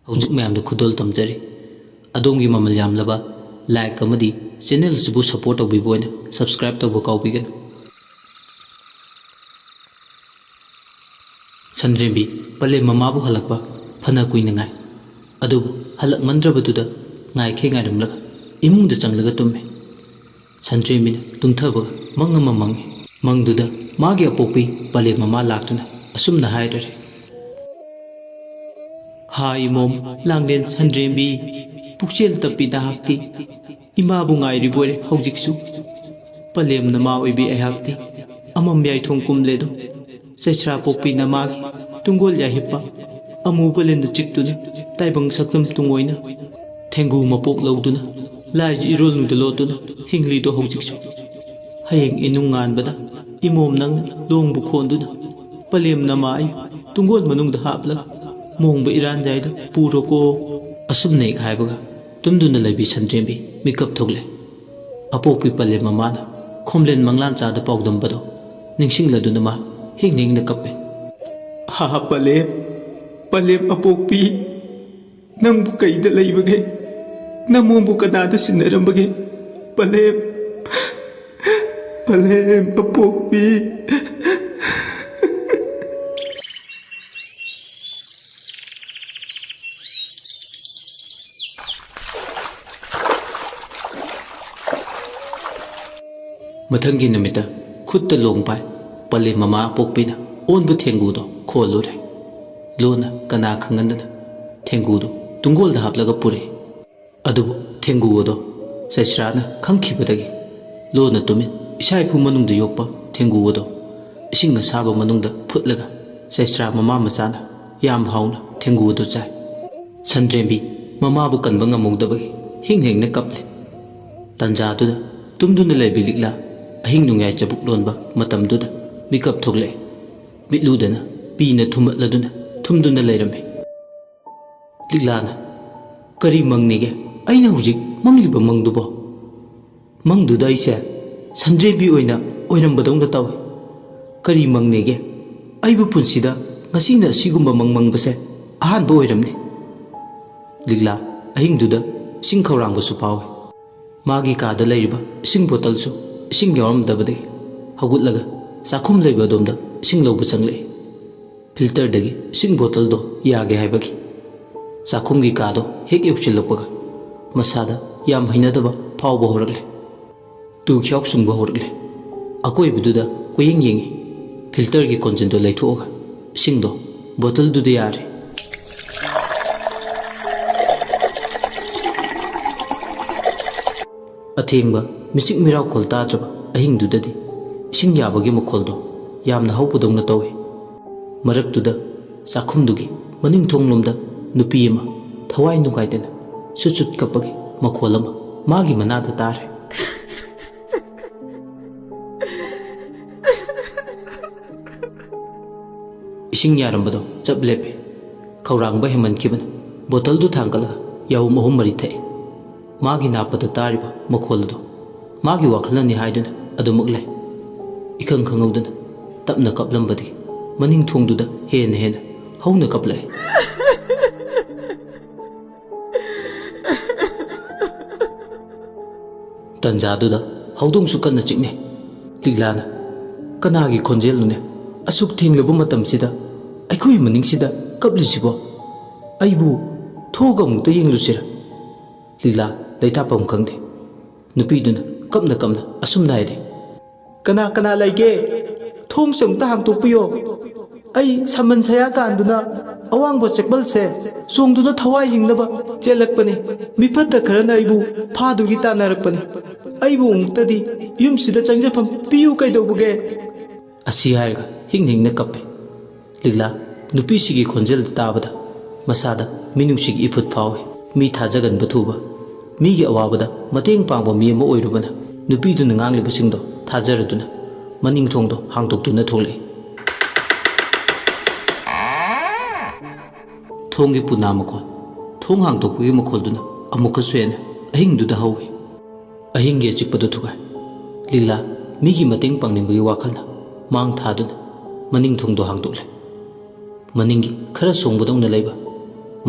ꯍꯧꯖꯤꯛ ꯃꯌꯥꯝꯗ ꯈꯨꯗꯣꯜ ꯇꯝꯖꯔꯤ ꯑꯗꯣꯝꯒꯤ ꯃꯃꯜ ꯌꯥꯝꯂꯕ ꯂꯥꯏꯛ ꯑꯃꯗꯤ ꯆꯦꯅꯦꯜ ꯑꯁꯤꯕꯨ ꯁꯄꯣꯔꯠ ꯇꯧꯕꯤꯕ ꯑꯣꯏꯅ ꯁꯕꯁꯀ꯭ꯔꯥꯏꯕ ꯇꯧꯕ ꯀꯥꯎꯕꯤꯒꯅꯨ ꯁꯟꯗ꯭ꯔꯦꯝꯕꯤ ꯄꯂꯦꯝ ꯃꯃꯥꯕꯨ ꯍꯜꯂꯛꯄ ꯐꯅ ꯀꯨꯏꯅ ꯉꯥꯏ ꯑꯗꯨꯕꯨ ꯍꯜꯂꯛꯃꯟꯗ꯭ꯔꯕꯗꯨꯗ ꯉꯥꯏꯈꯦ ꯉꯥꯏꯔꯝꯂꯒ ꯏꯃꯨꯡꯗ ꯆꯪꯂꯒ ꯇꯨꯝꯃꯤ ꯁꯟꯗ꯭ꯔꯦꯝꯕꯤꯅ ꯇꯨꯝꯊꯕꯒ ꯃꯪ ꯑꯃ ꯃꯪꯉꯤ ꯃꯪꯗꯨꯗ ꯃꯥꯒꯤ ꯑꯄꯣꯛꯄꯤ ꯄꯂꯦꯝ ꯃꯃꯥ ꯂꯥꯛꯇꯨꯅ ꯑꯁꯨꯝꯅ ꯍꯥꯏꯔꯔꯤ ꯍꯥ ꯏꯃꯣꯝ ꯂꯥꯡꯂꯦꯟ ꯁꯟꯗ꯭ꯔꯦꯝꯕꯤ ꯄꯨꯛꯆꯦꯜ ꯇꯞꯄꯤ ꯅꯍꯥꯛꯇꯤ ꯏꯃꯥꯕꯨ ꯉꯥꯏꯔꯤꯕꯣꯏꯔꯦ ꯍꯧꯖꯤꯛꯁꯨ ꯄꯂꯦꯝ ꯅꯃꯥ ꯑꯣꯏꯕꯤ ꯑꯩꯍꯥꯛꯇꯤ ꯑꯃꯝ ꯌꯥꯏꯊꯣꯡ ꯀꯨꯝꯂꯦꯗꯣ ꯆꯩꯁ꯭ꯔꯥ ꯄꯣꯛꯄꯤ ꯅꯃꯥꯒꯤ ꯇꯨꯡꯒꯣꯜ ꯌꯥꯏꯍꯤꯞꯄ ꯑꯃꯨꯕ ꯂꯤꯟꯗ ꯆꯤꯛꯇꯨꯅ ꯇꯥꯏꯕꯪ ꯁꯛꯇꯝ ꯇꯨꯡꯑꯣꯏꯅ ꯊꯦꯡꯒꯨ ꯃꯄꯣꯛ ꯂꯧꯗꯨꯅ ꯂꯥꯏꯖꯤ ꯏꯔꯣꯜꯅꯨꯡꯗ ꯂꯣꯠꯇꯨꯅ ꯍꯤꯡꯂꯤꯗꯣ ꯍꯧꯖꯤꯛꯁꯨ ꯍꯌꯦꯡ ꯏꯅꯨꯡ ꯉꯥꯟꯕꯗ ꯏꯃꯣꯝ ꯅꯪꯅ ꯂꯣꯡꯕꯨ ꯈꯣꯟꯗꯨꯅ ꯄꯂꯦꯝ ꯅꯃꯥ ꯑꯩ ꯇꯨꯡꯒꯣꯜ ꯃꯅꯨꯡꯗ ꯍꯥꯞꯂꯒ ꯃꯣꯡꯕ ꯏꯔꯥꯟꯖꯥꯏꯗ ꯄꯨꯔꯣꯀꯣ ꯑꯁꯨꯝꯅ ꯍꯦꯛ ꯍꯥꯏꯕꯒ ꯇꯨꯝꯗꯨꯅ ꯂꯩꯕꯤ ꯁꯟꯗ꯭ꯔꯦꯝꯕꯤ ꯃꯤꯀꯞ ꯊꯣꯛꯂꯦ ꯑꯄꯣꯛꯄꯤ ꯄꯂꯦꯝ ꯃꯃꯥꯅ ꯈꯣꯝꯂꯦꯟ ꯃꯪꯂꯥꯟꯆꯥꯗ ꯄꯥꯎꯗꯝꯕꯗꯣ ꯅꯤꯡꯁꯤꯡꯂꯗꯨꯅ ꯃꯥ ꯍꯤꯡ ꯍꯤꯡꯅ ꯀꯞꯄꯦ ꯍꯥ ꯄꯂꯦꯝ ꯄꯂꯦꯝ ꯑꯄꯣꯛꯄꯤ ꯅꯪꯕꯨ ꯀꯩꯗ ꯂꯩꯕꯒꯦ ꯅꯃꯣꯝꯕꯨ ꯀꯅꯥꯗ ꯁꯤꯟꯅꯔꯝꯕꯒꯦ ꯄꯂꯦꯝ ꯄꯂꯦꯝ ꯑꯄꯣꯛꯄꯤ ꯃꯊꯪꯒꯤ ꯅꯨꯃꯤꯠꯇ ꯈꯨꯠꯇ ꯂꯣꯡ ꯄꯥꯏ ꯄꯂꯦꯝ ꯃꯃꯥ ꯑꯄꯣꯛꯄꯤꯅ ꯑꯣꯟꯕ ꯊꯦꯡꯒꯨꯗꯣ ꯈꯣꯜꯂꯨꯔꯦ ꯂꯣꯟꯅ ꯀꯅꯥ ꯈꯪꯍꯟꯗꯅ ꯊꯦꯡꯒꯨꯗꯣ ꯇꯨꯡꯒꯣꯜꯗ ꯍꯥꯞꯂꯒ ꯄꯨꯔꯛꯏ ꯑꯗꯨꯕꯨ ꯊꯦꯡꯒꯨ ꯑꯗꯣ ꯆꯩꯁ꯭ꯔꯥꯅ ꯈꯪꯈꯤꯕꯗꯒꯤ ꯂꯣꯟꯅ ꯇꯨꯃꯤꯟ ꯏꯁꯥ ꯏꯐꯨ ꯃꯅꯨꯡꯗ ꯌꯣꯛꯄ ꯊꯦꯡꯒꯨ ꯑꯗꯣ ꯏꯁꯤꯡ ꯑꯁꯥꯕ ꯃꯅꯨꯡꯗ ꯐꯨꯠꯂꯒ ꯆꯩꯁ꯭ꯔꯥ ꯃꯃꯥ ꯃꯆꯥꯅ ꯌꯥꯝ ꯍꯥꯎꯅ ꯊꯦꯡꯒꯨ ꯑꯗꯣ ꯆꯥꯏ ꯁꯟꯗ꯭ꯔꯦꯝꯕꯤ ꯃꯃꯥꯕꯨ ꯀꯟꯕ ꯉꯝꯍꯧꯗꯕꯒꯤ ꯍꯤꯡ ꯍꯤꯡꯅ ꯀꯞꯂꯤ ꯇꯟꯖꯥꯗꯨꯗ ꯇꯨꯝꯗꯨꯅ ꯂꯩꯕꯤ ꯂꯤꯛꯂꯥ ꯑꯍꯤꯡ ꯅꯣꯡꯌꯥꯏ ꯆꯕꯨꯛ ꯂꯣꯟꯕ ꯃꯇꯝꯗꯨꯗ ꯃꯤꯀꯞ ꯊꯣꯛꯂꯛꯏ ꯃꯤꯠꯂꯨꯗꯅ ꯄꯤꯅ ꯊꯨꯝꯃꯠꯂꯗꯨꯅ ꯊꯨꯝꯗꯨꯅ ꯂꯩꯔꯝꯃꯤ ꯂꯤꯛꯂꯥꯅ ꯀꯔꯤ ꯃꯪꯅꯤꯒꯦ ꯑꯩꯅ ꯍꯧꯖꯤꯛ ꯃꯪꯂꯤꯕ ꯃꯪꯗꯨꯕꯣ ꯃꯪꯗꯨꯗ ꯑꯩꯁꯦ ꯁꯟꯗ꯭ꯔꯦꯝꯕꯤ ꯑꯣꯏꯅ ꯑꯣꯏꯔꯝꯕꯗꯧꯅ ꯇꯧꯏ ꯀꯔꯤ ꯃꯪꯅꯤꯒꯦ ꯑꯩꯕꯨ ꯄꯨꯟꯁꯤꯗ ꯉꯁꯤꯅ ꯑꯁꯤꯒꯨꯝꯕ ꯃꯪ ꯃꯪꯕꯁꯦ ꯑꯍꯥꯟꯕ ꯑꯣꯏꯔꯝꯅꯤ ꯂꯤꯛꯂꯥ ꯑꯍꯤꯡꯗꯨꯗ ꯏꯁꯤꯡ ꯈꯧꯔꯥꯡꯕꯁꯨ ꯐꯥꯎꯏ ꯃꯥꯒꯤ ꯀꯥꯗ ꯂꯩꯔꯤꯕ ꯏꯁꯤꯡ ꯕꯣꯇꯜꯁꯨ ꯏꯁꯤꯡ ꯌꯥꯎꯔꯝꯗꯕꯗꯒꯤ ꯍꯧꯒꯠꯂꯒ ꯆꯥꯛꯈꯨꯝ ꯂꯩꯕ ꯑꯗꯣꯝꯗ ꯏꯁꯤꯡ ꯂꯧꯕ ꯆꯪꯂꯛꯏ ꯐꯤꯜꯇꯔꯗꯒꯤ ꯏꯁꯤꯡ ꯕꯣꯇꯜꯗꯣ ꯌꯥꯒꯦ ꯍꯥꯏꯕꯒꯤ ꯆꯥꯛꯈꯨꯝꯒꯤ ꯀꯥꯗꯣ ꯍꯦꯛ ꯌꯧꯁꯤꯜꯂꯛꯄꯒ ꯃꯁꯥꯗ ꯌꯥꯝ ꯍꯩꯅꯗꯕ ꯐꯥꯎꯕ ꯍꯧꯔꯛꯂꯦ ꯇꯨ ꯈ꯭ꯌꯥꯎ ꯆꯨꯡꯕ ꯍꯧꯔꯛꯂꯦ ꯑꯀꯣꯏꯕꯗꯨꯗ ꯀꯣꯌꯦꯡ ꯌꯦꯡꯉꯤ ꯐꯤꯜꯇꯔꯒꯤ ꯀꯣꯟꯖꯤꯟꯗꯣ ꯂꯩꯊꯣꯛꯑꯒ ꯏꯁꯤꯡꯗꯣ ꯕꯣꯇꯜꯗꯨꯗ ꯌꯥꯔꯦ ꯑꯊꯦꯡꯕ ꯃꯤꯆꯤꯛ ꯃꯤꯔꯥꯎꯈꯣꯜ ꯇꯥꯗ꯭ꯔꯕ ꯑꯍꯤꯡꯗꯨꯗꯗꯤ ꯏꯁꯤꯡ ꯌꯥꯕꯒꯤ ꯃꯈꯣꯜꯗꯣ ꯌꯥꯝꯅ ꯍꯧꯕꯗꯧꯅ ꯇꯧꯏ ꯃꯔꯛꯇꯨꯗ ꯆꯥꯛꯈꯨꯝꯗꯨꯒꯤ ꯃꯅꯤꯡ ꯊꯣꯡꯂꯣꯝꯗ ꯅꯨꯄꯤ ꯑꯃ ꯊꯋꯥꯏ ꯅꯨꯡꯉꯥꯏꯇꯅ ꯆꯨꯠ ꯆꯨꯠ ꯀꯞꯄꯒꯤ ꯃꯈꯣꯜ ꯑꯃ ꯃꯥꯒꯤ ꯃꯅꯥꯗ ꯇꯥꯔꯦ ꯏꯁꯤꯡ ꯌꯥꯔꯝꯕꯗꯣ ꯆꯞ ꯂꯦꯞꯄꯤ ꯈꯧꯔꯥꯡꯕ ꯍꯦꯃꯟꯈꯤꯕꯅ ꯕꯣꯇꯜꯗꯨ ꯊꯥꯡꯒꯠꯂꯒ ꯌꯥꯍꯨꯝ ꯑꯍꯨꯝ ꯃꯔꯤ ꯊꯛꯏ ꯃꯥꯒꯤ ꯅꯥꯞꯄꯗ ꯇꯥꯔꯤꯕ ꯃꯈꯣꯜ ꯑꯗꯣ ꯃꯥꯒꯤ ꯋꯥꯈꯜꯅꯅꯤ ꯍꯥꯏꯗꯨꯅ ꯑꯗꯨꯃꯛ ꯂꯩ ꯏꯈꯪ ꯈꯪꯍꯧꯗꯅ ꯇꯞꯅ ꯀꯞꯂꯝꯕꯗꯤ ꯃꯅꯤꯡ ꯊꯣꯡꯗꯨꯗ ꯍꯦꯟꯅ ꯍꯦꯟꯅ ꯍꯧꯅ ꯀꯞꯂꯛꯏ ꯇꯟꯖꯥꯗꯨꯗ ꯍꯧꯗꯣꯡꯁꯨ ꯀꯟꯅ ꯆꯤꯛꯅꯩ ꯂꯤꯛꯂꯥꯅ ꯀꯅꯥꯒꯤ ꯈꯣꯟꯖꯦꯜꯅꯣꯅꯦ ꯑꯁꯨꯛ ꯊꯦꯡꯂꯕ ꯃꯇꯝꯁꯤꯗ ꯑꯩꯈꯣꯏ ꯃꯅꯤꯡꯁꯤꯗ ꯀꯞꯂꯤꯁꯤꯕꯣ ꯑꯩꯕꯨ ꯊꯣꯛꯑꯒ ꯑꯃꯨꯛꯇ ꯌꯦꯡꯂꯨꯁꯤꯔ ꯂꯤꯛꯂꯥ ꯂꯩꯇꯥꯐꯝ ꯈꯪꯗꯦ ꯅꯨꯄꯤꯗꯨꯅ ꯀꯞꯅ ꯀꯞꯅ ꯑꯁꯨꯝꯅ ꯍꯥꯏꯔꯤ ꯀꯅꯥ ꯀꯅꯥ ꯂꯩꯒꯦ ꯊꯣꯡꯁꯦ ꯑꯃꯨꯛꯇ ꯍꯥꯡꯇꯣꯛꯄꯤꯌꯣ ꯑꯩ ꯁꯃꯟ ꯁꯌꯥ ꯀꯥꯟꯗꯨꯅ ꯑꯋꯥꯡꯕ ꯆꯦꯛꯕꯜꯁꯦ ꯆꯣꯡꯗꯨꯅ ꯊꯋꯥꯏ ꯍꯤꯡꯅꯕ ꯆꯦꯜꯂꯛꯄꯅꯤ ꯃꯤꯐꯠꯇ ꯈꯔꯅ ꯑꯩꯕꯨ ꯐꯥꯗꯨꯒꯤ ꯇꯥꯟꯅꯔꯛꯄꯅꯤ ꯑꯩꯕꯨ ꯑꯃꯨꯛꯇꯗꯤ ꯌꯨꯝꯁꯤꯗ ꯆꯪꯖꯐꯝ ꯄꯤꯌꯨ ꯀꯩꯗꯧꯕꯒꯦ ꯑꯁꯤ ꯍꯥꯏꯔꯒ ꯍꯤꯡ ꯍꯤꯡꯅ ꯀꯞꯄꯤ ꯂꯤꯛꯂꯥ ꯅꯨꯄꯤꯁꯤꯒꯤ ꯈꯣꯟꯖꯦꯜꯗ ꯇꯥꯕꯗ ꯃꯁꯥꯗ ꯃꯤꯅꯨꯡꯁꯤꯒꯤ ꯏꯐꯨꯠ ꯐꯥꯎꯏ ꯃꯤ ꯊꯥꯖꯒꯟꯕ ꯊꯨꯕ ꯃꯤꯒꯤ ꯑꯋꯥꯕꯗ ꯃꯇꯦꯡ ꯄꯥꯡꯕ ꯃꯤ ꯑꯃ ꯑꯣꯏꯔꯨꯕꯅ ꯅꯨꯄꯤꯗꯨꯅ ꯉꯥꯡꯂꯤꯕꯁꯤꯡꯗꯣ ꯊꯥꯖꯔꯗꯨꯅ ꯃꯅꯤꯡ ꯊꯣꯡꯗꯣ ꯍꯥꯡꯗꯣꯛꯇꯨꯅ ꯊꯣꯛꯂꯛꯏ꯫ ꯊꯣꯡꯒꯤ ꯄꯨꯅꯥ ꯃꯈꯣꯜ, ꯊꯣꯡ ꯍꯥꯡꯗꯣꯛꯄꯒꯤ ꯃꯈꯣꯜꯗꯨꯅ ꯑꯃꯨꯛꯀꯁꯨ ꯍꯦꯟꯅ ꯑꯍꯤꯡꯗꯨꯗ ꯍꯧꯏ꯫ ꯑꯍꯤꯡꯒꯤ ꯑꯆꯤꯛꯄꯗꯨ ꯊꯨꯒꯥꯏ꯫ ꯂꯤꯛꯂꯥ ꯃꯤꯒꯤ ꯃꯇꯦꯡ ꯄꯥꯡꯅꯤꯡꯕꯒꯤ ꯋꯥꯈꯜꯅ ꯃꯥꯡ ꯊꯥꯗꯨꯅ ꯃꯅꯤꯡ ꯊꯣꯡꯗꯣ ꯍꯥꯡꯗꯣꯛꯂꯦ꯫ ꯃꯅꯤꯡꯒꯤ ꯈꯔ ꯁꯣꯡꯕꯗꯧꯅ ꯂꯩꯕ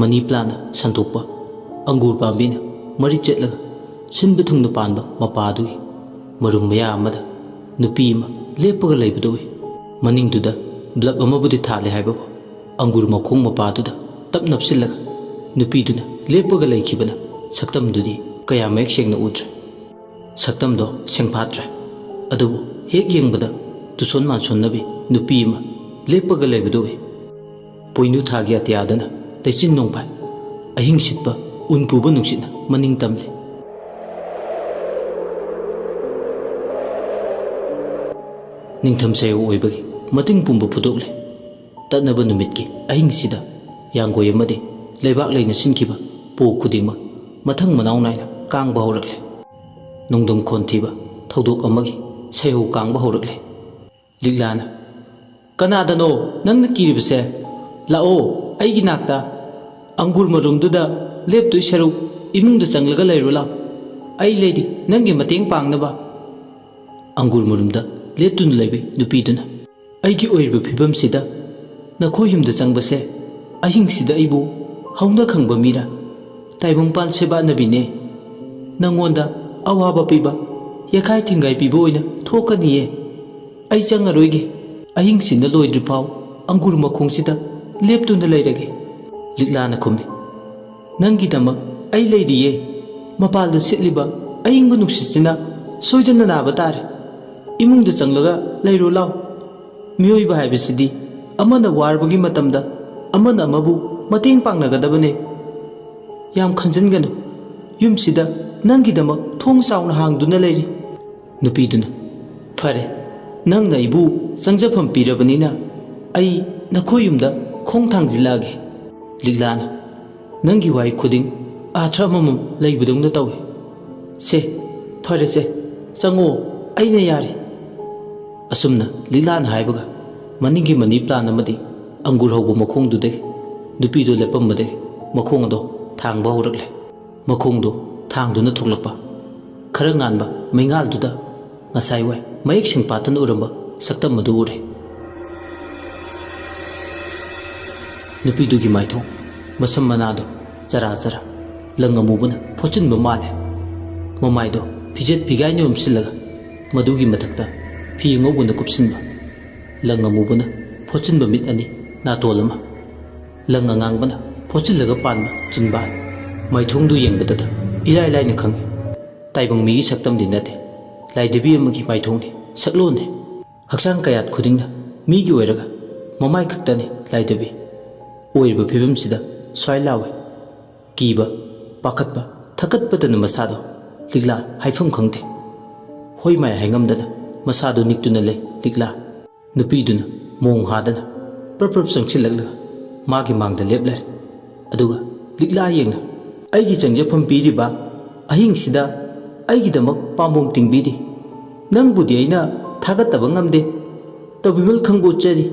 ꯃꯅꯤ ꯄ꯭ꯂꯥꯟꯅ ꯁꯟꯇꯣꯛꯄ ꯑꯪꯒꯨꯔ ꯄꯥꯝꯕꯤꯅ ꯃꯔꯤ ꯆꯦꯠꯂꯒ ꯁꯤꯟꯕ ꯊꯨꯡꯅ ꯄꯥꯟꯕ ꯃꯄꯥꯗꯨꯒꯤ ꯃꯔꯨꯝ ꯃꯌꯥ ꯑꯃꯗ ꯅꯨꯄꯤ ꯑꯃ ꯂꯦꯞꯄꯒ ꯂꯩꯕꯗꯨ ꯎꯏ꯫ ꯃꯅꯤꯡꯗꯨꯗ ꯕ꯭ꯂꯕ ꯑꯃꯕꯨꯗꯤ ꯊꯥꯜꯂꯦ ꯍꯥꯏꯕꯕꯨ ꯑꯪꯒꯨꯔ ꯃꯈꯣꯡ ꯃꯄꯥꯗꯨꯗ ꯇꯞ ꯅꯞꯁꯤꯜꯂꯒ ꯅꯨꯄꯤꯗꯨꯅ ꯂꯦꯞꯄꯒ ꯂꯩꯈꯤꯕꯅ ꯁꯛꯇꯝꯗꯨꯗꯤ ꯀꯌꯥ ꯃꯌꯦꯛ ꯁꯦꯡꯅ ꯎꯗ꯭ꯔꯦ꯫ ꯁꯛꯇꯝꯗꯣ ꯁꯦꯡꯐꯥꯠꯇ꯭ꯔꯦ, ꯑꯗꯨꯕꯨ ꯍꯦꯛ ꯌꯦꯡꯕꯗ ꯇꯨꯁꯣꯟ ꯃꯥꯟꯁꯣꯟꯅꯕꯤ ꯅꯨꯄꯤ ꯑꯃ ꯂꯦꯞꯄꯒ ꯂꯩꯕꯗꯨ ꯎꯏ꯫ ꯄꯣꯏꯅꯨ ꯊꯥꯒꯤ ꯑꯇꯤꯌꯥꯗꯅ ꯂꯩꯆꯤꯟ ꯅꯣꯡꯐꯥꯏ, ꯑꯍꯤꯡ ꯁꯤꯠꯄ ꯎꯟ ꯄꯨꯕ ꯅꯨꯡꯁꯤꯠꯅ ꯃꯅꯤꯡ ꯇꯝꯂꯤ꯫ ꯅꯤꯡꯊꯝ ꯁꯌꯧ ꯑꯣꯏꯕꯒꯤ ꯃꯇꯤꯡ ꯄꯨꯝꯕ ꯐꯨꯗꯣꯛꯂꯤ꯫ ꯇꯠꯅꯕ ꯅꯨꯃꯤꯠꯀꯤ ꯑꯍꯤꯡꯁꯤꯗ ꯌꯥꯡꯒꯣꯏ ꯑꯃꯗꯤ ꯂꯩꯕꯥꯛ ꯂꯩꯅ ꯁꯤꯟꯈꯤꯕ ꯄꯣ ꯈꯨꯗꯤꯡꯃꯛ ꯃꯊꯪ ꯃꯅꯥꯎ ꯅꯥꯏꯅ ꯀꯥꯡꯕ ꯍꯧꯔꯛꯂꯤ꯫ ꯅꯣꯡꯗꯝ ꯈꯣꯟꯊꯤꯕ ꯊꯧꯗꯣꯛ ꯑꯃꯒꯤ ꯁꯩꯍꯧ ꯀꯥꯡꯕ ꯍꯧꯔꯛꯂꯤ꯫ ꯂꯤꯛꯂꯥꯅ "ꯀꯅꯥꯗꯅꯣ ꯅꯪꯅ ꯀꯤꯔꯤꯕꯁꯦ? ꯂꯥꯛꯑꯣ ꯑꯩꯒꯤ ꯅꯥꯛꯇ, ꯑꯪꯒꯨꯔ ꯃꯔꯨꯝꯗꯨꯗ ꯂꯦꯞꯇꯣꯏ ꯁꯔꯨꯛ ꯏꯃꯨꯡꯗ ꯆꯪꯂꯒ ꯂꯩꯔꯣ ꯂꯥꯎ, ꯑꯩ ꯂꯩꯔꯤ ꯅꯪꯒꯤ ꯃꯇꯦꯡ ꯄꯥꯡꯅꯕ"꯫ ꯑꯪꯒꯨꯔ ꯃꯔꯨꯝꯗ ꯂꯦꯞꯇꯨꯅ ꯂꯩꯕ ꯅꯨꯄꯤꯗꯨꯅ "ꯑꯩꯒꯤ ꯑꯣꯏꯔꯤꯕ ꯐꯤꯕꯝꯁꯤꯗ ꯅꯈꯣꯏ ꯌꯨꯝꯗ ꯆꯪꯕꯁꯦ ꯑꯍꯤꯡꯁꯤꯗ ꯑꯩꯕꯨ ꯍꯧꯅ ꯈꯪꯕ ꯃꯤꯔꯥ? ꯇꯥꯏꯕꯪꯄꯥꯟ ꯁꯦꯕꯥꯅꯕꯤꯅꯦ, ꯅꯪꯉꯣꯟꯗ ꯑꯋꯥꯕ ꯄꯤꯕ, ꯌꯦꯈꯥꯏ ꯊꯤꯡꯒꯥꯏ ꯄꯤꯕ ꯑꯣꯏꯅ ꯊꯣꯛꯀꯅꯤꯌꯦ꯫ ꯑꯩ ꯆꯪꯉꯔꯣꯏꯒꯦ, ꯑꯍꯤꯡꯁꯤꯅ ꯂꯣꯏꯗ꯭ꯔꯤꯐꯥꯎ ꯑꯪꯒꯨꯔ ꯃꯈꯣꯡꯁꯤꯗ ꯂꯦꯞꯇꯨꯅ ꯂꯩꯔꯒꯦ"꯫ ꯂꯤꯛꯂꯥꯅ ꯈꯨꯝꯃꯤ, "ꯅꯪꯒꯤꯗꯃꯛ ꯑꯩ ꯂꯩꯔꯤꯌꯦ, ꯃꯄꯥꯜꯗ ꯁꯤꯠꯂꯤꯕ ꯑꯏꯪꯕ ꯅꯨꯡꯁꯤꯠꯁꯤꯅ ꯁꯣꯏꯗꯅ ꯅꯥꯕ ꯇꯥꯔꯦ, ꯏꯃꯨꯡꯗ ꯆꯪꯂꯒ ꯂꯩꯔꯣ ꯂꯥꯎ꯫ ꯃꯤꯑꯣꯏꯕ ꯍꯥꯏꯕꯁꯤꯗꯤ ꯑꯃꯅ ꯋꯥꯔꯕꯒꯤ ꯃꯇꯝꯗ ꯑꯃꯅ ꯑꯃꯕꯨ ꯃꯇꯦꯡ ꯄꯥꯡꯅꯒꯗꯕꯅꯦ꯫ ꯌꯥꯝ ꯈꯟꯖꯤꯟꯒꯅꯨ, ꯌꯨꯝꯁꯤꯗ ꯅꯪꯒꯤꯗꯃꯛ ꯊꯣꯡ ꯆꯥꯎꯅ ꯍꯥꯡꯗꯨꯅ ꯂꯩꯔꯤ"꯫ ꯅꯨꯄꯤꯗꯨꯅ "ꯐꯔꯦ, ꯅꯪꯅ ꯑꯩꯕꯨ ꯆꯪꯖꯐꯝ ꯄꯤꯔꯕꯅꯤꯅ ꯑꯩ ꯅꯈꯣꯏ ꯌꯨꯝꯗ ꯈꯣꯡ ꯊꯥꯡꯖꯤꯜꯂꯛꯑꯒꯦ"꯫ ꯂꯤꯛꯂꯥꯅ "ꯅꯪꯒꯤ ꯋꯥꯍꯩ ꯈꯨꯗꯤꯡ ꯑꯥꯔꯊ ꯑꯃꯃꯝ ꯂꯩꯕꯗꯧꯅ ꯇꯧꯏ꯫ ꯁꯦ ꯐꯔꯦꯁꯦ, ꯆꯪꯉꯣ, ꯑꯩꯅ ꯌꯥꯔꯤ"꯫ ꯑꯁꯨꯝꯅ ꯂꯤꯛꯂꯥꯅ ꯍꯥꯏꯕꯒ ꯃꯅꯤꯡꯒꯤ ꯃꯅꯤ ꯄ꯭ꯂꯥꯟ ꯑꯃꯗꯤ ꯑꯪꯒꯨꯔ ꯍꯧꯕ ꯃꯈꯣꯡꯗꯨꯗꯒꯤ ꯅꯨꯄꯤꯗꯨ ꯂꯦꯞꯄꯝꯕꯗꯒꯤ ꯃꯈꯣꯡ ꯑꯗꯣ ꯊꯥꯡꯕ ꯍꯧꯔꯛꯂꯦ꯫ ꯃꯈꯣꯡꯗꯣ ꯊꯥꯡꯗꯨꯅ ꯊꯣꯛꯂꯛꯄ ꯈꯔ ꯉꯥꯟꯕ ꯃꯩꯉꯥꯜꯗꯨꯗ ꯉꯁꯥꯏ ꯋꯥꯏ ꯃꯌꯦꯛ ꯁꯦꯡꯐꯥꯠꯇꯅ ꯎꯔꯝꯕ ꯁꯛꯇꯝ ꯑꯗꯨ ꯎꯔꯦ꯫ ꯅꯨꯄꯤꯗꯨꯒꯤ ꯃꯥꯏꯊꯣꯡ, ꯃꯁꯝ ꯃꯅꯥꯗꯣ ꯆꯔꯥ ꯆꯔꯥ ꯂꯪ ꯑꯃꯨꯕꯅ ꯐꯣꯠꯆꯤꯟꯕ ꯃꯥꯜꯂꯦ꯫ ꯃꯃꯥꯏꯗꯣ ꯐꯤꯖꯦꯠ ꯐꯤꯒꯥꯏꯅ ꯌꯣꯝꯁꯤꯜꯂꯒ ꯃꯗꯨꯒꯤ ꯃꯊꯛꯇ ꯐꯤ ꯑꯉꯧꯕꯅ ꯀꯨꯞꯁꯤꯟꯕ, ꯂꯪ ꯑꯃꯨꯕꯅ ꯐꯣꯠꯆꯤꯟꯕ ꯃꯤꯠ ꯑꯅꯤ, ꯅꯥꯇꯣꯟ ꯑꯃ, ꯂꯪ ꯑꯉꯥꯡꯕꯅ ꯐꯣꯠꯆꯤꯜꯂꯒ ꯄꯥꯟꯕ ꯆꯤꯟꯕꯥꯟ, ꯃꯥꯏꯊꯣꯡꯗꯨ ꯌꯦꯡꯕꯗꯇ ꯏꯔꯥꯏ ꯂꯥꯏꯅ ꯈꯪꯉꯤ ꯇꯥꯏꯕꯪ ꯃꯤꯒꯤ ꯁꯛꯇꯝꯗꯤ ꯅꯠꯇꯦ, ꯂꯥꯏꯙꯕꯤ ꯑꯃꯒꯤ ꯃꯥꯏꯊꯣꯡꯅꯤ, ꯁꯛꯂꯣꯟꯅꯤ꯫ ꯍꯛꯆꯥꯡ ꯀꯌꯥꯠ ꯈꯨꯗꯤꯡꯅ ꯃꯤꯒꯤ ꯑꯣꯏꯔꯒ ꯃꯃꯥꯏ ꯈꯛꯇꯅꯤ ꯂꯥꯏꯙꯕꯤ꯫ ꯑꯣꯏꯔꯤꯕ ꯐꯤꯕꯝꯁꯤꯗ ꯁ꯭ꯋꯥꯏ ꯂꯥꯎꯏ, ꯀꯤꯕ, ꯄꯥꯈꯠꯄ, ꯊꯀꯠꯄꯇꯅ ꯃꯁꯥꯗꯣ ꯂꯤꯛꯂꯥ ꯍꯥꯏꯐꯝ ꯈꯪꯗꯦ꯫ ꯍꯣꯏ ꯃꯥꯏ ꯍꯥꯏꯉꯝꯗꯅ ꯃꯁꯥꯗꯨ ꯅꯤꯛꯇꯨꯅ ꯂꯩ ꯂꯤꯛꯂꯥ꯫ ꯅꯨꯄꯤꯗꯨꯅ ꯃꯣꯡ ꯍꯥꯗꯅ ꯄ꯭ꯔꯞ ꯄ꯭ꯔꯞ ꯆꯪꯁꯤꯜꯂꯛꯂꯒ ꯃꯥꯒꯤ ꯃꯥꯡꯗ ꯂꯦꯞꯂꯔꯦ꯫ ꯑꯗꯨꯒ ꯂꯤꯛꯂꯥ ꯌꯦꯡꯅ "ꯑꯩꯒꯤ ꯆꯪꯖꯐꯝ ꯄꯤꯔꯤꯕ, ꯑꯍꯤꯡꯁꯤꯗ ꯑꯩꯒꯤꯗꯃꯛ ꯄꯥꯝꯕꯣꯝ ꯇꯤꯡꯕꯤꯔꯤ, ꯅꯪꯕꯨꯗꯤ ꯑꯩꯅ ꯊꯥꯒꯠꯇꯕ ꯉꯝꯗꯦ, ꯇꯧꯕꯤꯃꯜ ꯈꯪꯕ ꯎꯠꯆꯔꯤ"꯫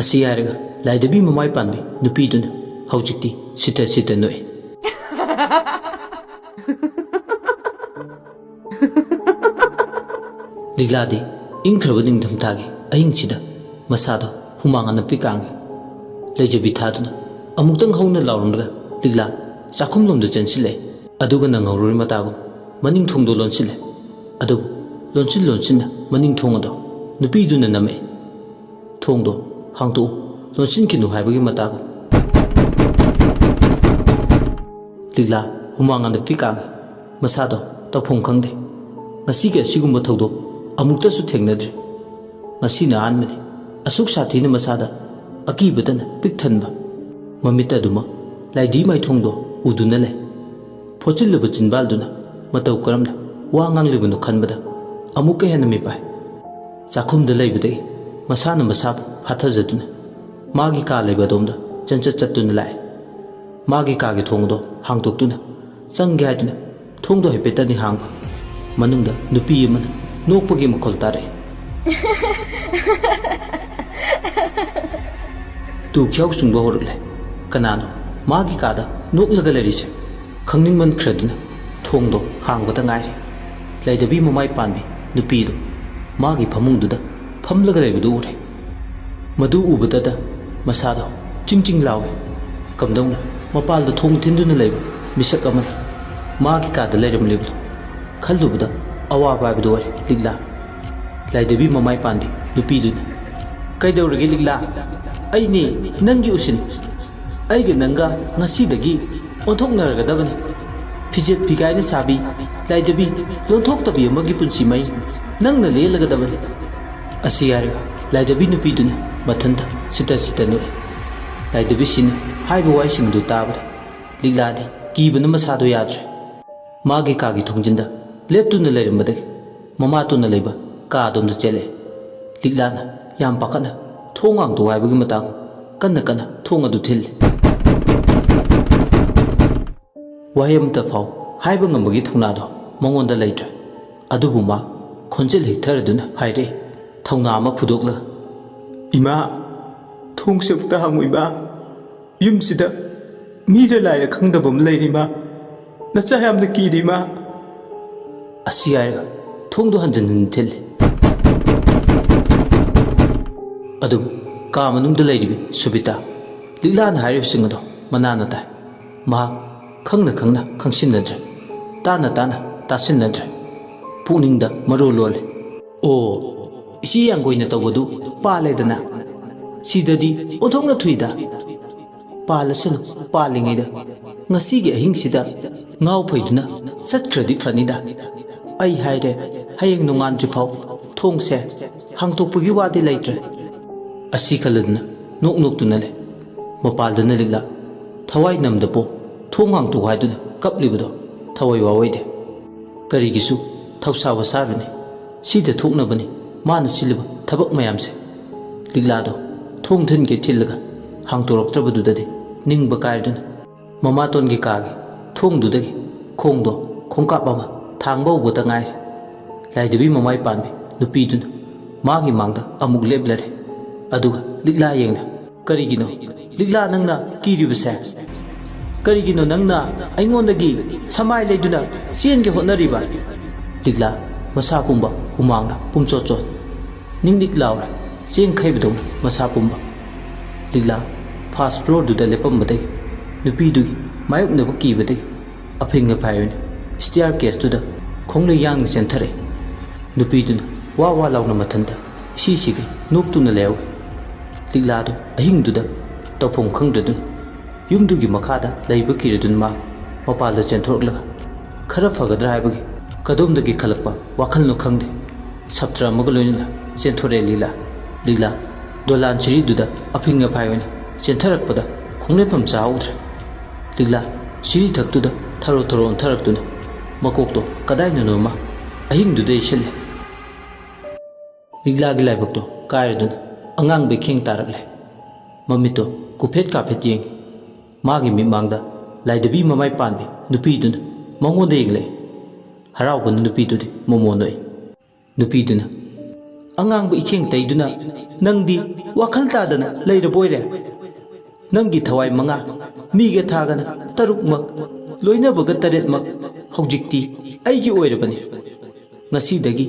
ꯑꯁꯤ ꯍꯥꯏꯔꯒ ꯂꯥꯏꯙꯕꯤ ꯃꯃꯥꯏ ꯄꯥꯟꯕꯤ ꯅꯨꯄꯤꯗꯨꯅ ꯍꯧꯖꯤꯛꯇꯤ ꯁꯤꯇ ꯁꯤꯇ ꯅꯣꯛꯏ꯫ ꯂꯤꯛꯂꯥꯗꯤ ꯏꯪꯈ꯭ꯔꯕ ꯅꯤꯡꯊꯝꯊꯥꯒꯤ ꯑꯍꯤꯡꯁꯤꯗ ꯃꯁꯥꯗꯣ ꯍꯨꯃꯥꯡ ꯑꯅꯞꯄꯤ ꯀꯥꯡꯉꯤ꯫ ꯂꯩꯖꯕꯤ ꯊꯥꯗꯨꯅ ꯑꯃꯨꯛꯇꯪ ꯍꯧꯅ ꯂꯥꯎꯔꯝꯂꯒ ꯂꯤꯛꯂꯥ ꯆꯥꯛꯈꯨꯝꯂꯣꯝꯗ ꯆꯦꯟꯁꯤꯜꯂꯛꯏ꯫ ꯑꯗꯨꯒ ꯅꯪꯍꯧꯔꯣꯏ ꯃꯇꯥꯒꯨꯝ ꯃꯅꯤꯡ ꯊꯣꯡꯗꯣ ꯂꯣꯟꯁꯤꯜꯂꯦ꯫ ꯑꯗꯨꯕꯨ ꯂꯣꯟꯁꯤꯟ ꯂꯣꯟꯁꯤꯟꯅ ꯃꯅꯤꯡ ꯊꯣꯡ ꯑꯗꯣ ꯅꯨꯄꯤꯗꯨꯅ ꯅꯝꯃꯛꯏ꯫ "ꯊꯣꯡꯗꯣ ꯍꯥꯡꯇꯣꯛꯎ, ꯂꯣꯟꯁꯤꯟꯈꯤꯅꯨ" ꯍꯥꯏꯕꯒꯤ ꯃꯇꯥꯒꯨꯝ꯫ ꯂꯤꯛꯂꯥ ꯍꯨꯃꯥꯡ ꯑꯅꯞꯄꯤ ꯀꯥꯡꯉꯤ, ꯃꯁꯥꯗꯣ ꯇꯧꯐꯝ ꯈꯪꯗꯦ꯫ ꯉꯁꯤꯒꯤ ꯑꯁꯤꯒꯨꯝꯕ ꯊꯧꯗꯣꯛ ꯑꯃꯨꯛꯇꯁꯨ ꯊꯦꯡꯅꯗ꯭ꯔꯤ꯫ ꯉꯁꯤꯅ ꯑꯍꯥꯟꯕꯅꯤ ꯑꯁꯨꯛ ꯁꯥꯊꯤꯅ ꯃꯁꯥꯗ ꯑꯀꯤꯕꯇꯅ ꯄꯤꯛ ꯊꯟꯕ꯫ ꯃꯃꯤꯠ ꯑꯗꯨꯃꯛ ꯂꯥꯏꯙꯤ ꯃꯥꯏꯊꯣꯡꯗꯣ ꯎꯗꯨꯅ ꯂꯩ꯫ ꯐꯣꯠꯆꯤꯜꯂꯕ ꯆꯤꯟꯕꯥꯜꯗꯨꯅ ꯃꯇꯧ ꯀꯔꯝꯅ ꯋꯥ ꯉꯥꯡꯂꯤꯕꯅꯣ ꯈꯟꯕꯗ ꯑꯃꯨꯛꯀ ꯍꯦꯟꯅ ꯃꯤꯄꯥꯏ꯫ ꯆꯥꯛꯈꯨꯝꯗ ꯂꯩꯕꯗꯒꯤ ꯃꯁꯥꯅ ꯃꯁꯥꯕꯨ ꯐꯥꯊꯖꯗꯨꯅ ꯃꯥꯒꯤ ꯀꯥ ꯂꯩꯕ ꯑꯗꯣꯝꯗ ꯆꯠꯇꯨꯅ ꯂꯥꯛꯑꯦ꯫ ꯃꯥꯒꯤ ꯀꯥꯒꯤ ꯊꯣꯡ ꯑꯗꯣ ꯍꯥꯡꯗꯣꯛꯇꯨꯅ ꯆꯪꯒꯦ ꯍꯥꯏꯗꯨꯅ ꯊꯣꯡꯗꯣ ꯍꯥꯏꯐꯦꯠꯇꯅꯤ ꯍꯥꯡꯕ ꯃꯅꯨꯡꯗ ꯅꯨꯄꯤ ꯑꯃꯅ ꯅꯣꯛꯄꯒꯤ ꯃꯈꯣꯜ ꯇꯥꯔꯛꯏ ꯇꯨ ꯈ꯭ꯌꯥꯎ ꯆꯨꯡꯕ ꯍꯧꯔꯛꯂꯦ ꯀꯅꯥꯅꯣ ꯃꯥꯒꯤ ꯀꯥꯗ ꯅꯣꯛꯂꯒ ꯂꯩꯔꯤꯁꯦ ꯈꯪꯅꯤꯡꯃꯟꯈ꯭ꯔꯗꯨꯅ ꯊꯣꯡꯗꯣ ꯍꯥꯡꯕꯗ ꯉꯥꯏꯔꯦ ꯂꯩꯗꯕꯤ ꯃꯃꯥꯏ ꯄꯥꯟꯕꯤ ꯅꯨꯄꯤꯗꯣ ꯃꯥꯒꯤ ꯐꯃꯨꯡꯗꯨꯗ ꯐꯝꯂꯒ ꯂꯩꯕꯗꯨ ꯎꯔꯦ ꯃꯗꯨ ꯎꯕꯗꯇ ꯃꯁꯥꯗꯣ ꯆꯤꯡ ꯆꯤꯡ ꯂꯥꯎꯏ ꯀꯝꯗꯧꯅ ꯃꯄꯥꯜꯗ ꯊꯣꯡ ꯊꯤꯟꯗꯨꯅ ꯂꯩꯕ ꯃꯤꯁꯛ ꯑꯃꯅ ꯃꯥꯒꯤ ꯀꯥꯗ ꯂꯩꯔꯝꯂꯤꯕꯗꯣ ꯈꯜꯂꯨꯕꯗ ꯑꯋꯥꯕ ꯍꯥꯏꯕꯗꯨ ꯑꯣꯏꯔꯦ ꯂꯤꯛꯂꯥ ꯂꯥꯏꯗꯕꯤ ꯃꯃꯥꯏ ꯄꯥꯟꯕꯤ ꯅꯨꯄꯤꯗꯨꯅ ꯀꯩꯗꯧꯔꯒꯦ ꯂꯤꯛꯂꯥ ꯑꯩꯅꯦ ꯅꯪꯒꯤ ꯎꯁꯤꯟ ꯑꯩꯒ ꯅꯪꯒ ꯉꯁꯤꯗꯒꯤ ꯑꯣꯟꯊꯣꯛꯅꯔꯒꯗꯕꯅꯤ ꯐꯤꯖꯦꯠ ꯐꯤꯒꯥꯏꯅ ꯁꯥꯕꯤ ꯂꯥꯏꯗꯕꯤ ꯂꯣꯟꯊꯣꯛꯇꯕꯤ ꯑꯃꯒꯤ ꯄꯨꯟꯁꯤ ꯃꯩ ꯅꯪꯅ ꯂꯦꯜꯂꯒꯗꯕꯅꯤ ꯑꯁꯤ ꯍꯥꯏꯔꯒ ꯂꯥꯏꯗꯕꯤ ꯅꯨꯄꯤꯗꯨꯅ ꯃꯊꯟꯇ ꯁꯤꯇ ꯅꯣꯛꯏ ꯂꯥꯏꯗꯕꯤꯁꯤꯅ ꯍꯥꯏꯕ ꯋꯥꯍꯩꯁꯤꯡꯗꯨ ꯇꯥꯕꯗ ꯂꯤꯛꯂꯥꯗꯤ ꯀꯤꯕꯅ ꯃꯁꯥꯗꯣ ꯌꯥꯗ꯭ꯔꯦ ꯃꯥꯒꯤ ꯀꯥꯒꯤ ꯊꯣꯡꯖꯤꯟꯗ ꯂꯦꯞꯇꯨꯅ ꯂꯩꯔꯝꯕꯗꯒꯤ ꯃꯃꯥꯇꯣꯟꯅ ꯂꯩꯕ ꯀꯥ ꯑꯗꯣꯝꯗ ꯆꯦꯜꯂꯛꯑꯦ ꯂꯤꯛꯂꯥꯅ ꯌꯥꯝ ꯄꯥꯈꯠꯅ ꯊꯣꯡ ꯍꯥꯡꯗꯣꯛ ꯍꯥꯏꯕꯒꯤ ꯃꯇꯥꯡ ꯀꯟꯅ ꯊꯣꯡ ꯑꯗꯨ ꯊꯤꯜꯂꯤ ꯋꯥꯍꯩ ꯑꯃꯇ ꯐꯥꯎ ꯍꯥꯏꯕ ꯉꯝꯕꯒꯤ ꯊꯧꯅꯥꯗꯣ ꯃꯉꯣꯟꯗ ꯂꯩꯇ꯭ꯔꯦ ꯑꯗꯨꯕꯨ ꯃꯥ ꯈꯣꯟꯖꯦꯜ ꯍꯤꯛꯊꯔꯗꯨꯅ ꯍꯥꯏꯔꯛꯏ ꯊꯧꯅꯥ ꯑꯃ ꯐꯨꯗꯣꯛꯂꯒ ꯏꯃꯥ ꯊꯣꯡꯁꯦ ꯑꯃꯨꯛꯇ ꯍꯥꯡꯉꯨ ꯏꯃꯥ ꯌꯨꯝꯁꯤꯗ ꯃꯤꯔ ꯂꯥꯏꯔ ꯈꯪꯗꯕ ꯑꯃ ꯂꯩꯔꯤ ꯏꯃꯥ ꯅꯆꯥ ꯌꯥꯝꯅ ꯀꯤꯔꯤ ꯏꯃꯥ ꯑꯁꯤ ꯍꯥꯏꯔꯒ ꯊꯣꯡꯗꯣ ꯍꯟꯖꯤꯟ ꯊꯤꯜꯂꯤ ꯑꯗꯨꯕꯨ ꯀꯥ ꯃꯅꯨꯡꯗ ꯂꯩꯔꯤꯕꯤ ꯁꯨꯕꯤꯇꯥ ꯂꯤꯛꯂꯥꯅ ꯍꯥꯏꯔꯤꯕꯁꯤꯡ ꯑꯗꯣ ꯃꯅꯥꯅ ꯇꯥꯏ ꯃꯍꯥꯛ ꯈꯪꯅ ꯈꯪꯁꯤꯟꯅꯗ꯭ꯔꯦ ꯇꯥꯅ ꯇꯥꯁꯤꯟꯅꯗ꯭ꯔꯦ ꯄꯨꯛꯅꯤꯡꯗ ꯃꯔꯣ ꯂꯣꯜꯂꯤ ꯑꯣ ꯏꯆꯦ ꯌꯥꯡꯒꯣꯏꯅ ꯇꯧꯕꯗꯨ ꯄꯥꯜꯂꯦꯗꯅ ꯁꯤꯗꯗꯤ ꯑꯣꯟꯊꯣꯛꯅ ꯊꯨꯏꯗ ꯄꯥꯜꯂꯁꯅꯨ ꯄꯥꯜꯂꯤꯉꯩꯗ ꯉꯁꯤꯒꯤ ꯑꯍꯤꯡꯁꯤꯗ ꯉꯥꯎ ꯐꯩꯗꯨꯅ ꯆꯠꯈ꯭ꯔꯗꯤ ꯐꯅꯤꯗ ꯑꯩ ꯍꯥꯏꯔꯦ ꯍꯌꯦꯡ ꯅꯣꯡꯉꯥꯟꯗ꯭ꯔꯤꯐꯥꯎ ꯊꯣꯡꯁꯦ ꯍꯥꯡꯇꯣꯛꯄꯒꯤ ꯋꯥꯗꯤ ꯂꯩꯇ꯭ꯔꯦ ꯑꯁꯤ ꯈꯜꯂꯗꯨꯅ ꯅꯣꯛꯇꯨꯅ ꯂꯩ ꯃꯄꯥꯜꯗꯅ ꯂꯤꯛꯂꯥ ꯊꯋꯥꯏ ꯅꯝꯗꯄꯣ ꯊꯣꯡ ꯍꯥꯡꯇꯣꯛ ꯍꯥꯏꯗꯨꯅ ꯀꯞꯂꯤꯕꯗꯣ ꯊꯋꯥꯏ ꯋꯥꯑꯣꯏꯗꯦ ꯀꯔꯤꯒꯤꯁꯨ ꯊꯧꯁꯥꯕ ꯁꯥꯔꯨꯅꯤ ꯁꯤꯗ ꯊꯣꯛꯅꯕꯅꯤ ꯃꯥꯅ ꯁꯤꯜꯂꯤꯕ ꯊꯕꯛ ꯃꯌꯥꯝꯁꯦ ꯂꯤꯛꯂꯥꯗꯣ ꯊꯣꯡ ꯊꯤꯟꯒꯦ ꯊꯤꯜꯂꯒ ꯍꯥꯡꯇꯣꯔꯛꯇ꯭ꯔꯕꯗꯨꯗꯗꯤ ꯅꯤꯡꯕ ꯀꯥꯏꯗꯨꯅ ꯃꯃꯥꯇꯣꯟꯒꯤ ꯀꯥꯒꯤ ꯊꯣꯡꯗꯨꯗꯒꯤ ꯈꯣꯡꯗꯣ ꯈꯣꯡꯀꯥꯞ ꯑꯃ ꯊꯥꯡꯕ ꯍꯧꯕꯇ ꯉꯥꯏꯔꯤ ꯂꯥꯏꯗꯕꯤ ꯃꯃꯥꯏ ꯄꯥꯟꯕꯤ ꯅꯨꯄꯤꯗꯨꯅ ꯃꯥꯒꯤ ꯃꯥꯡꯗ ꯑꯃꯨꯛ ꯂꯦꯞꯂꯔꯦ ꯑꯗꯨꯒ ꯂꯤꯛꯂꯥ ꯌꯦꯡꯅ ꯀꯔꯤꯒꯤꯅꯣ ꯂꯤꯛꯂꯥ ꯅꯪꯅ ꯀꯤꯔꯤꯕꯁꯦ ꯀꯔꯤꯒꯤꯅꯣ ꯅꯪꯅ ꯑꯩꯉꯣꯟꯗꯒꯤ ꯁꯃꯥꯏ ꯂꯩꯗꯨꯅ ꯆꯦꯟꯒꯦ ꯍꯣꯠꯅꯔꯤꯕ ꯂꯤꯛꯂꯥ ꯃꯁꯥ ꯄꯨꯝꯕ ꯍꯨꯃꯥꯡꯅ ꯄꯨꯝꯆꯣꯠ ꯅꯤꯡꯅꯤꯛ ꯂꯥꯎꯔꯦ ꯆꯦꯡ ꯈꯩꯕꯗꯧꯅ ꯃꯁꯥ ꯄꯨꯝꯕ ꯂꯤꯛꯂꯥ ꯐꯥꯔꯁ ꯐ꯭ꯂꯣꯔꯗꯨꯗ ꯂꯦꯞꯄꯝꯕꯗꯒꯤ ꯅꯨꯄꯤꯗꯨꯒꯤ ꯃꯥꯌꯣꯛꯅꯕ ꯀꯤꯕꯗꯒꯤ ꯑꯐꯤꯡ ꯑꯐꯥꯏ ꯑꯣꯏꯅ ꯁ꯭ꯇꯤꯌꯥꯔ ꯀꯦꯁꯇꯨꯗ ꯈꯣꯡꯂꯩ ꯌꯥꯡꯅ ꯆꯦꯟꯊꯔꯛꯏ ꯅꯨꯄꯤꯗꯨꯅ ꯋꯥ ꯂꯥꯎꯅ ꯃꯊꯟꯇ ꯏꯁꯤꯒꯩ ꯅꯣꯛꯇꯨꯅ ꯂꯩꯍꯧꯏ ꯂꯤꯛꯂꯥꯗꯨ ꯑꯍꯤꯡꯗꯨꯗ ꯇꯧꯐꯝ ꯈꯪꯗ꯭ꯔꯗꯨꯅ ꯌꯨꯝꯗꯨꯒꯤ ꯃꯈꯥꯗ ꯂꯩꯕ ꯀꯤꯔꯗꯨꯅ ꯃꯥ ꯃꯄꯥꯜꯗ ꯆꯦꯟꯊꯣꯔꯛꯂꯒ ꯈꯔ ꯐꯒꯗ꯭ꯔꯥ ꯍꯥꯏꯕꯒꯤ ꯀꯗꯣꯝꯗꯒꯤ ꯈꯜꯂꯛꯄ ꯋꯥꯈꯜꯅꯣ ꯈꯪꯗꯦ ꯁꯞꯇ꯭ꯔ ꯑꯃꯒ ꯂꯣꯏꯅꯅ ꯆꯦꯟꯊꯣꯔꯛꯑꯦ ꯂꯤꯛꯂꯥ ꯗꯣꯂꯥꯟ ꯁꯤꯔꯤꯗꯨꯗ ꯑꯐꯤꯡ ꯑꯐꯥꯏ ꯑꯣꯏꯅ ꯆꯦꯟꯊꯔꯛꯄꯗ ꯈꯣꯡꯂꯩꯐꯝ ꯆꯥꯍꯧꯗ꯭ꯔꯦ ꯂꯤꯛꯂꯥ ꯁꯤꯔꯤ ꯊꯛꯇꯨꯗ ꯊꯔꯣ ꯑꯣꯟꯊꯔꯛꯇꯨꯅ ꯃꯀꯣꯛꯇꯣ ꯀꯗꯥꯏꯅꯅꯣꯃ ꯑꯍꯤꯡꯗꯨꯗ ꯌꯩꯁꯤꯜꯂꯦ ꯂꯤꯛꯂꯥꯒꯤ ꯂꯥꯏꯕꯛꯇꯣ ꯀꯥꯏꯔꯗꯨꯅ ꯑꯉꯥꯡꯕ ꯏꯈꯦꯡ ꯇꯥꯔꯛꯂꯦ ꯃꯃꯤꯠꯇꯣ ꯀꯨꯐꯦꯠ ꯀꯥꯐꯦꯠ ꯌꯦꯡꯉꯤ ꯃꯥꯒꯤ ꯃꯤꯠꯃꯥꯡꯗ ꯂꯥꯏꯗꯕꯤ ꯃꯃꯥꯏ ꯄꯥꯟꯕꯤ ꯅꯨꯄꯤꯗꯨꯅ ꯃꯉꯣꯟꯗ ꯌꯦꯡꯂꯛꯏ ꯍꯔꯥꯎꯕꯅ ꯅꯨꯄꯤꯗꯨꯗꯤ ꯃꯣꯃꯣꯟ ꯅꯣꯛꯏ ꯅꯨꯄꯤꯗꯨꯅ ꯑꯉꯥꯡꯕ ꯏꯈꯦꯡ ꯇꯩꯗꯨꯅ ꯅꯪꯗꯤ ꯋꯥꯈꯜ ꯇꯥꯗꯅ ꯂꯩꯔꯕꯣꯏꯔꯦ ꯅꯪꯒꯤ ꯊꯋꯥꯏ 5 ꯃꯤꯒ ꯊꯥꯒꯅ 6ꯃꯛ ꯂꯣꯏꯅꯕꯒ 7ꯃꯛ ꯍꯧꯖꯤꯛꯇꯤ ꯑꯩꯒꯤ ꯑꯣꯏꯔꯕꯅꯤ ꯉꯁꯤꯗꯒꯤ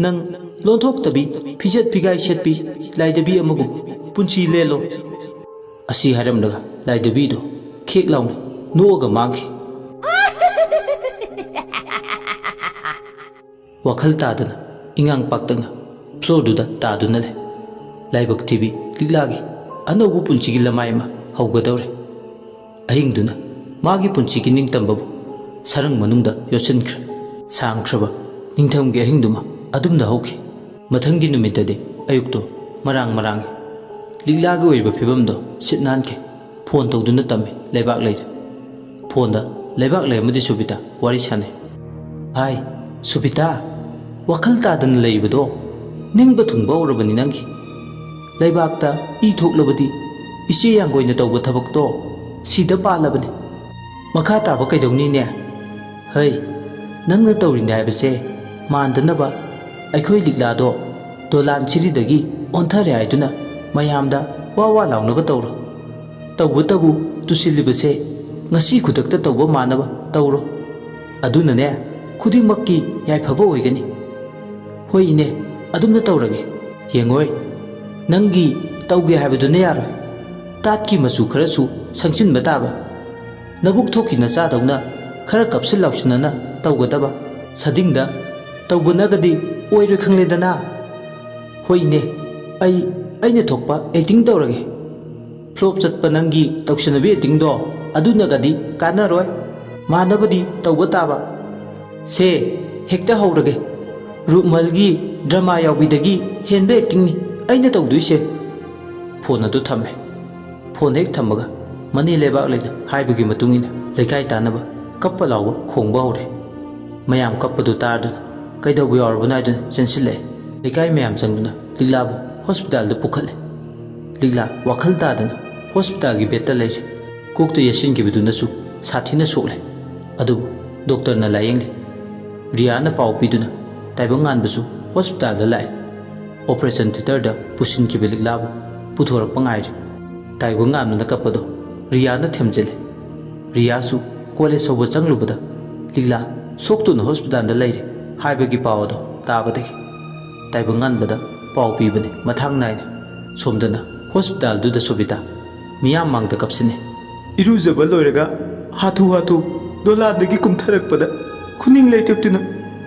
ꯅꯪ ꯂꯣꯟꯊꯣꯛꯇꯕꯤ ꯐꯤꯖꯦꯠ ꯐꯤꯒꯥꯏ ꯁꯦꯠꯄꯤ ꯂꯥꯏꯗꯕꯤ ꯑꯃꯒꯨꯝ ꯄꯨꯟꯁꯤ ꯂꯦꯜꯂꯣ ꯑꯁꯤ ꯍꯥꯏꯔꯝꯂꯒ ꯂꯥꯏꯗꯕꯤꯗꯣ ꯈꯦꯛ ꯂꯥꯎꯅ ꯅꯣꯛꯑꯒ ꯃꯥꯡꯈꯤ ꯋꯥꯈꯜ ꯇꯥꯗꯅ ꯏꯉꯥꯡ ꯄꯥꯛꯇꯛꯅ ꯐ꯭ꯂꯣꯔꯗꯨꯗ ꯇꯥꯗꯨꯅ ꯂꯩ ꯂꯥꯏꯕꯛ ꯊꯤꯕꯤ ꯂꯤꯛꯂꯥꯒꯤ ꯑꯅꯧꯕ ꯄꯨꯟꯁꯤꯒꯤ ꯂꯃꯥꯏ ꯑꯃ ꯍꯧꯒꯗꯧꯔꯦ ꯑꯍꯤꯡꯗꯨꯅ ꯃꯥꯒꯤ ꯄꯨꯟꯁꯤꯒꯤ ꯅꯤꯡꯇꯝꯕꯕꯨ ꯁꯔꯪ ꯃꯅꯨꯡꯗ ꯌꯣꯠꯁꯤꯟꯈ꯭ꯔꯦ ꯁꯥꯡꯈ꯭ꯔꯕ ꯅꯤꯡꯊꯝꯒꯤ ꯑꯍꯤꯡꯗꯨꯃ ꯑꯗꯨꯝꯅ ꯍꯧꯈꯤ ꯃꯊꯪꯒꯤ ꯅꯨꯃꯤꯠꯇꯗꯤ ꯑꯌꯨꯛꯇꯣ ꯃꯔꯥꯡꯉꯤ ꯂꯤꯛꯂꯥꯒꯤ ꯑꯣꯏꯔꯤꯕ ꯐꯤꯕꯝꯗꯣ ꯁꯤꯠ ꯅꯥꯟꯈꯤ ꯐꯣꯟ ꯇꯧꯗꯨꯅ ꯇꯝꯃꯤ ꯂꯩꯕꯥꯛ ꯂꯩꯗ ꯐꯣꯟꯗ ꯂꯩꯕꯥꯛ ꯂꯩ ꯑꯃꯗꯤ ꯁꯨꯕꯤꯇꯥ ꯋꯥꯔꯤ ꯁꯥꯟꯅꯩ ꯍꯥꯏ ꯁꯨꯕꯤꯇꯥ ꯋꯥꯈꯜ ꯇꯥꯗꯅ ꯂꯩꯕꯗꯣ ꯅꯤꯡꯕ ꯊꯨꯡꯕ ꯍꯧꯔꯕꯅꯤ ꯅꯪꯒꯤ ꯂꯩꯕꯥꯛꯇ ꯏ ꯊꯣꯛꯂꯕꯗꯤ ꯏꯆꯦ ꯌꯥꯡꯒꯣꯏꯅ ꯇꯧꯕ ꯊꯕꯛꯇꯣ ꯁꯤꯗ ꯄꯥꯜꯂꯕꯅꯤ ꯃꯈꯥ ꯇꯥꯕ ꯀꯩꯗꯧꯅꯤꯅꯦ ꯍꯩ ꯅꯪꯅ ꯇꯧꯔꯤꯅꯦ ꯍꯥꯏꯕꯁꯦ ꯃꯥꯟꯗꯅꯕ ꯑꯩꯈꯣꯏ ꯂꯤꯛꯂꯥꯗꯣ ꯗꯣꯂꯥꯟ ꯁꯤꯔꯤꯗꯒꯤ ꯑꯣꯟꯊꯔꯦ ꯍꯥꯏꯗꯨꯅ ꯃꯌꯥꯝꯗ ꯋꯥ ꯋꯥ ꯂꯥꯎꯅꯕ ꯇꯧꯔꯣ꯫ ꯇꯧꯕꯇꯕꯨ ꯇꯨꯁꯤꯜꯂꯤꯕꯁꯦ ꯉꯁꯤ ꯈꯨꯗꯛꯇ ꯇꯧꯕ ꯃꯥꯟꯅꯕ ꯇꯧꯔꯣ꯫ ꯑꯗꯨꯅꯅꯦ ꯈꯨꯗꯤꯡꯃꯛꯀꯤ ꯌꯥꯏꯐꯕ ꯑꯣꯏꯒꯅꯤ꯫ ꯍꯣꯏ ꯏꯅꯦ, ꯑꯗꯨꯝꯅ ꯇꯧꯔꯒꯦ꯫ ꯌꯦꯡꯉꯣꯏ, ꯅꯪꯒꯤ ꯇꯧꯒꯦ ꯍꯥꯏꯕꯗꯨꯅ ꯌꯥꯔꯣꯏ꯫ ꯇꯥꯠꯀꯤ ꯃꯆꯨ ꯈꯔꯁꯨ ꯁꯪꯆꯤꯟꯕ ꯇꯥꯕ꯫ ꯅꯕꯨꯛ ꯊꯣꯛꯈꯤ ꯅꯆꯥꯗꯧꯅ ꯈꯔ ꯀꯞꯁꯤꯟ ꯂꯥꯎꯁꯤꯟꯅꯅ ꯇꯧꯒꯗꯕ꯫ ꯁꯗꯤꯡꯗ ꯇꯧꯕꯅꯒꯗꯤ ꯑꯣꯏꯔꯣꯏ ꯈꯪꯂꯦꯗꯅ꯫ ꯍꯣꯏ ꯏꯅꯦ, ꯑꯩꯅ ꯊꯣꯛꯄ ꯑꯦꯛꯇꯤꯡ ꯇꯧꯔꯒꯦ꯫ ꯐ꯭ꯂꯣꯞ ꯆꯠꯄ ꯅꯪꯒꯤ ꯇꯧꯁꯟꯅꯕꯤ ꯑꯦꯛꯇꯤꯡꯗꯣ ꯑꯗꯨꯅꯒꯗꯤ ꯀꯥꯟꯅꯔꯣꯏ꯫ ꯃꯥꯟꯅꯕꯗꯤ ꯇꯧꯕ ꯇꯥꯕ꯫ ꯁꯦ ꯍꯦꯛꯇ ꯍꯧꯔꯒꯦ꯫ ꯔꯨꯛꯃꯜꯒꯤ ꯗ꯭ꯔꯃꯥ ꯌꯥꯎꯕꯤꯗꯒꯤ ꯍꯦꯟꯕ ꯑꯦꯛꯇꯤꯡꯅꯤ ꯑꯩꯅ ꯇꯧꯗꯣꯏꯁꯦ꯫ ꯐꯣꯟ ꯑꯗꯨ ꯊꯝꯃꯦ꯫ ꯐꯣꯟ ꯍꯦꯛ ꯊꯝꯃꯒ ꯃꯅꯦ ꯂꯩꯕꯥꯛ ꯂꯩꯅ ꯍꯥꯏꯕꯒꯤ ꯃꯇꯨꯡ ꯏꯟꯅ ꯂꯩꯀꯥꯏ ꯇꯥꯅꯕ ꯀꯞꯄ ꯂꯥꯎꯕ ꯈꯣꯡꯕ ꯍꯧꯔꯦ꯫ ꯃꯌꯥꯝ ꯀꯞꯄꯗꯨ ꯇꯥꯔꯗꯨꯅ ꯀꯩꯗꯧꯕ ꯌꯥꯎꯔꯕꯅꯣ ꯍꯥꯏꯗꯨꯅ ꯆꯦꯟꯁꯤꯜꯂꯛꯑꯦ꯫ ꯂꯩꯀꯥꯏ ꯃꯌꯥꯝ ꯆꯪꯗꯨꯅ ꯂꯤꯛꯂꯥꯕꯨ ꯍꯣꯁꯄꯤꯇꯥꯜꯗ ꯄꯨꯈꯠꯂꯦ꯫ ꯂꯤꯛꯂꯥ ꯋꯥꯈꯜ ꯇꯥꯗꯅ ꯍꯣꯁꯄꯤꯇꯥꯜꯒꯤ ꯕꯦꯗꯇ ꯂꯩꯔꯦ꯫ ꯀꯣꯛꯇ ꯌꯦꯠꯁꯤꯟꯈꯤꯕꯗꯨꯅꯁꯨ ꯁꯥꯊꯤꯅ ꯁꯣꯛꯂꯦ꯫ ꯑꯗꯨꯕꯨ ꯗꯣꯛꯇꯔꯅ ꯂꯥꯌꯦꯡꯂꯦ꯫ ꯔꯤꯌꯥꯅ ꯄꯥꯎ ꯄꯤꯗꯨꯅ ꯇꯥꯏꯕꯪꯉꯥꯟꯕꯁꯨ ꯍꯣꯁꯄꯤꯇꯥꯜꯗ ꯂꯥꯛꯑꯦ꯫ ꯑꯣꯄꯔꯦꯁꯟ ꯊꯤꯌꯦꯇꯔꯗ ꯄꯨꯁꯤꯟꯈꯤꯕ ꯂꯤꯛꯂꯥꯕꯨ ꯄꯨꯊꯣꯔꯛꯄ ꯉꯥꯏꯔꯦ꯫ ꯇꯥꯏꯕꯪꯉꯥꯟꯕꯅ ꯀꯞꯄꯗꯣ ꯔꯤꯌꯥꯅ ꯊꯦꯝꯖꯤꯜꯂꯦ꯫ ꯔꯤꯌꯥꯁꯨ ꯀꯣꯂꯦꯖ ꯍꯧꯕ ꯆꯪꯂꯨꯕꯗ ꯂꯤꯛꯂꯥ ꯁꯣꯛꯇꯨꯅ ꯍꯣꯁꯄꯤꯇꯥꯜꯗ ꯂꯩꯔꯦ ꯍꯥꯏꯕꯒꯤ ꯄꯥꯎ ꯑꯗꯣ ꯇꯥꯕꯗꯒꯤ ꯇꯥꯏꯕꯪꯉꯥꯟꯕꯗ ꯄꯥꯎ ꯄꯤꯕꯅꯤ ꯃꯊꯪ ꯅꯥꯏꯅ꯫ ꯁꯣꯝꯗꯅ ꯍꯣꯁꯄꯤꯇꯥꯜꯗꯨꯗ ꯁꯣꯕꯤꯇꯥ ꯃꯤꯌꯥꯝ ꯃꯥꯡꯗ ꯀꯞꯁꯤꯟꯅꯦ꯫ ꯏꯔꯨꯖꯕ ꯂꯣꯏꯔꯒ ꯍꯥꯊꯨ ꯍꯥꯊꯨ ꯗꯣꯂꯥꯟꯗꯒꯤ ꯀꯨꯝꯊꯔꯛꯄꯗ ꯈꯨꯅꯤꯡ ꯂꯩꯇꯛꯇꯨꯅ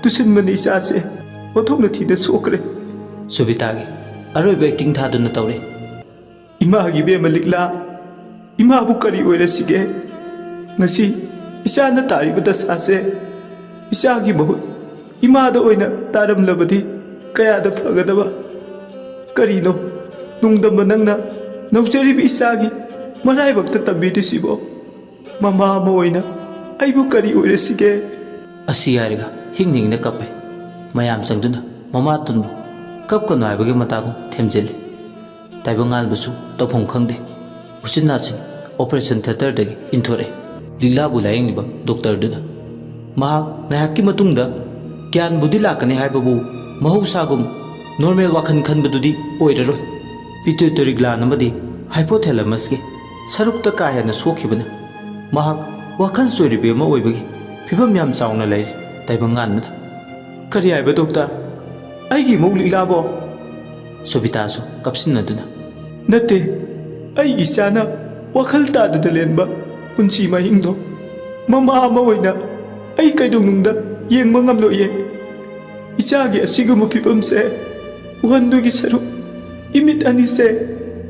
ꯇꯨꯁꯤꯟꯕꯅ ꯏꯆꯥꯁꯦ ꯑꯣꯟꯊꯣꯛꯅ ꯊꯤꯅ ꯁꯣꯛꯈ꯭ꯔꯦ꯫ ꯁꯣꯕꯤꯇꯥꯒꯤ ꯑꯔꯣꯏꯕ ꯑꯦꯛꯇꯤꯡ ꯊꯥꯗꯨꯅ ꯇꯧꯔꯦ꯫ ꯏꯃꯥꯒꯤ ꯏꯕꯦꯝꯃ ꯂꯤꯛꯂꯥ, ꯏꯃꯥꯕꯨ ꯀꯔꯤ ꯑꯣꯏꯔꯁꯤꯒꯦ? ꯉꯁꯤ ꯏꯆꯥꯅ ꯇꯥꯔꯤꯕ ꯗꯁꯥꯁꯦ ꯏꯆꯥꯒꯤ ꯃꯍꯨꯠ ꯏꯃꯥꯗ ꯑꯣꯏꯅ ꯇꯥꯔꯝꯂꯕꯗꯤ ꯀꯌꯥꯗ ꯐꯒꯗꯕ? ꯀꯔꯤꯅꯣ ꯅꯨꯡꯗꯝꯕ ꯅꯪꯅ ꯅꯧꯖꯔꯤꯕ ꯏꯆꯥꯒꯤ ꯃꯔꯥꯏꯕꯛꯇ ꯇꯝꯕꯤꯔꯤꯁꯤꯕꯣ? ꯃꯃꯥ ꯑꯃ ꯑꯣꯏꯅ ꯑꯩꯕꯨ ꯀꯔꯤ ꯑꯣꯏꯔꯁꯤꯒꯦ? ꯑꯁꯤ ꯍꯥꯏꯔꯒ ꯍꯤꯡꯅ ꯍꯤꯡꯅ ꯀꯞꯄꯦ꯫ ꯃꯌꯥꯝ ꯆꯪꯗꯨꯅ ꯃꯃꯥ ꯇꯨꯟꯕꯨ ꯀꯞꯀꯅꯨ ꯍꯥꯏꯕꯒꯤ ꯃꯇꯥꯒꯨꯝ ꯊꯦꯝꯖꯤꯜꯂꯤ꯫ ꯇꯥꯏꯕꯪꯉꯥꯟꯕꯁꯨ ꯇꯧꯐꯝ ꯈꯪꯗꯦ꯫ ꯎꯆꯤꯟ ꯅꯥꯆꯤꯟ ꯑꯣꯄꯔꯦꯁꯟ ꯊꯤꯌꯦꯇꯔꯗꯒꯤ ꯏꯟꯊꯣꯔꯛꯑꯦ ꯂꯤꯛꯂꯥꯕꯨ ꯂꯥꯌꯦꯡꯂꯤꯕ ꯗꯣꯛꯇꯔꯗꯨꯅ꯫ ꯃꯍꯥꯛ ꯉꯥꯏꯍꯥꯛꯀꯤ ꯃꯇꯨꯡꯗ ꯒ꯭ꯌꯥꯟꯕꯨꯗꯤ ꯂꯥꯛꯀꯅꯤ ꯍꯥꯏꯕꯕꯨ ꯃꯍꯧꯁꯥꯒꯨꯝ ꯅꯣꯔꯃꯦꯜ ꯋꯥꯈꯜ ꯈꯟꯕꯗꯨꯗꯤ ꯑꯣꯏꯔꯔꯣꯏ꯫ ꯄꯤꯇ꯭ꯌꯨꯇꯔꯤ ꯒ꯭ꯂꯥꯟ ꯑꯃꯗꯤ ꯍꯥꯏꯄꯣꯊꯦꯂꯦꯃꯁꯀꯤ ꯁꯔꯨꯛꯇ ꯀꯥ ꯍꯦꯟꯅ ꯁꯣꯛꯈꯤꯕꯅ ꯃꯍꯥꯛ ꯋꯥꯈꯜ ꯆꯣꯏꯔꯤꯕꯤ ꯑꯃ ꯑꯣꯏꯕꯒꯤ ꯐꯤꯕꯝ ꯌꯥꯝ ꯆꯥꯎꯅ ꯂꯩꯔꯦ꯫ ꯇꯥꯏꯕꯪꯉꯥꯟꯕꯅ ꯀꯔꯤ ꯍꯥꯏꯕ ꯗꯣꯛꯇꯔ? ꯑꯩꯒꯤ ꯏꯃꯧ ꯂꯤꯛꯂꯥꯕꯣ? ꯁꯣꯕꯤꯇꯥꯁꯨ ꯀꯞꯁꯤꯟꯅꯗꯨꯅ ꯅꯠꯇꯦ, ꯑꯩꯒꯤ ꯏꯆꯥꯅ ꯋꯥꯈꯜ ꯇꯥꯗꯅ ꯂꯦꯟꯕ ꯄꯨꯟꯁꯤ ꯃꯍꯤꯡꯗꯣ ꯃꯃꯥ ꯑꯃ ꯑꯣꯏꯅ ꯑꯩ ꯀꯩꯗꯧꯅꯨꯡꯗ ꯌꯦꯡꯕ ꯉꯝꯂꯣꯏꯌꯦ꯫ ꯏꯆꯥꯒꯤ ꯑꯁꯤꯒꯨꯝꯕ ꯐꯤꯕꯝꯁꯦ ꯎꯍꯟꯗꯨꯒꯤ ꯁꯔꯨꯛ ꯏꯃꯤꯠ ꯑꯅꯤꯁꯦ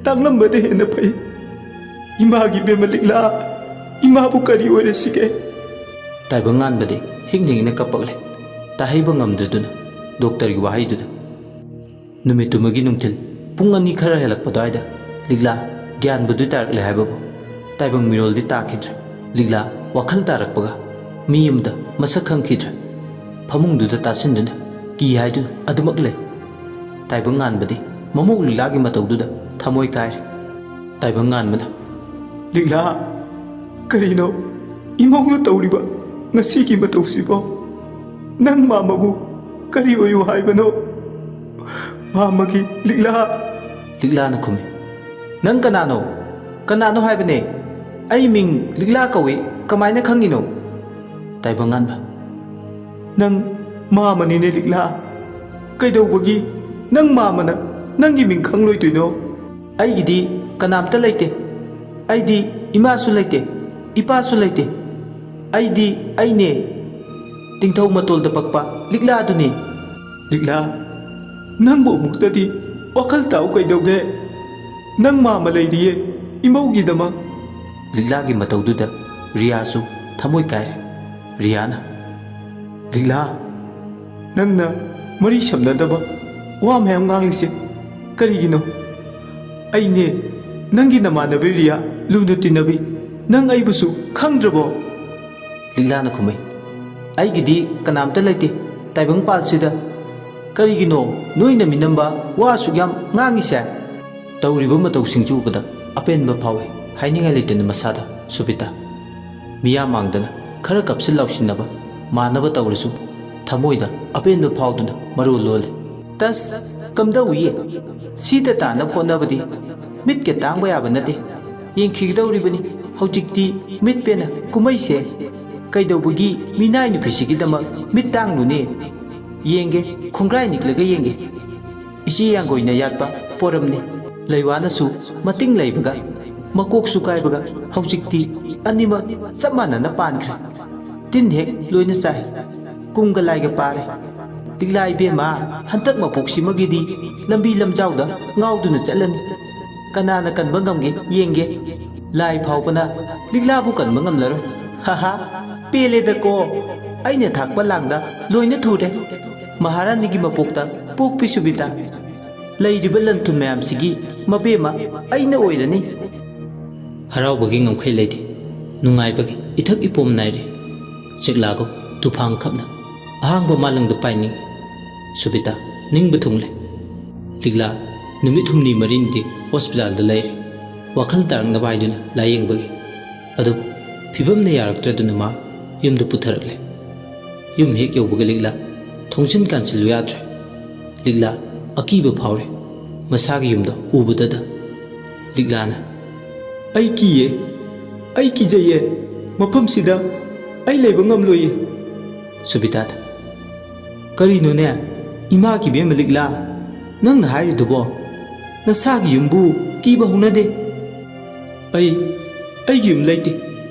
ꯇꯥꯡꯂꯝꯕꯗ ꯍꯦꯟꯅ ꯐꯩ꯫ ꯏꯃꯥꯒꯤ ꯏꯕꯦꯝꯃ ꯂꯤꯛꯂꯥ, ꯏꯃꯥꯕꯨ ꯀꯔꯤ ꯑꯣꯏꯔꯁꯤꯒꯦ? ꯇꯥꯏꯕꯪꯉꯥꯟꯕꯗꯤ ꯍꯤꯡꯅ ꯍꯤꯡꯅ ꯀꯞꯄꯛꯂꯦ꯫ ꯇꯥꯍꯩꯕ ꯉꯝꯗꯗꯨꯅ ꯗꯣꯛꯇꯔꯒꯤ ꯋꯥꯍꯩꯗꯨꯗ꯫ ꯅꯨꯃꯤꯠꯇꯨꯃꯒꯤ ꯅꯨꯡꯊꯤꯜ ꯄꯨꯡ 2 ꯈꯔ ꯍꯦꯜꯂꯛꯄ ꯑꯗꯨꯋꯥꯏꯗ ꯂꯤꯛꯂꯥ ꯒ꯭ꯌꯥꯟꯕꯨꯗꯤ ꯇꯥꯔꯛꯂꯦ ꯍꯥꯏꯕꯕꯨ ꯇꯥꯏꯕꯪ ꯃꯤꯔꯣꯜꯗꯤ ꯇꯥꯈꯤꯗ꯭ꯔꯦ꯫ ꯂꯤꯛꯂꯥ ꯋꯥꯈꯜ ꯇꯥꯔꯛꯄꯒ ꯃꯤ ꯑꯃꯗ ꯃꯁꯛ ꯈꯪꯈꯤꯗ꯭ꯔꯦ꯫ ꯐꯃꯨꯡꯗꯨꯗ ꯇꯥꯁꯤꯟꯗꯨꯅ ꯀꯤ ꯍꯥꯏꯗꯨꯅ ꯑꯗꯨꯃꯛ ꯂꯩ꯫ ꯇꯥꯏꯕꯪꯉꯥꯟꯕꯗꯤ ꯃꯃꯧ ꯂꯤꯛꯂꯥꯒꯤ ꯃꯇꯧꯗꯨꯗ ꯊꯃꯣꯏ ꯀꯥꯏꯔꯦ꯫ ꯇꯥꯏꯕꯪꯉꯥꯟꯕꯅ ꯂꯤꯛꯂꯥ, ꯀꯔꯤꯅꯣ ꯏꯃꯧꯅ ꯇꯧꯔꯤꯕ ꯉꯁꯤꯒꯤ ꯃꯇꯧꯁꯤꯕꯣ? ꯅꯪ ꯃꯥꯃꯕꯨ ꯀꯔꯤ ꯑꯣꯏꯌꯨ ꯍꯥꯏꯕꯅꯣ? ꯃꯥꯃꯒꯤ ꯂꯤꯛꯂꯥ꯫ ꯂꯤꯛꯂꯥꯅ ꯈꯨꯝꯃꯤ, ꯅꯪ ꯀꯅꯥꯅꯣ? ꯀꯅꯥꯅꯣ ꯍꯥꯏꯕꯅꯦ? ꯑꯩ ꯃꯤꯡ ꯂꯤꯛꯂꯥ ꯀꯧꯏ, ꯀꯃꯥꯏꯅ ꯈꯪꯉꯤꯅꯣ? ꯇꯥꯏꯕꯪꯉꯥꯟꯕ ꯅꯪ ꯃꯥꯃꯅꯤꯅꯦ ꯂꯤꯛꯂꯥ꯫ ꯀꯩꯗꯧꯕꯒꯤ ꯅꯪ ꯃꯥꯃꯅ ꯅꯪꯒꯤ ꯃꯤꯡ ꯈꯪꯂꯣꯏꯗꯣꯏꯅꯣ? ꯑꯩꯒꯤꯗꯤ ꯀꯅꯥꯝꯇ ꯂꯩꯇꯦ꯫ ꯑꯩꯗꯤ ꯏꯃꯥꯁꯨ ꯂꯩꯇꯦ, ꯏꯄꯥꯁꯨ ꯂꯩꯇꯦ꯫ ꯑꯩꯗꯤ ꯑꯩꯅꯦ, ꯇꯤꯡꯊꯧ ꯃꯇꯣꯜꯗ ꯄꯛꯄ ꯂꯤꯛꯂꯥꯗꯨꯅꯤ꯫ ꯂꯤꯛꯂꯥ, ꯅꯪꯕꯨ ꯑꯃꯨꯛꯇꯗꯤ ꯋꯥꯈꯜ ꯇꯥꯎ ꯀꯩꯗꯧꯒꯦ? ꯅꯪ ꯃꯥꯃ ꯂꯩꯔꯤꯌꯦ ꯏꯃꯧꯒꯤꯗꯃꯛ꯫ ꯂꯤꯛꯂꯥꯒꯤ ꯃꯇꯧꯗꯨꯗ ꯔꯤꯌꯥꯁꯨ ꯊꯃꯣꯏ ꯀꯥꯏꯔꯦ꯫ ꯔꯤꯌꯥꯅ ꯂꯤꯛꯂꯥ, ꯅꯪꯅ ꯃꯔꯤ ꯁꯝꯅꯗꯕ ꯋꯥ ꯃꯌꯥꯝ ꯉꯥꯡꯂꯤꯁꯦ ꯀꯔꯤꯒꯤꯅꯣ? ꯑꯩꯅꯦ ꯅꯪꯒꯤ ꯅꯃꯥꯟꯅꯕꯤ ꯔꯤꯌꯥ, ꯂꯨꯅ ꯇꯤꯟꯅꯕꯤ꯫ ꯅꯪ ꯑꯩꯕꯨꯁꯨ ꯈꯪꯗ꯭ꯔꯕꯣ? ꯂꯤꯛꯂꯥꯅ ꯈꯨꯝꯃꯩ, ꯑꯩꯒꯤꯗꯤ ꯀꯅꯥꯝꯇ ꯂꯩꯇꯦ ꯇꯥꯏꯕꯪꯄꯥꯜꯁꯤꯗ꯫ ꯀꯔꯤꯒꯤꯅꯣ ꯅꯣꯏꯅ ꯃꯤꯅꯝꯕ ꯋꯥ ꯑꯁꯨꯛ ꯌꯥꯝ ꯉꯥꯡꯉꯤꯁꯦ? ꯇꯧꯔꯤꯕ ꯃꯇꯧꯁꯤꯡꯁꯤ ꯎꯕꯗ ꯑꯄꯦꯟꯕ ꯐꯥꯎꯏ ꯍꯥꯏꯅꯤꯡꯉꯥꯏ ꯂꯩꯇꯅ ꯃꯁꯥꯗ ꯁꯨꯕꯤꯇꯥ꯫ ꯃꯤꯌꯥꯝ ꯃꯥꯡꯗꯅ ꯈꯔ ꯀꯞꯁꯤꯟ ꯂꯥꯎꯁꯤꯟꯅꯕ ꯃꯥꯟꯅꯕ ꯇꯧꯔꯁꯨ ꯊꯃꯣꯏꯗ ꯑꯄꯦꯟꯕ ꯐꯥꯎꯗꯨꯅ ꯃꯔꯣꯜ ꯂꯣꯜꯂꯤ꯫ ꯇꯁ ꯀꯝꯗꯧꯏꯌꯦ ꯁꯤꯗ ꯇꯥꯅꯕ ꯍꯣꯠꯅꯕꯗꯤ ꯃꯤꯠꯀ ꯇꯥꯡꯕ ꯌꯥꯕ ꯅꯠꯇꯦ ꯌꯦꯡꯈꯤꯒꯗꯧꯔꯤꯕꯅꯤ ꯍꯧꯖꯤꯛꯇꯤ ꯃꯤꯠ ꯄꯦꯟꯅ ꯀꯨꯝꯃꯩꯁꯦ ꯀꯩꯗꯧꯕꯒꯤ ꯃꯤꯅꯥꯏ ꯅꯨꯄꯤꯁꯤꯒꯤꯗꯃꯛ ꯃꯤꯠ ꯇꯥꯡꯂꯨꯅꯦ ꯌꯦꯡꯒꯦ ꯈꯣꯡꯒ꯭ꯔꯥꯏ ꯅꯤꯛꯂꯒ ꯌꯦꯡꯒꯦ ꯏꯆꯦ ꯌꯥꯡꯒꯣꯏꯅ ꯌꯥꯠꯄ ꯄꯣꯔꯝꯅꯤ ꯂꯩꯋꯥꯅꯁꯨ ꯃꯇꯤꯡ ꯂꯩꯕꯒ ꯃꯀꯣꯛꯁꯨ ꯀꯥꯏꯕꯒ ꯍꯧꯖꯤꯛꯇꯤ ꯑꯅꯤꯃꯛ ꯆꯞ ꯃꯥꯟꯅꯅ ꯄꯥꯟꯈ꯭ꯔꯦ ꯇꯤꯟ ꯍꯦꯛ ꯂꯣꯏꯅ ꯆꯥꯏ ꯀꯨꯝꯒ ꯂꯥꯏꯒ ꯄꯥꯔꯦ ꯂꯤꯛꯂꯥ ꯏꯕꯦꯝꯃ ꯍꯟꯇꯛ ꯃꯄꯣꯛꯁꯤꯃꯒꯤꯗꯤ ꯂꯝꯕꯤ ꯂꯝꯖꯥꯎꯗ ꯉꯥꯎꯗꯨꯅ ꯆꯠꯂꯅꯤ ꯀꯅꯥꯅ ꯀꯟꯕ ꯉꯝꯒꯦ ꯌꯦꯡꯒꯦ ꯂꯥꯏ ꯐꯥꯎꯕꯅ ꯂꯤꯛꯂꯥꯕꯨ ꯀꯟꯕ ꯉꯝꯂꯔꯣꯏ ꯍꯥꯍꯥ ꯄꯦꯜꯂꯦꯗꯀꯣ ꯑꯩꯅ ꯊꯥꯛꯄ ꯂꯥꯡꯗ ꯂꯣꯏꯅ ꯊꯨꯔꯦ ꯃꯍꯥꯔꯥꯅꯤꯒꯤ ꯃꯄꯣꯛꯇ ꯄꯣꯛꯄꯤ ꯁꯨꯕꯤꯇꯥ ꯂꯩꯔꯤꯕ ꯂꯟ ꯊꯨꯝ ꯃꯌꯥꯝꯁꯤꯒꯤ ꯃꯕꯦꯝꯃ ꯑꯩꯅ ꯑꯣꯏꯔꯅꯤ ꯍꯔꯥꯎꯕꯒꯤ ꯉꯝꯈꯩ ꯂꯩꯇꯦ ꯅꯨꯡꯉꯥꯏꯕꯒꯤ ꯏꯊꯛ ꯏꯄꯣꯝ ꯅꯥꯏꯔꯤ ꯆꯦꯛꯂꯥꯒꯨꯝ ꯇꯨꯐꯥꯡ ꯈꯞꯅ ꯑꯍꯥꯡꯕ ꯃꯥꯂꯪꯗ ꯄꯥꯏꯅꯤꯡꯉꯤ ꯁꯨꯕꯤꯇꯥ ꯅꯤꯡꯕ ꯊꯨꯡꯂꯦ ꯂꯤꯛꯂꯥ ꯅꯨꯃꯤꯠ ꯍꯨꯝꯅꯤ ꯃꯔꯤꯅꯤꯗꯤ ꯍꯣꯁꯄꯤꯇꯥꯜꯗ ꯂꯩꯔꯤ ꯋꯥꯈꯜ ꯇꯥꯔꯛꯅꯕ ꯍꯥꯏꯗꯨꯅ ꯂꯥꯌꯦꯡꯕꯒꯤ ꯑꯗꯨꯕꯨ ꯐꯤꯕꯝꯅ ꯌꯥꯔꯛꯇ꯭ꯔꯗꯨꯅ ꯃꯥ ꯌꯨꯝꯗ ꯄꯨꯊꯔꯛꯂꯦ ꯌꯨꯝ ꯍꯦꯛ ꯌꯧꯕꯒ ꯂꯤꯛꯂꯥ ꯊꯣꯡꯁꯤꯟ ꯀꯥꯟꯁꯤꯜꯂꯨ ꯌꯥꯗ꯭ꯔꯦ ꯂꯤꯛꯂꯥ ꯑꯀꯤꯕ ꯐꯥꯎꯔꯦ ꯃꯁꯥꯒꯤ ꯌꯨꯝꯗꯣ ꯎꯕꯗꯗ ꯂꯤꯛꯂꯥꯅ ꯑꯩ ꯀꯤꯌꯦ ꯑꯩ ꯀꯤꯖꯩꯌꯦ ꯃꯐꯝꯁꯤꯗ ꯑꯩ ꯂꯩꯕ ꯉꯝꯂꯣꯏꯌꯦ ꯁꯨꯕꯤꯇꯥꯗ ꯀꯔꯤꯅꯣꯅꯦ ꯏꯃꯥꯒꯤ ꯕꯦꯝꯃ ꯂꯤꯛꯂꯥ ꯅꯪꯅ ꯍꯥꯏꯔꯤꯗꯨꯕꯣ ꯅꯁꯥꯒꯤ ꯌꯨꯝꯕꯨ ꯀꯤꯕ ꯍꯧꯅꯗꯦ ꯑꯩꯒꯤ ꯌꯨꯝ ꯂꯩꯇꯦ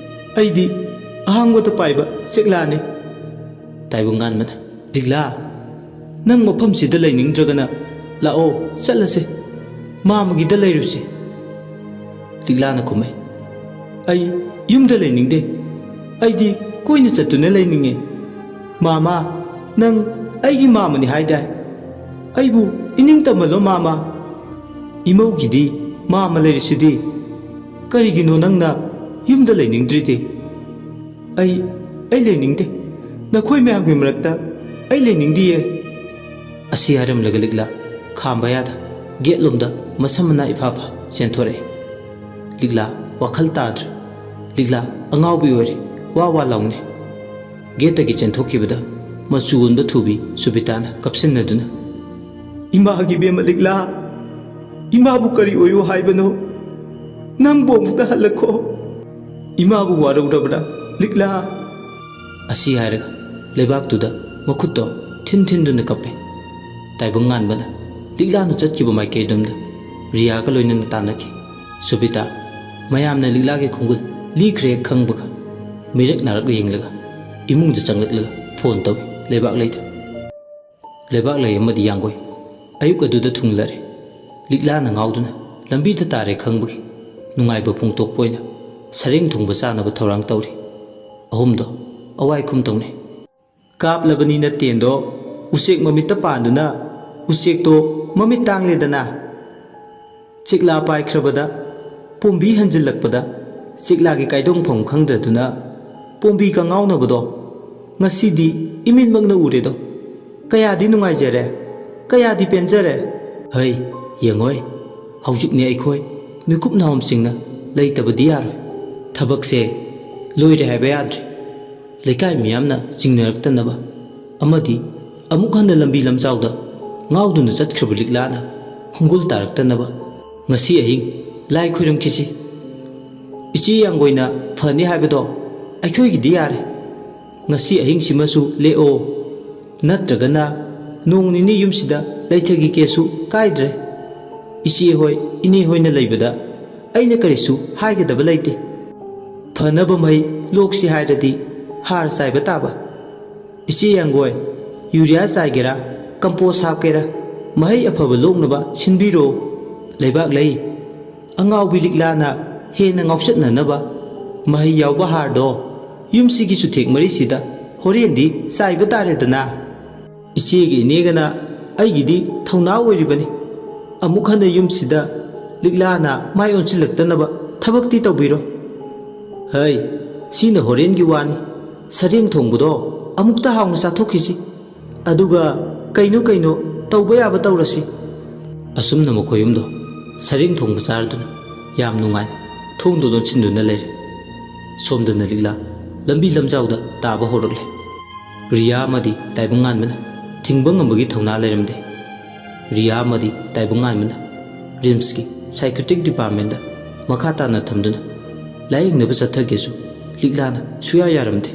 ꯑꯩꯗꯤ ꯑꯍꯥꯡꯕꯗ ꯄꯥꯏꯕ ꯆꯦꯛꯂꯥꯅꯤ ꯇꯥꯏꯕꯪꯉꯥꯟꯕꯅ ꯂꯤꯛꯂꯥ ꯅꯪ ꯃꯐꯝꯁꯤꯗ ꯂꯩꯅꯤꯡꯗ꯭ꯔꯒꯅ ꯂꯥꯛꯑꯣ ꯆꯠꯂꯁꯦ ꯃꯥꯃꯒꯤꯗ ꯂꯩꯔꯨꯁꯤ ꯂꯤꯛꯂꯥꯅ ꯈꯨꯝꯃꯦ ꯑꯩ ꯌꯨꯝꯗ ꯂꯩꯅꯤꯡꯗꯦ ꯑꯩꯗꯤ ꯀꯣꯏꯅ ꯆꯠꯇꯨꯅ ꯂꯩꯅꯤꯡꯉꯦ ꯃꯥꯃꯥ ꯅꯪ ꯑꯩꯒꯤ ꯃꯥꯃꯅꯤ ꯍꯥꯏꯗꯥꯏ ꯑꯩꯕꯨ ꯏꯅꯤꯡ ꯇꯝꯍꯜꯂꯣ ꯃꯥꯃꯥ ꯏꯃꯧꯒꯤꯗꯤ ꯃꯥꯃ ꯂꯩꯔꯤꯁꯤꯗꯤ ꯀꯔꯤꯒꯤꯅꯣ ꯅꯪꯅ ꯌꯨꯝꯗ ꯂꯩꯅꯤꯡꯗ꯭ꯔꯤꯗꯤ ꯑꯩ ꯂꯩꯅꯤꯡꯗꯦ ꯅꯈꯣꯏ ꯃꯌꯥꯝꯒꯤ ꯃꯔꯛꯇ ꯑꯩ ꯂꯩꯅꯤꯡꯗꯤꯌꯦ ꯑꯁꯤ ꯍꯥꯏꯔꯝꯂꯒ ꯂꯤꯛꯂꯥ ꯈꯥꯝꯕ ꯌꯥꯗ ꯒꯦꯠꯂꯣꯝꯗ ꯃꯁꯝ ꯃꯅꯥ ꯏꯐꯥꯐꯥ ꯆꯦꯟꯊꯣꯔꯛꯏ ꯂꯤꯛꯂꯥ ꯋꯥꯈꯜ ꯇꯥꯗ꯭ꯔꯦ ꯂꯤꯛꯂꯥ ꯑꯉꯥꯎꯕꯤ ꯑꯣꯏꯔꯦ ꯋꯥ ꯋꯥ ꯂꯥꯎꯅꯤ ꯒꯦꯠꯇꯒꯤ ꯆꯦꯟꯊꯣꯛꯈꯤꯕꯗ ꯃꯆꯨ ꯑꯣꯟꯕ ꯊꯨꯕꯤ ꯁꯨꯕꯤꯇꯥꯅ ꯀꯞꯁꯤꯟꯅꯗꯨꯅ ꯏꯃꯥꯒꯤ ꯕꯦꯝꯃ ꯂꯤꯛꯂꯥ ꯏꯃꯥꯕꯨ ꯀꯔꯤ ꯑꯣꯏꯌꯨ ꯍꯥꯏꯕꯅꯣ ꯅꯪꯕꯨ ꯑꯃꯨꯛꯇ ꯍꯜꯂꯛꯈꯣ ꯏꯃꯥꯕꯨ ꯋꯥꯔꯧꯔꯕ꯭ꯔꯥ ꯂꯤꯛꯂꯥ ꯑꯁꯤ ꯍꯥꯏꯔꯒ ꯂꯩꯕꯥꯛꯇꯨꯗ ꯃꯈꯨꯠꯇꯣ ꯊꯤꯟꯗꯨꯅ ꯀꯞꯄꯦ ꯇꯥꯏꯕꯪꯉꯥꯟꯕꯅ ꯂꯤꯛꯂꯥꯅ ꯆꯠꯈꯤꯕ ꯃꯥꯏꯀꯩꯔꯣꯝꯗ ꯔꯤꯌꯥꯒ ꯂꯣꯏꯅꯅ ꯇꯥꯟꯅꯈꯤ ꯁꯨꯕꯤꯇꯥ ꯃꯌꯥꯝꯅ ꯂꯤꯛꯂꯥꯒꯤ ꯈꯣꯡꯒꯨꯜ ꯂꯤꯈ꯭ꯔꯦ ꯈꯪꯕꯒ ꯃꯤꯔꯛ ꯅꯥꯔꯛ ꯌꯦꯡꯂꯒ ꯏꯃꯨꯡꯗ ꯆꯪꯂꯛꯂꯒ ꯐꯣꯟ ꯇꯧꯏ ꯂꯩꯕꯥꯛ ꯂꯩꯗ ꯂꯩꯕꯥꯛ ꯂꯩ ꯑꯃꯗꯤ ꯌꯥꯡꯒꯣꯏ ꯑꯌꯨꯛ ꯑꯗꯨꯗ ꯊꯨꯡꯂꯔꯦ ꯂꯤꯛꯂꯥꯅ ꯉꯥꯎꯗꯨꯅ ꯂꯝꯕꯤꯗ ꯇꯥꯔꯦ ꯈꯪꯕꯒꯤ ꯅꯨꯡꯉꯥꯏꯕ ꯐꯣꯡꯗꯣꯛꯄ ꯑꯣꯏꯅ ꯁꯔꯦꯡ ꯊꯣꯡꯕ ꯆꯥꯅꯕ ꯊꯧꯔꯥꯡ ꯇꯧꯔꯤ ꯑꯍꯨꯝꯗꯣ ꯑꯋꯥꯏꯈꯨꯝ ꯇꯧꯅꯩ ꯀꯥꯞꯂꯕꯅꯤꯅ ꯇꯦꯟꯗꯣ ꯎꯆꯦꯛ ꯃꯃꯤꯠꯇ ꯄꯥꯟꯗꯨꯅ ꯎꯆꯦꯛꯇꯣ ꯃꯃꯤꯠ ꯇꯥꯡꯂꯦꯗꯅ ꯆꯦꯛꯂꯥ ꯄꯥꯏꯈ꯭ꯔꯕꯗ ꯄꯣꯝꯕꯤ ꯍꯟꯖꯤꯜꯂꯛꯄꯗ ꯆꯦꯛꯂꯥꯒꯤ ꯀꯥꯏꯗꯣꯡꯐꯝ ꯈꯪꯗ꯭ꯔꯗꯨꯅ ꯄꯣꯝꯕꯤꯒ ꯉꯥꯎꯅꯕꯗꯣ ꯉꯁꯤꯗꯤ ꯏꯃꯤꯠꯃꯛꯅ ꯎꯔꯦꯗꯣ ꯀꯌꯥꯗꯤ ꯅꯨꯡꯉꯥꯏꯖꯔꯦ ꯀꯌꯥꯗꯤ ꯄꯦꯟꯖꯔꯦ ꯍꯩ ꯌꯦꯡꯉꯣꯏ ꯍꯧꯖꯤꯛꯅꯦ ꯑꯩꯈꯣꯏ ꯃꯤꯀꯨꯞ ꯅꯥꯍꯨꯝꯁꯤꯡꯅ ꯂꯩꯇꯕꯗꯤ ꯌꯥꯔꯣꯏ ꯊꯕꯛꯁꯦ ꯂꯣꯏꯔꯦ ꯍꯥꯏꯕ ꯌꯥꯗ꯭ꯔꯦ ꯂꯩꯀꯥꯏ ꯃꯤꯌꯥꯝꯅ ꯆꯤꯡꯅꯔꯛꯇꯅꯕ ꯑꯃꯗꯤ ꯑꯃꯨꯛ ꯍꯟꯅ ꯂꯝꯕꯤ ꯂꯝꯖꯥꯎꯗ ꯉꯥꯎꯗꯨꯅ ꯆꯠꯈ꯭ꯔꯕ ꯂꯤꯛꯂꯥꯅ ꯈꯣꯡꯒꯨꯜ ꯇꯥꯔꯛꯇꯅꯕ ꯉꯁꯤ ꯑꯍꯤꯡ ꯂꯥꯏ ꯈꯣꯏꯔꯝꯈꯤꯁꯤ ꯏꯆꯦ ꯌꯥꯡꯒꯣꯏꯅ ꯐꯅꯤ ꯍꯥꯏꯕꯗꯣ ꯑꯩꯈꯣꯏꯒꯤꯗꯤ ꯌꯥꯔꯦ ꯉꯁꯤ ꯑꯍꯤꯡꯁꯤꯃꯁꯨ ꯂꯦꯛꯑꯣ ꯅꯠꯇ꯭ꯔꯒꯅ ꯅꯣꯡ ꯅꯤꯅꯤ ꯌꯨꯝꯁꯤꯗ ꯂꯩꯊꯒꯤꯒꯦꯁꯨ ꯀꯥꯏꯗ꯭ꯔꯦ ꯏꯆꯦ ꯍꯣꯏ ꯏꯅꯦ ꯍꯣꯏꯅ ꯂꯩꯕꯗ ꯑꯩꯅ ꯀꯔꯤꯁꯨ ꯍꯥꯏꯒꯗꯕ ꯂꯩꯇꯦ ꯐꯅꯕ ꯃꯍꯩ ꯂꯣꯛꯁꯤ ꯍꯥꯏꯔꯗꯤ ꯍꯥꯔ ꯆꯥꯏꯕ ꯇꯥꯕ ꯏꯆꯦ ꯌꯥꯡꯒꯣꯏ ꯌꯨꯔꯤꯌꯥ ꯆꯥꯏꯒꯦꯔꯥ ꯀꯝꯄꯣꯁ ꯍꯥꯞꯀꯦꯔꯥ ꯃꯍꯩ ꯑꯐꯕ ꯂꯣꯛꯅꯕ ꯁꯤꯟꯕꯤꯔꯣ ꯂꯩꯕꯥꯛ ꯂꯩ ꯑꯉꯥꯎꯕꯤ ꯂꯤꯛꯂꯥꯅ ꯍꯦꯟꯅ ꯉꯥꯎꯆꯠꯅꯅꯕ ꯃꯍꯩ ꯌꯥꯎꯕ ꯍꯥꯔꯗꯣ ꯌꯨꯝꯁꯤꯒꯤ ꯆꯨꯊꯦꯛ ꯃꯔꯤꯁꯤꯗ ꯍꯣꯔꯦꯟꯗꯤ ꯆꯥꯏꯕ ꯇꯥꯔꯦꯗꯅ ꯏꯆꯦꯒ ꯏꯅꯦꯒꯅ ꯑꯩꯒꯤꯗꯤ ꯊꯧꯅꯥ ꯑꯣꯏꯔꯤꯕꯅꯤ ꯑꯃꯨꯛ ꯍꯟꯅ ꯌꯨꯝꯁꯤꯗ ꯂꯤꯛꯂꯥꯅ ꯃꯥꯏ ꯑꯣꯟꯁꯤꯜꯂꯛꯇꯅꯕ ꯊꯕꯛꯇꯤ ꯇꯧꯕꯤꯔꯣ ꯍꯩ ꯁꯤꯅ ꯍꯣꯔꯦꯟꯒꯤ ꯋꯥꯅꯤ ꯁꯔꯦꯡ ꯊꯣꯡꯕꯗꯣ ꯑꯃꯨꯛꯇ ꯍꯥꯎꯅ ꯆꯥꯊꯣꯛꯈꯤꯁꯤ ꯑꯗꯨꯒ ꯀꯩꯅꯣ ꯇꯧꯕ ꯌꯥꯕ ꯇꯧꯔꯁꯤ ꯑꯁꯨꯝꯅ ꯃꯈꯣꯏ ꯌꯨꯝꯗꯣ ꯁꯔꯦꯡ ꯊꯣꯡꯕ ꯆꯥꯔꯗꯨꯅ ꯌꯥꯝ ꯅꯨꯡꯉꯥꯏꯅ ꯊꯣꯡꯗꯣ ꯂꯣꯟꯁꯤꯟꯗꯨꯅ ꯂꯩꯔꯦ ꯁꯣꯝꯗꯅ ꯂꯤꯛꯂꯥ ꯂꯝꯕꯤ ꯂꯝꯖꯥꯎꯗ ꯇꯥꯕ ꯍꯧꯔꯛꯂꯦ ꯔꯤꯌꯥ ꯑꯃꯗꯤ ꯇꯥꯏꯕꯪꯉꯥꯟꯕꯅ ꯊꯤꯡꯕ ꯉꯝꯕꯒꯤ ꯊꯧꯅꯥ ꯂꯩꯔꯝꯗꯦ꯫ ꯔꯤꯌꯥ ꯑꯃꯗꯤ ꯇꯥꯏꯕꯪꯉꯥꯟꯕꯅ ꯔꯤꯝꯁꯀꯤ ꯁꯥꯏꯀ꯭ꯔꯦꯇꯤꯛ ꯗꯤꯄꯥꯔꯠꯃꯦꯟꯗ ꯃꯈꯥ ꯇꯥꯅ ꯊꯝꯗꯨꯅ ꯂꯥꯌꯦꯡꯅꯕ ꯆꯠꯊꯒꯦꯁꯨ ꯂꯤꯛꯂꯥꯅ ꯁꯨꯌꯥ ꯌꯥꯔꯝꯗꯦ꯫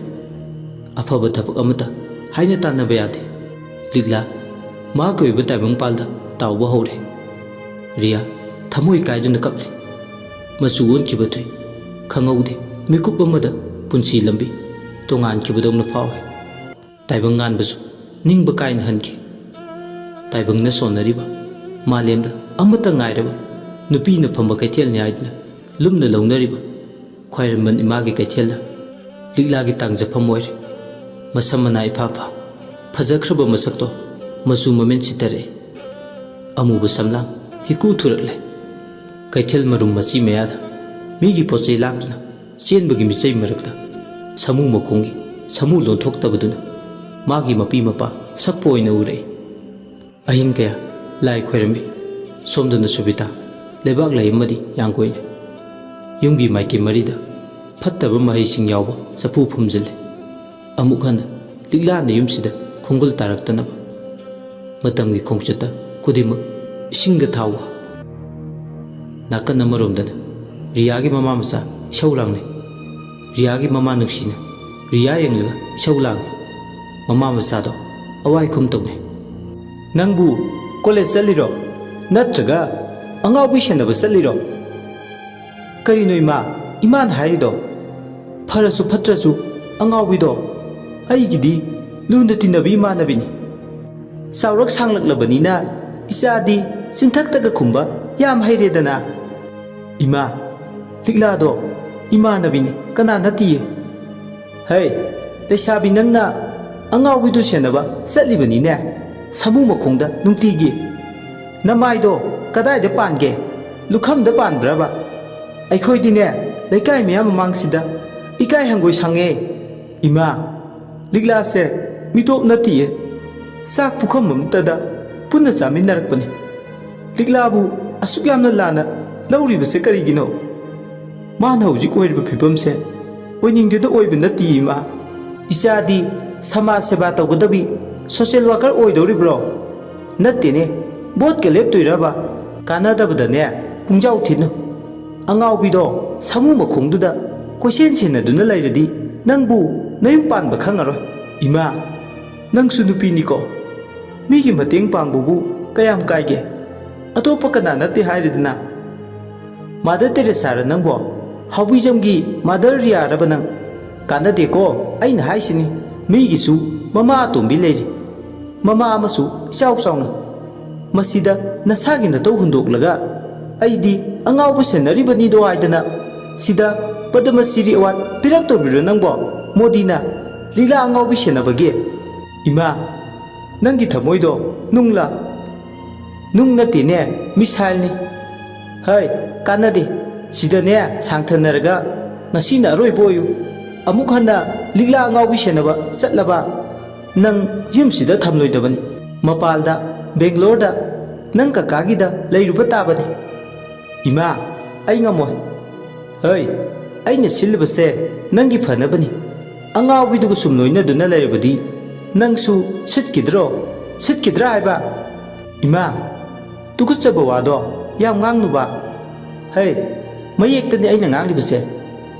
ꯑꯐꯕ ꯊꯕꯛ ꯑꯃꯠꯇ ꯍꯥꯏꯅ ꯇꯥꯟꯅꯕ ꯌꯥꯗꯦ꯫ ꯂꯤꯛꯂꯥ ꯃꯍꯥꯛꯀꯤ ꯑꯣꯏꯕ ꯇꯥꯏꯕꯪꯄꯥꯜꯗ ꯇꯥꯎꯕ ꯍꯧꯔꯦ꯫ ꯔꯤꯌꯥ ꯊꯃꯣꯏ ꯀꯥꯏꯗꯨꯅ ꯀꯞꯂꯤ꯫ ꯃꯆꯨ ꯑꯣꯟꯈꯤꯕ ꯊꯨꯏ꯫ ꯈꯪꯍꯧꯗꯦ ꯃꯤꯀꯨꯞ ꯑꯃꯗ ꯄꯨꯟꯁꯤ ꯂꯝꯕꯤ ꯇꯣꯉꯥꯟꯈꯤꯕꯗꯧꯅ ꯐꯥꯎꯏ꯫ ꯇꯥꯏꯕꯪꯉꯥꯟꯕꯁꯨ ꯅꯤꯡꯕ ꯀꯥꯏꯅ ꯍꯟꯈꯤ꯫ ꯇꯥꯏꯕꯪꯅ ꯁꯣꯟꯅꯔꯤꯕ ꯃꯥꯂꯦꯝꯗ ꯑꯃꯠꯇ ꯉꯥꯏꯔꯕ ꯅꯨꯄꯤꯅ ꯐꯝꯕ ꯀꯩꯊꯦꯜꯅꯤ ꯍꯥꯏꯗꯨꯅ ꯂꯨꯝꯅ ꯂꯧꯅꯔꯤꯕ ꯈ꯭ꯋꯥꯏꯔꯝꯕꯟ ꯏꯃꯥꯒꯤ ꯀꯩꯊꯦꯜꯗ ꯂꯤꯛꯂꯥꯒꯤ ꯇꯥꯡꯖꯐꯝ ꯑꯣꯏꯔꯦ꯫ ꯃꯁꯝ ꯃꯅꯥ ꯏꯐꯥ ꯐꯥ ꯐꯖꯈ꯭ꯔꯕ ꯃꯁꯛꯇꯣ ꯃꯆꯨ ꯃꯃꯦꯟ ꯁꯤꯊꯔꯛꯏ꯫ ꯑꯃꯨꯕ ꯁꯝꯂꯥꯡ ꯍꯤꯀꯨ ꯊꯨꯔꯛꯂꯦ꯫ ꯀꯩꯊꯦꯜ ꯃꯔꯨꯝ ꯃꯆꯤ ꯃꯌꯥꯗ ꯃꯤꯒꯤ ꯄꯣꯠꯆꯩ ꯂꯥꯛꯇꯨꯅ ꯆꯦꯟꯕꯒꯤ ꯃꯤꯆꯩ ꯃꯔꯛꯇ ꯁꯥꯃꯨ ꯃꯈꯣꯡꯒꯤ ꯁꯥꯃꯨ ꯂꯣꯟꯊꯣꯛꯇꯕꯗꯨꯅ ꯃꯥꯒꯤ ꯃꯄꯤ ꯃꯄꯥ ꯁꯛꯄ ꯑꯣꯏꯅ ꯎꯔꯛꯏ꯫ ꯑꯍꯤꯡ ꯀꯌꯥ ꯂꯥꯏ ꯈꯣꯏꯔꯝꯃꯤ꯫ ꯁꯣꯝꯗꯅ ꯁꯨꯕꯤꯇꯥ ꯂꯩꯕꯥꯛ ꯂꯩ ꯑꯃꯗꯤ ꯌꯥꯡꯀꯣꯏꯅꯤ꯫ ꯌꯨꯝꯒꯤ ꯃꯥꯏꯀꯩ ꯃꯔꯤꯗ ꯐꯠꯇꯕ ꯃꯍꯩꯁꯤꯡ ꯌꯥꯎꯕ ꯆꯐꯨ ꯐꯨꯝꯖꯤꯜꯂꯤ꯫ ꯑꯃꯨꯛ ꯍꯟꯅ ꯂꯤꯛꯂꯥꯅ ꯌꯨꯝꯁꯤꯗ ꯈꯣꯡꯒꯨꯜ ꯇꯥꯔꯛꯇꯅꯕ ꯃꯇꯝꯒꯤ ꯈꯣꯡꯆꯠꯇ ꯈꯨꯗꯤꯡꯃꯛ ꯏꯁꯤꯡꯒ ꯊꯥꯎꯒ꯫ ꯅꯥꯀꯟ ꯑꯃꯔꯣꯝꯗꯅ ꯔꯤꯌꯥꯒꯤ ꯃꯃꯥ ꯃꯆꯥ ꯏꯁꯧ ꯂꯥꯡꯅꯩ꯫ ꯔꯤꯌꯥꯒꯤ ꯃꯃꯥ ꯅꯨꯡꯁꯤꯅ ꯔꯤꯌꯥ ꯌꯦꯡꯂꯒ ꯏꯁꯧ ꯂꯥꯡꯏ꯫ ꯃꯃꯥ ꯃꯆꯥꯗꯣ ꯑꯋꯥꯏꯈꯨꯝ ꯇꯧꯅꯩ꯫ ꯅꯪꯕꯨ ꯀꯣꯂꯦꯖ ꯆꯠꯂꯤꯔꯣ ꯅꯠꯇ꯭ꯔꯒ ꯑꯉꯥꯎꯕꯤ ꯁꯦꯟꯅꯕ ꯆꯠꯂꯤꯔꯣ? ꯀꯔꯤꯅꯣ ꯏꯃꯥ ꯏꯃꯥꯅ ꯍꯥꯏꯔꯤꯗꯣ? ꯐꯔꯁꯨ ꯐꯠꯇ꯭ꯔꯁꯨ ꯑꯉꯥꯎꯕꯤꯗꯣ ꯑꯩꯒꯤꯗꯤ ꯂꯨꯅ ꯇꯤꯟꯅꯕ ꯏꯃꯥꯟꯅꯕꯤꯅꯤ꯫ ꯆꯥꯎꯔꯛ ꯁꯥꯡꯂꯛꯂꯕꯅꯤꯅ ꯏꯆꯥꯗꯤ ꯆꯤꯟꯊꯛꯇꯒ ꯈꯨꯝꯕ ꯌꯥꯝ ꯍꯩꯔꯦꯗꯅ꯫ ꯏꯃꯥ ꯂꯤꯛꯂꯥꯗꯣ ꯏꯃꯥꯟꯅꯕꯤꯅꯤ ꯀꯅꯥ ꯅꯠꯇꯤꯌꯦ꯫ ꯍꯩ ꯂꯩꯁꯥꯕꯤ ꯅꯪꯅ ꯑꯉꯥꯎꯕꯤꯗꯨ ꯁꯦꯟꯅꯕ ꯆꯠꯂꯤꯕꯅꯤꯅꯦ ꯁꯥꯃꯨ ꯃꯈꯣꯡꯗ ꯅꯨꯡꯇꯤꯒꯤ꯫ ꯅꯃꯥꯏꯗꯣ ꯀꯗꯥꯏꯗ ꯄꯥꯟꯒꯦ? ꯂꯨꯈꯝꯗ ꯄꯥꯟꯕ꯭ꯔꯕ? ꯑꯩꯈꯣꯏꯗꯤꯅꯦ ꯂꯩꯀꯥꯏ ꯃꯌꯥꯝ ꯃꯃꯥꯡꯁꯤꯗ ꯏꯀꯥꯏ ꯍꯪꯒꯣꯏ ꯁꯪꯉꯦ꯫ ꯏꯃꯥ ꯂꯤꯛꯂꯥꯁꯦ ꯃꯤꯇꯣꯞ ꯅꯠꯇꯤꯌꯦ꯫ ꯆꯥꯛ ꯄꯨꯈꯝ ꯑꯃꯇꯗ ꯄꯨꯟꯅ ꯆꯥꯃꯤꯟꯅꯔꯛꯄꯅꯤ꯫ ꯂꯤꯛꯂꯥꯕꯨ ꯑꯁꯨꯛ ꯌꯥꯝꯅ ꯂꯥꯟꯅ ꯂꯧꯔꯤꯕꯁꯦ ꯀꯔꯤꯒꯤꯅꯣ? ꯃꯥꯅ ꯍꯧꯖꯤꯛ ꯑꯣꯏꯔꯤꯕ ꯐꯤꯕꯝꯁꯦ ꯑꯣꯏꯅꯤꯡꯗꯨꯅ ꯑꯣꯏꯕ ꯅꯠꯇꯤꯌꯦ ꯏꯃꯥ꯫ ꯏꯆꯥꯗꯤ ꯁꯃꯥꯖ ꯁꯦꯕꯥ ꯇꯧꯒꯗꯕꯤ ꯁꯣꯁꯤꯌꯦꯜ ꯋꯥꯔꯀꯔ ꯑꯣꯏꯗꯧꯔꯤꯕ꯭ꯔꯣ? ꯅꯠꯇꯦꯅꯦ ꯚꯣꯠꯀ ꯂꯦꯞꯇꯣꯏꯔꯕ? ꯀꯥꯟꯅꯗꯕꯗꯅꯦ ꯄꯨꯡꯖꯥꯎ ꯊꯤꯅꯨ꯫ ꯑꯉꯥꯎꯕꯤꯗꯣ ꯁꯥꯃꯨ ꯃꯈꯣꯡꯗꯨꯗ ꯀꯣꯏꯁꯦꯟ ꯁꯦꯟꯅꯗꯨꯅ ꯂꯩꯔꯗꯤ ꯅꯪꯕꯨ ꯅꯌꯨꯝ ꯄꯥꯟꯕ ꯈꯪꯉꯔꯣꯏ꯫ ꯏꯃꯥ ꯅꯪꯁꯨ ꯅꯨꯄꯤꯅꯤꯀꯣ, ꯃꯤꯒꯤ ꯃꯇꯦꯡ ꯄꯥꯡꯕꯕꯨ ꯀꯌꯥꯝ ꯀꯥꯏꯒꯦ? ꯑꯇꯣꯞꯄ ꯀꯅꯥ ꯅꯠꯇꯦ ꯍꯥꯏꯔꯤꯗꯅ꯫ ꯃꯥꯗꯔ ꯇꯦꯔꯦꯁꯥꯔ ꯅꯪꯕꯣ? ꯍꯥꯎꯕꯤꯖꯝꯒꯤ ꯃꯥꯗꯔ ꯔꯤꯌꯥꯔꯕ ꯅꯪ? ꯀꯥꯟꯅꯗꯦꯀꯣ ꯑꯩꯅ ꯍꯥꯏꯁꯤꯅꯤ꯫ ꯃꯤꯒꯤꯁꯨ ꯃꯃꯥ ꯑꯇꯣꯝꯕꯤ ꯂꯩꯔꯤ, ꯃꯃꯥ ꯑꯃꯁꯨ ꯏꯆꯥꯎ ꯆꯥꯎꯅ꯫ ꯃꯁꯤꯗ ꯅꯁꯥꯒꯤ ꯅꯇꯧ ꯍꯨꯟꯗꯣꯛꯂꯒ ꯑꯩꯗꯤ ꯑꯉꯥꯎꯕ ꯁꯦꯟꯅꯔꯤꯕꯅꯤꯗꯣ ꯍꯥꯏꯗꯅ ꯁꯤꯗ ꯄꯗꯃꯁꯤꯔꯤ ꯑꯦꯋꯥꯔꯗ ꯄꯤꯔꯛꯇꯧꯔꯤꯕ꯭ꯔꯣ ꯅꯪꯕꯣ ꯃꯣꯗꯤꯅ ꯂꯤꯛꯂꯥ ꯑꯉꯥꯎꯕꯤ ꯁꯦꯟꯅꯕꯒꯤ? ꯏꯃꯥ ꯅꯪꯒꯤ ꯊꯃꯣꯏꯗꯣ ꯅꯨꯡꯂꯥ? ꯅꯨꯡ ꯅꯠꯇꯦꯅꯦ ꯃꯤꯁꯥꯏꯜꯅꯤ꯫ ꯍꯩ ꯀꯥꯟꯅꯗꯦ ꯁꯤꯗꯅꯦ ꯁꯥꯡꯊꯅꯔꯒ ꯉꯁꯤꯅ ꯑꯔꯣꯏꯕ ꯑꯣꯏꯌꯨ꯫ ꯑꯃꯨꯛ ꯍꯟꯅ ꯂꯤꯛꯂꯥ ꯑꯉꯥꯎꯕꯤ ꯁꯦꯟꯅꯕ ꯆꯠꯂꯕ ꯅꯪ ꯌꯨꯝꯁꯤꯗ ꯊꯝꯂꯣꯏꯗꯕꯅꯤ꯫ ꯃꯄꯥꯜꯗ ꯕꯦꯡꯒ꯭ꯂꯣꯔꯗ ꯅꯪ ꯀꯀꯥꯒꯤꯗ ꯂꯩꯔꯨꯕ ꯇꯥꯕꯅꯤ꯫ ꯏꯃꯥ ꯑꯩ ꯉꯝꯃꯣꯏ꯫ ꯍꯩ ꯑꯩꯅ ꯁꯤꯜꯂꯤꯕꯁꯦ ꯅꯪꯒꯤ ꯐꯅꯕꯅꯤ꯫ ꯑꯉꯥꯎꯕꯤꯗꯨꯒ ꯁꯨꯝ ꯂꯣꯏꯅꯗꯨꯅ ꯂꯩꯔꯕꯗꯤ ꯅꯪꯁꯨ ꯁꯤꯠꯈꯤꯗ꯭ꯔꯣ? ꯁꯤꯠꯈꯤꯗ꯭ꯔꯥ ꯍꯥꯏꯕ? ꯏꯃꯥ ꯇꯨꯀꯠꯆꯕ ꯋꯥꯗꯣ ꯌꯥꯝ ꯉꯥꯡꯅꯨꯕ꯫ ꯍꯩ ꯃꯌꯦꯛꯇꯅꯤ ꯑꯩꯅ ꯉꯥꯡꯂꯤꯕꯁꯦ,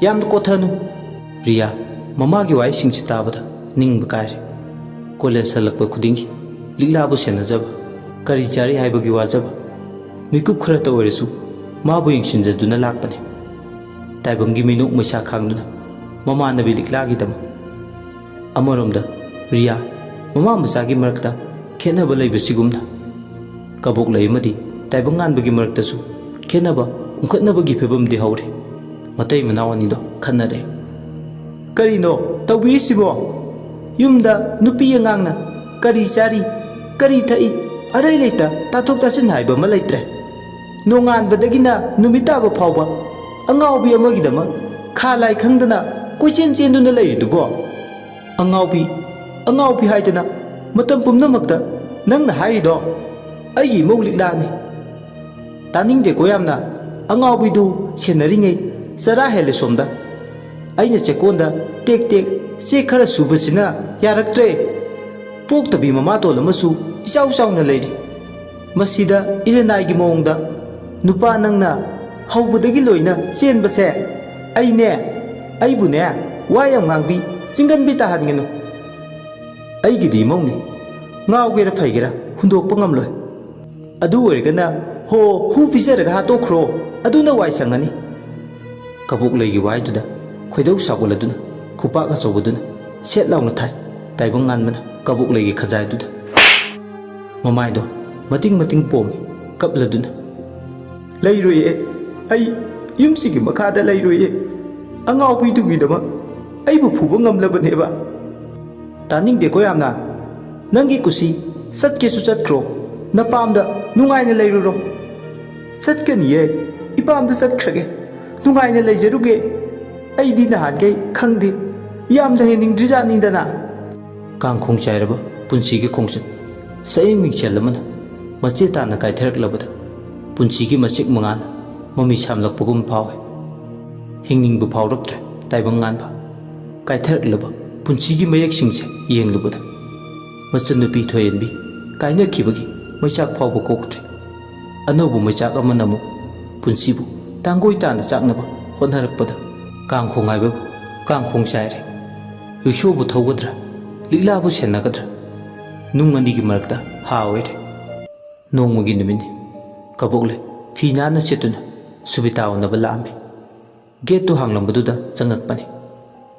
ꯌꯥꯝꯅ ꯀꯣꯊꯅꯨ꯫ ꯔꯤꯌꯥ ꯃꯃꯥꯒꯤ ꯋꯥꯍꯩꯁꯤꯡꯁꯤ ꯇꯥꯕꯗ ꯅꯤꯡꯕ ꯀꯥꯏꯔꯦ꯫ ꯀꯣꯂꯦꯖ ꯍꯜꯂꯛꯄ ꯈꯨꯗꯤꯡꯒꯤ ꯂꯤꯛꯂꯥꯕꯨ ꯁꯦꯟꯅꯖꯕ, ꯀꯔꯤ ꯆꯥꯔꯤ ꯍꯥꯏꯕꯒꯤ ꯋꯥꯖꯕ, ꯃꯤꯀꯨꯞ ꯈꯔꯇ ꯑꯣꯏꯔꯁꯨ ꯃꯥꯕꯨ ꯌꯦꯡꯁꯤꯟꯖꯗꯨꯅ ꯂꯥꯛꯄꯅꯤ꯫ ꯇꯥꯏꯕꯪꯒꯤ ꯃꯤꯅꯣꯛ ꯃꯩꯁꯥ ꯈꯥꯡꯗꯨꯅ ꯃꯃꯥꯟꯅꯕꯤ ꯂꯤꯛꯂꯥꯒꯤꯗꯃꯛ꯫ ꯑꯃꯔꯣꯝꯗ ꯔꯤꯌꯥ ꯃꯃꯥ ꯃꯆꯥꯒꯤ ꯃꯔꯛꯇ ꯈꯦꯠꯅꯕ ꯂꯩꯕꯁꯤꯒꯨꯝꯅ ꯀꯕꯣꯛꯂꯩ ꯑꯃꯗꯤ ꯇꯥꯏꯕꯪꯉꯥꯟꯕꯒꯤ ꯃꯔꯛꯇꯁꯨ ꯈꯦꯠꯅꯕ ꯎꯪꯈꯠꯅꯕꯒꯤ ꯐꯤꯕꯝꯗꯤ ꯍꯧꯔꯦ꯫ ꯃꯇꯩ ꯃꯅꯥꯎ ꯑꯅꯤꯗꯣ ꯈꯟꯅꯔꯦ꯫ ꯀꯔꯤꯅꯣ ꯇꯧꯕꯤꯔꯤꯁꯤꯕꯣ? ꯌꯨꯝꯗ ꯅꯨꯄꯤ ꯑꯉꯥꯡꯅ ꯀꯔꯤ ꯆꯥꯔꯤ ꯀꯔꯤ ꯊꯛꯏ ꯑꯔꯩ ꯂꯩꯇ ꯇꯥꯊꯣꯛ ꯇꯥꯁꯤꯟ ꯍꯥꯏꯕ ꯑꯃ ꯂꯩꯇ꯭ꯔꯦ꯫ ꯅꯣꯡꯉꯥꯟꯕꯗꯒꯤꯅ ꯅꯨꯃꯤꯠ ꯇꯥꯕ ꯐꯥꯎꯕ ꯑꯉꯥꯎꯕꯤ ꯑꯃꯒꯤꯗꯃꯛ ꯈꯥ ꯂꯥꯏ ꯈꯪꯗꯅ ꯀꯣꯏꯆꯦꯟ ꯆꯦꯟꯗꯨꯅ ꯂꯩꯔꯤꯗꯨꯕꯣ? ꯑꯉꯥꯎꯕꯤ ꯑꯉꯥꯎꯕꯤ ꯍꯥꯏꯗꯅ ꯃꯇꯝ ꯄꯨꯝꯅꯃꯛꯇ ꯅꯪꯅ ꯍꯥꯏꯔꯤꯗꯣ ꯑꯩꯒꯤ ꯏꯃꯧ ꯂꯤꯛꯂꯥꯅꯤ꯫ ꯇꯥꯅꯤꯡꯗꯦꯀꯣ ꯌꯥꯝꯅ꯫ ꯑꯉꯥꯎꯕꯤꯗꯨ ꯁꯦꯟꯅꯔꯤꯉꯩ ꯆꯔꯥ ꯍꯦꯜꯂꯦ ꯁꯣꯝꯗ꯫ ꯑꯩꯅ ꯆꯦꯛꯀꯣꯟꯗ ꯇꯦꯛ ꯇꯦꯛ ꯆꯦꯛ ꯈꯔ ꯁꯨꯕꯁꯤꯅ ꯌꯥꯔꯛꯇ꯭ꯔꯦ ꯄꯣꯛꯇꯕꯤ ꯃꯃꯥꯇꯣꯟ ꯑꯃꯁꯨ ꯏꯆꯥꯎ ꯆꯥꯎꯅ ꯂꯩꯔꯤ ꯃꯁꯤꯗ ꯏꯔꯅꯥꯏꯒꯤ ꯃꯑꯣꯡꯗ ꯅꯨꯄꯥ ꯅꯪꯅ ꯍꯧꯕꯗꯒꯤ ꯂꯣꯏꯅ ꯆꯦꯟꯕꯁꯦ ꯑꯩꯕꯨꯅꯦ ꯋꯥ ꯌꯥꯝ ꯉꯥꯡꯕꯤ ꯆꯤꯡꯒꯟꯕꯤ ꯇꯥꯍꯟꯒꯅꯨ ꯑꯩꯒꯤꯗꯤ ꯏꯃꯧꯅꯤ ꯉꯥꯎꯒꯦꯔꯥ ꯐꯩꯒꯦꯔꯥ ꯍꯨꯟꯗꯣꯛꯄ ꯉꯝꯂꯣꯏ ꯑꯗꯨ ꯑꯣꯏꯔꯒꯅ ꯍꯨ ꯄꯤꯖꯔꯒ ꯍꯥꯠꯇꯣꯛꯈ꯭ꯔꯣ ꯑꯗꯨꯅ ꯋꯥꯏ ꯁꯪꯉꯅꯤ ꯀꯕꯣꯛꯂꯩꯒꯤ ꯋꯥꯍꯩꯗꯨꯗ ꯈꯣꯏꯗꯧ ꯁꯥꯎꯒꯠꯂꯗꯨꯅ ꯈꯨꯄꯥꯛ ꯑꯆꯧꯕꯗꯨꯅ ꯁꯦꯠ ꯂꯥꯎꯅ ꯊꯥꯏ ꯇꯥꯏꯕꯪ ꯉꯥꯟꯕꯅ ꯀꯕꯣꯛꯂꯩꯒꯤ ꯈꯖꯥꯏꯗꯨꯗ ꯃꯃꯥꯏꯗꯣ ꯃꯇꯤꯡ ꯃꯇꯤꯡ ꯄꯣꯝꯃꯤ ꯀꯞꯂꯗꯨꯅ ꯂꯩꯔꯣꯏꯌꯦ ꯑꯩ ꯌꯨꯝꯁꯤꯒꯤ ꯃꯈꯥꯗ ꯂꯩꯔꯣꯏꯌꯦ ꯑꯉꯥꯎꯕꯤꯗꯨꯒꯤꯗꯃꯛ ꯑꯩꯕꯨ ꯐꯨꯕ ꯉꯝꯂꯕꯅꯦꯕ ꯇꯥꯅꯤꯡꯗꯦꯀꯣ ꯌꯥꯝꯅ ꯅꯪꯒꯤ ꯀꯨꯁꯤ ꯆꯠꯀꯦꯁꯨ ꯆꯠꯈ꯭ꯔꯣ ꯅꯄꯥꯝꯗ ꯅꯨꯡꯉꯥꯏꯅ ꯂꯩꯔꯨꯔꯣ ꯆꯠꯀꯅꯤꯌꯦ ꯏꯄꯥꯝꯗ ꯆꯠꯈ꯭ꯔꯒꯦ ꯅꯨꯡꯉꯥꯏꯅ ꯂꯩꯖꯔꯨꯒꯦ ꯑꯩꯗꯤ ꯅꯍꯥꯟꯈꯩ ꯈꯪꯗꯦ ꯌꯥꯝꯅ ꯍꯦꯟꯅꯤꯡꯗ꯭ꯔꯤꯖꯥꯠꯅꯤꯗꯅ ꯀꯥꯡꯈꯣꯡ ꯆꯥꯏꯔꯕ ꯄꯨꯟꯁꯤꯒꯤ ꯈꯣꯡꯆꯠ ꯁꯛꯌꯦꯡ ꯃꯤꯡꯁꯦꯜ ꯑꯃꯅ ꯃꯆꯦ ꯇꯥꯅ ꯀꯥꯏꯊꯔꯛꯂꯕꯗ ꯄꯨꯟꯁꯤꯒꯤ ꯃꯆꯤꯛ ꯃꯉꯥꯜ ꯃꯃꯤ ꯁꯥꯝꯂꯛꯄꯒꯨꯝ ꯐꯥꯎꯏ ꯍꯤꯡꯅꯤꯡꯕ ꯐꯥꯎꯔꯛꯇ꯭ꯔꯦ ꯇꯥꯏꯕꯪ ꯉꯥꯟꯕ ꯀꯥꯏꯊꯔꯛꯂꯕ ꯄꯨꯟꯁꯤꯒꯤ ꯃꯌꯦꯛꯁꯤꯡꯁꯦ ꯌꯦꯡꯂꯨꯕꯗ ꯃꯆꯟꯅꯨꯄꯤ ꯊꯣꯏꯍꯟꯕꯤ ꯀꯥꯏꯅꯈꯤꯕꯒꯤ ꯃꯩꯆꯥꯛ ꯐꯥꯎꯕ ꯀꯣꯛꯇ꯭ꯔꯤ ꯑꯅꯧꯕ ꯃꯩꯆꯥꯛ ꯑꯃꯅ ꯑꯃꯨꯛ ꯄꯨꯟꯁꯤꯕꯨ ꯇꯥꯡꯒꯣꯏ ꯇꯥꯅ ꯆꯥꯛꯅꯕ ꯍꯣꯠꯅꯔꯛꯄꯗ ꯀꯥꯡꯈꯣꯡ ꯍꯥꯏꯕꯕꯨ ꯀꯥꯡꯈꯣꯡ ꯆꯥꯏꯔꯦ ꯔꯤꯛꯁꯣꯕꯨ ꯊꯧꯒꯗ꯭ꯔꯥ ꯂꯤꯛꯂꯥꯕꯨ ꯁꯦꯟꯅꯒꯗ꯭ꯔꯥ ꯅꯨꯡ ꯑꯅꯤꯒꯤ ꯃꯔꯛꯇ ꯍꯥ ꯑꯣꯏꯔꯦ ꯅꯣꯡꯃꯒꯤ ꯅꯨꯃꯤꯠꯅꯤ ꯀꯕꯣꯛꯂꯩ ꯐꯤ ꯅꯥꯟꯅ ꯁꯦꯠꯇꯨꯅ ꯁꯨꯕꯤꯇꯥ ꯎꯅꯕ ꯂꯥꯛꯑꯝꯃꯤ ꯒꯦꯠꯇꯨ ꯍꯥꯡꯂꯝꯕꯗꯨꯗ ꯆꯪꯉꯛꯄꯅꯤ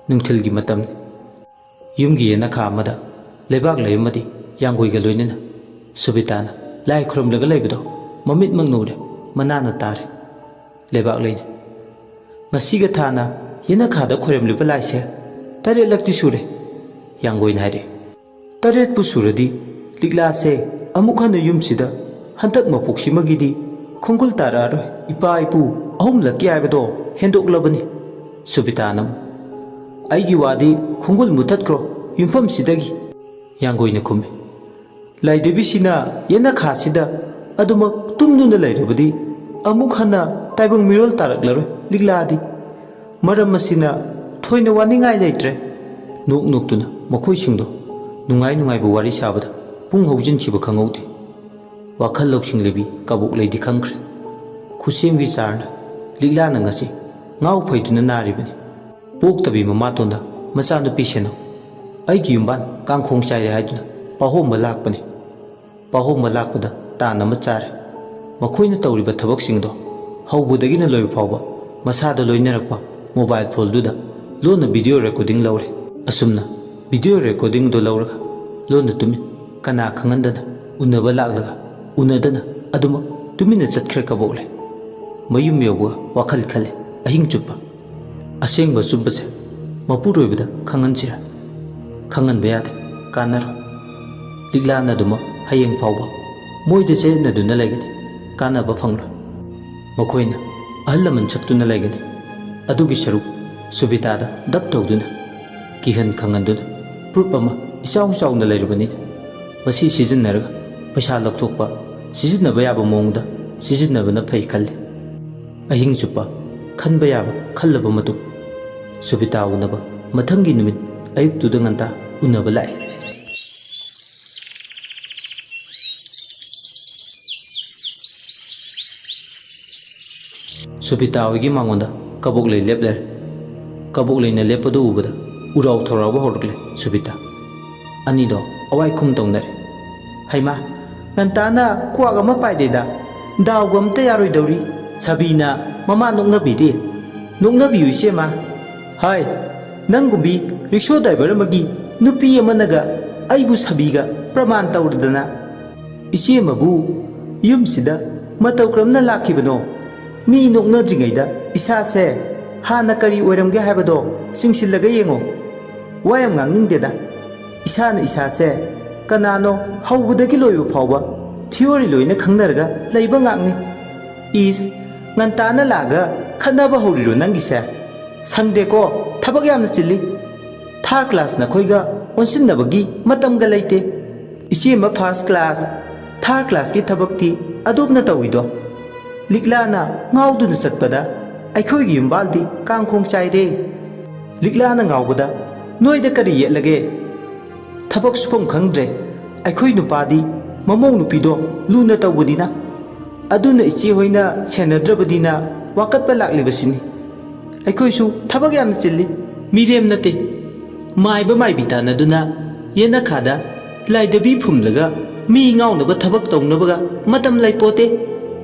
ꯅꯨꯡꯊꯤꯜꯒꯤ ꯃꯇꯝꯅꯤ ꯌꯨꯝꯒꯤ ꯌꯦꯅꯈꯥ ꯑꯃꯗ ꯂꯩꯕꯥꯛ ꯂꯩꯔꯝꯃꯗꯤ ꯌꯥꯡꯒꯣꯏꯒ ꯂꯣꯏꯅꯅ ꯁꯨꯕꯤꯇꯥꯅ ꯂꯥꯏ ꯈꯨꯔꯨꯝꯂꯒ ꯂꯩꯕꯗꯣ ꯃꯃꯤꯠꯃꯛ ꯎꯔꯦ ꯃꯅꯥꯅ ꯇꯥꯔꯦ ꯂꯩꯕꯥꯛ ꯂꯩꯅ ꯉꯁꯤꯒ ꯊꯥꯅ ꯌꯦꯅꯈꯥꯗ ꯈꯣꯏꯔꯝꯂꯤꯕ ꯂꯥꯏꯁꯦ 8ꯂꯛꯇꯤ ꯁꯨꯔꯦ ꯌꯥꯡꯒꯣꯏꯅ ꯍꯥꯏꯔꯦ 8ꯄꯨ ꯁꯨꯔꯗꯤ ꯂꯤꯛꯂꯥꯁꯦ ꯑꯃꯨꯛ ꯍꯟꯅ ꯌꯨꯝꯁꯤꯗ ꯍꯟꯗꯛ ꯃꯄꯣꯛꯁꯤꯃꯒꯤꯗꯤ ꯈꯣꯡꯒꯨꯜ ꯇꯥꯔꯛꯑꯔꯣꯏ ꯏꯄꯥ ꯏꯄꯨ 3ꯂꯛꯀꯤ ꯍꯥꯏꯕꯗꯣ ꯍꯦꯟꯗꯣꯛꯂꯕꯅꯤ ꯁꯨꯕꯤꯇꯥꯅ ꯑꯃꯨꯛ ꯑꯩꯒꯤ ꯋꯥꯗꯤ ꯈꯣꯡꯒꯨꯜ ꯃꯨꯊꯠꯈ꯭ꯔꯣ ꯌꯨꯝꯐꯝꯁꯤꯗꯒꯤ ꯌꯥꯡꯒꯣꯏꯅ ꯈꯨꯝꯃꯤ ꯂꯥꯏꯗꯦꯕꯤꯁꯤꯅ ꯌꯦꯅꯈꯥꯁꯤꯗ ꯑꯗꯨꯃꯛ ꯇꯨꯝꯗꯨꯅ ꯂꯩꯔꯕꯗꯤ ꯑꯃꯨꯛ ꯍꯟꯅ ꯇꯥꯏꯕꯪ ꯃꯤꯔꯣꯜ ꯇꯥꯔꯛꯂꯔꯣꯏ ꯂꯤꯛꯂꯥꯗꯤ ꯃꯔꯝ ꯑꯁꯤꯅ ꯊꯣꯏꯅ ꯋꯥꯅꯤꯡꯉꯥꯏ ꯂꯩꯇ꯭ꯔꯦ ꯅꯣꯛ ꯅꯣꯛꯇꯨꯅ ꯃꯈꯣꯏꯁꯤꯡꯗꯣ ꯅꯨꯡꯉꯥꯏ ꯅꯨꯡꯉꯥꯏꯕ ꯋꯥꯔꯤ ꯁꯥꯕꯗ ꯄꯨꯡ ꯍꯧꯖꯤꯟꯈꯤꯕ ꯈꯪꯍꯧꯗꯦ ꯋꯥꯈꯜ ꯂꯧꯁꯤꯡ ꯂꯩꯕꯤ ꯀꯕꯣꯛꯂꯩꯗꯤ ꯈꯪꯈ꯭ꯔꯦ ꯈꯨꯁꯦꯝꯒꯤ ꯆꯥꯔꯅ ꯂꯤꯛꯂꯥꯅ ꯉꯁꯤ ꯉꯥꯎ ꯐꯩꯗꯨꯅ ꯅꯥꯔꯤꯕꯅꯤ ꯄꯣꯛꯇꯕꯤ ꯃꯃꯥꯇꯣꯟꯗ ꯃꯆꯥꯅꯨꯄꯤ ꯁꯦꯟꯅꯧ ꯑꯩꯒꯤ ꯌꯨꯝꯕꯥꯟ ꯀꯥꯡꯈꯣꯡ ꯆꯥꯏꯔꯦ ꯍꯥꯏꯗꯨꯅ ꯄꯥꯍꯣꯡꯕ ꯂꯥꯛꯄꯅꯤ ꯄꯥꯍꯣꯡꯕ ꯂꯥꯛꯄꯗ ꯇꯥꯟ ꯑꯃ ꯆꯥꯔꯦ ꯃꯈꯣꯏꯅ ꯇꯧꯔꯤꯕ ꯊꯕꯛꯁꯤꯡꯗꯣ ꯍꯧꯕꯗꯒꯤꯅ ꯂꯣꯏꯕ ꯐꯥꯎꯕ ꯃꯁꯥꯗ ꯂꯣꯏꯅꯔꯛꯄ ꯃꯣꯕꯥꯏꯜ ꯐꯣꯟꯗꯨꯗ ꯂꯣꯟꯅ ꯚꯤꯗꯤꯑꯣ ꯔꯦꯀꯣꯔꯗꯤꯡ ꯂꯧꯔꯦ ꯑꯁꯨꯝꯅ ꯚꯤꯗꯤꯑꯣ ꯔꯦꯀꯣꯔꯗꯤꯡꯗꯣ ꯂꯧꯔꯒ ꯂꯣꯟꯅ ꯇꯨꯃꯤꯟ ꯀꯅꯥ ꯈꯪꯍꯟꯗꯅ ꯎꯅꯕ ꯂꯥꯛꯂꯒ ꯎꯅꯗꯅ ꯑꯗꯨꯃꯛ ꯇꯨꯃꯤꯟꯅ ꯆꯠꯈ꯭ꯔꯦ ꯀꯕꯣꯛꯂꯩ ꯃꯌꯨꯝ ꯌꯧꯕꯒ ꯋꯥꯈꯜ ꯈꯜꯂꯦ ꯑꯍꯤꯡ ꯆꯨꯞꯄ ꯑꯁꯦꯡꯕ ꯆꯨꯝꯕꯁꯦ ꯃꯄꯨꯔꯣꯏꯕꯗ ꯈꯪꯍꯟꯁꯤꯔꯥ ꯈꯪꯍꯟꯕ ꯌꯥꯗꯦ ꯀꯥꯟꯅꯔꯣꯏ ꯂꯤꯛꯂꯥꯅ ꯑꯗꯨꯃꯛ ꯍꯌꯦꯡ ꯐꯥꯎꯕ ꯃꯣꯏꯗ ꯆꯦꯟꯅꯗꯨꯅ ꯂꯩꯒꯅꯤ ꯀꯥꯟꯅꯕ ꯐꯪꯂꯣꯏ ꯃꯈꯣꯏꯅ ꯑꯍꯜ ꯂꯃꯟ ꯁꯛꯇꯨꯅ ꯂꯩꯒꯅꯤ ꯑꯗꯨꯒꯤ ꯁꯔꯨꯛ ꯁꯨꯕꯤꯇꯥꯗ ꯗꯞ ꯇꯧꯗꯨꯅ ꯀꯤꯍꯟ ꯈꯪꯍꯟꯗꯨꯅ ꯄ꯭ꯔꯨꯞ ꯑꯃ ꯏꯆꯥꯎ ꯆꯥꯎꯅ ꯂꯩꯔꯕꯅꯤꯅ ꯃꯁꯤ ꯁꯤꯖꯤꯟꯅꯔꯒ ꯄꯩꯁꯥ ꯂꯧꯊꯣꯛꯄ ꯁꯤꯖꯤꯟꯅꯕ ꯌꯥꯕ ꯃꯑꯣꯡꯗ ꯁꯤꯖꯤꯟꯅꯕꯅ ꯐꯩ ꯈꯜꯂꯤ ꯑꯍꯤꯡ ꯆꯨꯞꯄ ꯈꯟꯕ ꯌꯥꯕ ꯈꯜꯂꯕ ꯃꯇꯨꯡ ꯁꯨꯕꯤꯇꯥ ꯎꯅꯕ ꯃꯊꯪꯒꯤ ꯅꯨꯃꯤꯠ ꯑꯌꯨꯛꯇꯨꯗ ꯉꯟꯇꯥ ꯎꯅꯕ ꯂꯥꯛꯏ ꯁꯨꯕꯤꯇꯥ ꯍꯣꯏꯒꯤ ꯃꯥꯡꯒꯣꯟꯗ ꯀꯕꯣꯛꯂꯩ ꯂꯦꯞ ꯂꯩꯔꯦ ꯀꯕꯣꯛꯂꯩꯅ ꯂꯦꯞꯄꯗꯨ ꯎꯕꯗ ꯎꯔꯥꯎ ꯊꯧꯔꯥꯎꯕ ꯍꯧꯔꯛꯂꯦ ꯁꯨꯕꯤꯇꯥ ꯑꯅꯤꯗꯣ ꯑꯋꯥꯏꯈꯨꯝ ꯇꯧꯅꯔꯦ ꯍꯩꯃꯥ ꯉꯟꯇꯥꯅ ꯀ꯭ꯋꯥꯛ ꯑꯃ ꯄꯥꯏꯔꯦꯗ ꯗꯥꯎꯒ ꯑꯝꯇ ꯌꯥꯔꯣꯏꯗꯧꯔꯤ ꯁꯥꯕꯤꯅ ꯃꯃꯥ ꯅꯣꯛꯅꯕꯤꯔꯦ ꯅꯣꯛꯅꯕꯤꯌꯨ ꯏꯆꯦꯃ ꯍꯥꯏ ꯅꯪꯒꯨꯝꯕꯤ ꯔꯤꯛꯁꯣ ꯗ꯭राꯏꯚꯔ ꯑꯃꯒꯤ ꯅꯨꯄꯤ ꯑꯃꯅꯒ ꯑꯩꯕꯨ ꯁꯥꯕꯤꯒ ꯄ꯭ꯔꯃꯥꯟ ꯇꯧꯔꯗꯅ ꯏꯆꯦꯃꯕꯨ ꯌꯨꯝꯁꯤꯗ ꯃꯇꯧ ꯀꯔꯝꯅ ꯂꯥꯛꯈꯤꯕꯅꯣ ꯃꯤ ꯅꯣꯛꯅꯗ꯭ꯔꯤꯉꯩꯗ ꯏꯁꯥꯁꯦ ꯍꯥꯟꯅ ꯀꯔꯤ ꯑꯣꯏꯔꯝꯒꯦ ꯍꯥꯏꯕꯗꯣ ꯆꯤꯡꯁꯤꯜꯂꯒ ꯌꯦꯡꯉꯣ ꯋꯥ ꯌꯥꯝ ꯉꯥꯡꯅꯤꯡꯗꯦꯗ ꯏꯁꯥꯅ ꯏꯁꯥꯁꯦ ꯀꯅꯥꯅꯣ ꯍꯧꯕꯗꯒꯤ ꯂꯣꯏꯕ ꯐꯥꯎꯕ ꯊꯤꯑꯣꯔꯤ ꯂꯣꯏꯅ ꯈꯪꯅꯔꯒ ꯂꯩꯕ ꯉꯥꯛꯅꯤ ꯏꯁ ꯉꯟꯇꯥꯅ ꯂꯥꯛꯑꯒ ꯈꯠꯅꯕ ꯍꯧꯔꯤꯔꯣ ꯅꯪꯒꯤꯁꯦ ꯁꯪꯗꯦꯀꯣ ꯊꯕꯛ ꯌꯥꯝꯅ ꯆꯤꯜꯂꯤ ꯊꯥꯔ ꯀ꯭ꯂꯥꯁ ꯅꯈꯣꯏꯒ ꯑꯣꯟꯁꯤꯟꯅꯕꯒꯤ ꯃꯇꯝꯒ ꯂꯩꯇꯦ ꯏꯆꯦꯃ ꯐꯥꯔꯁ ꯀ꯭ꯂꯥꯁ ꯊꯥꯔ ꯀ꯭ꯂꯥꯁꯀꯤ ꯊꯕꯛꯇꯤ ꯑꯗꯣꯝꯅ ꯇꯧꯏꯗꯣ ꯂꯤꯛꯂꯥꯅ ꯉꯥꯎꯗꯨꯅ ꯆꯠꯄꯗ ꯑꯩꯈꯣꯏꯒꯤ ꯌꯨꯝꯕꯥꯜꯗꯤ ꯀꯥꯡꯈꯣꯡ ꯆꯥꯏꯔꯦ ꯂꯤꯛꯂꯥꯅ ꯉꯥꯎꯕꯗ ꯅꯣꯏꯗ ꯀꯔꯤ ꯌꯦꯠꯂꯒꯦ ꯊꯕꯛ ꯁꯨꯐꯝ ꯈꯪꯗ꯭ꯔꯦ ꯑꯩꯈꯣꯏ ꯅꯨꯄꯥꯗꯤ ꯃꯃꯧ ꯅꯨꯄꯤꯗꯣ ꯂꯨꯅ ꯇꯧꯕꯅꯤꯅ ꯑꯗꯨꯅ ꯏꯆꯦ ꯍꯣꯏꯅ ꯁꯦꯟꯅꯗ꯭ꯔꯕꯗꯤꯅ ꯋꯥꯀꯠꯄ ꯂꯥꯛꯂꯤꯕꯁꯤꯅꯤ ꯑꯩꯈꯣꯏꯁꯨ ꯊꯕꯛ ꯌꯥꯝꯅ ꯆꯤꯜꯂꯤ ꯃꯤꯔꯦꯝ ꯅꯠꯇꯦ ꯃꯥꯏꯕ ꯃꯥꯏꯕꯤ ꯇꯥꯟꯅꯗꯨꯅ ꯌꯦꯅꯈꯥꯗ ꯂꯥꯏꯗꯕꯤ ꯐꯨꯝꯂꯒ ꯃꯤ ꯉꯥꯎꯅꯕ ꯊꯕꯛ ꯇꯧꯅꯕꯒ ꯃꯇꯝ ꯂꯩꯄꯣꯠꯇꯦ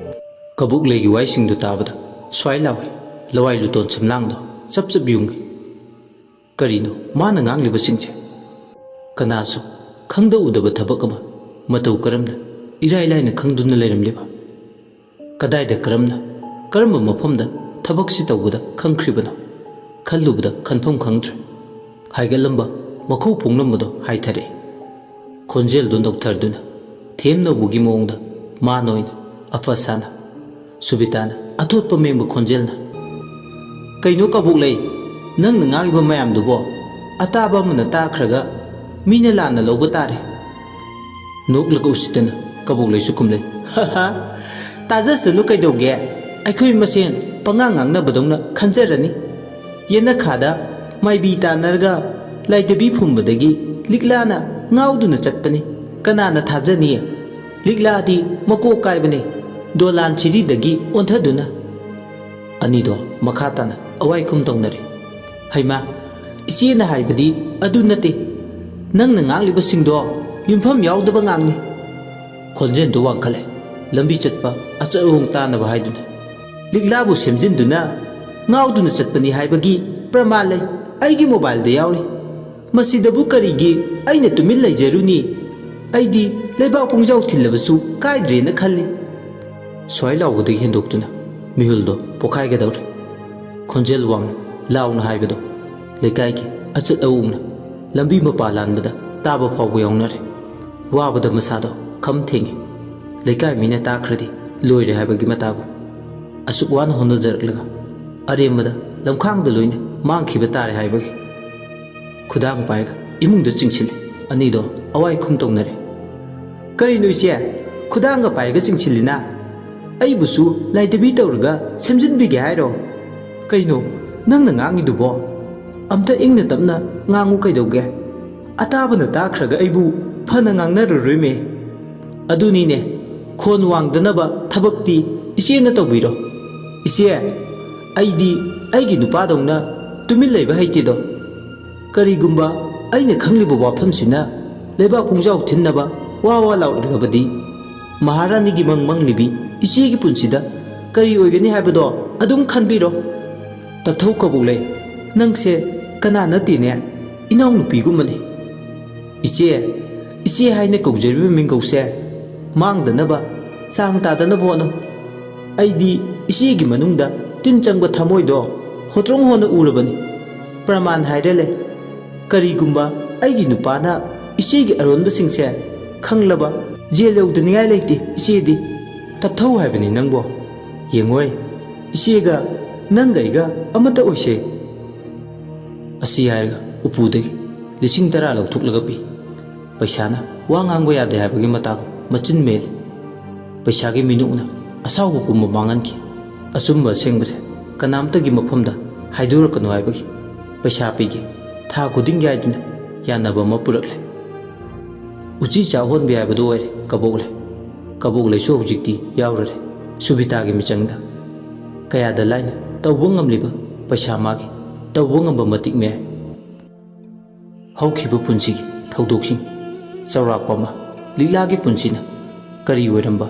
ꯀꯕꯨꯛꯂꯩꯒꯤ ꯋꯥꯏꯁꯤꯡꯗꯨ ꯇꯥꯕꯗ ꯁ꯭ꯋꯥꯏ ꯂꯥꯎꯏ ꯂꯋꯥꯏ ꯂꯨꯇꯣꯟ ꯁꯝꯂꯥꯡꯗꯣ ꯆꯞ ꯆꯞ ꯌꯨꯡꯏ ꯀꯔꯤꯅꯣ ꯃꯥꯅ ꯉꯥꯡꯂꯤꯕꯁꯤꯡꯁꯦ ꯀꯅꯥꯁꯨ ꯈꯪꯗ ꯎꯗꯕ ꯊꯕꯛ ꯑꯃ ꯃꯇꯧ ꯀꯔꯝꯅ ꯏꯔꯥꯏ ꯂꯥꯏꯅ ꯈꯪꯗꯨꯅ ꯂꯩꯔꯝꯂꯤꯕ ꯀꯗꯥꯏꯗ ꯀꯔꯝꯕ ꯃꯐꯝꯗ ꯊꯕꯛꯁꯤ ꯇꯧꯕꯗ ꯈꯪꯈ꯭ꯔꯤꯕꯅꯣ ꯈꯜꯂꯨꯕꯗ ꯈꯟꯐꯝ ꯈꯪꯗ꯭ꯔꯦ ꯍꯥꯏꯒꯠꯂꯝꯕ ꯃꯈꯨ ꯄꯣꯡꯂꯝꯕꯗꯣ ꯍꯥꯏꯊꯔꯛꯏ ꯈꯣꯟꯖꯦꯜꯗꯨ ꯅꯧꯊꯔꯗꯨꯅ ꯊꯦꯝꯅꯧꯕꯒꯤ ꯃꯑꯣꯡꯗ ꯃꯥꯅ ꯑꯣꯏꯅ ꯑꯐ ꯁꯥꯅ ꯁꯨꯕꯤꯇꯥꯅ ꯑꯊꯣꯠꯄ ꯃꯦꯡꯕ ꯈꯣꯟꯖꯦꯜꯅ ꯀꯩꯅꯣ ꯀꯕꯨꯛꯂꯩ ꯅꯪꯅ ꯉꯥꯡꯂꯤꯕ ꯃꯌꯥꯝꯗꯨꯕꯣ ꯑꯇꯥꯕ ꯑꯃꯅ ꯇꯥꯈ꯭ꯔꯒ ꯃꯤꯅ ꯂꯥꯟꯅ ꯂꯧꯕ ꯇꯥꯔꯦ ꯅꯣꯛꯂꯒ ꯎꯁꯤꯠꯇꯅ ꯀꯕꯨꯛꯂꯩꯁꯨ ꯈꯨꯝꯂꯩ ꯇꯥꯖꯁꯅꯨ ꯀꯩꯗꯧꯒꯦ ꯑꯩꯈꯣꯏ ꯃꯁꯦꯟ ꯄꯉꯥꯡ ꯉꯥꯡꯅꯕꯗꯧꯅ ꯈꯟꯖꯔꯅꯤ ꯌꯦꯅꯈꯥꯗ ꯃꯥꯏꯕꯤ ꯇꯥꯟꯅꯔꯒ ꯂꯥꯏꯗꯕꯤ ꯐꯨꯝꯕꯗꯒꯤ ꯂꯤꯛꯂꯥꯅ ꯉꯥꯎꯗꯨꯅ ꯆꯠꯄꯅꯤ ꯀꯅꯥꯅ ꯊꯥꯖꯅꯤ ꯂꯤꯛꯂꯥꯗꯤ ꯃꯀꯣꯛ ꯀꯥꯏꯕꯅꯤ ꯗꯣꯂꯥꯟ ꯁꯤꯔꯤꯗꯒꯤ ꯑꯣꯟꯊꯗꯨꯅ ꯑꯅꯤꯗꯣ ꯃꯈꯥ ꯇꯥꯅ ꯑꯋꯥꯏꯈꯨꯝ ꯇꯧꯅꯔꯦ ꯍꯩꯃꯥ ꯏꯆꯦꯅ ꯍꯥꯏꯕꯗꯤ ꯑꯗꯨ ꯅꯠꯇꯦ ꯅꯪꯅ ꯉꯥꯡꯂꯤꯕꯁꯤꯡꯗꯣ ꯌꯨꯝꯐꯝ ꯌꯥꯎꯗꯕ ꯉꯥꯡꯅꯤ ꯈꯣꯟꯖꯦꯜꯗꯨ ꯋꯥꯡꯈꯠꯂꯦ ꯂꯝꯕꯤ ꯆꯠꯄ ꯑꯆꯠ ꯑꯋꯣꯡ ꯇꯥꯅꯕ ꯍꯥꯏꯗꯨꯅ ꯂꯤꯛꯂꯥꯕꯨ ꯁꯦꯝꯖꯤꯟꯗꯨꯅ ꯉꯥꯎꯗꯨꯅ ꯆꯠꯄꯅꯤ ꯍꯥꯏꯕꯒꯤ ꯄ꯭ꯔꯃꯥꯟ ꯂꯩ ꯑꯩꯒꯤ ꯃꯣꯕꯥꯏꯜꯗ ꯌꯥꯎꯔꯤ ꯃꯁꯤꯗꯕꯨ ꯀꯔꯤꯒꯤ ꯑꯩꯅ ꯇꯨꯃꯤꯟ ꯂꯩꯖꯔꯨꯅꯤ ꯑꯩꯗꯤ ꯂꯩꯕꯥꯛ ꯄꯨꯡꯖꯥꯎ ꯊꯤꯜꯂꯕꯁꯨ ꯀꯥꯏꯗ꯭ꯔꯦꯅ ꯈꯜꯂꯤ ꯁ꯭ꯋꯥꯏ ꯂꯥꯎꯕꯗꯒꯤ ꯍꯦꯟꯗꯣꯛꯇꯨꯅ ꯃꯤꯍꯨꯜꯗꯣ ꯄꯣꯈꯥꯏꯒꯗꯧꯔꯦ ꯈꯣꯟꯖꯦꯜ ꯋꯥꯡꯅ ꯂꯥꯎꯅ ꯍꯥꯏꯕꯗꯣ ꯂꯩꯀꯥꯏꯒꯤ ꯑꯆꯠ ꯑꯋꯣꯡꯅ ꯂꯝꯕꯤ ꯃꯄꯥ ꯂꯥꯟꯕꯗ ꯇꯥꯕ ꯐꯥꯎꯕ ꯌꯥꯎꯅꯔꯦ ꯋꯥꯕꯗ ꯃꯁꯥꯗꯣ ꯈꯝ ꯊꯦꯡꯉꯤ ꯂꯩꯀꯥꯏ ꯃꯤꯅ ꯇꯥꯈ꯭ꯔꯗꯤ ꯂꯣꯏꯔꯦ ꯍꯥꯏꯕꯒꯤ ꯃꯇꯥꯒꯨꯝ ꯑꯁꯨꯛ ꯋꯥꯅ ꯍꯣꯠꯅꯖꯔꯛꯂꯒ ꯑꯔꯦꯝꯕꯗ ꯂꯝꯈꯥꯡꯗ ꯂꯣꯏꯅ ꯃꯥꯡꯈꯤꯕ ꯇꯥꯔꯦ ꯍꯥꯏꯕꯒꯤ ꯈꯨꯗꯥꯡ ꯄꯥꯏꯔꯒ ꯏꯃꯨꯡꯗ ꯆꯤꯡꯁꯤꯜꯂꯤ ꯑꯅꯤꯗꯣ ꯑꯋꯥꯏꯈꯨꯝ ꯇꯧꯅꯔꯦ ꯀꯔꯤꯅꯣ ꯏꯆꯦ ꯈꯨꯗꯥꯡꯒ ꯄꯥꯏꯔꯒ ꯆꯤꯡꯁꯤꯜꯂꯤꯅ ꯑꯩꯕꯨꯁꯨ ꯂꯥꯏꯗꯕꯤ ꯇꯧꯔꯒ ꯁꯦꯝꯖꯤꯟꯕꯤꯒꯦ ꯍꯥꯏꯔꯣ ꯀꯩꯅꯣ ꯅꯪꯅ ꯉꯥꯡꯉꯤꯗꯨꯕꯣ ꯑꯝꯇ ꯏꯪꯅ ꯇꯞꯅ ꯉꯥꯡꯉꯨ ꯀꯩꯗꯧꯒꯦ ꯑꯇꯥꯕꯅ ꯇꯥꯈ꯭ꯔꯒ ꯑꯩꯕꯨ ꯐꯅ ꯉꯥꯡꯅꯔꯔꯣꯏꯃꯦ ꯑꯗꯨꯅꯤꯅꯦ ꯈꯣꯟ ꯋꯥꯡꯗꯅꯕ ꯊꯕꯛꯇꯤ ꯏꯆꯦꯅ ꯇꯧꯕꯤꯔꯣ ꯏꯆꯦ ꯑꯩꯗꯤ ꯑꯩꯒꯤ ꯅꯨꯄꯥꯗꯧꯅ ꯇꯨꯃꯤꯟ ꯂꯩꯕ ꯍꯩꯇꯦꯗꯣ ꯀꯔꯤꯒꯨꯝꯕ ꯑꯩꯅ ꯈꯪꯂꯤꯕ ꯋꯥꯐꯝꯁꯤꯅ ꯂꯩꯕꯥꯛ ꯄꯨꯡꯖꯥꯎ ꯊꯤꯟꯅꯕ ꯋꯥ ꯋꯥ ꯂꯥꯎꯔꯛꯂꯕꯗꯤ ꯃꯍꯥꯔꯥꯅꯤꯒꯤ ꯃꯪ ꯃꯪꯂꯤꯕꯤ ꯏꯆꯦꯒꯤ ꯄꯨꯟꯁꯤꯗ ꯀꯔꯤ ꯑꯣꯏꯒꯅꯤ ꯍꯥꯏꯕꯗꯣ ꯑꯗꯨꯝ ꯈꯟꯕꯤꯔꯣ ꯇꯞꯊꯧ ꯀꯕꯨꯛꯂꯩ ꯅꯪꯁꯦ ꯀꯅꯥ ꯅꯠꯇꯦꯅꯦ ꯏꯅꯥꯎꯅꯨꯄꯤꯒꯨꯝꯕꯅꯤ ꯏꯆꯦ ꯍꯥꯏꯅ ꯀꯧꯖꯔꯤꯕ ꯃꯤꯡꯒꯧꯁꯦ ꯃꯥꯡꯗꯅꯕ ꯆꯥꯡ ꯇꯥꯗꯅꯕ ꯍꯣꯠꯅꯧ ꯑꯩꯗꯤ ꯏꯆꯦꯒꯤ ꯃꯅꯨꯡꯗ ꯇꯤꯟ ꯆꯪꯕ ꯊꯃꯣꯏꯗꯣ ꯍꯣꯇ꯭ꯔꯣꯡ ꯍꯣꯟꯅ ꯎꯔꯕꯅꯤ ꯄ꯭ꯔꯃꯥꯟ ꯍꯥꯏꯔ ꯂꯩ ꯀꯔꯤꯒꯨꯝꯕ ꯑꯩꯒꯤ ꯅꯨꯄꯥꯅ ꯏꯆꯦꯒꯤ ꯑꯔꯣꯟꯕꯁꯤꯡꯁꯦ ꯈꯪꯂꯕ ꯖꯦꯜ ꯌꯧꯗꯅꯤꯡꯉꯥꯏ ꯂꯩꯇꯦ ꯏꯆꯦꯗꯤ ꯇꯞꯊꯧ ꯍꯥꯏꯕꯅꯤ ꯅꯪꯕꯣ ꯌꯦꯡꯉꯣꯏ ꯏꯆꯦꯒ ꯅꯪꯒ ꯑꯩꯒ ꯑꯃꯠꯇ ꯑꯣꯏꯁꯦ ꯑꯁꯤ ꯍꯥꯏꯔꯒ ꯎꯄꯨꯗꯒꯤ 10,000 ꯂꯧꯊꯣꯛꯂꯒ ꯄꯤ ꯄꯩꯁꯥꯅ ꯋꯥ ꯉꯥꯡꯕ ꯌꯥꯗꯦ ꯍꯥꯏꯕꯒꯤ ꯃꯇꯥꯒꯨꯝ ꯃꯆꯤꯟ ꯃꯦꯜꯂꯤ ꯄꯩꯁꯥꯒꯤ ꯃꯤꯅꯨꯛꯅ ꯑꯁꯥꯎꯕ ꯄꯨꯝꯕ ꯃꯥꯡꯍꯟꯈꯤ ꯑꯆꯨꯝꯕ ꯑꯁꯦꯡꯕꯁꯦ ꯀꯅꯥꯝꯇꯒꯤ ꯃꯐꯝꯗ ꯍꯥꯏꯗꯣꯔꯛꯀꯅꯨ ꯍꯥꯏꯕꯒꯤ ꯄꯩꯁꯥ ꯄꯤꯒꯦ ꯊꯥ ꯈꯨꯗꯤꯡꯒꯤ ꯍꯥꯏꯗꯨꯅ ꯌꯥꯅꯕ ꯑꯃ ꯄꯨꯔꯛꯂꯦ ꯎꯆꯤ ꯆꯥ ꯍꯣꯟꯕꯤ ꯍꯥꯏꯕꯗꯨ ꯑꯣꯏꯔꯦ ꯀꯕꯨꯛꯂꯩꯁꯨ ꯍꯧꯖꯤꯛꯇꯤ ꯌꯥꯎꯔꯔꯦ ꯁꯨꯕꯤꯇꯥꯒꯤ ꯃꯤꯆꯪꯗ ꯀꯌꯥꯗ ꯂꯥꯏꯅ ꯇꯧꯕ ꯉꯝꯂꯤꯕ ꯄꯩꯁꯥ ꯃꯥꯒꯤ ꯇꯧꯕ ꯉꯝꯕ ꯃꯇꯤꯛ ꯃꯌꯥꯏ ꯍꯧꯈꯤꯕ ꯄꯨꯟꯁꯤꯒꯤ ꯊꯧꯗꯣꯛꯁꯤꯡ ꯆꯥꯎꯔꯥꯛꯄ ꯑꯃ ꯂꯤꯛꯂꯥꯒꯤ ꯄꯨꯟꯁꯤꯅ ꯀꯔꯤ ꯑꯣꯏꯔꯝꯕ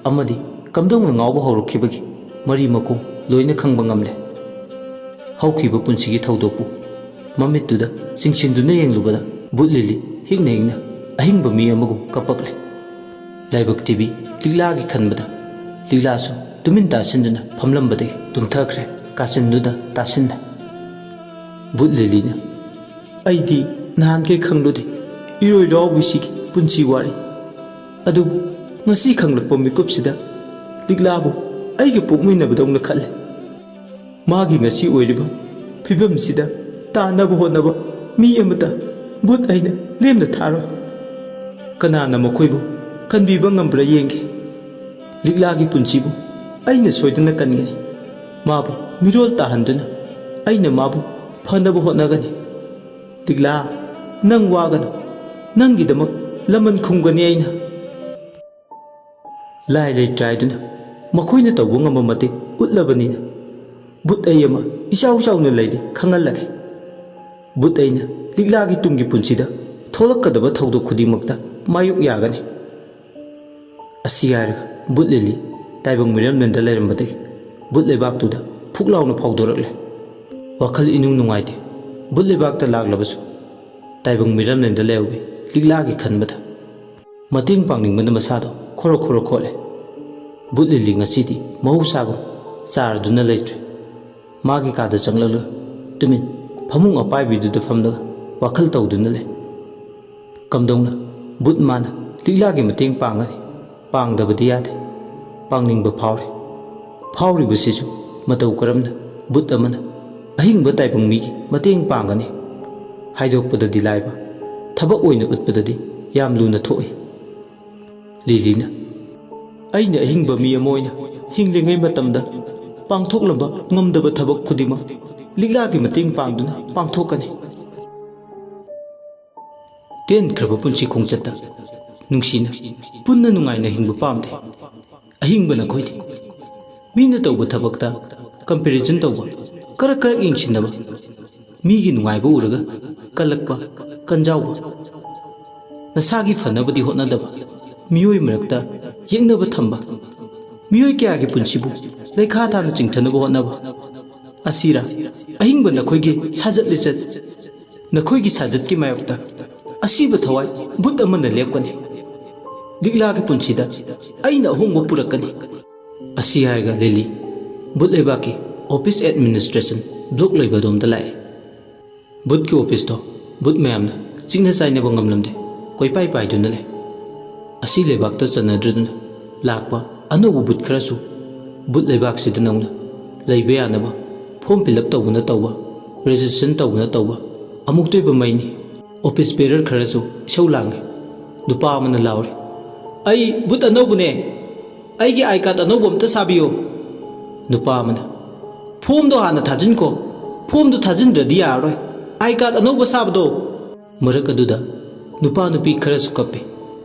ꯑꯃꯗꯤ ꯀꯝꯗꯧꯅ ꯉꯥꯎꯕ ꯍꯧꯔꯛꯈꯤꯕꯒꯤ ꯃꯔꯤ ꯃꯈꯣꯡ ꯂꯣꯏꯅ ꯈꯪꯕ ꯉꯝꯂꯦ ꯍꯧꯈꯤꯕ ꯄꯨꯟꯁꯤꯒꯤ ꯊꯧꯗꯣꯛꯄꯨ ꯃꯃꯤꯠꯇꯨꯗ ꯆꯤꯡꯁꯤꯟꯗꯨꯅ ꯌꯦꯡꯂꯨꯕꯗ ꯕꯨꯠ ꯂꯤꯂꯤ ꯍꯤꯡꯅ ꯑꯍꯤꯡꯕ ꯃꯤ ꯑꯃꯒꯨꯝ ꯀꯞꯄꯛꯂꯦ ꯂꯥꯏꯕꯛ ꯊꯤꯕꯤ ꯂꯤꯛꯂꯥꯒꯤ ꯈꯟꯕꯗ ꯂꯤꯛꯂꯥꯁꯨ ꯇꯨꯃꯤꯟ ꯇꯥꯁꯤꯟꯗꯨꯅ ꯐꯝꯂꯝꯕꯗꯒꯤ ꯇꯨꯝꯊꯈ꯭ꯔꯦ ꯀꯥꯆꯤꯟꯗꯨꯗ ꯇꯥꯁꯤꯟꯅ ꯕꯨꯠ ꯂꯤꯂꯤꯅ ꯑꯩꯗꯤ ꯅꯍꯥꯟꯈꯩ ꯈꯪꯂꯨꯗꯦ ꯏꯔꯣꯏ ꯂꯥꯎꯕꯤꯁꯤꯒꯤ ꯄꯨꯟꯁꯤ ꯋꯥꯔꯤ ꯑꯗꯨꯕꯨ ꯉꯁꯤ ꯈꯪꯂꯛꯄ ꯃꯤꯀꯨꯞꯁꯤꯗ ꯂꯤꯛꯂꯥꯕꯨ ꯑꯩꯒ ꯄꯣꯛꯃꯤꯟꯅꯕꯗꯧꯅ ꯈꯜꯂꯦ ꯃꯥꯒꯤ ꯉꯁꯤ ꯑꯣꯏꯔꯤꯕ ꯐꯤꯕꯝꯁꯤꯗ ꯇꯥꯅꯕ ꯍꯣꯠꯅꯕ ꯃꯤ ꯑꯃꯇ ꯕꯨꯠ ꯑꯩꯅ ꯂꯦꯝꯅ ꯊꯥꯔꯣꯏ ꯀꯅꯥꯅ ꯃꯈꯣꯏꯕꯨ ꯀꯟꯕꯤꯕ ꯉꯝꯕ꯭ꯔꯥ ꯌꯦꯡꯒꯦ ꯂꯤꯛꯂꯥꯒꯤ ꯄꯨꯟꯁꯤꯕꯨ ꯑꯩꯅ ꯁꯣꯏꯗꯅ ꯀꯟꯒꯅꯤ ꯃꯥꯕꯨ ꯃꯤꯔꯣꯜ ꯇꯥꯍꯟꯗꯨꯅ ꯑꯩꯅ ꯃꯥꯕꯨ ꯐꯅꯕ ꯍꯣꯠꯅꯒꯅꯤ ꯂꯤꯛꯂꯥ ꯅꯪ ꯋꯥꯒꯅꯨ ꯅꯪꯒꯤꯗꯃꯛ ꯂꯃꯟ ꯈꯨꯝꯒꯅꯤ ꯑꯩꯅ ꯂꯥꯏ ꯂꯩꯇ꯭ꯔꯥꯏꯗꯨꯅ ꯃꯈꯣꯏꯅ ꯇꯧꯕ ꯉꯝꯕ ꯃꯇꯤꯛ ꯎꯠꯂꯕꯅꯤꯅ ꯕꯨꯠ ꯑꯩ ꯑꯃ ꯏꯆꯥꯎ ꯆꯥꯎꯅ ꯂꯩꯔꯤ ꯈꯪꯍꯜꯂꯒꯦ ꯕꯨꯠ ꯑꯩꯅ ꯂꯤꯛꯂꯥꯒꯤ ꯇꯨꯡꯒꯤ ꯄꯨꯟꯁꯤꯗ ꯊꯣꯛꯂꯛꯀꯗꯕ ꯊꯧꯗꯣꯛ ꯈꯨꯗꯤꯡꯃꯛꯇ ꯃꯥꯌꯣꯛ ꯌꯥꯒꯅꯤ ꯑꯁꯤ ꯍꯥꯏꯔꯒ ꯕꯨꯠ ꯂꯤꯂꯤ ꯇꯥꯏꯕꯪ ꯃꯤꯔꯝꯂꯦꯟꯗ ꯂꯩꯔꯝꯕꯗꯒꯤ ꯕꯨꯠ ꯂꯩꯕꯥꯛꯇꯨꯗ ꯐꯨꯛ ꯂꯥꯎꯅ ꯐꯥꯎꯗꯣꯔꯛꯂꯦ ꯋꯥꯈꯜ ꯏꯅꯨꯡ ꯅꯨꯡꯉꯥꯏꯇꯦ ꯕꯨꯠ ꯂꯩꯕꯥꯛꯇ ꯂꯥꯛꯂꯕꯁꯨ ꯇꯥꯏꯕꯪ ꯃꯤꯔꯝꯂꯦꯟꯗ ꯂꯩꯍꯧꯋꯤ ꯂꯤꯛꯂꯥꯒꯤ ꯈꯟꯕꯗ ꯃꯇꯦꯡ ꯄꯥꯡꯅꯤꯡꯕꯅ ꯃꯁꯥꯗꯣ ꯈꯣꯔꯣ ꯈꯣꯔꯣ ꯈꯣꯠꯂꯦ ꯕꯨꯠ ꯂꯤꯂꯤ ꯉꯁꯤꯗꯤ ꯃꯍꯧꯁꯥꯒꯨꯝ ꯆꯥꯔꯗꯨꯅ ꯂꯩꯇ꯭ꯔꯦ ꯃꯥꯒꯤ ꯀꯥꯗ ꯆꯪꯂꯛꯂꯒ ꯇꯨꯃꯤꯟ ꯐꯃꯨꯡ ꯑꯄꯥꯏꯕꯤꯗꯨꯗ ꯐꯝꯂꯒ ꯋꯥꯈꯜ ꯇꯧꯗꯨꯅ ꯂꯩ ꯀꯝꯗꯧꯅ ꯕꯨꯠ ꯃꯥꯅ ꯂꯤꯛꯂꯥꯒꯤ ꯃꯇꯦꯡ ꯄꯥꯡꯒꯅꯤ ꯄꯥꯡꯗꯕꯗꯤ ꯌꯥꯗꯦ ꯄꯥꯡꯅꯤꯡꯕ ꯐꯥꯎꯔꯤꯕꯁꯤꯁꯨ ꯃꯇꯧ ꯀꯔꯝꯅ ꯕꯨꯠ ꯑꯃꯅ ꯑꯍꯤꯡꯕ ꯇꯥꯏꯕꯪ ꯃꯤꯒꯤ ꯃꯇꯦꯡ ꯄꯥꯡꯒꯅꯤ ꯍꯥꯏꯗꯣꯛꯄꯗꯗꯤ ꯂꯥꯏꯕ ꯊꯕꯛ ꯑꯣꯏꯅ ꯎꯠꯄꯗꯗꯤ ꯌꯥꯝ ꯂꯨꯅ ꯊꯣꯛꯏ ꯂꯤꯂꯤꯅ ꯑꯩꯅ ꯑꯍꯤꯡꯕ ꯃꯤ ꯑꯃ ꯑꯣꯏꯅ ꯍꯤꯡꯂꯤꯉꯩ ꯃꯇꯝꯗ ꯄꯥꯡꯊꯣꯛꯂꯝꯕ ꯉꯝꯗꯕ ꯊꯕꯛ ꯈꯨꯗꯤꯡꯃꯛ ꯂꯤꯛꯂꯥꯒꯤ ꯃꯇꯦꯡ ꯄꯥꯡꯗꯨꯅ ꯄꯥꯡꯊꯣꯛꯀꯅꯤ ꯇꯦꯟꯈ꯭ꯔꯕ ꯄꯨꯟꯁꯤ ꯈꯣꯡꯆꯠꯇ ꯅꯨꯡꯁꯤꯅ ꯄꯨꯟꯅ ꯅꯨꯡꯉꯥꯏꯅ ꯍꯤꯡꯕ ꯄꯥꯝꯗꯦ ꯑꯍꯤꯡꯕ ꯅꯈꯣꯏꯗꯤ ꯃꯤꯅ ꯇꯧꯕ ꯊꯕꯛꯇ ꯀꯝꯄꯦꯔꯤꯖꯟ ꯇꯧꯕ ꯀꯔꯛ ꯌꯦꯡꯁꯤꯟꯅꯕ ꯃꯤꯒꯤ ꯅꯨꯡꯉꯥꯏꯕ ꯎꯔꯒ ꯀꯜꯂꯛꯄ ꯀꯟꯖꯥꯎꯕ ꯅꯁꯥꯒꯤ ꯐꯅꯕꯗꯤ ꯍꯣꯠꯅꯗꯕ ꯃꯤꯑꯣꯏ ꯃꯔꯛꯇ ꯌꯦꯛꯅꯕ ꯊꯝꯕ ꯃꯤꯑꯣꯏ ꯀꯌꯥꯒꯤ ꯄꯨꯟꯁꯤꯕꯨ ꯂꯩꯈꯥ ꯇꯥꯅ ꯆꯤꯡꯊꯅꯕ ꯍꯣꯠꯅꯕ ꯑꯁꯤꯔ ꯑꯍꯤꯡꯕ ꯅꯈꯣꯏꯒꯤ ꯁꯥꯖꯠ ꯂꯤꯆꯠ ꯅꯈꯣꯏꯒꯤ ꯁꯥꯖꯠꯀꯤ ꯃꯥꯌꯣꯛꯇ ꯑꯁꯤꯕ ꯊꯋꯥꯏ ꯕꯨꯠ ꯑꯃꯅ ꯂꯦꯞꯀꯅꯤ ꯂꯤꯛꯂꯥꯒꯤ ꯄꯨꯟꯁꯤꯗ ꯑꯩꯅ ꯑꯍꯣꯡꯕ ꯄꯨꯔꯛꯀꯅꯤ ꯑꯁꯤ ꯍꯥꯏꯔꯒ ꯂꯤꯂꯤ ꯕꯨꯠ ꯂꯩꯕꯥꯛꯀꯤ ꯑꯣꯐꯤꯁ ꯑꯦꯗꯃꯤꯅꯤꯁꯇ꯭ꯔꯦꯁꯟ ꯕ꯭ꯂꯣꯛ ꯂꯩꯕꯗꯣꯝꯗ ꯂꯥꯛꯑꯦ ꯕꯨꯠꯀꯤ ꯑꯣꯐꯤꯁꯇꯣ ꯕꯨꯠ ꯃꯌꯥꯝꯅ ꯆꯤꯡꯅ ꯆꯥꯏꯅꯕ ꯉꯝꯂꯝꯗꯦ ꯀꯣꯏꯄꯥꯏ ꯄꯥꯏꯗꯨꯅ ꯂꯩ ꯑꯁꯤ ꯂꯩꯕꯥꯛꯇ ꯆꯟꯅꯗ꯭ꯔꯗꯨꯅ ꯂꯥꯛꯄ ꯑꯅꯧꯕ ꯕꯨꯠ ꯈꯔꯁꯨ ꯕꯨꯠ ꯂꯩꯕꯥꯛꯁꯤꯗ ꯅꯧꯅ ꯂꯩꯕ ꯌꯥꯅꯕ ꯐꯣꯔꯝ ꯐꯤꯜ ꯑꯞ ꯇꯧꯕꯅ ꯇꯧꯕ ꯔꯦꯖꯤꯁꯇ꯭ꯔꯦꯁꯟ ꯇꯧꯕꯅ ꯇꯧꯕ ꯑꯃꯨꯛꯇꯣꯏꯕ ꯃꯩꯅꯤ ꯑꯣꯐꯤꯁ ꯕꯦꯔꯔ ꯈꯔꯁꯨ ꯏꯁꯧ ꯂꯥꯡꯉꯤ ꯅꯨꯄꯥ ꯑꯃꯅ ꯂꯥꯎꯔꯤ ꯑꯩ ꯕꯨꯠ ꯑꯅꯧꯕꯅꯦ ꯑꯩꯒꯤ ꯑꯥꯏ ꯀꯥꯔꯗ ꯑꯅꯧꯕ ꯑꯝꯇ ꯁꯥꯕꯤꯌꯨ ꯅꯨꯄꯥ ꯑꯃꯅ ꯐꯣꯝꯗꯣ ꯍꯥꯟꯅ ꯊꯥꯖꯤꯟꯈꯣ ꯐꯣꯝꯗꯣ ꯊꯥꯖꯤꯟꯗ꯭ꯔꯗꯤ ꯌꯥꯔꯔꯣꯏ ꯑꯥꯏ ꯀꯥꯔꯗ ꯑꯅꯧꯕ ꯁꯥꯕꯗꯣ ꯃꯔꯛ ꯑꯗꯨꯗ ꯅꯨꯄꯥ ꯅꯨꯄꯤ ꯈꯔꯁꯨ ꯀꯞꯄꯤ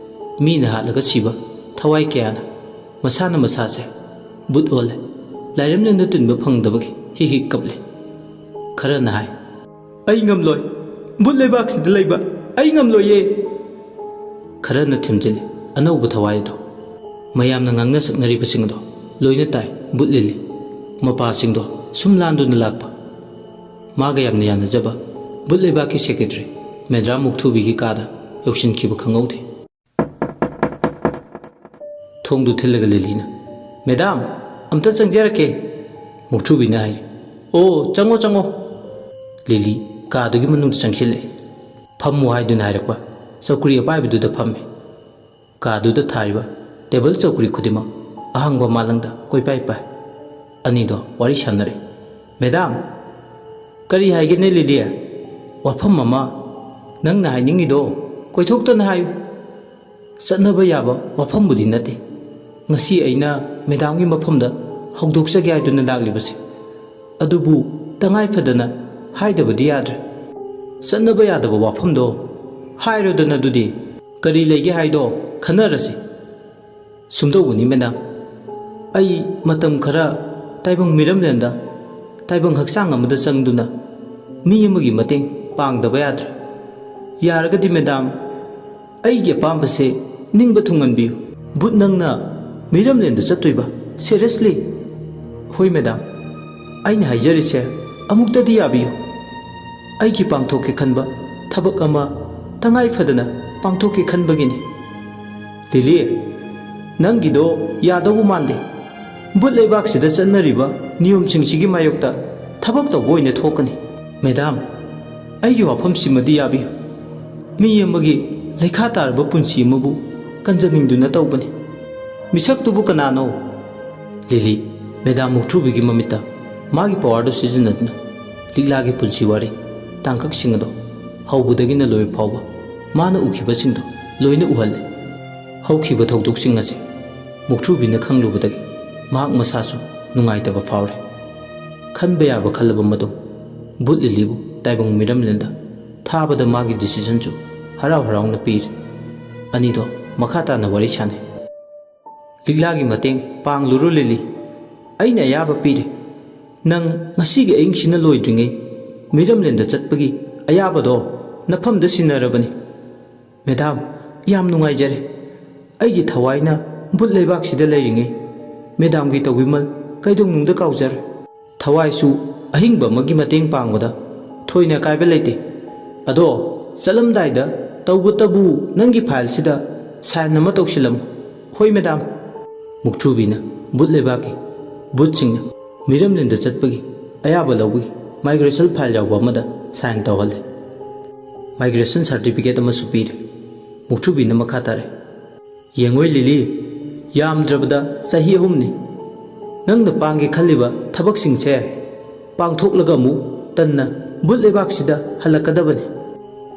ꯃꯤꯅ ꯍꯥꯠꯂꯒ ꯁꯤꯕ ꯊꯋꯥꯏ ꯀꯌꯥꯅ ꯃꯁꯥꯅ ꯃꯁꯥꯁꯦ ꯕꯨꯠ ꯑꯣꯜꯂꯦ ꯂꯥꯏꯔꯦꯝꯂꯦꯟꯗ ꯇꯤꯟꯕ ꯐꯪꯗꯕꯒꯤ ꯍꯤꯛ ꯀꯞꯂꯦ ꯈꯔꯅ ꯍꯥꯏ ꯑꯩ ꯉꯝꯂꯣꯏ ꯕꯨꯠ ꯂꯩꯕꯥꯛꯁꯤꯗ ꯂꯩꯕ ꯑꯩ ꯉꯝꯂꯣꯏꯌꯦ ꯈꯔꯅ ꯊꯤꯝꯖꯤꯜꯂꯤ ꯑꯅꯧꯕ ꯊꯋꯥꯏ ꯑꯗꯣ ꯃꯌꯥꯝꯅ ꯉꯥꯡꯅ ꯁꯛꯅꯔꯤꯕꯁꯤꯡ ꯑꯗꯣ ꯂꯣꯏꯅ ꯇꯥꯏ ꯕꯨꯠ ꯂꯤꯂꯤ ꯃꯄꯥꯁꯤꯡꯗꯣ ꯁꯨꯝ ꯂꯥꯟꯗꯨꯅ ꯂꯥꯛꯄ ꯃꯥꯒ ꯌꯥꯝꯅ ꯌꯥꯅꯖꯕ ꯕꯨꯠ ꯂꯩꯕꯥꯛꯀꯤ ꯁꯦꯀ꯭ꯔꯦꯇꯔꯤ ꯃꯦꯗ꯭ꯔꯥ ꯃꯨꯛꯊꯨꯕꯤꯒꯤ ꯀꯥꯗ ꯌꯧꯁꯤꯟꯈꯤꯕ ꯈꯪꯍꯧꯗꯦ ꯊꯣꯡꯗꯨ ꯊꯤꯜꯂꯒ ꯂꯤꯂꯤꯅ ꯃꯦꯗꯥꯝ ꯑꯝꯇ ꯆꯪꯖꯔꯛꯀꯦ ꯃꯨꯛꯊꯨꯕꯤꯅ ꯍꯥꯏꯔꯤ ꯑꯣ ꯆꯪꯉꯣ ꯂꯤꯂꯤ ꯀꯥꯗꯨꯒꯤ ꯃꯅꯨꯡꯗ ꯆꯪꯁꯤꯜꯂꯛꯏ ꯐꯝꯃꯨ ꯍꯥꯏꯗꯨꯅ ꯍꯥꯏꯔꯛꯄ ꯆꯧꯀ꯭ꯔꯤ ꯑꯄꯥꯏꯕꯗꯨꯗ ꯐꯝꯃꯤ ꯀꯥꯗꯨꯗ ꯊꯥꯔꯤꯕ ꯇꯦꯕꯜ ꯆꯧꯀ꯭ꯔꯤ ꯈꯨꯗꯤꯡꯃꯛ ꯑꯍꯥꯡꯕ ꯃꯥꯂꯪꯗ ꯀꯣꯏꯄꯥꯏ ꯄꯥꯏ ꯑꯅꯤꯗꯣ ꯋꯥꯔꯤ ꯁꯥꯟꯅꯔꯦ ꯃꯦꯗꯥꯝ ꯀꯔꯤ ꯍꯥꯏꯒꯦꯅꯦ ꯂꯤꯂꯤ ꯋꯥꯐꯝ ꯑꯃ ꯅꯪꯅ ꯍꯥꯏꯅꯤꯡꯉꯤꯗꯣ ꯀꯣꯏꯊꯣꯛꯇꯅ ꯍꯥꯏꯌꯨ ꯆꯠꯅꯕ ꯌꯥꯕ ꯋꯥꯐꯝꯕꯨꯗꯤ ꯅꯠꯇꯦ ꯉꯁꯤ ꯑꯩꯅ ꯃꯦꯗꯥꯝꯒꯤ ꯃꯐꯝꯗ ꯍꯧꯗꯣꯛꯆꯒꯦ ꯍꯥꯏꯗꯨꯅ ꯂꯥꯛꯂꯤꯕꯁꯦ ꯑꯗꯨꯕꯨ ꯇꯉꯥꯏ ꯐꯗꯅ ꯍꯥꯏꯗꯕꯗꯤ ꯌꯥꯗ꯭ꯔꯦ ꯆꯠꯅꯕ ꯌꯥꯗꯕ ꯋꯥꯐꯝꯗꯣ ꯍꯥꯏꯔꯣꯗꯅ ꯑꯗꯨꯗꯤ ꯀꯔꯤ ꯂꯩꯒꯦ ꯍꯥꯏꯗꯣ ꯈꯟꯅꯔꯁꯤ ꯁꯨꯝꯗꯧꯕꯅꯤ ꯃꯦꯗꯥꯝ ꯑꯩ ꯃꯇꯝ ꯈꯔ ꯇꯥꯏꯕꯪ ꯃꯤꯔꯝꯂꯦꯟꯗ ꯇꯥꯏꯕꯪ ꯍꯛꯆꯥꯡ ꯑꯃꯗ ꯆꯪꯗꯨꯅ ꯃꯤ ꯑꯃꯒꯤ ꯃꯇꯦꯡ ꯄꯥꯡꯗꯕ ꯌꯥꯗ꯭ꯔꯦ ꯌꯥꯔꯒꯗꯤ ꯃꯦꯗꯥꯝ ꯑꯩꯒꯤ ꯑꯄꯥꯝꯕꯁꯦ ꯅꯤꯡꯕ ꯊꯨꯡꯍꯟꯕꯤꯌꯨ ꯕꯨꯠ ꯅꯪꯅ ꯃꯤꯔꯝꯂꯦꯟꯗ ꯆꯠꯇꯣꯏꯕ ꯁꯦꯔꯤꯌꯁꯂꯤ ꯍꯣꯏ ꯃꯦꯗꯥꯝ ꯑꯩꯅ ꯍꯥꯏꯖꯔꯤꯁꯦ ꯑꯃꯨꯛꯇꯗꯤ ꯌꯥꯕꯤꯌꯨ ꯑꯩꯒꯤ ꯄꯥꯡꯊꯣꯛꯀꯦ ꯈꯟꯕ ꯊꯕꯛ ꯑꯃ ꯇꯉꯥꯏ ꯐꯗꯅ ꯄꯥꯡꯊꯣꯛꯀꯦ ꯈꯟꯕꯒꯤꯅꯤ ꯂꯤꯂꯤ ꯅꯪꯒꯤꯗꯣ ꯌꯥꯗꯧꯕ ꯃꯥꯟꯗꯦ ꯕꯨꯠ ꯂꯩꯕꯥꯛꯁꯤꯗ ꯆꯠꯅꯔꯤꯕ ꯅꯤꯌꯣꯝꯁꯤꯡꯁꯤꯒꯤ ꯃꯥꯌꯣꯛꯇ ꯊꯕꯛ ꯇꯧꯕ ꯑꯣꯏꯅ ꯊꯣꯛꯀꯅꯤ ꯃꯦꯗꯥꯝ ꯑꯩꯒꯤ ꯋꯥꯐꯝꯁꯤꯃꯗꯤ ꯌꯥꯕꯤꯌꯨ ꯃꯤ ꯑꯃꯒꯤ ꯂꯩꯈꯥ ꯇꯥꯔꯕ ꯄꯨꯟꯁꯤ ꯑꯃꯕꯨ ꯀꯟꯖꯅꯤꯡꯗꯨꯅ ꯇꯧꯕꯅꯤ ꯃꯤꯁꯛꯇꯨꯕꯨ ꯀꯅꯥꯅꯣ ꯂꯤꯂꯤ ꯃꯦꯗꯥꯝ ꯃꯨꯛꯊ꯭ꯔꯨꯕꯤꯒꯤ ꯃꯃꯤꯠꯇ ꯃꯥꯒꯤ ꯄꯋꯥꯔꯗꯨ ꯁꯤꯖꯤꯟꯅꯗꯨꯅ ꯂꯤꯛꯂꯥꯒꯤ ꯄꯨꯟꯁꯤ ꯋꯥꯔꯤ ꯇꯥꯡꯀꯛꯁꯤꯡ ꯑꯗꯣ ꯍꯧꯕꯗꯒꯤꯅ ꯂꯣꯏꯕ ꯐꯥꯎꯕ ꯃꯥꯅ ꯎꯈꯤꯕꯁꯤꯡꯗꯣ ꯂꯣꯏꯅ ꯎꯍꯜꯂꯦ ꯍꯧꯈꯤꯕ ꯊꯧꯗꯣꯛꯁꯤꯡ ꯑꯁꯤ ꯃꯨꯛꯊ꯭ꯔꯨꯕꯤꯅ ꯈꯪꯂꯨꯕꯗꯒꯤ ꯃꯍꯥꯛ ꯃꯁꯥꯁꯨ ꯅꯨꯡꯉꯥꯏꯇꯕ ꯐꯥꯎꯔꯦ ꯈꯟꯕ ꯌꯥꯕ ꯈꯜꯂꯕ ꯃꯇꯨꯡ ꯕꯨꯠ ꯂꯤꯂꯤꯕꯨ ꯇꯥꯏꯕꯪ ꯃꯤꯔꯝꯂꯦꯟꯗ ꯊꯥꯕꯗ ꯃꯥꯒꯤ ꯗꯤꯁꯤꯖꯟꯁꯨ ꯍꯔꯥꯎ ꯍꯔꯥꯎꯅ ꯄꯤꯔꯦ ꯑꯅꯤꯗꯣ ꯃꯈꯥ ꯇꯥꯅ ꯋꯥꯔꯤ ꯁꯥꯟꯅꯩ ꯂꯤꯛꯂꯥꯒꯤ ꯃꯇꯦꯡ ꯄꯥꯡꯂꯨꯔꯣ ꯂꯤꯂꯤ ꯑꯩꯅ ꯑꯌꯥꯕ ꯄꯤꯔꯦ ꯅꯪ ꯉꯁꯤꯒꯤ ꯑꯌꯤꯡꯁꯤꯅ ꯂꯣꯏꯗ꯭ꯔꯤꯉꯩ ꯃꯤꯔꯝꯂꯦꯟꯗ ꯆꯠꯄꯒꯤ ꯑꯌꯥꯕꯗꯣ ꯅꯐꯝꯗ ꯁꯤꯟꯅꯔꯕꯅꯤ ꯃꯦꯗꯥꯝ ꯌꯥꯝ ꯅꯨꯡꯉꯥꯏꯖꯔꯦ ꯑꯩꯒꯤ ꯊꯋꯥꯏꯅ ꯕꯨꯠ ꯂꯩꯕꯥꯛꯁꯤꯗ ꯂꯩꯔꯤꯉꯩ ꯃꯦꯗꯥꯝꯒꯤ ꯇꯧꯕꯤꯃꯜ ꯀꯩꯗꯧꯅꯨꯡꯗ ꯀꯥꯎꯖꯔꯣꯏ ꯊꯋꯥꯏꯁꯨ ꯑꯍꯤꯡꯕ ꯑꯃꯒꯤ ꯃꯇꯦꯡ ꯄꯥꯡꯕꯗ ꯊꯣꯏꯅ ꯀꯥꯏꯕ ꯂꯩꯇꯦ ꯑꯗꯣ ꯆꯠꯂꯝꯗꯥꯏꯗ ꯇꯧꯕꯇꯕꯨ ꯅꯪꯒꯤ ꯐꯥꯏꯜꯁꯤꯗ ꯁꯥꯏꯟ ꯑꯃ ꯇꯧꯁꯤꯜꯂꯝꯃꯨ ꯍꯣꯏ ꯃꯦꯗꯥꯝ ꯃꯨꯛꯊ꯭ꯔꯨꯕꯤꯅ ꯕꯨꯠ ꯂꯩꯕꯥꯛꯀꯤ ꯕꯨꯠꯁꯤꯡꯅ ꯃꯤꯔꯝꯂꯦꯟꯗ ꯆꯠꯄꯒꯤ ꯑꯌꯥꯕ ꯂꯧꯕꯒꯤ ꯃꯥꯏꯒ꯭ꯔꯦꯁꯟ ꯐꯥꯏꯜ ꯌꯥꯎꯕ ꯑꯃꯗ ꯁꯥꯏꯟ ꯇꯧꯍꯜꯂꯦ ꯃꯥꯏꯒ꯭ꯔꯦꯁꯟ ꯁꯥꯔꯇꯤꯐꯤꯀꯦꯠ ꯑꯃꯁꯨ ꯄꯤꯔꯦ ꯃꯨꯛꯊ꯭ꯔꯨꯕꯤꯅ ꯃꯈꯥ ꯇꯥꯔꯦ ꯌꯦꯡꯉꯣꯏ ꯂꯤꯂꯤ ꯌꯥꯝꯗ꯭ꯔꯕꯗ ꯆꯍꯤ 3ꯅꯤ ꯅꯪꯅ ꯄꯥꯡꯒꯦ ꯈꯜꯂꯤꯕ ꯊꯕꯛꯁꯤꯡꯁꯦ ꯄꯥꯡꯊꯣꯛꯂꯒ ꯑꯃꯨꯛ ꯇꯟꯅ ꯕꯨꯠ ꯂꯩꯕꯥꯛꯁꯤꯗ ꯍꯜꯂꯛꯀꯗꯕꯅꯤ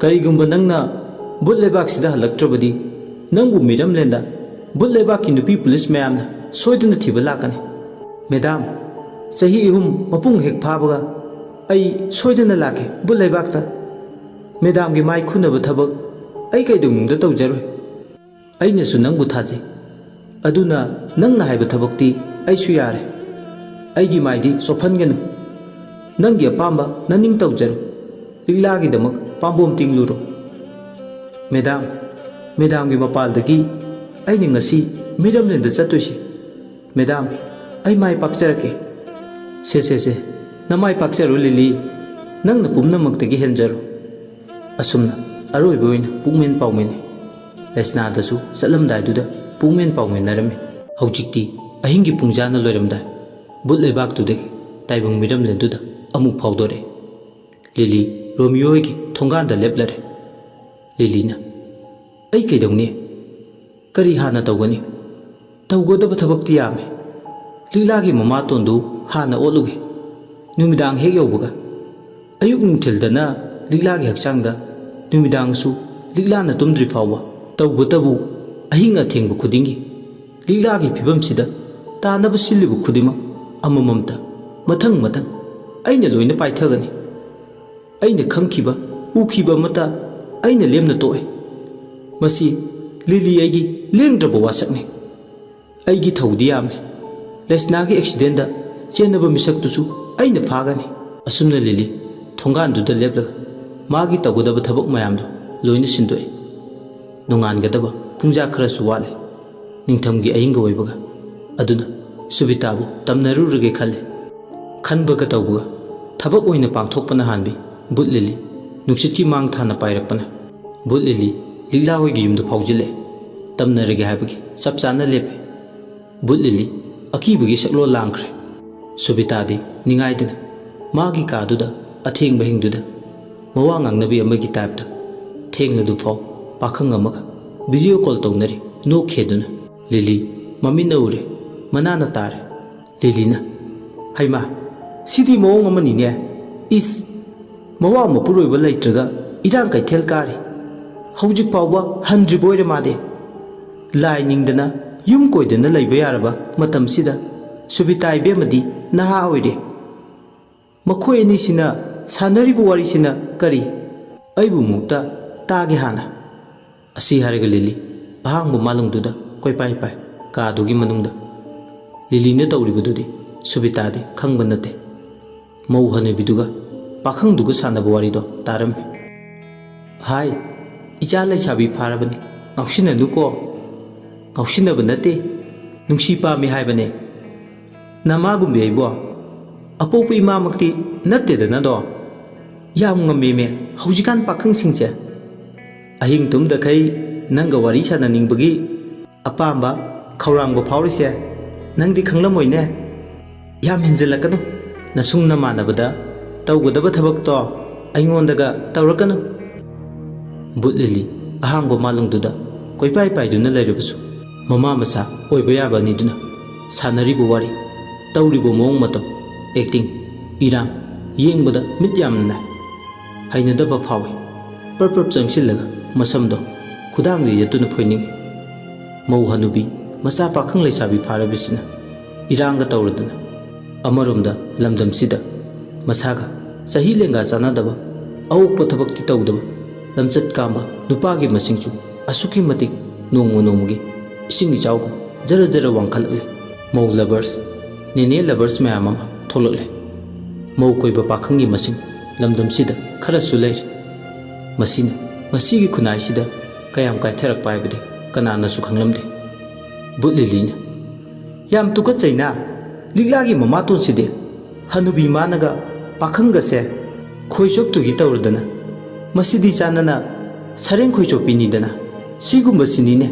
ꯀꯔꯤꯒꯨꯝꯕ ꯅꯪꯅ ꯕꯨꯠ ꯂꯩꯕꯥꯛꯁꯤꯗ ꯍꯜꯂꯛꯇ꯭ꯔꯕꯗꯤ ꯅꯪꯕꯨ ꯃꯤꯔꯝꯂꯦꯟꯗ ꯕꯨꯠ ꯂꯩꯕꯥꯛꯀꯤ ꯅꯨꯄꯤ ꯄꯨꯂꯤꯁ ꯃꯌꯥꯝꯅ ꯁꯣꯏꯗꯅ ꯊꯤꯕ ꯂꯥꯛꯀꯅꯤ ꯃꯦꯗꯥꯝ ꯆꯍꯤ 3 ꯃꯄꯨꯡ ꯍꯦꯛ ꯐꯥꯕꯒ ꯑꯩ ꯁꯣꯏꯗꯅ ꯂꯥꯛꯀꯦ ꯕꯨꯠ ꯂꯩꯕꯥꯛꯇ ꯃꯦꯗꯥꯝꯒꯤ ꯃꯥꯏ ꯈꯨꯅꯕ ꯊꯕꯛ ꯑꯩ ꯀꯩꯗꯧꯅꯨꯡꯗ ꯇꯧꯖꯔꯣꯏ ꯑꯩꯅꯁꯨ ꯅꯪꯕꯨ ꯊꯥꯖꯩ ꯑꯗꯨꯅ ꯅꯪꯅ ꯍꯥꯏꯕ ꯊꯕꯛꯇꯤ ꯑꯩꯁꯨ ꯌꯥꯔꯦ ꯑꯩꯒꯤ ꯃꯥꯏꯗꯤ ꯆꯣꯞꯍꯟꯒꯅꯨ ꯅꯪꯒꯤ ꯑꯄꯥꯝꯕ ꯅꯅꯤꯡ ꯇꯧꯖꯔꯣ ꯂꯤꯛꯂꯥꯒꯤꯗꯃꯛ ꯄꯥꯝꯕꯣꯝ ꯇꯤꯡꯂꯨꯔꯣ ꯃꯦꯗꯥꯝ ꯃꯦꯗꯥꯝꯒꯤ ꯃꯄꯥꯜꯗꯒꯤ ꯑꯩꯅ ꯉꯁꯤ ꯃꯤꯔꯝꯂꯦꯟꯗ ꯆꯠꯇꯣꯏꯁꯤ ꯃꯦꯗꯥꯝ ꯑꯩ ꯃꯥꯏ ꯄꯥꯛꯆꯔꯛꯀꯦ ꯁꯦ ꯅꯃꯥꯏ ꯄꯥꯛꯆꯔꯣ ꯂꯤꯂꯤ ꯅꯪꯅ ꯄꯨꯝꯅꯃꯛꯇꯒꯤ ꯍꯦꯟꯖꯔꯣ ꯑꯁꯨꯝꯅ ꯑꯔꯣꯏꯕ ꯑꯣꯏꯅ ꯄꯨꯛꯃꯦꯟ ꯄꯥꯎꯃꯤꯟꯅꯩ ꯂꯩꯁꯅꯥꯗꯁꯨ ꯆꯠꯂꯝꯗꯥꯏꯗꯨꯗ ꯄꯨꯛꯃꯦꯟ ꯄꯥꯎꯃꯤꯟꯅꯔꯝꯃꯤ ꯍꯧꯖꯤꯛꯇꯤ ꯑꯍꯤꯡꯒꯤ ꯄꯨꯡꯖꯥꯅ ꯂꯣꯏꯔꯝꯗꯥꯏ ꯕꯨꯠ ꯂꯩꯕꯥꯛꯇꯨꯗꯒꯤ ꯇꯥꯏꯕꯪ ꯃꯤꯔꯝꯂꯦꯟꯗꯨꯗ ꯑꯃꯨꯛ ꯐꯥꯎꯗꯣꯔꯛꯑꯦ ꯂꯤꯂꯤ ꯔꯣꯃꯤꯌꯣ ꯍꯣꯏꯒꯤ ꯊꯣꯡꯒꯥꯟꯗ ꯂꯦꯞꯂꯔꯦ ꯂꯤꯂꯤꯅ ꯑꯩ ꯀꯩꯗꯧꯅꯤ ꯀꯔꯤ ꯍꯥꯟꯅ ꯇꯧꯒꯅꯤ ꯇꯧꯒꯗꯕ ꯊꯕꯛꯇꯤ ꯌꯥꯝꯃꯦ ꯂꯤꯛꯂꯥꯒꯤ ꯃꯃꯥꯇꯣꯟꯗꯨ ꯍꯥꯟꯅ ꯑꯣꯠꯂꯨꯒꯦ ꯅꯨꯃꯤꯗꯥꯡ ꯍꯦꯛ ꯌꯧꯕꯒ ꯑꯌꯨꯛ ꯅꯨꯡꯊꯤꯜꯗꯅ ꯂꯤꯛꯂꯥꯒꯤ ꯍꯛꯆꯥꯡꯗ ꯅꯨꯃꯤꯗꯥꯡꯁꯨ ꯂꯤꯛꯂꯥꯅ ꯇꯨꯝꯗ꯭ꯔꯤ ꯐꯥꯎꯕ ꯇꯧꯕꯇꯕꯨ ꯑꯍꯤꯡ ꯑꯊꯦꯡꯕ ꯈꯨꯗꯤꯡꯒꯤ ꯂꯤꯛꯂꯥꯒꯤ ꯐꯤꯕꯝꯁꯤꯗ ꯇꯥꯅꯕ ꯁꯤꯜꯂꯤꯕ ꯈꯨꯗꯤꯡꯃꯛ ꯑꯃꯃꯝꯇ ꯃꯊꯪ ꯑꯩꯅ ꯂꯣꯏꯅ ꯄꯥꯏꯊꯒꯅꯤ ꯑꯩꯅ ꯈꯪꯈꯤꯕ ꯎꯈꯤꯕ ꯑꯃꯠꯇ ꯑꯩꯅ ꯂꯦꯝꯅ ꯇꯣꯛꯑꯦ ꯃꯁꯤ ꯂꯤꯂꯤ ꯑꯩꯒꯤ ꯂꯦꯡꯗ꯭ꯔꯕ ꯋꯥꯁꯛꯅꯤ ꯑꯩꯒꯤ ꯊꯧꯗꯤ ꯌꯥꯝꯃꯦ ꯂꯩꯁꯅꯥꯒꯤ ꯑꯦꯛꯁꯤꯗꯦꯟꯗ ꯆꯦꯟꯅꯕ ꯃꯤꯁꯛꯇꯨꯁꯨ ꯑꯩꯅ ꯐꯥꯒꯅꯤ ꯑꯁꯨꯝꯅ ꯂꯤꯂꯤ ꯊꯣꯡꯒꯥꯟꯗꯨꯗ ꯂꯦꯞꯂꯒ ꯃꯥꯒꯤ ꯇꯧꯒꯗꯕ ꯊꯕꯛ ꯃꯌꯥꯝꯗꯣ ꯂꯣꯏꯅ ꯁꯤꯟꯗꯣꯛꯑꯦ ꯅꯣꯡꯉꯥꯟꯒꯗꯕ ꯄꯨꯡꯖꯥ ꯈꯔꯁꯨ ꯋꯥꯠꯂꯦ ꯅꯤꯡꯊꯝꯒꯤ ꯑꯍꯤꯡꯒ ꯑꯣꯏꯕꯒ ꯑꯗꯨꯅ ꯁꯨꯕꯤꯇꯥꯕꯨ ꯇꯝꯅꯔꯨꯔꯒꯦ ꯈꯜꯂꯦ ꯈꯟꯕꯒ ꯇꯧꯕꯒ ꯊꯕꯛ ꯑꯣꯏꯅ ꯄꯥꯡꯊꯣꯛꯄꯅ ꯍꯥꯟꯕꯤ ꯕꯨꯠ ꯂꯤꯂꯤ ꯅꯨꯡꯁꯤꯠꯀꯤ ꯃꯥꯡ ꯊꯥꯅ ꯄꯥꯏꯔꯛꯄꯅ ꯕꯨꯠ ꯂꯤꯂꯤ ꯂꯤꯛꯂꯥ ꯍꯣꯏꯒꯤ ꯌꯨꯝꯗ ꯐꯥꯎꯖꯤꯜꯂꯛꯑꯦ ꯇꯝꯅꯔꯒꯦ ꯍꯥꯏꯕꯒꯤ ꯆꯞ ꯆꯥꯅ ꯂꯦꯞꯄꯦ ꯕꯨꯠ ꯂꯤꯂꯤ ꯑꯀꯤꯕꯒꯤ ꯁꯛꯂꯣꯟ ꯂꯥꯡꯈ꯭ꯔꯦ ꯁꯨꯕꯤꯇꯥꯗꯤ ꯅꯤꯡꯉꯥꯏꯗꯅ ꯃꯥꯒꯤ ꯀꯥꯗꯨꯗ ꯑꯊꯦꯡꯕ ꯍꯤꯡꯗꯨꯗ ꯃꯋꯥ ꯉꯥꯡꯅꯕꯤ ꯑꯃꯒꯤ ꯇꯥꯏꯞꯇ ꯊꯦꯡꯂꯗꯨꯐꯥꯎ ꯄꯥꯈꯪ ꯑꯃꯒ ꯚꯤꯗꯤꯑꯣ ꯀꯣꯜ ꯇꯧꯅꯔꯤ ꯅꯣꯛꯈꯦꯗꯨꯅ ꯂꯤꯂꯤ ꯃꯃꯤꯠꯅ ꯎꯔꯦ ꯃꯅꯥꯅ ꯇꯥꯔꯦ ꯂꯤꯂꯤꯅ ꯍꯩꯃꯥ ꯁꯤꯗꯤ ꯃꯑꯣꯡ ꯑꯃꯅꯤꯅꯦ ꯏꯁ ꯃꯋꯥ ꯃꯄꯨꯔꯣꯏꯕ ꯂꯩꯇ꯭ꯔꯒ ꯏꯔꯥꯡ ꯀꯩꯊꯦꯜ ꯀꯥꯔꯤ ꯍꯧꯖꯤꯛ ꯐꯥꯎꯕ ꯍꯟꯗ꯭ꯔꯤꯕ ꯑꯣꯏꯔꯦ ꯃꯥꯗꯤ ꯂꯥꯏ ꯅꯤꯡꯗꯅ ꯌꯨꯝ ꯀꯣꯏꯗꯅ ꯂꯩꯕ ꯌꯥꯔꯕ ꯃꯇꯝꯁꯤꯗ ꯁꯨꯕꯤꯇꯥ ꯏꯕꯦꯝꯃꯗꯤ ꯅꯍꯥ ꯑꯣꯏꯔꯦ ꯃꯈꯣꯏ ꯑꯅꯤꯁꯤꯅ ꯁꯥꯟꯅꯔꯤꯕ ꯋꯥꯔꯤꯁꯤꯅ ꯀꯔꯤ ꯑꯩꯕꯨ ꯃꯨꯛꯇ ꯇꯥꯒꯦ ꯍꯥꯟꯅ ꯑꯁꯤ ꯍꯥꯏꯔꯒ ꯂꯤꯂꯤ ꯑꯍꯥꯡꯕ ꯃꯥꯂꯪꯗꯨꯗ ꯀꯣꯏꯄꯥꯏ ꯄꯥꯏ ꯀꯥꯗꯨꯒꯤ ꯃꯅꯨꯡꯗ ꯂꯤꯂꯤꯅ ꯇꯧꯔꯤꯕꯗꯨꯗꯤ ꯁꯨꯕꯤꯇꯥꯗꯤ ꯈꯪꯕ ꯅꯠꯇꯦ ꯃꯧ ꯍꯅꯨꯕꯤꯗꯨꯒ ꯄꯥꯈꯪꯗꯨꯒ ꯁꯥꯟꯅꯕ ꯋꯥꯔꯤꯗꯣ ꯇꯥꯔꯝꯃꯤ ꯍꯥꯏ ꯏꯆꯥ ꯂꯩꯁꯥꯕꯤ ꯐꯥꯔꯕꯅꯤ ꯉꯥꯎꯁꯤꯟꯅꯅꯨꯀꯣ ꯉꯥꯎꯁꯤꯟꯅꯕ ꯅꯠꯇꯦ ꯅꯨꯡꯁꯤ ꯄꯥꯝꯃꯤ ꯍꯥꯏꯕꯅꯦ ꯅꯃꯥꯒꯨꯝꯕꯤ ꯑꯩꯕꯣ ꯑꯄꯣꯛꯄ ꯏꯃꯥꯃꯛꯇꯤ ꯅꯠꯇꯦꯗꯅꯗꯣ ꯌꯥꯝ ꯉꯝꯃꯦꯃꯦ ꯍꯧꯖꯤꯛꯀꯥꯟ ꯄꯥꯈꯪꯁꯤꯡꯁꯦ ꯑꯍꯤꯡ ꯇꯨꯝꯗꯈꯩ ꯅꯪꯒ ꯋꯥꯔꯤ ꯁꯥꯟꯅꯅꯤꯡꯕꯒꯤ ꯑꯄꯥꯝꯕ ꯈꯧꯔꯥꯡꯕ ꯐꯥꯎꯔꯤꯁꯦ ꯅꯪꯗꯤ ꯈꯪꯂꯝꯃꯣꯏꯅꯦ ꯌꯥꯝ ꯍꯦꯟꯖꯤꯜꯂꯛꯀꯅꯨ ꯅꯁꯨꯡ ꯅꯃꯥꯟꯅꯕꯗ ꯇꯧꯒꯗꯕ ꯊꯕꯛꯇꯣ ꯑꯩꯉꯣꯟꯗꯒ ꯇꯧꯔꯛꯀꯅꯨ ꯕꯨꯠ ꯂꯤꯂꯤ ꯑꯍꯥꯡꯕ ꯃꯥꯂꯪꯗꯨꯗ ꯀꯣꯏꯄꯥꯏ ꯄꯥꯏꯗꯨꯅ ꯂꯩꯔꯕꯁꯨ ꯃꯃꯥ ꯃꯆꯥ ꯑꯣꯏꯕ ꯌꯥꯕ ꯑꯅꯤꯗꯨꯅ ꯁꯥꯟꯅꯔꯤꯕ ꯋꯥꯔꯤ ꯇꯧꯔꯤꯕ ꯃꯑꯣꯡ ꯃꯇꯧ ꯑꯦꯛꯇꯤꯡ ꯏꯔꯥꯡ ꯌꯦꯡꯕꯗ ꯃꯤꯠ ꯌꯥꯝꯅ ꯅꯥꯏ ꯍꯩꯅꯗꯕ ꯐꯥꯎꯏ ꯄ꯭ꯔꯞ ꯆꯪꯁꯤꯜꯂꯒ ꯃꯁꯝꯗꯣ ꯈꯨꯗꯥꯡꯗ ꯌꯦꯠꯇꯨꯅ ꯐꯣꯏꯅꯤꯡꯏ ꯃꯧ ꯍꯅꯨꯕꯤ ꯃꯆꯥ ꯄꯥꯈꯪ ꯂꯩꯁꯥꯕꯤ ꯐꯥꯔꯕꯤꯁꯤꯅ ꯏꯔꯥꯡꯒ ꯇꯧꯔꯗꯅ ꯑꯃꯔꯣꯝꯗ ꯂꯝꯗꯝꯁꯤꯗ ꯃꯁꯥꯒ ꯆꯍꯤ ꯂꯦꯡꯒꯥ ꯆꯥꯟꯅꯗꯕ ꯑꯋꯣꯛꯄ ꯊꯕꯛꯇꯤ ꯇꯧꯗꯕ ꯂꯝꯆꯠ ꯀꯥꯝꯕ ꯅꯨꯄꯥꯒꯤ ꯃꯁꯤꯡꯁꯨ ꯑꯁꯨꯛꯀꯤ ꯃꯇꯤꯛ ꯅꯣꯡꯃ ꯅꯣꯡꯃꯒꯤ ꯏꯁꯤꯡ ꯏꯆꯥꯎꯒꯨꯝ ꯖꯔ ꯖꯔ ꯋꯥꯡꯈꯠꯂꯛꯂꯦ꯫ ꯃꯧ ꯂꯚꯔꯁ, ꯅꯦꯅꯦ ꯂꯚꯔꯁ ꯃꯌꯥꯝ ꯑꯃ ꯊꯣꯛꯂꯛꯂꯦ꯫ ꯃꯧ ꯀꯣꯏꯕ ꯄꯥꯈꯪꯒꯤ ꯃꯁꯤꯡ ꯂꯝꯗꯝꯁꯤꯗ ꯈꯔꯁꯨ ꯂꯩꯔꯤ꯫ ꯃꯁꯤꯅ ꯉꯁꯤꯒꯤ ꯈꯨꯟꯅꯥꯏꯁꯤꯗ ꯀꯌꯥꯝ ꯀꯥꯏꯊꯔꯛꯄ ꯍꯥꯏꯕꯗꯤ ꯀꯅꯥꯅꯁꯨ ꯈꯪꯂꯝꯗꯦ꯫ ꯕꯨꯠ ꯂꯤꯂꯤꯅ ꯌꯥꯝ ꯇꯨꯀꯠꯆꯩꯅ ꯂꯤꯛꯂꯥꯒꯤ ꯃꯃꯥꯇꯣꯟꯁꯤꯗꯤ ꯍꯅꯨꯕꯤ ꯃꯥꯅꯒ ꯄꯥꯈꯪꯒꯁꯦ ꯈꯣꯏꯆꯣꯞꯇꯨꯒꯤ ꯇꯧꯔꯗꯅ ꯃꯁꯤꯗꯤ ꯆꯥꯟꯅꯅ ꯁꯔꯦꯡ ꯈꯣꯏꯆꯣꯞꯄꯤꯅꯤꯗꯅ ꯁꯤꯒꯨꯝꯕꯁꯤꯅꯤꯅꯦ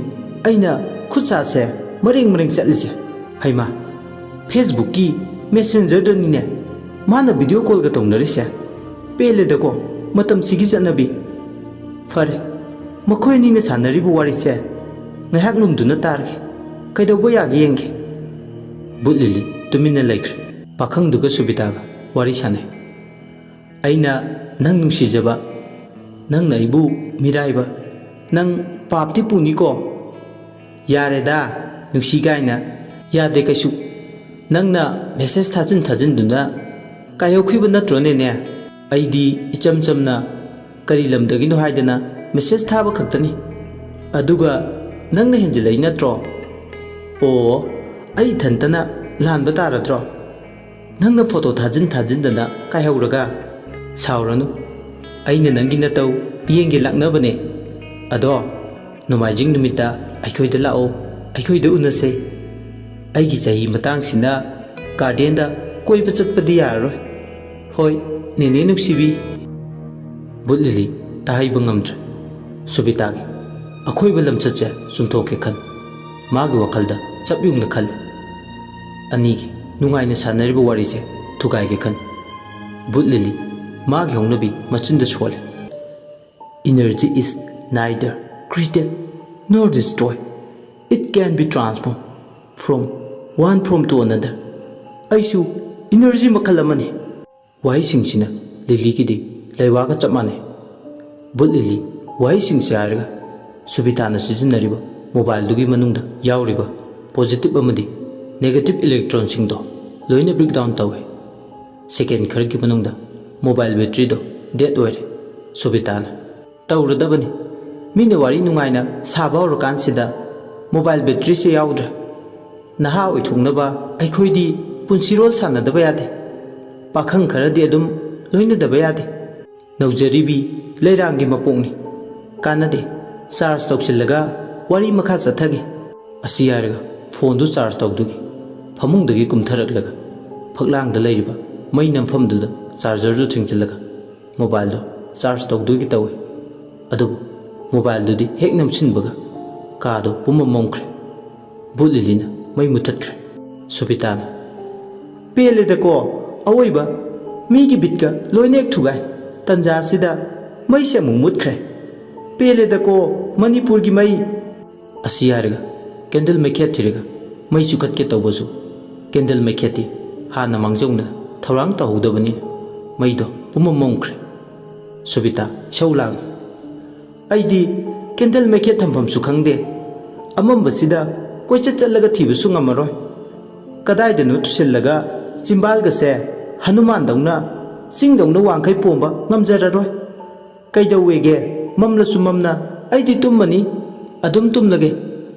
ꯑꯩꯅ ꯈꯨꯠꯁꯥꯁꯦ ꯃꯔꯦꯡ ꯃꯔꯦꯡ ꯆꯠꯂꯤꯁꯦ꯫ ꯍꯩꯃꯥ ꯐꯦꯁꯕꯨꯛꯀꯤ ꯃꯦꯁꯦꯟꯖꯔꯗꯅꯤꯅꯦ ꯃꯥꯅ ꯚꯤꯗꯤꯑꯣ ꯀꯣꯜꯒ ꯇꯧꯅꯔꯤꯁꯦ꯫ ꯄꯦꯜꯂꯦꯗꯀꯣ ꯃꯇꯝꯁꯤꯒꯤ ꯆꯠꯅꯕꯤ꯫ ꯐꯔꯦ ꯃꯈꯣꯏ ꯑꯅꯤꯅ ꯁꯥꯟꯅꯔꯤꯕ ꯋꯥꯔꯤꯁꯦ ꯉꯥꯏꯍꯥꯛ ꯂꯨꯝꯗꯨꯅ ꯇꯥꯔꯒꯦ, ꯀꯩꯗꯧꯕ ꯌꯥꯒꯦ ꯌꯦꯡꯒꯦ꯫ ꯕꯨꯠ ꯂꯤꯂꯤ ꯇꯨꯃꯤꯟꯅ ꯂꯩꯈ꯭ꯔꯦ꯫ ꯄꯥꯈꯪꯗꯨꯒ ꯁꯨꯕꯤꯇꯥꯒ ꯋꯥꯔꯤ ꯁꯥꯟꯅꯩ꯫ ꯑꯩꯅ ꯅꯪ ꯅꯨꯡꯁꯤꯖꯕ, ꯅꯪꯅ ꯑꯩꯕꯨ ꯃꯤꯔꯥꯏꯕ, ꯅꯪ ꯄꯥꯞꯇꯤ ꯄꯨꯅꯤꯀꯣ꯫ ꯌꯥꯔꯦꯗ ꯅꯨꯡꯁꯤ ꯀꯥꯏꯅ ꯌꯥꯗꯦ ꯀꯩꯁꯨ꯫ ꯅꯪꯅ ꯃꯦꯁꯦꯖ ꯊꯥꯖꯤꯟꯗꯨꯅ ꯀꯥꯏꯍꯧꯈꯤꯕ ꯅꯠꯇ꯭ꯔꯣꯅꯦꯅꯦ? ꯑꯩꯗꯤ ꯏꯆꯝ ꯆꯝꯅ ꯀꯔꯤ ꯂꯝꯗꯒꯤꯅꯣ ꯍꯥꯏꯗꯅ ꯃꯦꯁꯦꯖ ꯊꯥꯕ ꯈꯛꯇꯅꯤ, ꯑꯗꯨꯒ ꯅꯪꯅ ꯍꯦꯟꯖꯤꯜꯂꯛꯏ ꯅꯠꯇ꯭ꯔꯣ? ꯑꯣ ꯑꯩ ꯏꯊꯟꯇꯅ ꯂꯥꯟꯕ ꯇꯥꯔꯗ꯭ꯔꯣ? ꯅꯪꯅ ꯐꯣꯇꯣ ꯊꯥꯖꯤꯟꯗꯅ ꯀꯥꯏꯍꯧꯔꯒ? ꯁꯥꯎꯔꯅꯨ, ꯑꯩꯅ ꯅꯪꯒꯤ ꯅꯇꯧ ꯌꯦꯡꯒꯦ ꯂꯥꯛꯅꯕꯅꯦ꯫ ꯑꯗꯣ ꯅꯣꯡꯃꯥꯏꯖꯤꯡ ꯅꯨꯃꯤꯠꯇ ꯑꯩꯈꯣꯏꯗ ꯂꯥꯛꯑꯣ, ꯑꯩꯈꯣꯏꯗ ꯎꯅꯁꯦ꯫ ꯑꯩꯒꯤ ꯆꯍꯤ ꯃꯇꯥꯡꯁꯤꯅ ꯒꯥꯔꯗꯦꯟꯗ ꯀꯣꯏꯕ ꯆꯠꯄꯗꯤ ꯌꯥꯔꯔꯣꯏ꯫ ꯍꯣꯏ ꯅꯦꯅꯦ ꯅꯨꯡꯁꯤꯕꯤ꯫ ꯕꯨꯠ ꯂꯤꯂꯤ ꯇꯥꯍꯩꯕ ꯉꯝꯗ꯭ꯔꯦ꯫ ꯁꯨꯕꯤꯇꯥꯒꯤ ꯑꯈꯣꯏꯕ ꯂꯝꯆꯠꯁꯦ ꯆꯨꯝꯊꯣꯛꯀꯦ ꯈꯟ ꯃꯥꯒꯤ ꯋꯥꯈꯜꯗ ꯆꯞ ꯌꯨꯡꯅ ꯈꯜꯂꯦ꯫ ꯑꯅꯤꯒꯤ ꯅꯨꯡꯉꯥꯏꯅ ꯁꯥꯟꯅꯔꯤꯕ ꯋꯥꯔꯤꯁꯦ ꯊꯨꯒꯥꯏꯒꯦ ꯈꯟ ꯕꯨꯠ ꯂꯤꯂꯤ ꯃꯥꯒꯤ ꯍꯧꯅꯕꯤ ꯃꯆꯤꯟꯗ ꯁꯣꯜꯂꯦ꯫ Energy is neither created nor destroyed. It can be transformed from one form to another. ꯑꯩꯁꯨ ꯏꯅꯔꯖꯤ ꯃꯈꯜ ꯑꯃꯅꯤ꯫ ꯋꯥꯍꯩꯁꯤꯡꯁꯤꯅ ꯂꯤꯂꯤꯒꯤꯗꯤ ꯂꯩꯋꯥꯒ ꯆꯞ ꯃꯥꯟꯅꯩ꯫ ꯕꯨꯠ ꯂꯤꯂꯤ ꯋꯥꯍꯩꯁꯤꯡꯁꯦ ꯍꯥꯏꯔꯒ ꯁꯨꯕꯤꯇꯥꯅ ꯁꯤꯖꯤꯟꯅꯔꯤꯕ ꯃꯣꯕꯥꯏꯜꯗꯨꯒꯤ ꯃꯅꯨꯡꯗ ꯌꯥꯎꯔꯤꯕ ꯄꯣꯖꯤꯇꯤꯚ ꯑꯃꯗꯤ ꯅꯦꯒꯦꯇꯤꯚ ꯏꯂꯦꯛꯇ꯭ꯔꯣꯟꯁꯤꯡꯗꯣ ꯂꯣꯏꯅ ꯕ꯭ꯔꯦꯛ ꯗꯥꯎꯟ ꯇꯧꯏ꯫ ꯁꯦꯀꯦꯟ ꯈꯔꯒꯤ ꯃꯅꯨꯡꯗ ꯃꯣꯕꯥꯏꯜ ꯕꯦꯇ꯭ꯔꯤꯗꯣ ꯗꯦꯠ ꯑꯣꯏꯔꯦ꯫ ꯁꯨꯕꯤꯇꯥꯅ ꯇꯧꯔꯗꯕꯅꯤ, ꯃꯤꯅ ꯋꯥꯔꯤ ꯅꯨꯡꯉꯥꯏꯅ ꯁꯥꯕ ꯍꯧꯔꯀꯥꯟꯁꯤꯗ ꯃꯣꯕꯥꯏꯜ ꯕꯦꯇ꯭ꯔꯤꯁꯦ ꯌꯥꯎꯗ꯭ꯔꯦ꯫ ꯅꯍꯥ ꯑꯣꯏꯊꯣꯛꯅꯕ ꯑꯩꯈꯣꯏꯗꯤ ꯄꯨꯟꯁꯤꯔꯣꯜ ꯁꯥꯟꯅꯗꯕ ꯌꯥꯗꯦ, ꯄꯥꯈꯪ ꯈꯔꯗꯤ ꯑꯗꯨꯝ ꯂꯣꯏꯅꯗꯕ ꯌꯥꯗꯦ꯫ ꯅꯧꯖꯔꯤꯕꯤ ꯂꯩꯔꯥꯡꯒꯤ ꯃꯄꯣꯛꯅꯤ, ꯀꯥꯟꯅꯗꯦ ꯆꯥꯔꯖ ꯇꯧꯁꯤꯜꯂꯒ ꯋꯥꯔꯤ ꯃꯈꯥ ꯆꯠꯊꯒꯦ꯫ ꯑꯁꯤ ꯍꯥꯏꯔꯒ ꯐꯣꯟꯗꯨ ꯆꯥꯔꯖ ꯇꯧꯗꯨꯒꯤ ꯐꯃꯨꯡꯗꯒꯤ ꯀꯨꯝꯊꯔꯛꯂꯒ ꯐꯛꯂꯥꯡꯗ ꯂꯩꯔꯤꯕ ꯃꯩ ꯅꯝꯐꯝꯗꯨꯗ ꯆꯥꯔꯖꯔꯗꯨ ꯊꯤꯡꯖꯤꯜꯂꯒ ꯃꯣꯕꯥꯏꯜꯗꯣ ꯆꯥꯔꯖ ꯇꯧꯗꯨꯒꯤ ꯇꯧꯏ꯫ ꯑꯗꯨꯕꯨ ꯃꯣꯕꯥꯏꯜꯗꯨꯗꯤ ꯍꯦꯛ ꯅꯝꯁꯤꯟꯕꯒ ꯀꯥꯗꯣ ꯄꯨꯝꯃꯝ ꯃꯝꯈ꯭ꯔꯦ꯫ ꯕꯨꯠ ꯂꯤꯂꯤꯅ ꯃꯩ ꯃꯨꯊꯠꯈ꯭ꯔꯦ꯫ ꯁꯨꯕꯤꯇꯥꯅ ꯄꯦꯜꯂꯦꯗꯀꯣ ꯑꯋꯣꯏꯕ, ꯃꯤꯒꯤ ꯕꯤꯠꯀ ꯂꯣꯏꯅ ꯍꯦꯛ ꯊꯨꯒꯥꯏ꯫ ꯇꯟꯖꯥꯁꯤꯗ ꯃꯩꯁꯦ ꯑꯃꯨꯛ ꯃꯨꯠꯈ꯭ꯔꯦ꯫ ꯄꯦꯜꯂꯦꯗꯀꯣ ꯃꯅꯤꯄꯨꯔꯒꯤ ꯃꯩ꯫ ꯑꯁꯤ ꯍꯥꯏꯔꯒ ꯀꯦꯟꯗꯜ ꯃꯩꯈꯦꯠ ꯊꯤꯔꯒ ꯃꯩ ꯆꯨꯈꯠꯀꯦ ꯇꯧꯕꯁꯨ ꯀꯦꯟꯗꯜ ꯃꯩꯈꯦꯠꯇꯤ ꯍꯥꯟꯅ ꯃꯥꯡꯖꯧꯅ ꯊꯧꯔꯥꯡ ꯇꯧꯍꯧꯗꯕꯅꯤꯅ ꯃꯩꯗꯣ ꯄꯨꯝꯃꯝ ꯃꯝꯈ꯭ꯔꯦ꯫ ꯁꯨꯕꯤꯇꯥ ꯏꯁꯧ ꯂꯥꯡꯉꯤ꯫ ꯑꯩꯗꯤ ꯀꯦꯟꯗꯜ ꯃꯩꯈꯦꯠ ꯊꯝꯐꯝꯁꯨ ꯈꯪꯗꯦ, ꯑꯃꯝꯕꯁꯤꯗ ꯀꯣꯏꯆꯠ ꯆꯠꯂꯒ ꯊꯤꯕꯁꯨ ꯉꯝꯃꯔꯣꯏ꯫ ꯀꯗꯥꯏꯗꯅꯣ ꯇꯨꯁꯤꯜꯂꯒ ꯆꯤꯝꯕꯥꯜꯒꯁꯦ ꯍꯅꯨꯃꯥꯟꯗꯧꯅ ꯆꯤꯡꯗꯧꯅ ꯋꯥꯡꯈꯩ ꯄꯣꯝꯕ ꯉꯝꯖꯔꯔꯣꯏ꯫ ꯀꯩꯗꯧꯋꯦꯒꯦ ꯃꯝꯂꯁꯨ ꯃꯝꯅ ꯑꯩꯗꯤ ꯇꯨꯝꯃꯅꯤ, ꯑꯗꯨꯝ ꯇꯨꯝꯂꯒꯦ꯫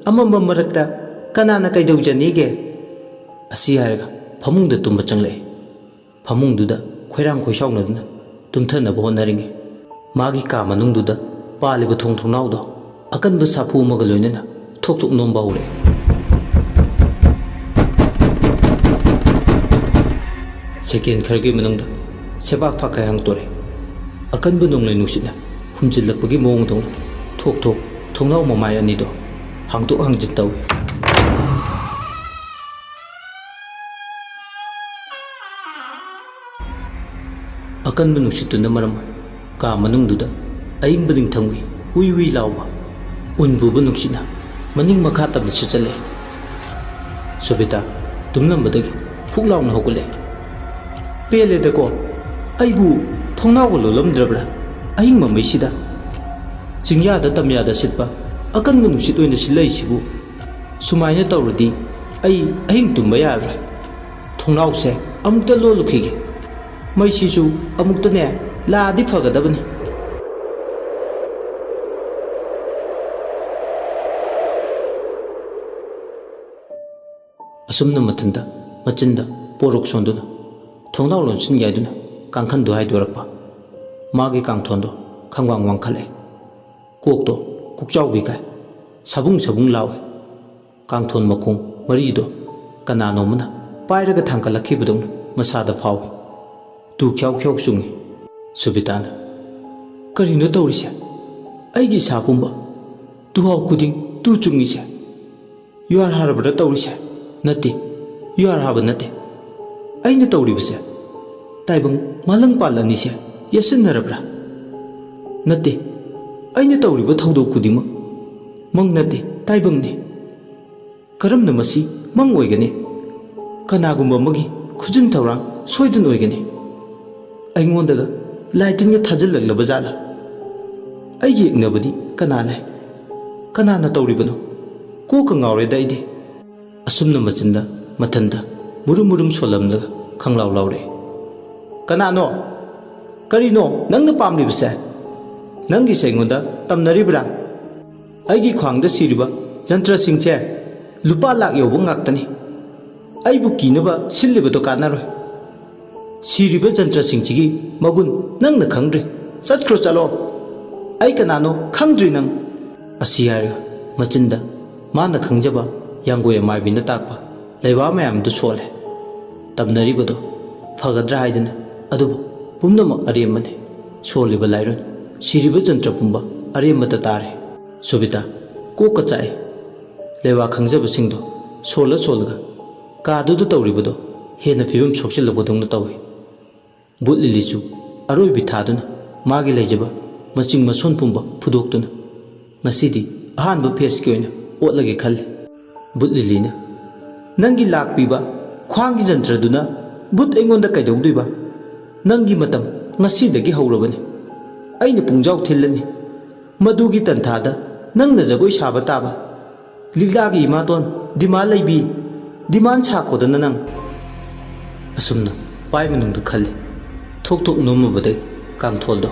ꯑꯃꯝꯕ ꯃꯔꯛꯇ ꯀꯅꯥꯅ ꯀꯩꯗꯧꯖꯅꯤꯒꯦ? ꯑꯁꯤ ꯍꯥꯏꯔꯒ ꯐꯃꯨꯡꯗ ꯇꯨꯝꯕ ꯆꯪꯂꯛꯏ꯫ ꯐꯃꯨꯡꯗꯨꯗ ꯈꯣꯏꯔꯥꯡ ꯈꯣꯏꯁꯥꯎꯅꯗꯨꯅ ꯇꯨꯝꯊꯅꯕ ꯍꯣꯠꯅꯔꯤꯉꯩ ꯃꯥꯒꯤ ꯀꯥ ꯃꯅꯨꯡꯗꯨꯗ ꯄꯥꯜꯂꯤꯕ ꯊꯣꯡ ꯊꯣꯡꯅꯥꯎꯗꯣ ꯑꯀꯟꯕ ꯁꯥꯐꯨ ꯑꯃꯒ ꯂꯣꯏꯅꯅ ꯊꯣꯛ ꯊꯣꯛ ꯅꯣꯝꯕ ꯍꯧꯔꯛꯑꯦ꯫ ꯁꯦꯀꯦꯟ ꯈꯔꯒꯤ ꯃꯅꯨꯡꯗ ꯁꯦꯕꯥꯛ ꯐꯥꯛꯀꯥꯏ ꯍꯥꯡꯇꯣꯔꯛꯑꯦ꯫ ꯑꯀꯟꯕ ꯅꯣꯡꯂꯩ ꯅꯨꯡꯁꯤꯠꯅ ꯍꯨꯝꯖꯤꯜꯂꯛꯄꯒꯤ ꯃꯑꯣꯡꯗꯧꯅ ꯊꯣꯛ ꯊꯣꯛ ꯊꯣꯡꯅꯥꯎ ꯃꯃꯥꯏ ꯑꯅꯤꯗꯣ ꯍꯥꯡꯗꯣꯛ ꯍꯥꯡꯖꯤꯟ ꯇꯧꯏ꯫ ꯑꯀꯟꯕ ꯅꯨꯡꯁꯤꯠꯇꯨꯅ ꯃꯔꯝ ꯑꯣꯏ ꯀꯥ ꯃꯅꯨꯡꯗꯨꯗ ꯑꯏꯪꯕ ꯅꯤꯡꯊꯝꯒꯤ ꯎꯏ ꯎꯏ ꯂꯥꯎꯕ ꯎꯟ ꯄꯨꯕ ꯅꯨꯡꯁꯤꯠꯅ ꯃꯅꯤꯡ ꯃꯈꯥ ꯇꯝꯅ ꯁꯤꯠꯆꯜꯂꯛꯑꯦ꯫ ꯁꯨꯕꯤꯇꯥ ꯇꯨꯝꯂꯝꯕꯗꯒꯤ ꯐꯨꯛ ꯂꯥꯎꯅ ꯍꯧꯒꯠꯂꯛꯑꯦ꯫ ꯄꯦꯜꯂꯦꯗꯀꯣ, ꯑꯩꯕꯨ ꯊꯣꯡꯅꯥꯎꯒ ꯂꯣꯜꯂꯝꯗ꯭ꯔꯕ꯭ꯔꯥ ꯑꯍꯤꯡ ꯃꯃꯩꯁꯤꯗ? ꯆꯤꯡꯌꯥꯗ ꯇꯝꯌꯥꯗ ꯁꯤꯠꯄ ꯑꯀꯟꯕ ꯅꯨꯡꯁꯤꯠ ꯑꯣꯏꯅ ꯁꯤꯠꯂꯛꯏꯁꯤꯕꯨ? ꯁꯨꯃꯥꯏꯅ ꯇꯧꯔꯗꯤ ꯑꯩ ꯑꯍꯤꯡ ꯇꯨꯝꯕ ꯌꯥꯔꯔꯣꯏ꯫ ꯊꯣꯡꯅꯥꯎꯁꯦ ꯑꯃꯨꯛꯇ ꯂꯣꯜꯂꯨꯈꯤꯒꯦ, ꯃꯩꯁꯤꯁꯨ ꯑꯃꯨꯛꯇꯅꯦ ꯂꯥꯛꯑꯗꯤ ꯐꯒꯗꯕꯅꯤ ꯑꯁꯨꯝꯅ ꯃꯊꯟꯇ ꯃꯆꯤꯟꯗ ꯄꯣꯔꯣꯛ ꯁꯣꯟꯗꯨꯅ ꯊꯣꯡꯅꯥꯎ ꯂꯣꯟꯁꯤꯟ ꯌꯥꯏꯗꯨꯅ ꯀꯥꯡꯈꯟꯗꯨ ꯍꯥꯏꯗꯣꯔꯛꯄ ꯃꯥꯒꯤ ꯀꯥꯡꯊꯣꯟꯗꯣ ꯈꯪꯋꯥꯡ ꯋꯥꯡꯈꯠꯂꯦ ꯀꯣꯛꯇꯣ ꯀꯣꯛꯆꯥꯎꯕꯤ ꯀꯥꯏ ꯁꯥꯕꯨꯡ ꯁꯥꯕꯨꯡ ꯂꯥꯎꯋꯦ ꯀꯥꯡꯊꯣꯟ ꯃꯈꯣꯡ ꯃꯔꯤꯗꯣ ꯀꯅꯥꯅꯣꯃꯅ ꯄꯥꯏꯔꯒ ꯊꯥꯡꯀꯠꯂꯛꯈꯤꯕꯗꯧꯅ ꯃꯁꯥꯗ ꯐꯥꯎꯏ ꯇꯨ ꯈ꯭ꯌꯥꯎ ꯈ꯭ꯌꯥꯎ ꯆꯨꯡꯉꯤ ꯁꯨꯕꯤꯇꯥꯅ ꯀꯔꯤꯅꯣ ꯇꯧꯔꯤꯁꯦ ꯑꯩꯒꯤ ꯏꯁꯥ ꯄꯨꯝꯕ ꯇꯨꯍꯥꯎ ꯈꯨꯗꯤꯡ ꯇꯨ ꯆꯨꯡꯉꯤꯁꯦ ꯌꯨꯍꯥꯔ ꯍꯥꯔꯕꯗ ꯇꯧꯔꯤꯁꯦ ꯅꯠꯇꯦ ꯌꯨꯍꯥꯔ ꯍꯥꯕ ꯅꯠꯇꯦ ꯑꯩꯅ ꯇꯧꯔꯤꯕꯁꯦ ꯇꯥꯏꯕꯪ ꯃꯥꯂꯪ ꯄꯥꯜ ꯑꯅꯤꯁꯦ ꯌꯦꯠꯁꯤꯟꯅꯔꯕ꯭ꯔꯥ ꯅꯠꯇꯦ ꯑꯩꯅ ꯇꯧꯔꯤꯕ ꯊꯧꯗꯣꯛ ꯈꯨꯗꯤꯡꯃꯛ ꯃꯪ ꯅꯠꯇꯦ ꯇꯥꯏꯕꯪꯅꯤ ꯀꯔꯝꯅ ꯃꯁꯤ ꯃꯪ ꯑꯣꯏꯒꯅꯤ ꯀꯅꯥꯒꯨꯝꯕ ꯑꯃꯒꯤ ꯈꯨꯖꯤꯟ ꯊꯧꯔꯥꯡ ꯁꯣꯏꯗꯅ ꯑꯣꯏꯒꯅꯤ ꯑꯩꯉꯣꯟꯗꯒ ꯂꯥꯏ ꯇꯤꯟꯒ ꯊꯥꯖꯤꯜꯂꯛꯂꯕ ꯖꯥꯠꯂꯥ ꯑꯩꯒꯤ ꯌꯦꯛꯅꯕꯗꯤ ꯀꯅꯥ ꯂꯩ ꯀꯅꯥꯅ ꯇꯧꯔꯤꯕꯅꯣ ꯀꯣꯛꯀ ꯉꯥꯎꯔꯦꯗ ꯑꯩꯗꯤ ꯑꯁꯨꯝꯅ ꯃꯆꯤꯟꯗ ꯃꯊꯟꯇ ꯃꯨꯔꯨꯝ ꯃꯨꯔꯨꯝ ꯁꯣꯜꯂꯝꯂꯒ ꯈꯪꯂꯥꯎ ꯂꯥꯎꯔꯛꯏ ꯀꯅꯥꯅꯣ ꯀꯔꯤꯅꯣ ꯅꯪꯅ ꯄꯥꯝꯂꯤꯕꯁꯦ ꯅꯪꯒꯤꯁꯦ ꯑꯩꯉꯣꯟꯗ ꯇꯝꯅꯔꯤꯕ꯭ꯔꯥ ꯑꯩꯒꯤ ꯈ꯭ꯋꯥꯡꯗ ꯁꯤꯔꯤꯕ ꯖꯟꯇ꯭ꯔꯁꯤꯡꯁꯦ ꯂꯨꯄꯥ ꯂꯥꯛ ꯌꯧꯕ ꯉꯥꯛꯇꯅꯤ ꯑꯩꯕꯨ ꯀꯤꯅꯕ ꯁꯤꯜꯂꯤꯕꯗꯣ ꯀꯥꯟꯅꯔꯣꯏ ꯁꯤꯔꯤꯕ ꯖꯟꯇ꯭ꯔꯁꯤꯡꯁꯤꯒꯤ ꯃꯒꯨꯟ ꯅꯪꯅ ꯈꯪꯗ꯭ꯔꯤ ꯆꯠꯈ꯭ꯔꯣ ꯆꯠꯂꯣ ꯑꯩ ꯀꯅꯥꯅꯣ ꯈꯪꯗ꯭ꯔꯤ ꯅꯪ ꯑꯁꯤ ꯍꯥꯏꯔꯒ ꯃꯆꯤꯟꯗ ꯃꯥꯅ ꯈꯪꯖꯕ ꯌꯥꯡꯒꯣꯏ ꯑꯃꯥꯏꯕꯤꯅ ꯇꯥꯛꯄ ꯂꯩꯋꯥ ꯃꯌꯥꯝꯗꯨ ꯁꯣꯜꯂꯦ ꯇꯝꯅꯔꯤꯕꯗꯣ ꯐꯒꯗ꯭ꯔꯥ ꯍꯥꯏꯗꯅ ꯑꯗꯨꯕꯨ ꯄꯨꯝꯅꯃꯛ ꯑꯔꯦꯝꯕꯅꯤ ꯁꯣꯜꯂꯤꯕ ꯂꯥꯏꯔꯣꯟ ꯁꯤꯔꯤꯕ ꯖꯟꯇ꯭ꯔ ꯄꯨꯝꯕ ꯑꯔꯦꯝꯕꯗ ꯇꯥꯔꯦ ꯁꯨꯕꯤꯇꯥ ꯀꯣꯛꯀ ꯆꯥꯛꯏ ꯂꯩꯋꯥ ꯈꯪꯖꯕꯁꯤꯡꯗꯣ ꯁꯣꯜꯂ ꯁꯣꯜꯂꯒ ꯀꯥꯗꯨꯗ ꯇꯧꯔꯤꯕꯗꯣ ꯍꯦꯟꯅ ꯐꯤꯕꯝ ꯁꯣꯛꯆꯤꯜꯂꯛꯄꯗꯧꯅ ꯇꯧꯏ ꯕꯨꯠ ꯂꯤꯂꯤꯁꯨ ꯑꯔꯣꯏꯕꯤ ꯊꯥꯗꯨꯅ ꯃꯥꯒꯤ ꯂꯩꯖꯕ ꯃꯆꯤꯡ ꯃꯁꯣꯟ ꯄꯨꯝꯕ ꯐꯨꯗꯣꯛꯇꯨꯅ ꯉꯁꯤꯗꯤ ꯑꯍꯥꯟꯕ ꯐꯦꯁꯀꯤ ꯑꯣꯏꯅ ꯑꯣꯠꯂꯒꯦ ꯈꯜꯂꯤ ꯕꯨꯠ ꯂꯤꯂꯤꯅ ꯅꯪꯒꯤ ꯂꯥꯛꯄꯤꯕ ꯈ꯭ꯋꯥꯡꯒꯤ ꯖꯟꯇ꯭ꯔꯗꯨꯅ ꯕꯨꯠ ꯑꯩꯉꯣꯟꯗ ꯀꯩꯗꯧꯗꯣꯏꯕ ꯅꯪꯒꯤ ꯃꯇꯝ ꯉꯁꯤꯗꯒꯤ ꯍꯧꯔꯕꯅꯤ ꯑꯩꯅ ꯄꯨꯡꯖꯥꯎ ꯊꯤꯜꯂꯅꯤ ꯃꯗꯨꯒꯤ ꯇꯟꯊꯥꯗ ꯅꯪꯅ ꯖꯒꯣꯏ ꯁꯥꯕ ꯇꯥꯕ ꯂꯤꯛꯂꯥꯒꯤ ꯏꯃꯥꯇꯣꯟ ꯗꯤꯃꯥꯟ ꯂꯩꯕꯤ ꯗꯤꯃꯥꯟ ꯁꯥꯈꯣꯗꯅ ꯅꯪ ꯑꯁꯨꯝꯅ ꯄꯥꯏ ꯃꯅꯨꯡꯗ ꯈꯜꯂꯤ ꯊꯣꯛ ꯊꯣꯛ ꯅꯣꯝꯃꯕꯗꯒꯤ ꯀꯥꯡꯊꯣꯜꯗꯣ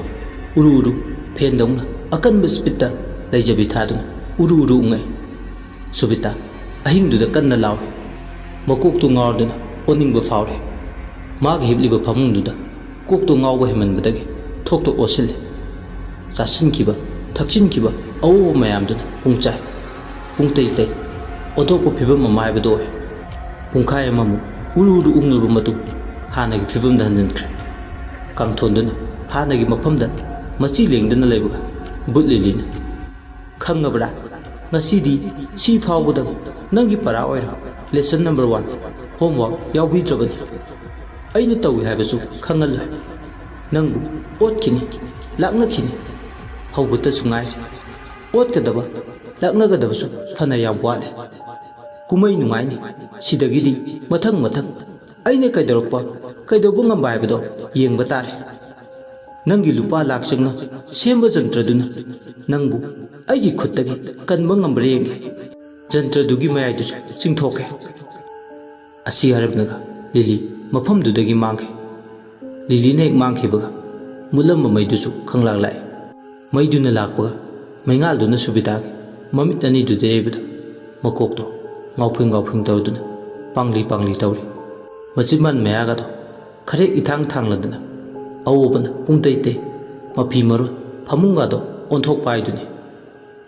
ꯎꯔꯨ ꯎꯔꯨ ꯐꯦꯟꯗꯧꯅ ꯑꯀꯟꯕ ꯁ꯭ꯄꯤꯠꯇ ꯂꯩꯖꯕꯤ ꯊꯥꯗꯨꯅ ꯎꯔꯨ ꯎꯔꯨ ꯎꯪꯉꯛꯏ ꯁꯨꯕꯤꯇꯥ ꯑꯍꯤꯡꯗꯨꯗ ꯀꯟꯅ ꯂꯥꯎꯏ ꯃꯀꯣꯛꯇꯨ ꯉꯥꯎꯔꯗꯨꯅ ꯑꯣꯅꯤꯡꯕ ꯐꯥꯎꯔꯦ ꯃꯥꯒꯤ ꯍꯤꯞꯂꯤꯕ ꯐꯃꯨꯡꯗꯨꯗ ꯀꯣꯛꯇꯨ ꯉꯥꯎꯕ ꯍꯦꯟꯃꯟꯕꯗꯒꯤ ꯊꯣꯛ ꯊꯣꯛ ꯑꯣꯠꯁꯤꯜꯂꯤ ꯆꯥꯁꯤꯟꯈꯤꯕ ꯊꯛꯆꯤꯟꯈꯤꯕ ꯑꯋꯣꯕ ꯃꯌꯥꯝꯗꯨꯅ ꯄꯨꯡꯆꯥꯏ ꯄꯨꯡꯇꯩ ꯇꯩ ꯑꯣꯟꯊꯣꯛꯄ ꯐꯤꯕꯝ ꯑꯃ ꯍꯥꯏꯕꯗꯨ ꯑꯣꯏ ꯄꯨꯡꯈꯥꯏ ꯑꯃꯃꯨꯛ ꯎꯔꯨ ꯎꯔꯨ ꯎꯪꯂꯕ ꯃꯇꯨꯡ ꯍꯥꯟꯅꯒꯤ ꯐꯤꯕꯝꯗ ꯍꯟꯖꯤꯟꯈ꯭ꯔꯦ ꯀꯥꯡꯊꯣꯟꯗꯨꯅ ꯍꯥꯟꯅꯒꯤ ꯃꯐꯝꯗ ꯃꯆꯤ ꯂꯦꯡꯗꯅ ꯂꯩꯕꯒ ꯕꯨꯠ ꯂꯤꯂꯤꯅ ꯈꯪꯉꯕ꯭ꯔꯥ ꯉꯁꯤꯗꯤ ꯁꯤ ꯐꯥꯎꯕꯗꯪ ꯅꯪꯒꯤ ꯄꯔꯥ ꯑꯣꯏꯔꯣ ꯂꯦꯁꯟ ꯅꯝꯕꯔ 1 ꯍꯣꯝꯋꯥꯔꯛ ꯌꯥꯎꯕꯤꯗ꯭ꯔꯕꯅꯤ ꯑꯩꯅ ꯇꯧꯏ ꯍꯥꯏꯕꯁꯨ ꯈꯪꯍꯜꯂꯣꯏ ꯅꯪꯕꯨ ꯑꯣꯠꯈꯤꯅꯤ ꯂꯥꯛꯅꯈꯤꯅꯤ ꯍꯧꯕꯇꯁꯨ ꯉꯥꯏꯔꯦ ꯑꯣꯠꯀꯗꯕ ꯂꯥꯛꯅꯒꯗꯕꯁꯨ ꯐꯅ ꯌꯥꯝ ꯋꯥꯠꯂꯦ ꯀꯨꯝꯍꯩ ꯅꯨꯡꯉꯥꯏꯅꯤ ꯁꯤꯗꯒꯤꯗꯤ ꯃꯊꯪ ꯃꯊꯪ ꯑꯩꯅ ꯀꯩꯗꯧꯔꯛꯄ ꯀꯩꯗꯧꯕ ꯉꯝꯕ ꯍꯥꯏꯕꯗꯣ ꯌꯦꯡꯕ ꯇꯥꯔꯦ ꯅꯪꯒꯤ ꯂꯨꯄꯥ ꯂꯥꯛ ꯆꯪꯅ ꯁꯦꯝꯕ ꯖꯟꯇ꯭ꯔꯗꯨꯅ ꯅꯪꯕꯨ ꯑꯩꯒꯤ ꯈꯨꯠꯇꯒꯤ ꯀꯟꯕ ꯉꯝꯕ꯭ꯔꯥ ꯌꯦꯡꯒꯦ ꯖꯟꯇ꯭ꯔꯗꯨꯒꯤ ꯃꯌꯥꯏꯗꯨꯁꯨ ꯆꯤꯡꯊꯣꯛꯀꯦ ꯑꯁꯤ ꯍꯥꯏꯔꯞꯅꯒ ꯂꯤꯂꯤ ꯃꯐꯝꯗꯨꯗꯒꯤ ꯃꯥꯡꯈꯤ ꯂꯤꯂꯤꯅ ꯍꯦꯛ ꯃꯥꯡꯈꯤꯕꯒ ꯃꯨꯠꯂꯝꯕ ꯃꯩꯗꯨꯁꯨ ꯈꯪꯂꯥꯛ ꯂꯥꯛꯏ ꯃꯩꯗꯨꯅ ꯂꯥꯛꯄꯒ ꯃꯩꯉꯥꯜꯗꯨꯅ ꯁꯨꯕꯤꯇꯥꯒꯤ ꯃꯃꯤꯠ ꯑꯅꯤꯗꯨꯗ ꯌꯩꯕꯗ ꯃꯀꯣꯛꯇꯣ ꯉꯥꯎꯐꯤꯡ ꯉꯥꯎꯐꯤꯡ ꯇꯧꯗꯨꯅ ꯄꯥꯡꯂꯤ ꯄꯥꯡꯂꯤ ꯇꯧꯔꯤ ꯃꯆꯤꯟꯕꯥꯟ ꯃꯌꯥꯒꯗꯣ ꯈꯔꯦꯛ ꯏꯊꯥꯡ ꯊꯥꯡꯂꯗꯅ ꯑꯋꯣꯕꯅ ꯄꯨꯡꯇꯩ ꯇꯩ ꯃꯐꯤ ꯃꯔꯣꯟ ꯐꯃꯨꯡꯒꯗꯣ ꯑꯣꯟꯊꯣꯛꯄ ꯍꯥꯏꯗꯨꯅꯤ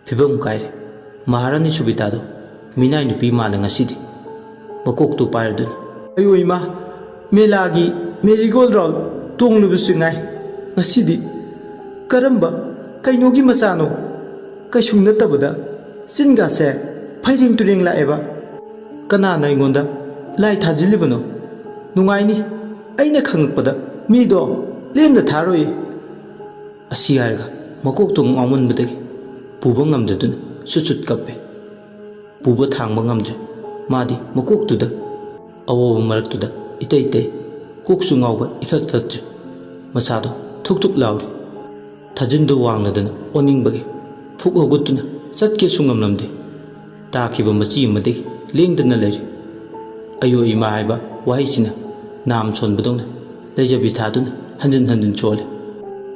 ꯐꯤꯕꯝ ꯀꯥꯏꯔꯦ ꯃꯍꯥꯔꯥꯅꯤ ꯁꯨꯕꯤꯇꯥꯗꯣ ꯃꯤꯅꯥꯏ ꯅꯨꯄꯤ ꯃꯥꯜꯂꯦ ꯉꯁꯤꯗꯤ ꯃꯀꯣꯛꯇꯨ ꯄꯥꯏꯔꯗꯨꯅ ꯑꯌꯣ ꯏꯃꯥ ꯃꯦꯂꯥꯒꯤ ꯃꯦꯔꯤꯒꯣꯜ ꯔꯥꯎꯟ ꯇꯣꯡꯂꯤꯕꯁꯨ ꯉꯥꯏ ꯉꯁꯤꯗꯤ ꯀꯔꯝꯕ ꯀꯩꯅꯣꯒꯤ ꯃꯆꯥꯅꯣ ꯀꯩꯁꯨ ꯅꯠꯇꯕꯗ ꯆꯤꯟꯒꯥꯁꯦ ꯐꯩꯔꯦꯡ ꯇꯨꯔꯦꯡ ꯂꯥꯛꯑꯦꯕ ꯀꯅꯥꯅ ꯑꯩꯉꯣꯟꯗ ꯂꯥꯏ ꯊꯥꯖꯤꯜꯂꯤꯕꯅꯣ ꯅꯨꯡꯉꯥꯏꯅꯤ ꯑꯩꯅ ꯈꯪꯉꯛꯄꯗ ꯃꯤꯗꯣ ꯂꯦꯝꯅ ꯊꯥꯔꯣꯏ ꯑꯁꯤ ꯍꯥꯏꯔꯒ ꯃꯀꯣꯛꯇꯣ ꯉꯥꯎꯃꯟꯕꯗꯒꯤ ꯄꯨꯕ ꯉꯝꯗꯗꯨꯅ ꯁꯨꯠ ꯁꯨꯠ ꯀꯞꯄꯦ ꯄꯨꯕ ꯊꯥꯡꯕ ꯉꯝꯗ꯭ꯔꯦ ꯃꯥꯗꯤ ꯃꯀꯣꯛꯇꯨꯗ ꯑꯋꯣꯕ ꯃꯔꯛꯇꯨꯗ ꯏꯇꯩ ꯇꯩ ꯀꯣꯛꯁꯨ ꯉꯥꯎꯕ ꯏꯐꯠ ꯐꯠꯇ꯭ꯔꯦ ꯃꯁꯥꯗꯣ ꯊꯨꯛ ꯊꯨꯛ ꯂꯥꯎꯔꯤ ꯊꯥꯖꯤꯟꯗꯨ ꯋꯥꯡꯂꯗꯅ ꯑꯣꯅꯤꯡꯕꯒꯤ ꯐꯨꯛ ꯍꯧꯒꯠꯇꯨꯅ ꯆꯠꯀꯦꯁꯨ ꯉꯝꯂꯝꯗꯦ ꯇꯥꯈꯤꯕ ꯃꯆꯤ ꯑꯃꯗꯒꯤ ꯂꯦꯡꯗꯅ ꯂꯩꯔꯤ ꯑꯌꯣ ꯏꯃꯥ ꯍꯥꯏꯕ ꯋꯥꯍꯩꯁꯤꯅ ꯅꯥꯝ ꯁꯣꯟꯕꯗꯧꯅ ꯂꯩꯖꯕꯤ ꯊꯥꯗꯨꯅ ꯍꯟꯖꯤꯟ ꯍꯟꯖꯤꯟ ꯁꯣꯜꯂꯤ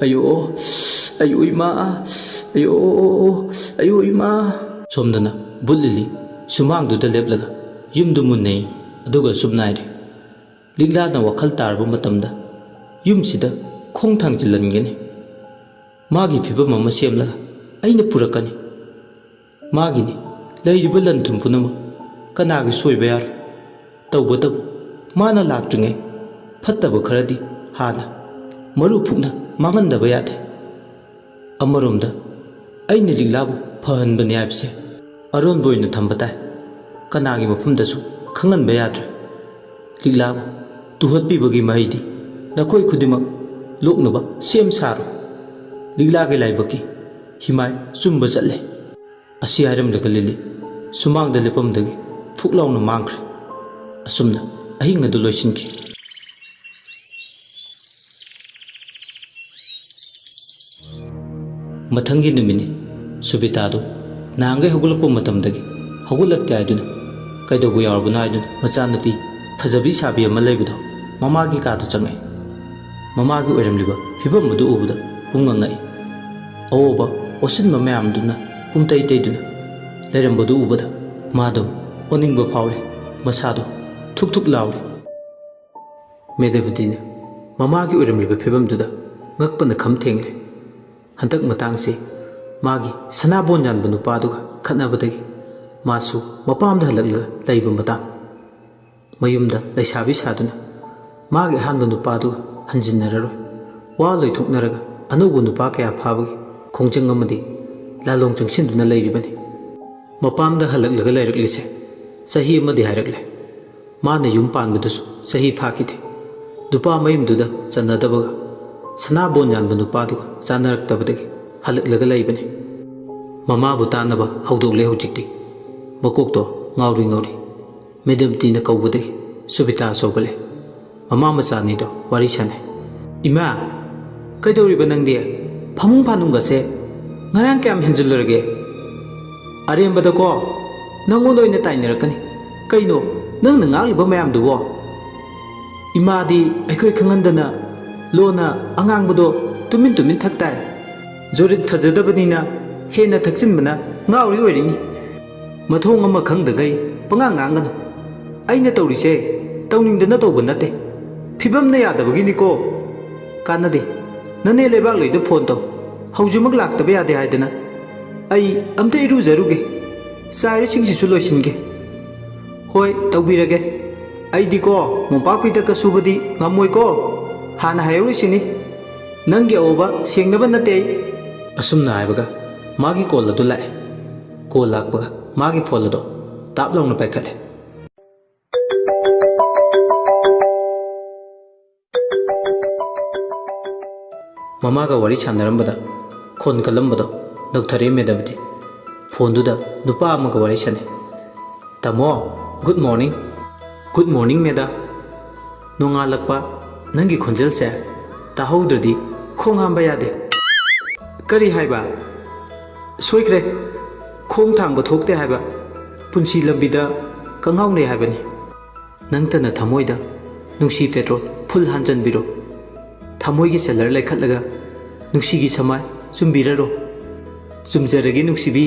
ꯑꯌꯣ ꯑꯌꯣ ꯏꯃꯥ ꯑꯌꯣ ꯏꯃꯥ ꯁꯣꯝꯗꯅ ꯕꯨꯠ ꯂꯤꯂꯤ ꯁꯨꯃꯥꯡꯗꯨꯗ ꯂꯦꯞꯂꯒ ꯌꯨꯝꯗꯨ ꯃꯨꯟꯅꯩ ꯑꯗꯨꯒ ꯁꯨꯝ ꯅꯥꯏꯔꯦ ꯂꯤꯛꯂꯥꯅ ꯋꯥꯈꯜ ꯇꯥꯔꯕ ꯃꯇꯝꯗ ꯌꯨꯝꯁꯤꯗ ꯈꯣꯡ ꯊꯥꯡꯖꯤꯜꯍꯟꯒꯅꯤ ꯃꯥꯒꯤ ꯐꯤꯕꯝ ꯑꯃ ꯁꯦꯝꯂꯒ ꯑꯩꯅ ꯄꯨꯔꯛꯀꯅꯤ ꯃꯥꯒꯤꯅꯤ ꯂꯩꯔꯤꯕ ꯂꯟ ꯊꯨꯝ ꯄꯨꯝꯅꯃꯛ ꯀꯅꯥꯒꯤ ꯁꯣꯏꯕ ꯌꯥꯔꯣꯏ ꯇꯧꯕꯇꯕꯨ ꯃꯥꯅ ꯂꯥꯛꯇ꯭ꯔꯤꯉꯩ ꯐꯠꯇꯕ ꯈꯔꯗꯤ ꯍꯥꯟꯅ ꯃꯔꯨ ꯐꯨꯛꯅ ꯃꯥꯡꯍꯟꯗꯕ ꯌꯥꯗꯦ ꯑꯃꯔꯣꯝꯗ ꯑꯩꯅ ꯂꯤꯛꯂꯥꯕꯨ ꯐꯍꯟꯕꯅꯤ ꯍꯥꯏꯕꯁꯦ ꯑꯔꯣꯟꯕ ꯑꯣꯏꯅ ꯊꯝꯕ ꯇꯥꯏ ꯀꯅꯥꯒꯤ ꯃꯐꯝꯗꯁꯨ ꯈꯪꯍꯟꯕ ꯌꯥꯗ꯭ꯔꯦ ꯂꯤꯛꯂꯥꯕꯨ ꯇꯨꯍꯠꯄꯤꯕꯒꯤ ꯃꯍꯩꯗꯤ ꯅꯈꯣꯏ ꯈꯨꯗꯤꯡꯃꯛ ꯂꯣꯛꯅꯕ ꯁꯦꯝ ꯁꯥꯔꯣ ꯂꯤꯛꯂꯥꯒꯤ ꯂꯥꯏꯕꯛꯀꯤ ꯍꯤꯃꯥꯏ ꯆꯨꯝꯕ ꯆꯠꯂꯦ ꯑꯁꯤ ꯍꯥꯏꯔꯝꯂꯒ ꯂꯤꯂꯤ ꯁꯨꯃꯥꯡꯗ ꯂꯦꯞꯄꯝꯗꯒꯤ ꯐꯨꯛ ꯂꯥꯎꯅ ꯃꯥꯡꯈ꯭ꯔꯦ ꯑꯁꯨꯝꯅ ꯑꯍꯤꯡ ꯑꯗꯨ ꯂꯣꯏꯁꯤꯟꯈꯤ ꯃꯊꯪꯒꯤ ꯅꯨꯃꯤꯠꯅꯤ ꯁꯨꯕꯤꯇꯥꯗꯨ ꯅꯍꯥꯟꯒꯩ ꯍꯧꯒꯠꯂꯛꯄ ꯃꯇꯝꯗꯒꯤ ꯍꯧꯒꯠꯂꯛꯇꯦ ꯍꯥꯏꯗꯨꯅ ꯀꯩꯗꯧꯕ ꯌꯥꯎꯔꯕꯅꯣ ꯍꯥꯏꯗꯨꯅ ꯃꯆꯥꯅꯨꯄꯤ ꯐꯖꯕꯤ ꯁꯥꯕꯤ ꯑꯃ ꯂꯩꯕꯗꯣ ꯃꯃꯥꯒꯤ ꯀꯥꯗ ꯆꯪꯉꯛꯏ ꯃꯃꯥꯒꯤ ꯑꯣꯏꯔꯝꯂꯤꯕ ꯐꯤꯕꯝ ꯑꯗꯨ ꯎꯕꯗ ꯄꯨꯡꯉꯛꯉꯛꯏ ꯑꯋꯣꯕ ꯑꯣꯁꯤꯟꯕ ꯃꯌꯥꯝꯗꯨꯅ ꯄꯨꯡꯇꯩ ꯇꯩꯗꯨꯅ ꯂꯩꯔꯝꯕꯗꯨ ꯎꯕꯗ ꯃꯥꯗꯣ ꯑꯣꯅꯤꯡꯕ ꯐꯥꯎꯔꯦ ꯃꯁꯥꯗꯣ ꯊꯨꯛ ꯊꯨꯛ ꯂꯥꯎꯔꯦ ꯃꯦꯙꯥꯕꯇꯤꯅ ꯃꯃꯥꯒꯤ ꯑꯣꯏꯔꯝꯂꯤꯕ ꯐꯤꯕꯝꯗꯨꯗ ꯉꯛꯄꯅ ꯈꯝ ꯊꯦꯡꯂꯦ ꯍꯟꯗꯛ ꯃꯇꯥꯡꯁꯤ ꯃꯥꯒꯤ ꯁꯅꯥꯕꯣꯟ ꯌꯥꯟꯕ ꯅꯨꯄꯥꯗꯨꯒ ꯈꯠꯅꯕꯗꯒꯤ ꯃꯥꯁꯨ ꯃꯄꯥꯝꯗ ꯍꯜꯂꯛꯂꯒ ꯂꯩꯕ ꯃꯇꯥꯡ ꯃꯌꯨꯝꯗ ꯂꯩꯁꯥꯕꯤ ꯁꯥꯗꯨꯅ ꯃꯥꯒꯤ ꯑꯍꯥꯟꯕ ꯅꯨꯄꯥꯗꯨꯒ ꯍꯟꯖꯤꯟꯅꯔꯔꯣꯏ ꯋꯥ ꯂꯣꯏꯊꯣꯛꯅꯔꯒ ꯑꯅꯧꯕ ꯅꯨꯄꯥ ꯀꯌꯥ ꯐꯥꯕꯒꯤ ꯈꯣꯡꯖꯪ ꯑꯃꯗꯤ ꯂꯥꯂꯣꯡ ꯆꯪꯁꯤꯟꯗꯨꯅ ꯂꯩꯔꯤꯕꯅꯤ ꯃꯄꯥꯝꯗ ꯍꯜꯂꯛꯂꯒ ꯂꯩꯔꯛꯂꯤꯁꯦ ꯆꯍꯤ ꯑꯃꯗꯤ ꯍꯥꯏꯔꯛꯂꯦ ꯃꯥꯅ ꯌꯨꯝ ꯄꯥꯟꯕꯗꯨꯁꯨ ꯆꯍꯤ ꯐꯥꯈꯤꯗꯦ ꯅꯨꯄꯥ ꯃꯌꯨꯝꯗꯨꯗ ꯆꯟꯅꯗꯕꯒ ꯁꯅꯥꯕꯣꯟ ꯌꯥꯟꯕ ꯅꯨꯄꯥꯗꯨꯒ ꯆꯥꯟꯅꯔꯛꯇꯕꯗꯒꯤ ꯍꯜꯂꯛꯂꯒ ꯂꯩꯕꯅꯤ ꯃꯃꯥꯕꯨ ꯇꯥꯟꯅꯕ ꯍꯧꯗꯣꯛꯂꯦ ꯍꯧꯖꯤꯛꯇꯤ ꯃꯀꯣꯛꯇꯣ ꯉꯥꯎꯔꯤ ꯃꯦꯗꯥꯝꯇꯤꯅ ꯀꯧꯕꯗꯒꯤ ꯁꯨꯕꯤꯇꯥ ꯆꯧꯒꯠꯂꯦ ꯃꯃꯥ ꯃꯆꯥꯅꯤꯗꯣ ꯋꯥꯔꯤ ꯁꯥꯟꯅꯩ ꯏꯃꯥ ꯀꯩꯗꯧꯔꯤꯕ ꯅꯪꯗꯤ ꯐꯃꯨꯡ ꯐꯥꯅꯨꯡꯒꯁꯦ ꯉꯔꯥꯡ ꯀꯌꯥꯝ ꯍꯦꯟꯖꯤꯜꯂꯨꯔꯒꯦ ꯑꯔꯦꯝꯕꯗꯀꯣ ꯅꯪꯉꯣꯟꯗ ꯑꯣꯏꯅ ꯇꯥꯏꯅꯔꯛꯀꯅꯤ ꯀꯩꯅꯣ ꯅꯪꯅ ꯉꯥꯡꯂꯤꯕ ꯃꯌꯥꯝꯗꯨꯕꯣ ꯏꯃꯥꯗꯤ ꯑꯩꯈꯣꯏ ꯈꯪꯍꯟꯗꯅ ꯂꯣꯟꯅ ꯑꯉꯥꯡꯕꯗꯣ ꯇꯨꯃꯤꯟ ꯇꯨꯃꯤꯟ ꯊꯛ ꯇꯥꯏ ꯖꯨꯔꯤꯠ ꯐꯖꯗꯕꯅꯤꯅ ꯍꯦꯟꯅ ꯊꯛꯆꯤꯟꯕꯅ ꯉꯥꯎꯔꯤ ꯑꯣꯏꯔꯤꯅꯤ ꯃꯊꯣꯡ ꯑꯃ ꯈꯪꯗꯒꯩ ꯄꯉꯥꯡ ꯉꯥꯡꯒꯅꯨ ꯑꯩꯅ ꯇꯧꯔꯤꯁꯦ ꯇꯧꯅꯤꯡꯗꯅ ꯇꯧꯕ ꯅꯠꯇꯦ ꯐꯤꯕꯝꯅ ꯌꯥꯗꯕꯒꯤꯅꯤꯀꯣ ꯀꯥꯟꯅꯗꯦ ꯅꯅꯦ ꯂꯩꯕꯥꯛꯂꯩꯗ ꯐꯣꯟ ꯇꯧ ꯍꯧꯖꯤꯛꯃꯛ ꯂꯥꯛꯇꯕ ꯌꯥꯗꯦ ꯍꯥꯏꯗꯅ ꯑꯩ ꯑꯝꯇ ꯏꯔꯨꯖꯔꯨꯒꯦ ꯆꯥꯏꯔꯤꯁꯤꯡꯁꯤꯁꯨ ꯂꯣꯏꯁꯤꯟꯒꯦ ꯍꯣꯏ ꯇꯧꯕꯤꯔꯒꯦ ꯑꯩꯗꯤꯀꯣ ꯃꯣꯝꯄꯥꯛꯄꯤꯗꯛꯀ ꯁꯨꯕꯗꯤ ꯉꯝꯃꯣꯏꯀꯣ ꯍꯥꯟꯅ ꯍꯥꯏꯍꯧꯔꯤꯁꯤꯅꯤ ꯅꯪꯒꯤ ꯑꯋꯣꯕ ꯁꯦꯡꯅꯕ ꯅꯠꯇꯦ ꯑꯩ ꯑꯁꯨꯝꯅ ꯍꯥꯏꯕꯒ ꯃꯥꯒꯤ ꯀꯣꯜ ꯑꯗꯨ ꯂꯥꯛꯑꯦ ꯀꯣꯜ ꯂꯥꯛꯄꯒ ꯃꯥꯒꯤ ꯐꯣꯟ ꯑꯗꯣ ꯇꯥꯞ ꯂꯥꯎꯅ ꯄꯥꯏꯈꯠꯂꯦ ꯃꯃꯥꯒ ꯋꯥꯔꯤ ꯁꯥꯟꯅꯔꯝꯕꯗ ꯈꯣꯟ ꯀꯜꯂꯝꯕꯗꯣ ꯅꯧꯊꯔꯦ ꯃꯦꯙꯥꯕꯇꯤ ꯐꯣꯟꯗꯨꯗ ꯅꯨꯄꯥ ꯑꯃꯒ ꯋꯥꯔꯤ ꯁꯥꯟꯅꯩ ꯇꯥꯃꯣ ꯒꯨꯗ ꯃꯣꯔꯅꯤꯡ ꯃꯦꯗꯥ ꯅꯣꯡꯉꯥꯜꯂꯛꯄ ꯅꯪꯒꯤ ꯈꯣꯟꯖꯦꯜꯁꯦ ꯇꯥꯍꯧꯗ꯭ꯔꯗꯤ ꯈꯣꯡ ꯍꯥꯝꯕ ꯌꯥꯗꯦ ꯀꯔꯤ ꯍꯥꯏꯕ ꯁꯣꯏꯈ꯭ꯔꯦ ꯈꯣꯡ ꯊꯥꯡꯕ ꯊꯣꯛꯇꯦ ꯍꯥꯏꯕ ꯄꯨꯟꯁꯤ ꯂꯝꯕꯤꯗ ꯀꯪꯉꯥꯎꯅꯩ ꯍꯥꯏꯕꯅꯤ ꯅꯪꯇꯅ ꯊꯃꯣꯏꯗ ꯅꯨꯡꯁꯤ ꯄꯦꯇ꯭ꯔꯣꯜ ꯐꯨꯜ ꯍꯥꯟꯖꯟꯕꯤꯔꯣ ꯊꯃꯣꯏꯒꯤ ꯁꯦꯂꯔ ꯂꯩꯈꯠꯂꯒ ꯅꯨꯡꯁꯤꯒꯤ ꯁꯃꯥꯏ ꯆꯨꯝꯕꯤꯔꯔꯣ ꯆꯨꯝꯖꯔꯒꯦ ꯅꯨꯡꯁꯤꯕꯤ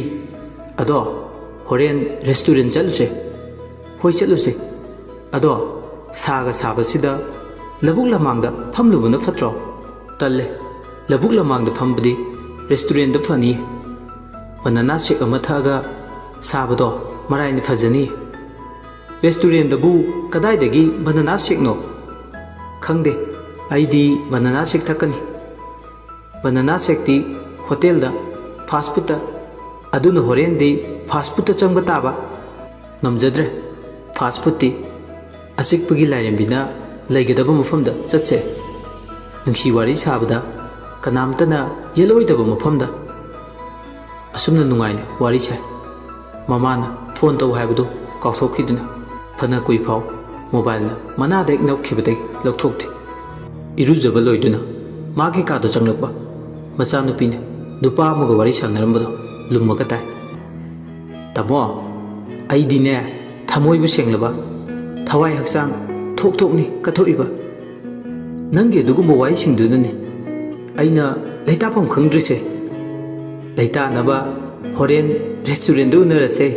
ꯑꯗꯣ ꯍꯣꯔꯦꯟ ꯔꯦꯁꯇꯨꯔꯦꯟ ꯆꯠꯂꯨꯁꯦ ꯍꯣꯏ ꯆꯠꯂꯨꯁꯦ ꯑꯗꯣ ꯁꯥꯒ ꯁꯥꯕꯁꯤꯗ ꯂꯧꯕꯨꯛ ꯂꯃꯥꯡꯗ ꯐꯝꯂꯨꯕꯅ ꯐꯠꯇ꯭ꯔꯣ ꯇꯜꯂꯦ ꯂꯧꯕꯨꯛ ꯂꯃꯥꯡꯗ ꯐꯝꯕꯗꯤ ꯔꯦꯁꯇꯨꯔꯦꯟꯗ ꯐꯅꯤ ꯕꯅꯥꯅꯥ ꯁꯦꯛ ꯑꯃ ꯊꯛꯑꯒ ꯁꯥꯕꯗꯣ ꯃꯔꯥꯏꯅ ꯐꯖꯅꯤ ꯔꯦꯁꯇꯨꯔꯦꯟꯗꯕꯨ ꯀꯗꯥꯏꯗꯒꯤ ꯕꯅꯥꯅꯥ ꯁꯦꯛꯅꯣ ꯈꯪꯗꯦ ꯑꯩꯗꯤ ꯕꯅꯥꯅꯥ ꯁꯦꯛ ꯊꯛꯀꯅꯤ ꯕꯅꯥꯅꯥ ꯁꯦꯛꯇꯤ ꯍꯣꯇꯦꯜꯗ ꯐꯥꯁ ꯐꯨꯗꯇ ꯑꯗꯨꯅ ꯍꯣꯔꯦꯟꯗꯤ ꯐꯥꯁ ꯐꯨꯗꯇ ꯆꯪꯕ ꯇꯥꯕ ꯉꯝꯖꯗ꯭ꯔꯦ ꯐꯥꯁ ꯐꯨꯗꯇꯤ ꯑꯆꯤꯛꯄꯒꯤ ꯂꯥꯏꯔꯦꯝꯕꯤꯅ ꯂꯩꯒꯗꯕ ꯃꯐꯝꯗ ꯆꯠꯁꯦ ꯅꯨꯡꯁꯤ ꯋꯥꯔꯤ ꯁꯥꯕꯗ ꯀꯅꯥꯝꯇꯅ ꯌꯦꯠꯂꯣꯏꯗꯕ ꯃꯐꯝꯗ ꯑꯁꯨꯝꯅ ꯅꯨꯡꯉꯥꯏꯅ ꯋꯥꯔꯤ ꯁꯥꯏ ꯃꯃꯥꯅ ꯐꯣꯟ ꯇꯧ ꯍꯥꯏꯕꯗꯨ ꯀꯥꯎꯊꯣꯛꯈꯤꯗꯨꯅ ꯐꯅ ꯀꯨꯏꯐꯥꯎ ꯃꯣꯕꯥꯏꯜꯅ ꯃꯅꯥꯗ ꯍꯦꯛ ꯅꯞꯈꯤꯕꯗꯒꯤ ꯂꯧꯊꯣꯛꯇꯦ ꯏꯔꯨꯖꯕ ꯂꯣꯏꯗꯨꯅ ꯃꯥꯒꯤ ꯀꯥꯗ ꯆꯪꯂꯛꯄ ꯃꯆꯥꯅꯨꯄꯤꯅ ꯅꯨꯄꯥ ꯑꯃꯒ ꯋꯥꯔꯤ ꯁꯥꯟꯅꯔꯝꯕꯗꯣ ꯂꯨꯝꯃꯒ ꯇꯥꯏ ꯇꯥꯃꯣ ꯑꯩꯗꯤꯅꯦ ꯊꯃꯣꯏꯕꯨ ꯁꯦꯡꯂꯕ ꯊꯋꯥꯏ ꯍꯛꯆꯥꯡ ꯊꯣꯛ ꯊꯣꯛꯅꯤ ꯀꯠꯊꯣꯛꯏꯕ ꯅꯪꯒꯤ ꯑꯗꯨꯒꯨꯝꯕ ꯋꯥꯍꯩꯁꯤꯡꯗꯨꯅꯅꯦ ꯑꯩꯅ ꯂꯩꯇꯥꯐꯝ ꯈꯪꯗ꯭ꯔꯤꯁꯦ? ꯂꯩꯇꯥꯅꯕ ꯍꯣꯔꯦꯟ ꯔꯦꯁꯇꯨꯔꯦꯟꯗ ꯎꯅꯔꯁꯦ.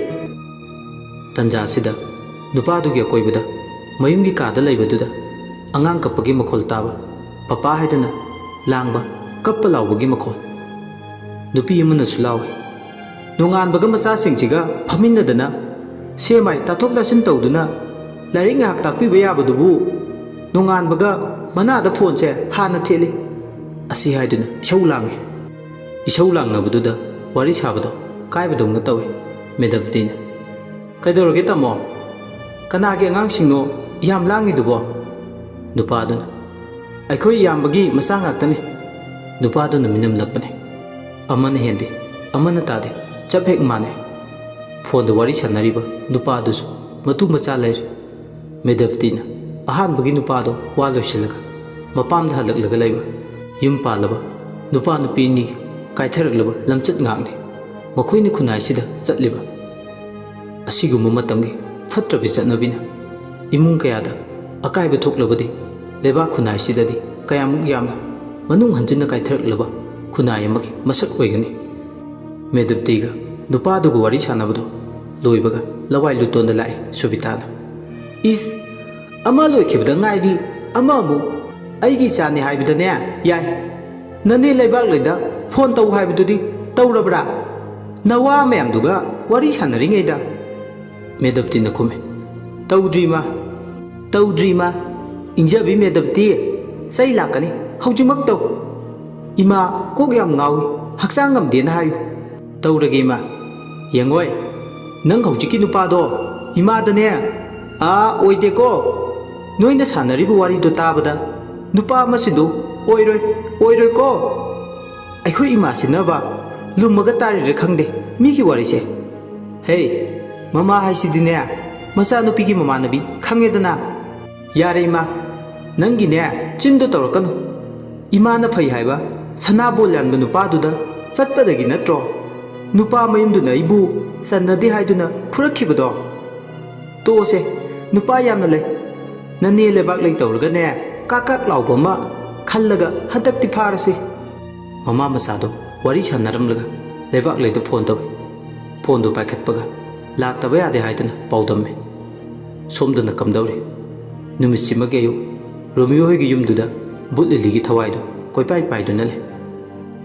ꯇꯟꯖꯥꯁꯤꯗ ꯅꯨꯄꯥꯗꯨꯒꯤ ꯑꯀꯣꯏꯕꯗ ꯃꯌꯨꯝꯒꯤ ꯀꯥꯗ ꯂꯩꯕꯗꯨꯗ ꯑꯉꯥꯡ ꯀꯞꯄꯒꯤ ꯃꯈꯣꯜ ꯇꯥꯕ, ꯄꯄꯥ ꯍꯥꯏꯗꯅ ꯂꯥꯡꯕ, ꯀꯞꯄ ꯂꯥꯎꯕꯒꯤ ꯃꯈꯣꯜ. ꯅꯨꯄꯤ ꯑꯃꯅꯁꯨ ꯂꯥꯎꯏ. ꯅꯣꯡꯉꯥꯟꯕꯒ ꯃꯆꯥꯁꯤꯡꯁꯤꯒ ꯐꯝꯃꯤꯟꯅꯗꯅ ꯁꯦꯃꯥꯏ ꯇꯥꯊꯣꯛ ꯇꯥꯁꯤꯟ ꯇꯧꯗꯨꯅ ꯂꯥꯏꯔꯤꯛ ꯉꯥꯏꯍꯥꯛ ꯇꯥꯛꯄꯤꯕ ꯌꯥꯕꯗꯨꯕꯨ ꯅꯣꯡꯉꯥꯟꯕꯒ ꯃꯅꯥꯗ ꯐꯣꯟꯁꯦ ꯍꯥꯟꯅ ꯊꯦꯠꯂꯤ. ꯑꯁꯤ ꯍꯥꯏꯗꯨꯅ ꯏꯁꯧ ꯂꯥꯡꯉꯤ. ꯏꯁꯧ ꯂꯥꯡꯅꯕꯗꯨꯗ ꯋꯥꯔꯤ ꯁꯥꯕꯗꯣ ꯀꯥꯏꯕꯗꯧꯅ ꯇꯧꯏ ꯃꯦꯙꯥꯕꯇꯤꯅ. ꯀꯩꯗꯧꯔꯒꯦ ꯇꯥꯃꯣ? ꯀꯅꯥꯒꯤ ꯑꯉꯥꯡꯁꯤꯡꯅꯣ ꯌꯥꯝ ꯂꯥꯡꯉꯤꯗꯨꯕꯣ? ꯅꯨꯄꯥꯗꯨꯅ. ꯑꯩꯈꯣꯏ ꯏꯌꯥꯝꯕꯒꯤ ꯃꯆꯥ ꯉꯥꯛꯇꯅꯤ. ꯅꯨꯄꯥꯗꯨꯅ ꯃꯤꯅꯝꯂꯛꯄꯅꯤ. ꯑꯃꯅ ꯍꯦꯟꯗꯦ, ꯑꯃꯅ ꯇꯥꯗꯦ, ꯆꯞ ꯍꯦꯛ ꯃꯥꯟꯅꯩ. ꯐꯣꯟꯗ ꯋꯥꯔꯤ ꯁꯥꯟꯅꯔꯤꯕ ꯅꯨꯄꯥꯗꯨꯁꯨ ꯃꯇꯨ ꯃꯆꯥ ꯂꯩꯔꯤ. ꯃꯦꯙꯥꯕꯇꯤꯅ ꯑꯍꯥꯟꯕꯒꯤ ꯅꯨꯄꯥꯗꯣ ꯋꯥ ꯂꯣꯏꯁꯤꯜꯂꯒ ꯃꯄꯥꯝꯗ ꯍꯜꯂꯛꯂꯒ ꯂꯩꯕ ꯌꯨꯝ ꯄꯥꯜꯂꯕ ꯅꯨꯄꯥ ꯅꯨꯄꯤ ꯑꯅꯤ ꯀꯥꯏꯊꯔꯛꯂꯕ ꯂꯝꯆꯠ ꯉꯥꯛꯅꯤ ꯃꯈꯣꯏꯅ ꯈꯨꯟꯅꯥꯏꯁꯤꯗ ꯆꯠꯂꯤꯕ. ꯑꯁꯤꯒꯨꯝꯕ ꯃꯇꯝꯒꯤ ꯐꯠꯇ꯭ꯔꯕꯤ ꯆꯠꯅꯕꯤꯅ ꯏꯃꯨꯡ ꯀꯌꯥꯗ ꯑꯀꯥꯏꯕ ꯊꯣꯛꯂꯕꯗꯤ ꯂꯩꯕꯥꯛ ꯈꯨꯟꯅꯥꯏꯁꯤꯗꯗꯤ ꯀꯌꯥꯃꯨꯛ ꯌꯥꯝꯅ ꯃꯅꯨꯡ ꯍꯟꯖꯤꯟꯅ ꯀꯥꯏꯊꯔꯛꯂꯕ ꯈꯨꯟꯅꯥꯏ ꯑꯃꯒꯤ ꯃꯁꯛ ꯑꯣꯏꯒꯅꯤ. ꯃꯦꯙꯥꯕꯇꯤꯒ ꯅꯨꯄꯥꯗꯨꯒ ꯋꯥꯔꯤ ꯁꯥꯟꯅꯕꯗꯣ ꯂꯣꯏꯕꯒ ꯂꯋꯥꯏ ꯂꯨꯇꯣꯟꯗ ꯂꯥꯛꯏ ꯁꯨꯕꯤꯇꯥꯅ. ꯏꯁ, ꯑꯃ ꯂꯣꯏꯈꯤꯕꯗ ꯉꯥꯏꯔꯤ, ꯑꯃ ꯑꯃꯨꯛ. ꯑꯩꯒꯤ ꯏꯆꯥꯅꯤ ꯍꯥꯏꯕꯗꯅꯦ ꯌꯥꯏ. ꯅꯅꯦ ꯂꯩꯕꯥꯛꯂꯩꯗ ꯐꯣꯟ ꯇꯧ ꯍꯥꯏꯕꯗꯨꯗꯤ ꯇꯧꯔꯕ꯭ꯔꯥ? ꯅꯋꯥ ꯃꯌꯥꯝꯗꯨꯒ ꯋꯥꯔꯤ ꯁꯥꯟꯅꯔꯤꯉꯩꯗ. ꯃꯦꯙꯥꯕꯇꯤꯅ ꯈꯨꯝꯃꯤ. ꯇꯧꯗ꯭ꯔꯤ ꯃꯥ. ꯇꯧꯗ꯭ꯔꯤ ꯃꯥ. ꯏꯪꯖꯕꯤ ꯃꯦꯙꯥꯕꯇꯤ, ꯆꯩ ꯂꯥꯛꯀꯅꯤ, ꯍꯧꯖꯤꯛꯃꯛ ꯇꯧ. ꯏꯃꯥ ꯀꯣꯛ ꯌꯥꯝ ꯉꯥꯎꯏ, ꯍꯛꯆꯥꯡ ꯉꯝꯗꯦꯅ ꯍꯥꯏꯌꯨ. ꯇꯧꯔꯒꯦ ꯏꯃꯥ. ꯌꯦꯡꯉꯣꯏ, ꯅꯪ ꯍꯧꯖꯤꯛꯀꯤ ꯅꯨꯄꯥꯗꯣ ꯏꯃꯥꯗꯅꯦ ꯑꯣꯏꯗꯦꯀꯣ. ꯅꯣꯏꯅ ꯁꯥꯟꯅꯔꯤꯕ ꯋꯥꯔꯤꯗꯣ ꯇꯥꯕꯗ ꯅꯨꯄꯥ ꯑꯃꯁꯤꯗꯨ ꯑꯣꯏꯔꯣꯏꯀꯣ. ꯑꯩꯈꯣꯏ ꯏꯃꯥꯁꯤꯅꯕ ꯂꯨꯝꯃꯒ ꯇꯥꯔꯤꯔ ꯈꯪꯗꯦ ꯃꯤꯒꯤ ꯋꯥꯔꯤꯁꯦ. ꯍꯦ, ꯃꯃꯥ ꯍꯥꯏꯁꯤꯗꯤꯅꯦ ꯃꯆꯥꯅꯨꯄꯤꯒꯤ ꯃꯃꯥꯟꯅꯕꯤ ꯈꯪꯉꯦꯗꯅ. ꯌꯥꯔꯦ ꯏꯃꯥ, ꯅꯪꯒꯤꯅꯦ ꯆꯤꯟꯗꯣ ꯇꯧꯔꯛꯀꯅꯨ. ꯏꯃꯥꯅ ꯐꯩ ꯍꯥꯏꯕ ꯁꯅꯥꯕꯣꯜ ꯌꯥꯟꯕ ꯅꯨꯄꯥꯗꯨꯗ ꯆꯠꯄꯗꯒꯤ ꯅꯠꯇ꯭ꯔꯣ ꯅꯨꯄꯥ ꯃꯌꯨꯝꯗꯨꯅ ꯑꯩꯕꯨ ꯆꯟꯅꯗꯦ ꯍꯥꯏꯗꯨꯅ ꯐꯨꯔꯛꯈꯤꯕꯗꯣ. ꯇꯣꯛꯑꯁꯦ, ꯅꯨꯄꯥ ꯌꯥꯝꯅ ꯂꯩ. ꯅꯅꯦ ꯂꯩꯕꯥꯛ ꯂꯩ ꯇꯧꯔꯒꯅꯦ ꯀꯥꯛ ꯂꯥꯎꯕ ꯑꯃ ꯈꯜꯂꯒ ꯍꯟꯗꯛꯇꯤ ꯐꯥꯔꯁꯤ. ꯃꯃꯥ ꯃꯆꯥꯗꯣ ꯋꯥꯔꯤ ꯁꯥꯟꯅꯔꯝꯂꯒ ꯂꯩꯕꯥꯛ ꯂꯩꯗ ꯐꯣꯟ ꯇꯧꯏ. ꯐꯣꯟꯗꯨ ꯄꯥꯏꯈꯠꯄꯒ ꯂꯥꯛꯇꯕ ꯌꯥꯗꯦ ꯍꯥꯏꯗꯨꯅ ꯄꯥꯎꯗꯝꯃꯤ. ꯁꯣꯝꯗꯅ ꯀꯝꯗꯧꯔꯤ? ꯅꯨꯃꯤꯠꯁꯤꯃꯒꯤ ꯑꯌꯨꯛ ꯔꯣꯃꯤꯌꯣ ꯍꯣꯏꯒꯤ ꯌꯨꯝꯗꯨꯗ ꯕꯨꯠ ꯂꯤꯂꯤꯒꯤ ꯊꯋꯥꯏꯗꯣ ꯀꯣꯏꯄꯥꯏ ꯄꯥꯏꯗꯨꯅ ꯂꯩ.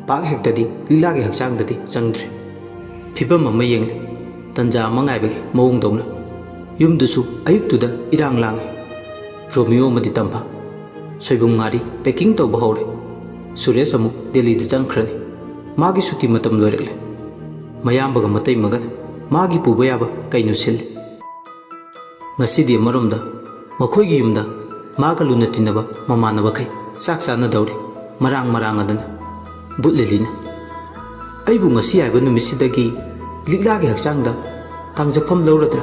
ꯄꯥꯛ ꯍꯦꯛꯇꯗꯤ ꯂꯤꯛꯂꯥꯒꯤ ꯍꯛꯆꯥꯡꯗꯗꯤ ꯆꯪꯗ꯭ꯔꯤ. ꯐꯤꯕꯝ ꯑꯃ ꯌꯦꯡꯂꯤ. ꯇꯟꯖꯥ ꯑꯃ ꯉꯥꯏꯕꯒꯤ ꯃꯑꯣꯡꯗꯧꯅ. ꯌꯨꯝꯗꯨꯁꯨ ꯑꯌꯨꯛꯇꯨꯗ ꯏꯔꯥꯡ ꯂꯥꯡꯉꯤ. ꯔꯣꯃꯤꯌꯣ ꯑꯃꯗꯤ ꯇꯝꯐꯥ ꯁꯣꯏꯕꯨꯝ ꯉꯥꯔꯤ ꯄꯦꯀꯤꯡ ꯇꯧꯕ ꯍꯧꯔꯦ. ꯁꯨꯔꯦꯁ ꯑꯃꯨꯛ ꯗꯦꯜꯂꯤꯗ ꯆꯪꯈ꯭ꯔꯅꯤ. ꯃꯥꯒꯤ ꯁꯨꯇꯤ ꯃꯇꯝ ꯂꯣꯏꯔꯛꯂꯦ. ꯃꯌꯥꯝꯕꯒ ꯃꯇꯩꯃꯒꯅ ꯃꯥꯒꯤ ꯄꯨꯕ ꯌꯥꯕ ꯀꯩꯅꯣ ꯁꯤꯜꯂꯤ. ꯉꯁꯤꯗꯤ ꯑꯃꯔꯣꯝꯗ ꯃꯈꯣꯏꯒꯤ ꯌꯨꯝꯗ ꯃꯥꯒ ꯂꯨꯅ ꯇꯤꯟꯅꯕ ꯃꯃꯥꯟꯅꯕꯈꯩ ꯆꯥꯛ ꯆꯥꯅꯗꯧꯔꯤ. ꯃꯔꯥꯡꯗꯅ ꯕꯨꯠ ꯂꯤꯂꯤꯅ. ꯑꯩꯕꯨ ꯉꯁꯤ ꯍꯥꯏꯕ ꯅꯨꯃꯤꯠꯁꯤꯗꯒꯤ ꯂꯤꯛꯂꯥꯒꯤ ꯍꯛꯆꯥꯡꯗ ꯇꯥꯡꯖꯐꯝ ꯂꯧꯔꯗ꯭ꯔꯥ?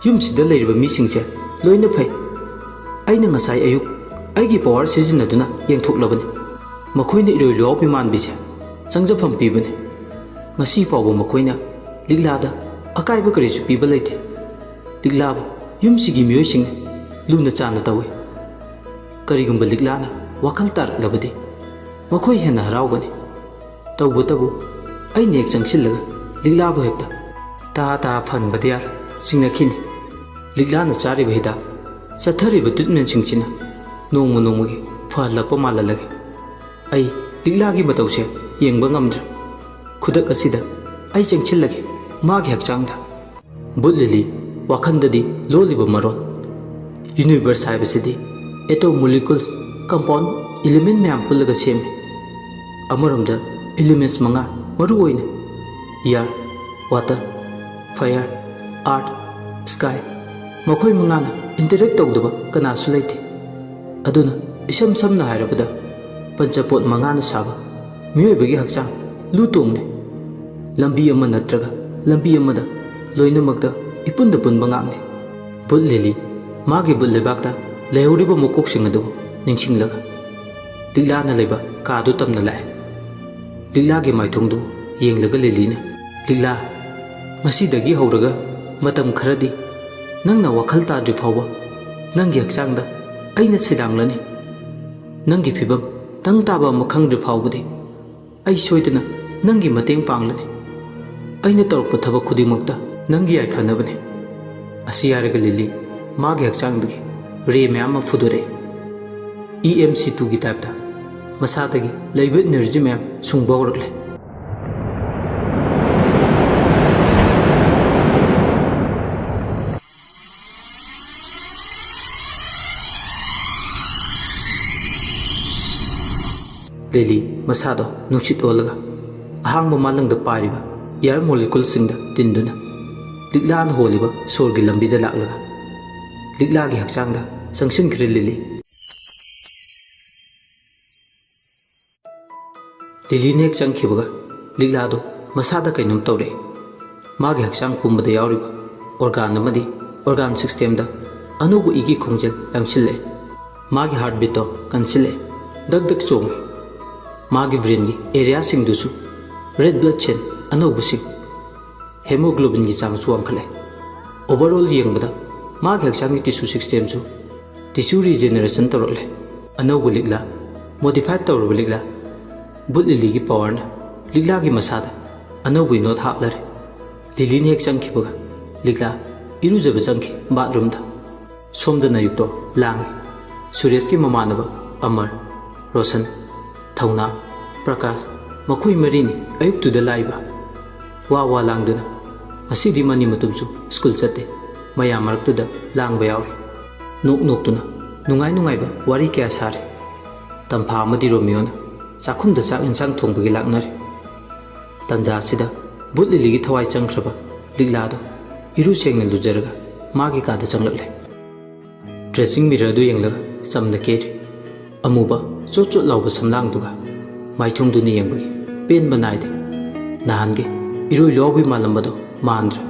ꯌꯨꯝꯁꯤꯗ ꯂꯩꯔꯤꯕ ꯃꯤꯁꯤꯡꯁꯦ ꯂꯣꯏꯅ ꯐꯩ. ꯑꯩꯅ ꯉꯁꯥꯏ ꯑꯌꯨꯛ ꯑꯩꯒꯤ ꯄꯋꯥꯔ ꯁꯤꯖꯤꯟꯅꯗꯨꯅ ꯌꯦꯡꯊꯣꯛꯂꯕꯅꯤ. ꯃꯈꯣꯏꯅ ꯏꯔꯣꯏ ꯂꯨꯋꯥꯎꯕꯤ ꯃꯥꯟꯕꯤꯁꯦ ꯆꯪꯖꯐꯝ ꯄꯤꯕꯅꯤ. ꯉꯁꯤ ꯐꯥꯎꯕ ꯃꯈꯣꯏꯅ ꯂꯤꯛꯂꯥꯗ ꯑꯀꯥꯏꯕ ꯀꯔꯤꯁꯨ ꯄꯤꯕ ꯂꯩꯇꯦ. ꯂꯤꯛꯂꯥꯕꯨ ꯌꯨꯝꯁꯤꯒꯤ ꯃꯤꯑꯣꯏꯁꯤꯡꯅ ꯂꯨꯅ ꯆꯥꯟꯅ ꯇꯧꯏ. ꯀꯔꯤꯒꯨꯝꯕ ꯂꯤꯛꯂꯥꯅ ꯋꯥꯈꯜ ꯇꯥꯔꯛꯂꯕꯗꯤ ꯃꯈꯣꯏ ꯍꯦꯟꯅ ꯍꯔꯥꯎꯒꯅꯤ. ꯇꯧꯕꯇꯕꯨ ꯑꯩꯅ ꯍꯦꯛ ꯆꯪꯁꯤꯜꯂꯒ ꯂꯤꯛꯂꯥꯕꯨ ꯍꯦꯛꯇ ꯇꯥ ꯐꯟꯕꯗꯤ ꯌꯥꯔ ꯆꯤꯡꯅꯈꯤꯅꯤ. ꯂꯤꯛꯂꯥꯅ ꯆꯥꯔꯤꯕ ꯍꯤꯗꯥꯛ, ꯆꯠꯊꯔꯤꯕ ꯇ꯭ꯔꯤꯠꯃꯦꯟꯁꯤꯡꯁꯤꯅ ꯅꯣꯡꯃ ꯅꯣꯡꯃꯒꯤ ꯐꯍꯜꯂꯛꯄ ꯃꯥꯜꯍꯜꯂꯒꯦ. ꯑꯩ ꯂꯤꯛꯂꯥꯒꯤ ꯃꯇꯧꯁꯦ ꯌꯦꯡꯕ ꯉꯝꯗ꯭ꯔꯦ. ꯈꯨꯗꯛ ꯑꯁꯤꯗ ꯑꯩ ꯆꯪꯁꯤꯜꯂꯒꯦ ꯃꯥꯒꯤ ꯍꯛꯆꯥꯡꯗ. ꯕꯨꯠ ꯂꯤꯂꯤ ꯋꯥꯈꯜꯗꯗꯤ ꯂꯣꯜꯂꯤꯕ ꯃꯔꯣꯟ. ꯌꯨꯅꯤꯚꯔꯁ ꯍꯥꯏꯕꯁꯤꯗꯤ ꯑꯦꯇꯣꯝ, ꯃꯣꯂꯤꯀꯨꯜꯁ, ꯀꯝꯄꯥꯎꯟ, ꯏꯂꯤꯃꯦꯟ ꯃꯌꯥꯝ ꯄꯨꯜꯂꯒ ꯁꯦꯝꯃꯤ. ꯑꯃꯔꯣꯝꯗ ꯏꯂꯤꯃꯦꯟꯁ 5 ꯃꯔꯨ ꯑꯣꯏꯅ year, water, fire, art, sky. ꯃꯈꯣꯏ 5ꯅ ꯏꯟꯇꯔꯦꯛ ꯇꯧꯗꯕ ꯀꯅꯥꯁꯨ ꯂꯩꯇꯦ. ꯑꯗꯨꯅ ꯏꯁꯝ ꯁꯝꯅ ꯍꯥꯏꯔꯕꯗ ꯄꯟꯆꯄꯣꯠ 5ꯅ ꯁꯥꯕ ꯃꯤꯑꯣꯏꯕꯒꯤ ꯍꯛꯆꯥꯡ ꯂꯨ ꯇꯣꯡꯂꯦ. ꯂꯝꯕꯤ ꯑꯃ ꯅꯠꯇ꯭ꯔꯒ ꯂꯝꯕꯤ ꯑꯃꯗ ꯂꯣꯏꯅꯃꯛꯇ ꯏꯄꯨꯟꯗ ꯄꯨꯟꯕ ꯉꯥꯛꯅꯤ. ꯕꯨꯠ ꯂꯤꯂꯤ ꯃꯥꯒꯤ ꯕꯨꯠ ꯂꯩꯕꯥꯛꯇ ꯂꯩꯍꯧꯔꯤꯕ ꯃꯀꯣꯛꯁꯤꯡ ꯑꯗꯨꯕꯨ ꯅꯤꯡꯁꯤꯡꯂꯒ ꯂꯤꯛꯂꯥꯅ ꯂꯩꯕ ꯀꯥꯗꯨ ꯇꯝꯅ ꯂꯥꯛꯑꯦ. ꯂꯤꯛꯂꯥꯒꯤ ꯃꯥꯏꯊꯣꯡꯗꯨ ꯌꯦꯡꯂꯒ ꯂꯤꯂꯤꯅ, ꯂꯤꯛꯂꯥ, ꯉꯁꯤꯗꯒꯤ ꯍꯧꯔꯒ ꯃꯇꯝ ꯈꯔꯗꯤ ꯅꯪꯅ ꯋꯥꯈꯜ ꯇꯥꯗ꯭ꯔꯤ ꯐꯥꯎꯕ ꯅꯪꯒꯤ ꯍꯛꯆꯥꯡꯗ ꯑꯩꯅ ꯁꯩꯗꯥꯡꯂꯅꯤ. ꯅꯪꯒꯤ ꯐꯤꯕꯝ ꯇꯪ ꯇꯥꯕ ꯑꯃ ꯈꯪꯗ꯭ꯔꯤ ꯐꯥꯎꯕꯗꯤ ꯑꯩ ꯁꯣꯏꯗꯅ ꯅꯪꯒꯤ ꯃꯇꯦꯡ ꯄꯥꯡꯂꯅꯤ ꯑꯩꯅ ꯇꯧꯔꯛꯄ ꯊꯕꯛ ꯈꯨꯗꯤꯡꯃꯛꯇ ꯅꯪꯒꯤ ꯌꯥꯏꯐꯅꯕꯅꯤ ꯑꯁꯤ ꯍꯥꯏꯔꯒ ꯂꯤꯂꯤ ꯃꯥꯒꯤ ꯍꯛꯆꯥꯡꯗꯒꯤ ꯔꯦ ꯃꯌꯥꯝ ꯑꯃ ꯐꯨꯗꯣꯔꯛꯏ EMC2ꯒꯤ ꯇꯥꯏꯞꯇ ꯃꯁꯥꯗꯒꯤ ꯂꯩꯕ ꯏꯅꯔꯖꯤ ꯃꯌꯥꯝ ꯁꯨꯡꯕ ꯍꯧꯔꯛꯂꯦ ꯂꯤꯂꯤ ꯃꯁꯥꯗꯣ ꯅꯨꯡꯁꯤꯠ ꯑꯣꯜꯂꯒ ꯑꯍꯥꯡꯕ ꯃꯥꯂꯪꯗ ꯄꯥꯏꯔꯤꯕ ꯏꯌꯥꯔ ꯃꯣꯂꯤꯀꯨꯜꯁꯤꯡꯗ ꯇꯤꯟꯗꯨꯅ ꯂꯤꯛꯂꯥꯅ ꯍꯣꯜꯂꯤꯕ ꯁꯣꯔꯒꯤ ꯂꯝꯕꯤꯗ ꯂꯥꯛꯂꯒ ꯂꯤꯛꯂꯥꯒꯤ ꯍꯛꯆꯥꯡꯗ ꯆꯪꯁꯤꯟꯈ꯭ꯔꯦ ꯂꯤꯂꯤ ꯂꯤꯂꯤꯅ ꯍꯦꯛ ꯆꯪꯈꯤꯕꯒ ꯂꯤꯛꯂꯥꯗꯣ ꯃꯁꯥꯗ ꯀꯩꯅꯣꯝ ꯇꯧꯔꯛꯏ ꯃꯥꯒꯤ ꯍꯛꯆꯥꯡ ꯄꯨꯝꯕꯗ ꯌꯥꯎꯔꯤꯕ ꯑꯣꯔꯒꯥꯟ ꯑꯃꯗꯤ ꯑꯣꯔꯒꯥꯟ ꯁꯤꯁꯇꯦꯝꯗ ꯑꯅꯧꯕ ꯏꯒꯤ ꯈꯣꯡꯖꯦꯜ ꯌꯥꯡꯁꯤꯜꯂꯛꯏ ꯃꯥꯒꯤ ꯍꯥꯔꯠ ꯕꯤꯠꯇꯣ ꯀꯟꯁꯤꯜꯂꯛꯏ ꯗꯛ ꯗꯛ ꯆꯣꯡꯉꯤ ꯃꯥꯒꯤ ꯕ꯭ꯔꯦꯟꯒꯤ ꯑꯦꯔꯤꯌꯥꯁꯤꯡꯗꯨꯁꯨ ꯔꯦꯗ ꯕ꯭ꯂꯗ ꯁꯦꯜ ꯑꯅꯧꯕꯁꯤꯡ ꯍꯦꯃꯣꯒ꯭ꯂꯣꯕꯤꯟꯒꯤ ꯆꯥꯡꯁꯨ ꯋꯥꯡꯈꯠꯂꯦ ओवरऑल येंगबदा मागे हक्चांगी टिश्यू सिस्टम सु टिश्यू रिजेनरेशन तौरले अनौब लिगला मॉडिफाइड तौरब लिगला बुट लिली की पावर ने लिगला की मसाद अनौब नोट हापलरे लिली ने एक चंखिबगा लिगला इरुजब चंखि बाथरूम दा सोमद नयुक्तो लांग सुरेश की ममानब अमर रोशन थौना प्रकाश मखोई मरीनी अयुक्तुदा लाइबा वा वा लांगदना असीदी मनी मतुमसु स्कूल चते मया मरक्तुदा लांगबा यावरे नोक नोक्तुना नुंगाई नुंगाइबा वारी क्या सारे तंफा अमदि रोमियोना चाखुमदा चाक इंसांग थोंबगी लाक्नरे तंजासिदा बुट लिलीगी थवाई चंख्रबा लिगलादो इरु सेंगना लुजरगा मागी कादा चंगलले ड्रेसिंग मिरर दु येंगलगा समना केरि अमुबा चोट चोट लाउबा समलांगदुगा माइथुंगदुनि येंबगी पेनबा नाइदे नहानगे इरोई लौबी मालंबदो मानद्रे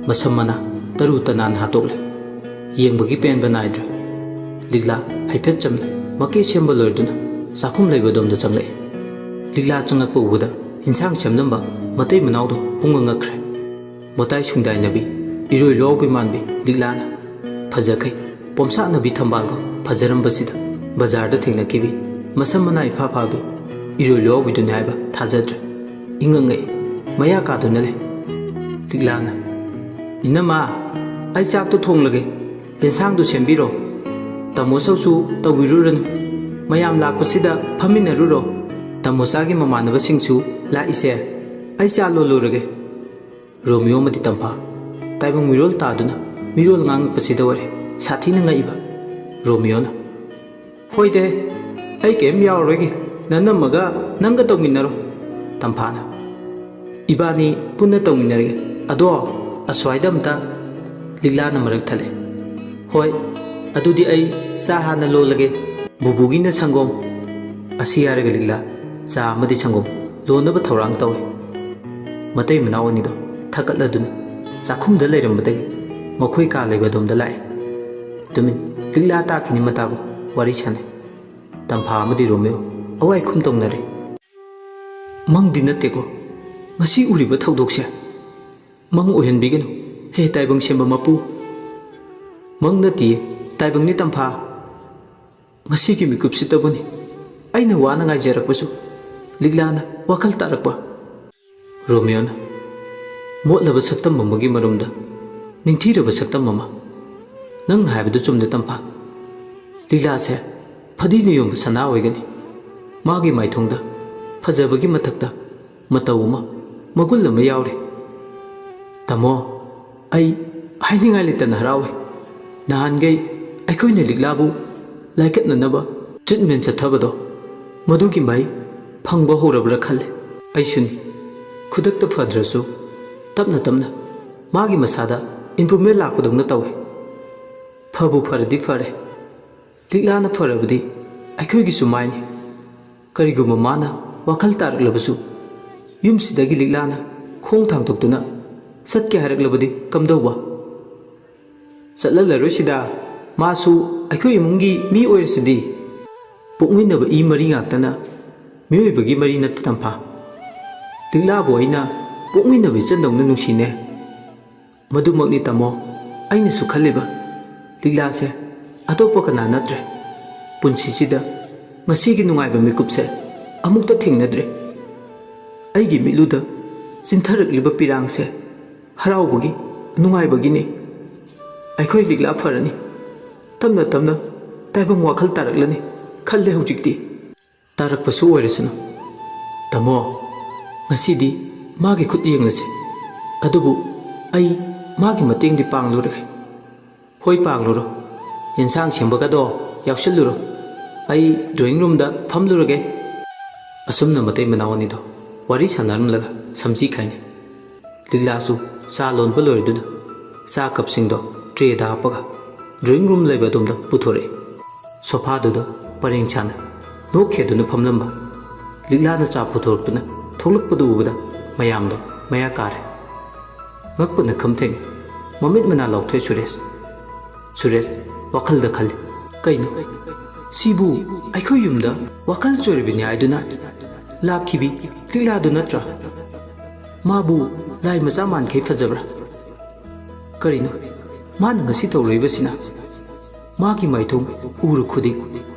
मसम मना तरु तनान हातोले येंबगी पेनबा नाइद्रे लिगला हाइफेट चमना मके सेंबा लोइदुना चाखुम लेबदोमदा चंगले लिगला चंगकपा उबदा इंसांग सेमनंबा मतै मनावदो पुंगंगखरे मोताई सुंदाई नबी इरोई लौबी मानबी लिगलाना फजखै पोमसा नबी थंबालगो फजरंबसिदा बाजारदा थेंगनकेबी मसम मना इफा फाबी इरोई लौबीदुनि हाइबा थाजद्रे इंगंगै मया कादुनले लिगलाना इनमा आई चाक तो थोंगलगे इंसांग दु सेंबीरो तमोसौसु तौबिरुरनु मयाम लाकपसिदा फमिनरुरो तमोसागी ममानबसिंगसु लाइसे आई चा लोलुरगे रोमियो मदि तंफा ताइबंग मिरोल तादुना मिरोल ngang वरे साथी नंगाइबा रोमियोना होइदे आई केम यावरोगे ननमगा नंगा तौमिनरो तंफाना इबानी पुन्ना तौमिनरगे अदो अस्वाइदमता लिगलाना मरक थले होय अदुदी आई चा हाना लोलगे बुबुगिना संगोम असी यारगे लिगला चा अमदि संगोम लोनब थौरांग तौवे मतै मनावनिदो थकलदुन चाखुमदा लेरमबदगी मखोय का लेबदोमदा लाए तुमिन लिगला ताखिनि मतागो वारी छाने तंफा अमदि रोमियो अवाई खुम तौनरे मंगदि नतेको ngasi uriba thaudokse mang ohenbigenu he taibang semba mapu mang nati taibang ni tampha ngasi ki mikup sitabuni aina wana ngai jarakpasu liglana wakal tarakpa romiona motlaba saktam mamagi marumda ningthiraba saktam mama nang haibadu chumde tampha ligla se phadi niyom sana oigani magi maithongda phajabagi mathakta matawuma Mughal यावरे तमो आई हाइनिंगाई लेतन हरावे नहानगै अखोइने लिगलाबु लाइकटननबा treatment चथबदो मदुगी माई फंगबा होरबरा खले आइसुनि खुदकत फद्रसु तपना तपना मागी मसादा improvement लापदौना तवे फबु फरदि फरे लिगलाना फरबदि अखोइगी सुमाइनि करिगुम माना वखल तारलबसु युमसिदगी लिगलाना खोंग थांगतोक्तुना सत्के हारकलबदि कमदौबा चललरोसिदा मासु अखोइ इमुंगी मी ओइरसिदि पोकमिनब ई मरी गाक्तना मियोइबगी मरी नत तंफा लिगलाबो आइना पोकमिनब चंदौना नुसिने मदुमकनि तमो आइनसु खल्लिबा लिगलासे अतोप कना नत्रे पुंसिसिदा ngasiगी नुंगाइबा मिकुपसे अमुक्ता थेंगनद्रे ꯑꯩꯒꯤ ꯃꯤꯠꯂꯨꯗ ꯆꯤꯟꯊꯔꯛꯂꯤꯕ ꯄꯤꯔꯥꯡꯁꯦ ꯍꯔꯥꯎꯕꯒꯤ ꯅꯨꯡꯉꯥꯏꯕꯒꯤꯅꯤ꯫ ꯑꯩꯈꯣꯏ ꯂꯤꯛꯂꯥ ꯐꯔꯅꯤ, ꯇꯞꯅ ꯇꯞꯅ ꯇꯥꯏꯕꯪ ꯋꯥꯈꯜ ꯇꯥꯔꯛꯂꯅꯤ ꯈꯜꯂꯦ ꯍꯧꯖꯤꯛꯇꯤ꯫ ꯇꯥꯔꯛꯄꯁꯨ ꯑꯣꯏꯔꯁꯅꯨ ꯇꯥꯃꯣ, ꯉꯁꯤꯗꯤ ꯃꯥꯒꯤ ꯈꯨꯠ ꯌꯦꯡꯂꯁꯤ꯫ ꯑꯗꯨꯕꯨ ꯑꯩ ꯃꯥꯒꯤ ꯃꯇꯦꯡꯗꯤ ꯄꯥꯡꯂꯨꯔꯒꯦ꯫ ꯍꯣꯏ ꯄꯥꯡꯂꯨꯔꯣ, ꯌꯦꯟꯁꯥꯡ ꯁꯦꯝꯕꯒꯗꯣ ꯌꯥꯎꯁꯜꯂꯨꯔꯣ, ꯑꯩ ꯗ꯭ꯔꯣꯌꯤꯡ ꯔꯨꯝꯗ ꯐꯝꯂꯨꯔꯒꯦ꯫ ꯑꯁꯨꯝꯅ ꯃꯇꯩ ꯃꯅꯥꯎ ꯑꯅꯤꯗꯣ ꯋꯥꯔꯤ ꯁꯥꯟꯅꯔꯝꯂꯒ ꯁꯝꯖꯤ ꯈꯥꯏꯅꯩ꯫ ꯂꯤꯛꯂꯥꯁꯨ ꯆꯥ ꯂꯣꯟꯕ ꯂꯣꯏꯔꯗꯨꯅ ꯆꯥ ꯀꯞꯁꯤꯡꯗꯣ ꯇ꯭ꯔꯦꯗ ꯍꯥꯞꯄꯒ ꯗ꯭ꯔꯣꯌꯤꯡ ꯔꯨꯝ ꯂꯩꯕ ꯑꯗꯣꯝꯗ ꯄꯨꯊꯣꯔꯛꯏ꯫ ꯁꯣꯐꯥꯗꯨꯗ ꯄꯔꯦꯡ ꯁꯥꯅ ꯅꯣꯛ ꯈꯦꯗꯨꯅ ꯐꯝꯂꯝꯕ ꯂꯤꯛꯂꯥꯅ ꯆꯥ ꯄꯨꯊꯣꯔꯛꯇꯨꯅ ꯊꯣꯛꯂꯛꯄꯗꯨ ꯎꯕꯗ ꯃꯌꯥꯝꯗꯣ ꯃꯌꯥ ꯀꯥꯔꯦ꯫ ꯉꯛꯄꯅ ꯈꯝ ꯊꯦꯡꯉꯤ ꯃꯃꯤꯠ ꯃꯅꯥ ꯂꯥꯎꯊꯣꯛꯏ ꯁꯨꯔꯦꯁ꯫ ꯁꯨꯔꯦꯁ ꯋꯥꯈꯜꯗ ꯈꯜꯂꯤ, ꯀꯩꯅꯣ ꯁꯤꯕꯨ ꯑꯩꯈꯣꯏ ꯌꯨꯝꯗ ꯋꯥꯈꯜ ꯆꯣꯏꯔꯕꯤꯅꯤ ꯍꯥꯏꯗꯨꯅ ꯂꯥꯛꯈꯤꯕꯤ ꯂꯤꯛꯂꯥꯗꯨ ꯅꯠꯇ꯭ꯔꯥ? ꯃꯥꯕꯨ ꯂꯥꯏ ꯃꯆꯥ ꯃꯥꯟꯈꯩ ꯐꯖꯕ꯭ꯔꯥ? ꯀꯔꯤꯅꯣ ꯃꯥꯅ ꯉꯁꯤ ꯇꯧꯔꯛꯏꯕꯁꯤꯅ? ꯃꯥꯒꯤ ꯃꯥꯏꯊꯣꯡ ꯎꯔꯨ ꯈꯨꯗꯤꯡ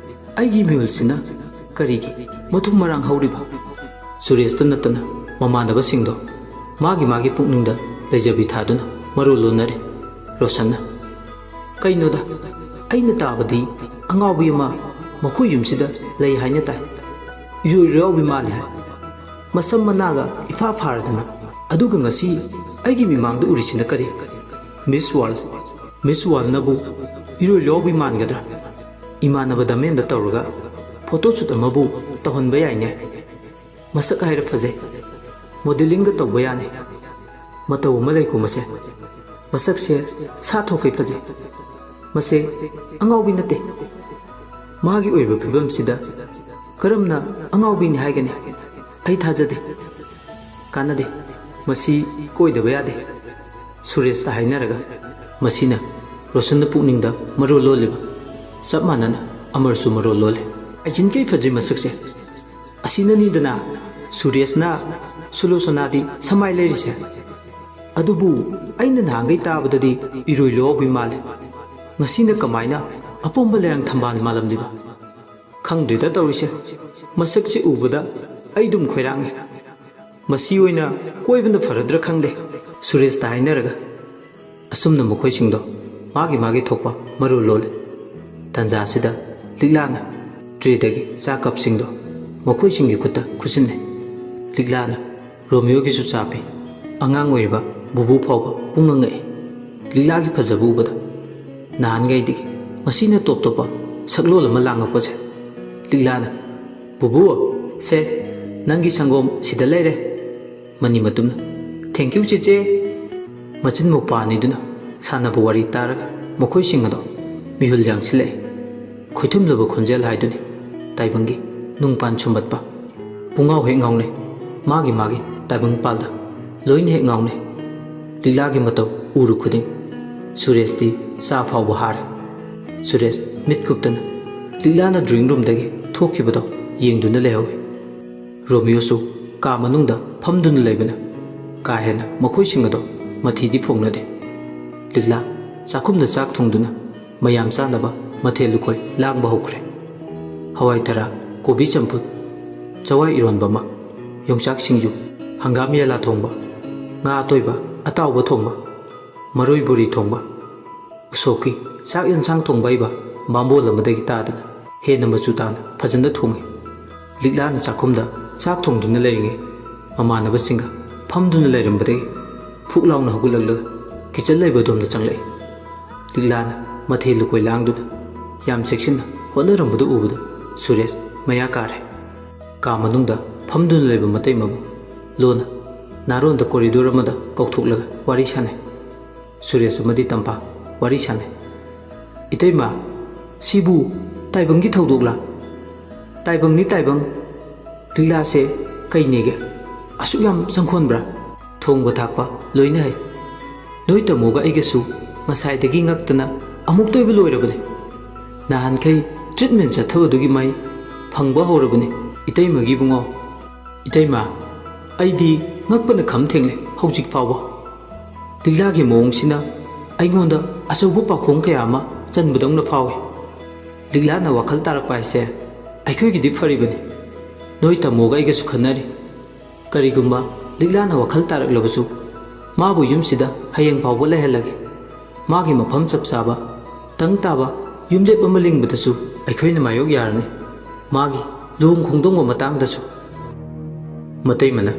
ꯑꯩꯒꯤ ꯃꯤꯍꯨꯜꯁꯤꯅ ꯀꯔꯤꯒꯤ ꯃꯊꯨꯝ ꯃꯔꯥꯡ ꯍꯧꯔꯤꯕ? ꯁꯨꯔꯦꯁꯇ ꯅꯠꯇꯅ ꯃꯃꯥꯟꯅꯕꯁꯤꯡꯗꯣ ꯃꯥꯒꯤ ꯄꯨꯛꯅꯤꯡꯗ ꯂꯩꯖꯕꯤ ꯊꯥꯗꯨꯅ ꯃꯔꯣꯜ ꯂꯣꯟꯅꯔꯤ꯫ ꯔꯣꯁꯟꯅ, ꯀꯩꯅꯣꯗ, ꯑꯩꯅ ꯇꯥꯕꯗꯤ ꯑꯉꯥꯎꯕꯤ ꯑꯃ ꯃꯈꯣꯏ ꯌꯨꯝꯁꯤꯗ ꯂꯩ ꯍꯥꯏꯅ ꯇꯥꯏ꯫ ꯏꯔꯣꯏ ꯃꯥꯜꯂꯤ ꯍꯥꯏ, ꯃꯁꯝ ꯃꯅꯥꯒ ꯏꯐꯥ ꯐꯥꯔꯗꯅ꯫ ꯑꯗꯨꯒ ꯉꯁꯤ ꯑꯩꯒꯤ ꯃꯤꯃꯥꯡꯗ ꯎꯔꯤꯁꯤꯅ ꯀꯔꯤ? ꯃꯤꯁ ꯋꯥꯔꯜ꯫ ꯃꯤꯁ ꯋꯥꯔꯜꯅꯕꯨ ꯏꯔꯣꯏ ꯃꯥꯟꯒꯗ꯭ꯔꯥ? ꯏꯃꯥꯟꯅꯕ ꯗꯃꯦꯟꯗ ꯇꯧꯔꯒ ꯐꯣꯇꯣꯁꯨꯠ ꯑꯃꯕꯨ ꯇꯧꯍꯟꯕ ꯌꯥꯏꯅꯦ꯫ ꯃꯁꯛ ꯍꯥꯏꯔ ꯐꯖꯩ, ꯃꯣꯗꯦꯂꯤꯡꯒ ꯇꯧꯕ ꯌꯥꯅꯤ꯫ ꯃꯇꯧ ꯑꯃ ꯂꯩꯀꯣ ꯃꯁꯦ, ꯃꯁꯛꯁꯦ ꯁꯥ ꯊꯣꯛꯈꯩ ꯐꯖꯩ꯫ ꯃꯁꯦ ꯑꯉꯥꯎꯕꯤ ꯅꯠꯇꯦ꯫ ꯃꯥꯒꯤ ꯑꯣꯏꯕ ꯐꯤꯕꯝꯁꯤꯗ ꯀꯔꯝꯅ ꯑꯉꯥꯎꯕꯤꯅꯤ ꯍꯥꯏꯒꯅꯤ? ꯑꯩ ꯊꯥꯖꯗꯦ, ꯀꯥꯟꯅꯗꯦ, ꯃꯁꯤ ꯀꯣꯏꯗꯕ ꯌꯥꯗꯦ꯫ ꯁꯨꯔꯦꯁꯇ ꯍꯥꯏꯅꯔꯒ ꯃꯁꯤꯅ ꯔꯣꯁꯟꯅ ꯄꯨꯛꯅꯤꯡꯗ ꯃꯔꯣꯜ ꯂꯣꯜꯂꯤꯕ ꯆꯞ ꯃꯥꯟꯅꯅ ꯑꯃꯔꯁꯨ ꯃꯔꯣꯜ ꯂꯣꯜꯂꯤ꯫ ꯍꯥꯏꯖꯤꯟꯈꯩ ꯐꯖꯩ ꯃꯁꯛꯁꯦ, ꯑꯁꯤꯅꯅꯤꯗꯅ ꯁꯨꯔꯦꯁꯅ ꯁꯨꯂꯣꯆꯅꯥꯗꯤ ꯁꯃꯥꯏ ꯂꯩꯔꯤꯁꯦ꯫ ꯑꯗꯨꯕꯨ ꯑꯩꯅ ꯅꯍꯥꯟꯈꯩ ꯇꯥꯕꯗꯗꯤ ꯏꯔꯣꯏ ꯃꯥꯜꯂꯤ, ꯉꯁꯤꯅ ꯀꯃꯥꯏꯅ ꯑꯄꯣꯝꯕ ꯂꯩꯔꯥꯡ ꯊꯝꯕꯥꯜ ꯃꯥꯜꯂꯝꯂꯤꯕ? ꯈꯪꯗ꯭ꯔꯤꯗ ꯇꯧꯔꯤꯁꯦ, ꯃꯁꯛꯁꯦ ꯎꯕꯗ ꯑꯩ ꯑꯗꯨꯝ ꯈꯣꯏꯔꯥꯡꯉꯤ꯫ ꯃꯁꯤ ꯑꯣꯏꯅ ꯀꯣꯏꯕꯅ ꯐꯔꯗ꯭ꯔꯥ ꯈꯪꯗꯦ꯫ ꯁꯨꯔꯦꯁꯇ ꯍꯥꯏꯅꯔꯒ ꯑꯁꯨꯝꯅ ꯃꯈꯣꯏꯁꯤꯡꯗꯣ ꯃꯥꯒꯤ ꯊꯣꯛꯄ ꯃꯔꯣꯜ ꯂꯣꯜꯂꯤ꯫ ꯇꯟꯖꯥꯁꯤꯗ ꯂꯤꯛꯂꯥꯅ ꯇ꯭ꯔꯦꯗꯒꯤ ꯆꯥ ꯀꯞꯁꯤꯡꯗꯣ ꯃꯈꯣꯏꯁꯤꯡꯒꯤ ꯈꯨꯠꯇ ꯈꯨꯠꯁꯤꯟꯅꯩ꯫ ꯂꯤꯛꯂꯥꯅ ꯔꯣꯃꯤꯌꯣꯒꯤꯁꯨ ꯆꯥ ꯄꯤ꯫ ꯑꯉꯥꯡ ꯑꯣꯏꯔꯤꯕ ꯕꯨꯕꯨ ꯐꯥꯎꯕ ꯄꯨꯡꯉꯛ ꯉꯛꯏ ꯂꯤꯛꯂꯥꯒꯤ ꯐꯖꯕ ꯎꯕꯗ꯫ ꯅꯍꯥꯟꯈꯩꯗꯒꯤ ꯃꯁꯤꯅ ꯇꯣꯞ ꯇꯣꯞꯄ ꯁꯛꯂꯣꯜ ꯑꯃ ꯂꯥꯡꯉꯛꯄꯁꯦ꯫ ꯂꯤꯛꯂꯥꯅ, ꯕꯨꯕꯨ ꯁꯦ ꯅꯪꯒꯤ ꯁꯪꯒꯣꯝ ꯁꯤꯗ ꯂꯩꯔꯦ꯫ ꯃꯅꯤ ꯃꯇꯨꯝꯅ, ꯊꯦꯡꯀ꯭ꯌꯨ ꯆꯦꯆꯦ꯫ ꯃꯆꯤꯟ ꯃꯧꯄꯥ ꯑꯅꯤꯗꯨꯅ ꯁꯥꯟꯅꯕ ꯋꯥꯔꯤ ꯇꯥꯔꯒ ꯃꯈꯣꯏꯁꯤꯡ ꯑꯗꯣ ꯃꯤꯍꯨꯜ ꯌꯥꯡꯁꯤꯜꯂꯛꯏ꯫ ꯈꯣꯏꯊꯨꯝꯂꯕ ꯈꯣꯟꯖꯦꯜ ꯍꯥꯏꯗꯨꯅꯤ ꯇꯥꯏꯕꯪꯒꯤ ꯅꯨꯡꯄꯥꯟ ꯁꯨꯝꯕꯠꯄ꯫ ꯄꯨꯡꯉꯥꯎ ꯍꯦꯛ ꯉꯥꯎꯅꯩ ꯃꯥꯒꯤ ꯇꯥꯏꯕꯪ ꯄꯥꯜꯗ ꯂꯣꯏꯅ ꯍꯦꯛ ꯉꯥꯎꯅꯩ꯫ ꯂꯤꯛꯂꯥꯒꯤ ꯃꯇꯧ ꯎꯔꯨ ꯈꯨꯗꯤꯡ ꯁꯨꯔꯦꯁꯇꯤ ꯆꯥ ꯐꯥꯎꯕ ꯍꯥꯔꯦ꯫ ꯁꯨꯔꯦꯁ ꯃꯤꯠ ꯀꯨꯞꯇꯅ ꯂꯤꯛꯂꯥꯅ ꯗ꯭ꯔꯣꯌꯤꯡ ꯔꯨꯝꯗꯒꯤ ꯊꯣꯛꯈꯤꯕꯗꯣ ꯌꯦꯡꯗꯨꯅ ꯂꯩꯍꯧꯏ꯫ ꯔꯣꯃꯤꯌꯣꯁꯨ ꯀꯥ ꯃꯅꯨꯡꯗ ꯐꯝꯗꯨꯅ ꯂꯩꯕꯅ ꯀꯥ ꯍꯦꯟꯅ ꯃꯈꯣꯏꯁꯤꯡ ꯑꯗꯣ ꯃꯊꯤꯗꯤ ꯐꯣꯡꯅꯗꯦ꯫ ꯂꯤꯛꯂꯥ ꯆꯥꯛꯈꯨꯝꯗ ꯆꯥꯛ ꯊꯣꯡꯗꯨꯅ ꯃꯌꯥꯝ ꯆꯥꯅꯕ ꯃꯊꯦꯜ ꯂꯨꯀꯣꯏ ꯂꯥꯡꯕ ꯍꯧꯈ꯭ꯔꯦ꯫ ꯍꯋꯥꯏ ꯊꯔꯥꯛ, ꯀꯣꯕꯤ ꯆꯝꯐꯨꯠ, ꯆꯋꯥꯏ ꯏꯔꯣꯟꯕ ꯑꯃ, ꯌꯣꯡꯆꯥꯛ ꯁꯤꯡꯖꯨ, ꯍꯪꯒꯥꯝ ꯌꯦꯂꯥ ꯊꯣꯡꯕ, ꯉꯥ ꯑꯇꯣꯏꯕ ꯑꯇꯥꯎꯕ ꯊꯣꯡꯕ, ꯃꯔꯣꯏ ꯕꯣꯔꯤ ꯊꯣꯡꯕ, ꯎꯁꯣꯞꯀꯤ ꯆꯥꯛ ꯌꯦꯟꯁꯥꯡ ꯊꯣꯡꯕ ꯍꯩꯕ ꯕꯥꯝꯕꯣꯜ ꯑꯃꯗꯒꯤ ꯇꯥꯗꯅ ꯍꯦꯟꯅ ꯃꯆꯨ ꯇꯥꯅ ꯐꯖꯅ ꯊꯣꯡꯉꯤ꯫ ꯂꯤꯛꯂꯥꯅ ꯆꯥꯛꯈꯨꯝꯗ ꯆꯥꯛ ꯊꯣꯡꯗꯨꯅ ꯂꯩꯔꯤꯉꯩ ꯃꯃꯥꯟꯅꯕꯁꯤꯡꯒ ꯐꯝꯗꯨꯅ ꯂꯩꯔꯝꯕꯗꯒꯤ ꯐꯨꯛ ꯂꯥꯎꯅ ꯍꯧꯒꯠꯂꯛꯂꯒ ꯀꯤꯆꯟ ꯂꯩꯕ ꯑꯗꯣꯝꯗ ꯆꯪꯂꯛꯏ꯫ ꯂꯤꯛꯂꯥꯅ ꯃꯊꯦꯜ ꯂꯨꯀꯣꯏ ꯂꯥꯡꯗꯨꯅ ꯌꯥꯝ ꯆꯦꯛꯁꯤꯟꯅ ꯍꯣꯠꯅꯔꯝꯕꯗꯨ ꯎꯕꯗ ꯁꯨꯔꯦꯁ ꯃꯌꯥ ꯀꯥꯔꯦ꯫ ꯀꯥ ꯃꯅꯨꯡꯗ ꯐꯝꯗꯨꯅ ꯂꯩꯕ ꯃꯇꯩꯃꯕꯨ ꯂꯣꯟꯅ ꯅꯥꯔꯣꯟꯗ ꯀꯣꯔꯤꯗꯣꯔ ꯑꯃꯗ ꯀꯧꯊꯣꯛꯂꯒ ꯋꯥꯔꯤ ꯁꯥꯟꯅꯩ꯫ ꯁꯨꯔꯦꯁ ꯑꯃꯗꯤ ꯇꯝꯄꯥ ꯋꯥꯔꯤ ꯁꯥꯟꯅꯩ꯫ ꯏꯇꯩꯃ, ꯁꯤꯕꯨ ꯇꯥꯏꯕꯪꯒꯤ ꯊꯧꯗꯣꯛꯂꯥ? ꯇꯥꯏꯕꯪꯅꯤ ꯇꯥꯏꯕꯪ꯫ ꯂꯤꯛꯂꯥꯁꯦ ꯀꯩꯅꯦꯒꯦ, ꯑꯁꯨꯛ ꯌꯥꯝ ꯆꯪꯈꯣꯟꯕ꯭ꯔꯥ? ꯊꯣꯡꯕ ꯊꯥꯛꯄ ꯂꯣꯏꯅ ꯍꯩ꯫ ꯅꯣꯏ ꯇꯥꯃꯣꯒ ꯑꯩꯒꯁꯨ ꯉꯁꯥꯏꯗꯒꯤ ꯉꯛꯇꯅ ꯑꯃꯨꯛ ꯇꯣꯏꯕ ꯂꯣꯏꯔꯕꯅꯤ꯫ ꯅꯍꯥꯟꯈꯩ ꯇ꯭ꯔꯤꯠꯃꯦꯟ ꯆꯠꯊꯕꯗꯨꯒꯤ ꯃꯍꯩ ꯐꯪꯕ ꯍꯧꯔꯕꯅꯤ ꯏꯇꯩꯃꯒꯤ ꯏꯕꯨꯡꯉꯣ꯫ ꯏꯇꯩꯃ, ꯑꯩꯗꯤ ꯉꯛꯄꯅ ꯈꯝ ꯊꯦꯡꯂꯦ ꯍꯧꯖꯤꯛ ꯐꯥꯎꯕ꯫ ꯂꯤꯛꯂꯥꯒꯤ ꯃꯑꯣꯡꯁꯤꯅ ꯑꯩꯉꯣꯟꯗ ꯑꯆꯧꯕ ꯄꯥꯈꯣꯡ ꯀꯌా ꯑꯃ ꯆꯟꯕꯗꯧꯅ ꯐꯥꯎꯏ꯫ ꯂꯤꯛꯂꯥꯅ ꯋꯥꯈꯜ ꯇꯥꯔꯛꯄ ꯍꯥꯏꯁꯦ ꯑꯩꯈꯣꯏꯒꯤꯗꯤ ꯐꯔꯤꯕꯅꯤ꯫ ꯅꯣꯏ ꯇꯥꯃꯣꯒ ꯑꯩꯒꯁꯨ ꯈꯟꯅꯔꯤ, ꯀꯔꯤꯒꯨꯝꯕ ꯂꯤꯛꯂꯥꯅ ꯋꯥꯈꯜ ꯇꯥꯔꯛꯂꯕꯁꯨ ꯃꯥꯕꯨ ꯌꯨꯝꯁꯤꯗ ꯍꯌꯦꯡ ꯐꯥꯎꯕ ꯂꯩꯍꯜꯂꯒꯦ꯫ ꯃꯥꯒꯤ ꯃꯐꯝ ꯆꯞ ꯆꯥꯕ ꯇꯪ ꯇꯥꯕ ꯌꯨꯝꯂꯦꯞ ꯑꯃ ꯂꯤꯡꯕꯗꯁꯨ ꯑꯩꯈꯣꯏꯅ ꯃꯥꯌꯣꯛ ꯌꯥꯔꯅꯤ, ꯃꯥꯒꯤ ꯂꯨꯍꯣꯡ ꯈꯣꯡꯗꯣꯡꯕ ꯃꯇꯥꯡꯗꯁꯨ꯫ ꯃꯇꯩꯃꯅ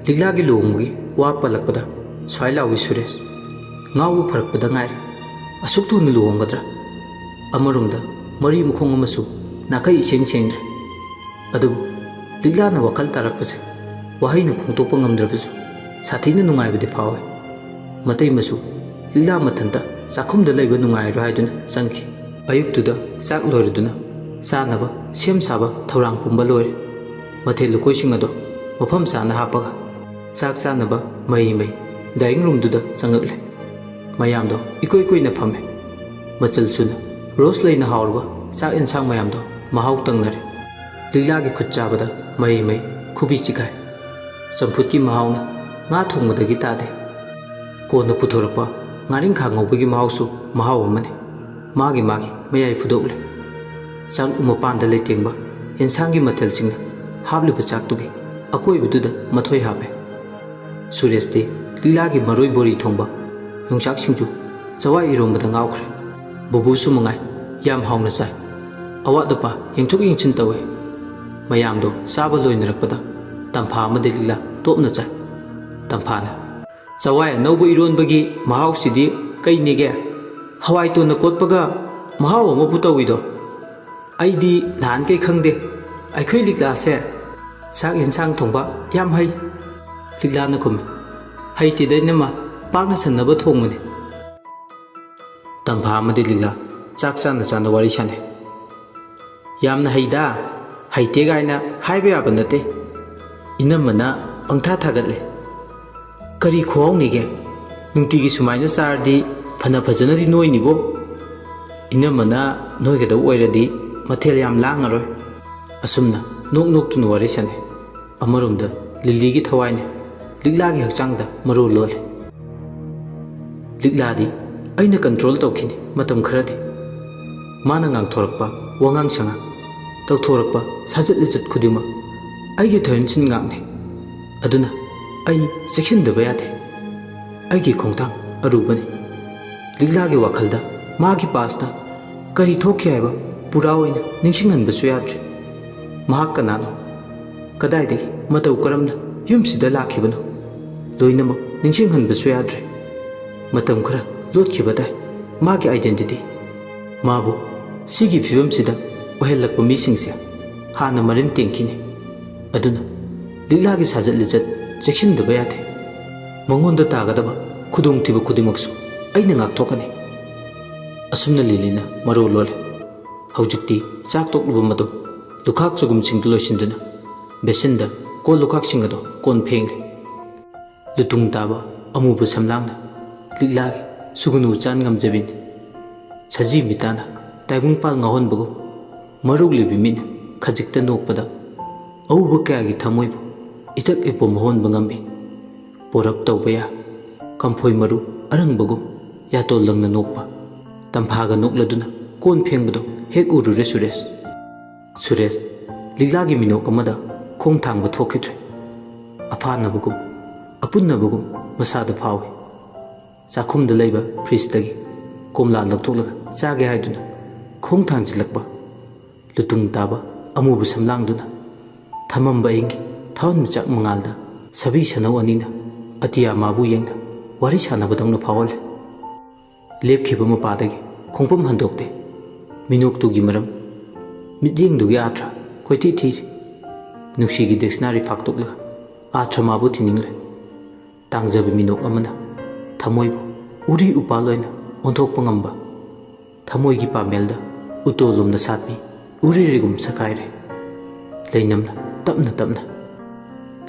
ꯂꯤꯛꯂꯥꯒꯤ ꯂꯨꯍꯣꯡꯕꯒꯤ ꯋꯥ ꯄꯜꯂꯛꯄꯗ ꯁ꯭ꯋꯥꯏ ꯂꯥꯎꯏ ꯁꯨꯔꯦꯁ꯫ ꯉꯥꯎꯕ ꯐꯔꯛꯄꯗ ꯉꯥꯏꯔꯦ꯫ ꯑꯁꯨꯛ ꯊꯨꯅ ꯂꯨꯍꯣꯡꯒꯗ꯭ꯔꯥ? ꯑꯃꯔꯣꯝꯗ ꯃꯔꯤ ꯃꯈꯣꯡ ꯑꯃꯁꯨ ꯅꯥꯀꯩ ꯏꯁꯦꯡ ꯁꯦꯡꯗ꯭ꯔꯦ꯫ ꯑꯗꯨꯕꯨ ꯂꯤꯛꯂꯥꯅ ꯋꯥꯈꯜ ꯇꯥꯔꯛꯄꯁꯦ ꯋꯥꯍꯩꯅ ꯐꯣꯡꯗꯣꯛꯄ ꯉꯝꯗ꯭ꯔꯕꯁꯨ ꯁꯥꯊꯤꯅ ꯅꯨꯡꯉꯥꯏꯕꯗꯤ ꯐꯥꯎꯏ꯫ ꯃꯇꯩꯃꯁꯨ ꯂꯤꯛꯂꯥ ꯃꯊꯟꯇ ꯆꯥꯛꯈꯨꯝꯗ ꯂꯩꯕ ꯅꯨꯡꯉꯥꯏꯔꯣꯏ ꯍꯥꯏꯗꯨꯅ ꯆꯪꯈꯤ꯫ ꯑꯌꯨꯛꯇꯨꯗ ꯆꯥꯛ ꯂꯣꯏꯔꯗꯨꯅ ꯆꯥꯅꯕ ꯁꯦꯝ ꯁꯥꯕ ꯊꯧꯔꯥꯡ ꯄꯨꯝꯕ ꯂꯣꯏꯔꯦ꯫ ꯃꯊꯦꯜ ꯂꯨꯀꯣꯏꯁꯤꯡ ꯑꯗꯣ ꯃꯐꯝ ꯆꯥꯅ ꯍꯥꯞꯄꯒ ꯆꯥꯛ ꯆꯥꯅꯕ ꯃꯩ ꯗꯥꯏꯅꯤꯡ ꯔꯨꯝꯗꯨꯗ ꯆꯪꯉꯛꯂꯦ꯫ ꯃꯌꯥꯝꯗꯣ ꯏꯀꯣꯏ ꯀꯣꯏꯅ ꯐꯝꯃꯦ꯫ ꯃꯆꯜ ꯁꯨꯅ ꯔꯣꯁ ꯂꯩꯅ ꯍꯥꯎꯔꯕ ꯆꯥꯛ ꯌꯦꯟꯁꯥꯡ ꯃꯌꯥꯝꯗꯣ ꯃꯍꯥꯎ ꯇꯪꯅꯔꯦ꯫ ꯂꯤꯛꯂꯥꯒꯤ ꯈꯨꯠ ꯆꯥꯕꯗ ꯃꯩ ꯈꯨꯕꯤ ꯆꯤꯈꯥꯏ꯫ ꯆꯝꯐꯨꯠꯀꯤ ꯃꯍꯥꯎꯅ ꯉꯥ ꯊꯣꯡꯕꯗꯒꯤ ꯇꯥꯗꯦ꯫ ꯀꯣꯟꯅ ꯄꯨꯊꯣꯔꯛꯄ ꯉꯥꯔꯤꯡꯈꯥ ꯉꯧꯕꯒꯤ ꯃꯍꯥꯎꯁꯨ ꯃꯍꯥꯎ ꯑꯃꯅꯤ꯫ ꯃꯥꯒꯤ ꯃꯌꯥꯏ ꯐꯨꯗꯣꯛꯂꯦ꯫ ꯆꯥꯛꯂꯨ ꯃꯄꯥꯟꯗ ꯂꯩꯇꯦꯡꯕ ꯌꯦꯟꯁꯥꯡꯒꯤ ꯃꯊꯦꯜꯁꯤꯡꯅ ꯍꯥꯞꯂꯤꯕ ꯆꯥꯛꯇꯨꯒꯤ ꯑꯀꯣꯏꯕꯗꯨꯗ ꯃꯊꯣꯏ ꯍꯥꯞꯄꯦ꯫ ꯁꯨꯔꯦꯁꯇꯤ ꯂꯤꯛꯂꯥꯒꯤ ꯃꯔꯣꯏ ꯕꯣꯔꯤ ꯊꯣꯡꯕ, ꯌꯣꯡꯆꯥꯛ ꯁꯤꯡꯖꯨ, ꯆꯋꯥꯏ ꯏꯔꯣꯝꯕꯗ ꯉꯥꯎꯈ꯭ꯔꯦ꯫ ꯕꯨꯕꯨꯁꯨ ꯃꯉꯥꯏ ꯌꯥꯝ ꯍꯥꯎꯅ ꯆꯥꯏ꯫ ꯑꯋꯥꯠ ꯑꯄꯥ ꯌꯦꯡꯊꯣꯛ ꯌꯦꯡꯁꯤꯟ ꯇꯧꯋꯦ꯫ ꯃꯌꯥꯝꯗꯣ ꯆꯥꯕ ꯂꯣꯏꯅꯔꯛꯄꯗ ꯇꯝꯐꯥ ꯑꯃꯗꯤ ꯂꯤꯛꯂꯥ ꯇꯣꯞꯅ ꯆꯥꯏ꯫ ꯇꯝꯐꯥꯅ ꯆꯋꯥꯏ ꯑꯅꯧꯕ ꯏꯔꯣꯟꯕꯒꯤ ꯃꯍꯥꯎꯁꯤꯗꯤ ꯀꯩꯅꯦꯒꯦ? ꯍꯋꯥꯏ ꯇꯣꯟꯅ ꯀꯣꯠꯄꯒ ꯃꯍꯥꯎ ꯑꯃꯕꯨ ꯇꯧꯏꯗꯣ꯫ ꯑꯩꯗꯤ ꯅꯍꯥꯟꯈꯩ ꯈꯪꯗꯦ꯫ ꯑꯩꯈꯣꯏ ꯂꯤꯛꯂꯥꯁꯦ ꯆꯥꯛ ꯌꯦꯟꯁꯥꯡ ꯊꯣꯡꯕ ꯌꯥꯝ ꯍꯩ꯫ ꯂꯤꯛꯂꯥꯅ ꯈꯨꯝꯃꯤ, ꯍꯩꯇꯦꯗ ꯏꯅꯝꯃ, ꯄꯥꯛꯅ ꯁꯟꯅꯕ ꯊꯣꯡꯕꯅꯤ꯫ ꯇꯝꯐꯥ ꯑꯃꯗꯤ ꯂꯤꯛꯂꯥ ꯆꯥꯛ ꯆꯥꯅ ꯋꯥꯔꯤ ꯁꯥꯟꯅꯩ꯫ ꯌꯥꯝꯅ ꯍꯩꯗ, ꯍꯩꯇꯦ ꯀꯥꯏꯅ ꯍꯥꯏꯕ ꯌꯥꯕ ꯅꯠꯇꯦ꯫ ꯏꯅꯝꯃꯅ ꯄꯪꯊꯥ ꯊꯥꯒꯠꯂꯦ꯫ ꯀꯔꯤ ꯈꯨꯍꯥꯎꯅꯤꯒꯦ? ꯅꯨꯡꯇꯤꯒꯤ ꯁꯨꯃꯥꯏꯅ ꯆꯥꯔꯗꯤ ꯐꯖꯅꯗꯤ ꯅꯣꯏꯅꯤꯕꯣ꯫ ꯏꯅꯝꯃꯅ ꯅꯣꯏꯒꯗꯧ ꯑꯣꯏꯔꯗꯤ ꯃꯊꯦꯜ ꯌꯥꯝ ꯂꯥꯡꯉꯔꯣꯏ꯫ ꯑꯁꯨꯝꯅ ꯅꯣꯛꯇꯨꯅ ꯋꯥꯔꯤ ꯁꯥꯟꯅꯩ꯫ ꯑꯃꯔꯣꯝꯗ ꯂꯤꯂꯤꯒꯤ ꯊꯋꯥꯏꯅ ꯂꯤꯛꯂꯥꯒꯤ ꯍꯛꯆꯥꯡꯗ ꯃꯔꯨ ꯂꯣꯜꯂꯤ꯫ ꯂꯤꯛꯂꯥꯗꯤ ꯑꯩꯅ ꯀꯟꯇ꯭ꯔꯣꯜ ꯇꯧꯈꯤꯅꯤ ꯃꯇꯝ ꯈꯔꯗꯤ꯫ ꯃꯥꯅ ꯉꯥꯡꯊꯣꯔꯛꯄ ꯋꯥꯉꯥꯡ ꯁꯉꯥꯡ, ꯇꯧꯊꯣꯔꯛꯄ ꯁꯥꯖꯠ ꯂꯤꯆꯠ ꯈꯨꯗꯤꯡꯃꯛ ꯑꯩꯒꯤ ꯊꯣꯏꯅꯁꯤꯟ ꯉꯥꯛꯅꯤ꯫ ꯑꯗꯨꯅ ꯑꯩ ꯆꯦꯛꯁꯤꯟꯗꯕ ꯌꯥꯗꯦ꯫ ꯑꯩꯒꯤ ꯈꯣꯡꯊꯥꯡ ꯑꯔꯨꯕꯅꯤ꯫ ꯂꯤꯛꯂꯥꯒꯤ ꯋꯥꯈꯜꯗ ꯃꯥꯒꯤ ꯄꯥꯁꯇ ꯀꯔꯤ ꯊꯣꯛꯈꯤ ꯍꯥꯏꯕ ꯄꯨꯔꯥ ꯑꯣꯏꯅ ꯅꯤꯡꯁꯤꯡꯍꯟꯕꯁꯨ ꯌꯥꯗ꯭ꯔꯦ꯫ ꯃꯍꯥꯛ ꯀꯅꯥꯅꯣ? ꯀꯗꯥꯏꯗꯒꯤ ꯃꯇꯧ ꯀꯔꯝꯅ ꯌꯨꯝꯁꯤꯗ ꯂꯥꯛꯈꯤꯕꯅꯣ? ꯂꯣꯏꯅꯃꯛ ꯅꯤꯡꯁꯤꯡꯍꯟꯕꯁꯨ ꯌꯥꯗ꯭ꯔꯦ꯫ ꯃꯇꯝ ꯈꯔ ꯂꯣꯠꯈꯤꯕ ꯇꯥꯏ ꯃꯥꯒꯤ ꯑꯥꯏꯗꯦꯟꯇꯤꯇꯤ꯫ ꯃꯥꯕꯨ ꯁꯤꯒꯤ ꯐꯤꯕꯝꯁꯤꯗ ꯑꯣꯏꯍꯜꯂꯛꯄ ꯃꯤꯁꯤꯡꯁꯦ ꯍꯥꯟꯅ ꯃꯔꯤꯟ ꯇꯦꯡꯈꯤꯅꯤ꯫ ꯑꯗꯨꯅ ꯂꯤꯛꯂꯥꯒꯤ ꯁꯥꯖꯠ ꯂꯤꯆꯠ ꯆꯦꯛꯁꯤꯟꯗꯕ ꯌꯥꯗꯦ꯫ ꯃꯉꯣꯟꯗ ꯇꯥꯒꯗꯕ ꯈꯨꯗꯣꯡꯊꯤꯕ ꯈꯨꯗꯤꯡꯃꯛꯁꯨ ꯑꯩꯅ ꯉꯥꯛꯊꯣꯛꯀꯅꯤ꯫ ꯑꯁꯨꯝꯅ ꯂꯤꯂꯤꯅ ꯃꯔꯨ ꯂꯣꯜꯂꯤ꯫ ꯍꯧꯖꯤꯛꯇꯤ ꯆꯥꯛ ꯇꯣꯛꯂꯕ ꯃꯇꯨꯡ ꯂꯨꯈꯥꯛ ꯆꯒꯨꯝꯁꯤꯡꯗꯨ ꯂꯣꯏꯁꯤꯟꯗꯨꯅ ꯕꯦꯁꯤꯟꯗ ꯀꯣꯜ ꯂꯨꯈꯥꯛꯁꯤꯡ ꯑꯗꯣ ꯀꯣꯟ ꯐꯦꯡꯂꯤ꯫ ꯂꯨꯇꯨꯡ ꯇꯥꯕ ꯑꯃꯨꯕ ꯁꯝꯂꯥꯡꯅ ꯂꯤꯛꯂꯥꯒꯤ ꯁꯨꯒꯨꯅꯨ ꯆꯥꯟ ꯉꯝꯖꯕꯤꯅꯤ꯫ ꯁꯖꯤ ꯃꯤꯇꯥꯅ ꯇꯥꯏꯕꯪꯄꯥꯜ ꯉꯥꯎꯍꯟꯕꯒꯨꯝ ꯃꯔꯧꯂꯤꯕꯤ ꯃꯤꯠꯅ ꯈꯖꯤꯛꯇ ꯅꯣꯛꯄꯗ ꯑꯎꯕ ꯀꯌꯥꯒꯤ ꯊꯃꯣꯏꯕꯨ ꯏꯇꯛ ꯏꯄꯣꯝ ꯃꯍꯣꯟꯕ ꯉꯝꯃꯤ꯫ ꯄꯣꯔꯞ ꯇꯧꯕ ꯌꯥ ꯀꯝꯐꯣꯏ ꯃꯔꯨ ꯑꯔꯪꯕꯒꯨꯝ ꯌꯥꯇꯣꯜ ꯂꯪꯅ ꯅꯣꯛꯄ ꯇꯝꯐꯥꯒ ꯅꯣꯛꯂꯗꯨꯅ ꯀꯣꯟ ꯐꯦꯡꯕꯗꯣ ꯍꯦꯛ ꯎꯔꯨꯔꯦ ꯁꯨꯔꯦꯁ ꯂꯤꯛꯂꯥꯒꯤ ꯃꯤꯅꯣꯛ ꯑꯃꯗ ꯈꯣꯡ ꯊꯥꯡꯕ ꯊꯣꯛꯈꯤꯗ꯭ꯔꯦ꯫ ꯑꯐꯥꯅꯕꯒꯨꯝ ꯑꯄꯨꯟꯅꯕꯒꯨꯝ ꯃꯁꯥꯗ ꯐꯥꯎꯏ꯫ ꯆꯥꯛꯈꯨꯝꯗ ꯂꯩꯕ ꯐ꯭ꯔꯤꯖꯇꯒꯤ ꯀꯣꯝꯂꯥ ꯂꯧꯊꯣꯛꯂꯒ ꯆꯥꯒꯦ ꯍꯥꯏꯗꯨꯅ ꯈꯣꯡ ꯊꯥꯡꯖꯤꯜꯂꯛꯄ ꯂꯨꯇꯨꯡ ꯇꯥꯕ ꯑꯃꯨꯕ ꯁꯝꯂꯥꯡꯗꯨꯅ ꯊꯃꯝꯕ ꯑꯌꯤꯡꯒꯤ ꯊꯥꯋꯟꯃꯤꯆꯥꯛ ꯃꯉꯥꯜꯗ ꯁꯕꯤ ꯁꯅꯧ ꯑꯅꯤꯅ ꯑꯇꯤꯌꯥ ꯃꯥꯕꯨ ꯌꯦꯡꯅ ꯋꯥꯔꯤ ꯁꯥꯟꯅꯕꯗꯧꯅ ꯐꯥꯎꯍꯜꯂꯦ꯫ ꯂꯦꯞꯈꯤꯕ ꯃꯄꯥꯗꯒꯤ ꯈꯣꯡꯐꯝ ꯍꯟꯗꯣꯛꯇꯦ꯫ ꯃꯤꯅꯣꯛꯇꯨꯒꯤ ꯃꯔꯝ, ꯃꯤꯠꯌꯦꯡꯗꯨꯒꯤ ꯑꯥꯔꯊ ꯀꯣꯏꯊꯤ ꯊꯤꯔꯤ꯫ ꯅꯨꯡꯁꯤꯒꯤ ꯗꯤꯛꯁꯅꯥꯔꯤ ꯐꯥꯛꯇꯣꯛꯂꯒ ꯑꯥꯔꯊ ꯃꯥꯕꯨ ꯊꯤꯅꯤꯡꯂꯦ꯫ ꯇꯥꯡꯖꯕ ꯃꯤꯅꯣꯛ ꯑꯃꯅ ꯊꯃꯣꯏꯕꯨ ꯎꯔꯤ ꯎꯄꯥꯜ ꯑꯣꯏꯅ ꯑꯣꯟꯊꯣꯛꯄ ꯉꯝꯕ ꯊꯃꯣꯏꯒꯤ ꯄꯥꯃꯦꯜꯗ ꯎꯇꯣꯂꯣꯝꯅ ꯁꯥꯠꯄꯤ ꯎꯔꯤꯔꯤꯒꯨꯝ ꯁꯛꯀꯥꯏꯔꯦ꯫ ꯂꯩꯅꯝꯅ ꯇꯞꯅ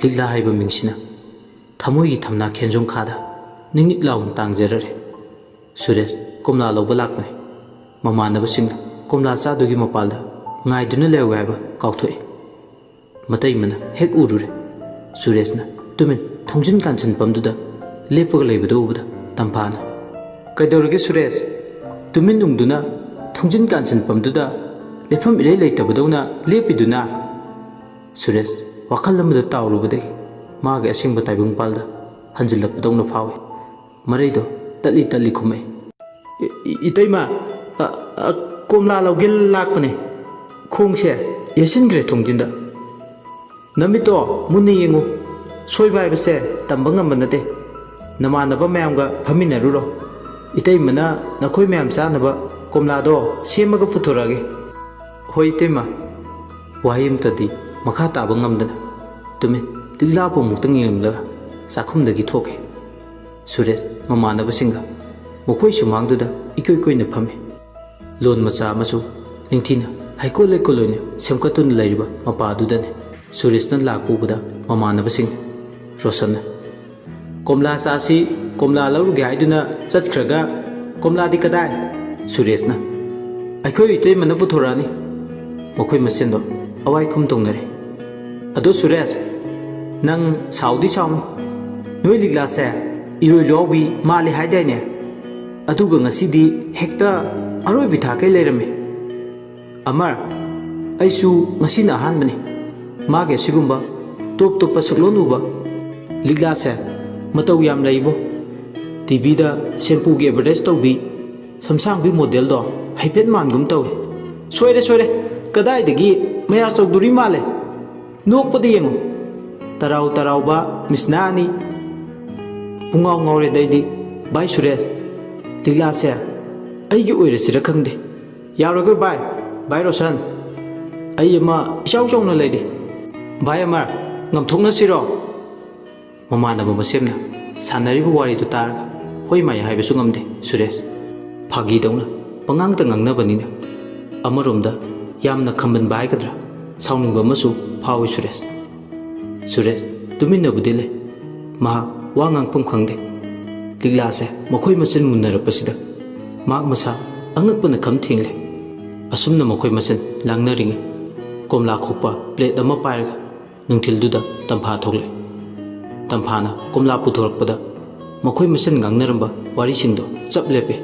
ꯂꯤꯛꯂꯥ ꯍꯥꯏꯕ ꯃꯤꯡꯁꯤꯅ ꯊꯃꯣꯏꯒꯤ ꯊꯝꯅꯥ ꯈꯦꯟꯖꯣꯡꯈꯥꯗ ꯅꯤꯛꯅꯤꯛ ꯂꯥꯎꯅ ꯇꯥꯡꯖꯔꯔꯦ꯫ ꯁꯨꯔꯦꯁ ꯀꯣꯝꯂꯥ ꯂꯧꯕ ꯂꯥꯛꯄꯅꯤ꯫ ꯃꯃꯥꯟꯅꯕꯁꯤꯡꯅ ꯀꯣꯝꯂꯥ ꯆꯥꯗꯨꯒꯤ ꯃꯄꯥꯜꯗ ꯉꯥꯏꯗꯨꯅ ꯂꯩꯍꯧꯏ ꯍꯥꯏꯕ ꯀꯥꯎꯊꯣꯛꯏ꯫ ꯃꯇꯩꯃꯅ ꯍꯦꯛ ꯎꯔꯨꯔꯦ꯫ ꯁꯨꯔꯦꯁꯅ ꯇꯨꯃꯤꯟ ꯊꯣꯡꯖꯤꯟ ꯀꯥꯟꯁꯤꯟꯐꯝꯗꯨꯗ ꯂꯦꯞꯄꯒ ꯂꯩꯕꯗꯨ ꯎꯕꯗ ꯇꯝꯐꯥꯅ ꯀꯩꯗꯧꯔꯒꯦ ꯁꯨꯔꯦꯁ? ꯇꯨꯃꯤꯟ ꯎꯪꯗꯨꯅ ꯊꯣꯡꯖꯤꯟ ꯀꯥꯟꯁꯤꯟꯐꯝꯗꯨꯗ ꯂꯦꯞꯐꯝ ꯏꯔꯩ ꯂꯩꯇꯕꯗꯧꯅ ꯂꯦꯞꯄꯤꯗꯨꯅ? ꯁꯨꯔꯦꯁ ꯋꯥꯈꯜ ꯑꯃꯗ ꯇꯥꯎꯔꯨꯕꯗꯒꯤ ꯃꯥꯒꯤ ꯑꯁꯦꯡꯕ ꯇꯥꯏꯕꯪꯄꯥꯜꯗ ꯍꯟꯖꯤꯜꯂꯛꯄꯗꯧꯅ ꯐꯥꯎꯏ꯫ ꯃꯔꯩꯗꯣ ꯇꯠꯂꯤ ꯇꯠꯂꯤ ꯈꯨꯝꯃꯛꯏ꯫ ꯏꯇꯩꯃ, ꯀꯣꯝꯂꯥ ꯂꯧꯒꯦ ꯂꯥꯛꯄꯅꯦ꯫ ꯈꯣꯡꯁꯦ ꯌꯩꯁꯤꯟꯈ꯭ꯔꯦ ꯊꯣꯡꯖꯤꯟꯗ꯫ ꯅꯃꯤꯠꯇꯣ ꯃꯨꯟꯅ ꯌꯦꯡꯉꯨ꯫ ꯁꯣꯏꯕ ꯍꯥꯏꯕꯁꯦ ꯇꯝꯕ ꯉꯝꯕ ꯅꯠꯇꯦ꯫ ꯅꯃꯥꯟꯅꯕ ꯃꯌꯥꯝꯒ ꯐꯝꯃꯤꯟꯅꯔꯨꯔꯣ꯫ ꯏꯇꯩꯃꯅ ꯅꯈꯣꯏ ꯃꯌꯥꯝ ꯆꯥꯅꯕ ꯀꯣꯝꯂꯥꯗꯣ ꯁꯦꯝꯃꯒ ꯄꯨꯊꯣꯔꯛꯑꯒꯦ꯫ ꯍꯣꯏ ꯏꯇꯩꯃ꯫ ꯋꯥꯍꯩ ꯑꯃꯇꯗꯤ ꯃꯈꯥ ꯇꯥꯕ ꯉꯝꯗꯅ ꯇꯨꯃꯤꯟ ꯂꯤꯛꯂꯥꯕꯨ ꯑꯃꯨꯛꯇꯪ ꯌꯦꯡꯂꯒ ꯆꯥꯛꯈꯨꯝꯗꯒꯤ ꯊꯣꯛꯈꯤ꯫ ꯁꯨꯔꯦꯁ ꯃꯃꯥꯟꯅꯕꯁꯤꯡꯒ ꯃꯈꯣꯏ ꯁꯨꯃꯥꯡꯗꯨꯗ ꯏꯀꯣꯏ ꯀꯣꯏꯅ ꯐꯝꯃꯤ꯫ ꯂꯣꯟ ꯃꯆꯥ ꯑꯃꯁꯨ ꯅꯤꯡꯊꯤꯅ ꯍꯩꯀꯣꯜ ꯂꯩꯀꯣꯜ ꯑꯣꯏꯅ ꯁꯦꯝꯒꯠꯇꯨꯅ ꯂꯩꯔꯤꯕ ꯃꯄꯥꯗꯨꯗꯅꯤ꯫ ꯁꯨꯔꯦꯁꯅ ꯂꯥꯛꯄ ꯎꯕꯗ ꯃꯃꯥꯟꯅꯕꯁꯤꯡ ꯔꯣꯁꯟꯅ ꯀꯣꯝꯂꯥ ꯆꯥꯁꯤ, ꯀꯣꯝꯂꯥ ꯂꯧꯔꯨꯒꯦ ꯍꯥꯏꯗꯨꯅ ꯆꯠꯈ꯭ꯔꯒ ꯀꯣꯝꯂꯥꯗꯤ ꯀꯗꯥꯏ? ꯁꯨꯔꯦꯁꯅ ꯑꯩꯈꯣꯏ ꯏꯇꯩꯃꯅ ꯄꯨꯊꯣꯔꯛꯑꯅꯤ꯫ ꯃꯈꯣꯏ ꯃꯁꯦꯟꯗꯣ ꯑꯋꯥꯏꯈꯨꯝ ꯇꯧꯅꯔꯦ꯫ ꯑꯗꯣ ꯁꯨꯔꯦꯁ, ꯅꯪ ꯁꯥꯎꯗꯤ ꯁꯥꯎꯅꯨ꯫ ꯅꯣꯏ ꯂꯤꯛꯂꯥꯁꯦ ꯏꯔꯣꯏ ꯂꯣꯌꯥꯎꯕꯤ ꯃꯥꯜꯂꯤ ꯍꯥꯏꯗꯥꯏꯅꯦ? ꯑꯗꯨꯒ ꯉꯁꯤꯗꯤ ꯍꯦꯛꯇ ꯑꯔꯣꯏꯕꯤ ꯊꯥꯀꯩ ꯂꯩꯔꯝꯃꯤ꯫ ꯑꯃꯔ, ꯑꯩꯁꯨ ꯉꯁꯤꯅ ꯑꯍꯥꯟꯕꯅꯤ ꯃꯥꯒꯤ ꯑꯁꯤꯒꯨꯝꯕ ꯇꯣꯞ ꯇꯣꯞꯄ ꯁꯛꯂꯣꯟ ꯎꯕ꯫ ꯂꯤꯛꯂꯥꯁꯦ ꯃꯇꯧ ꯌꯥꯝ ꯂꯩꯕꯣ꯫ ꯇꯤꯚꯤꯗ ꯁꯦꯝꯄꯨꯒꯤ ꯑꯦꯗꯚꯔꯇꯥꯏꯁ ꯇꯧꯕꯤ ꯁꯝꯁꯥꯡꯕꯤ ꯃꯣꯗꯦꯜꯗꯣ ꯍꯥꯏꯐꯦꯠ ꯃꯥꯟꯒꯨꯝ ꯇꯧꯏ꯫ ꯁꯣꯏꯔꯦ ꯁꯣꯏꯔꯦ, ꯀꯗꯥꯏꯗꯒꯤ ꯃꯌꯥ ꯆꯧꯗꯣꯔꯤ ꯃꯥꯜꯂꯦ꯫ ꯅꯣꯛꯄꯗ ꯌꯦꯡꯉꯨ, ꯇꯔꯥꯎ ꯇꯔꯥꯎꯕ ꯃꯤꯁꯅꯥꯅꯤ꯫ ꯄꯨꯡꯉꯥꯎ ꯉꯥꯎꯔꯦꯗ ꯑꯩꯗꯤ꯫ ꯚꯥꯏ ꯁꯨꯔꯦꯁ, ꯂꯤꯛꯂꯥꯁꯦ ꯑꯩꯒꯤ ꯑꯣꯏꯔꯁꯤꯔ ꯈꯪꯗꯦ꯫ ꯌꯥꯔꯣꯏꯈꯣꯏ ꯚꯥꯏ꯫ ꯚꯥꯏ ꯔꯣꯁꯟ, ꯑꯩ ꯑꯃ ꯏꯆꯥꯎ ꯆꯥꯎꯅ ꯂꯩꯔꯤ꯫ ꯚꯥꯏ ꯑꯃꯔ, ꯉꯝꯊꯣꯛꯅꯁꯤꯔꯣ? ꯃꯃꯥꯟꯅꯕ ꯃꯁꯦꯝꯅ ꯁꯥꯟꯅꯔꯤꯕ ꯋꯥꯔꯤꯗꯨ ꯇꯥꯔꯒ ꯍꯣꯏ ꯃꯥꯏ ꯍꯥꯏꯕꯁꯨ ꯉꯝꯗꯦ ꯁꯨꯔꯦꯁ꯫ ꯐꯥꯒꯤꯗꯧꯅ ꯄꯉꯥꯡꯇ ꯉꯥꯡꯅꯕꯅꯤꯅ ꯑꯃꯔꯣꯝꯗ ꯌꯥꯝꯅ ꯈꯝꯕꯟꯕ ꯍꯥꯏꯒꯗ꯭ꯔꯥ, ꯁꯥꯎꯅꯤꯡꯕ ꯑꯃꯁꯨ ꯐꯥꯎꯏ ꯁꯨꯔꯦꯁ꯫ ꯁꯨꯔꯦꯁ ꯇꯨꯃꯤꯟꯅꯕꯨꯗꯤ ꯂꯩ꯫ ꯃꯍꯥꯛ ꯋꯥ ꯉꯥꯡꯐꯝ ꯈꯪꯗꯦ꯫ ꯂꯤꯛꯂꯥꯁꯦ ꯃꯈꯣꯏ ꯃꯁꯦꯟ ꯃꯨꯟꯅꯔꯛꯄꯁꯤꯗ ꯃꯍꯥꯛ ꯃꯁꯥ ꯑꯉꯛꯄꯅ ꯈꯝ ꯊꯦꯡꯂꯦ꯫ ꯑꯁꯨꯝꯅ ꯃꯈꯣꯏ ꯃꯁꯦꯟ ꯂꯥꯡꯅꯔꯤꯉꯩ ꯀꯣꯝꯂꯥ ꯈꯣꯛꯄ ꯄ꯭ꯂꯦꯠ ꯑꯃ ꯄꯥꯏꯔꯒ ꯅꯨꯡꯊꯤꯜꯗꯨꯗ ꯇꯝꯐꯥ ꯊꯣꯛꯂꯛꯏ꯫ ꯇꯝꯐꯥꯅ ꯀꯣꯝꯂꯥ ꯄꯨꯊꯣꯔꯛꯄꯗ ꯃꯈꯣꯏ ꯃꯁꯦꯟ ꯉꯥꯡꯅꯔꯝꯕ ꯋꯥꯔꯤꯁꯤꯡꯗꯣ ꯆꯞ ꯂꯦꯞꯄꯤ꯫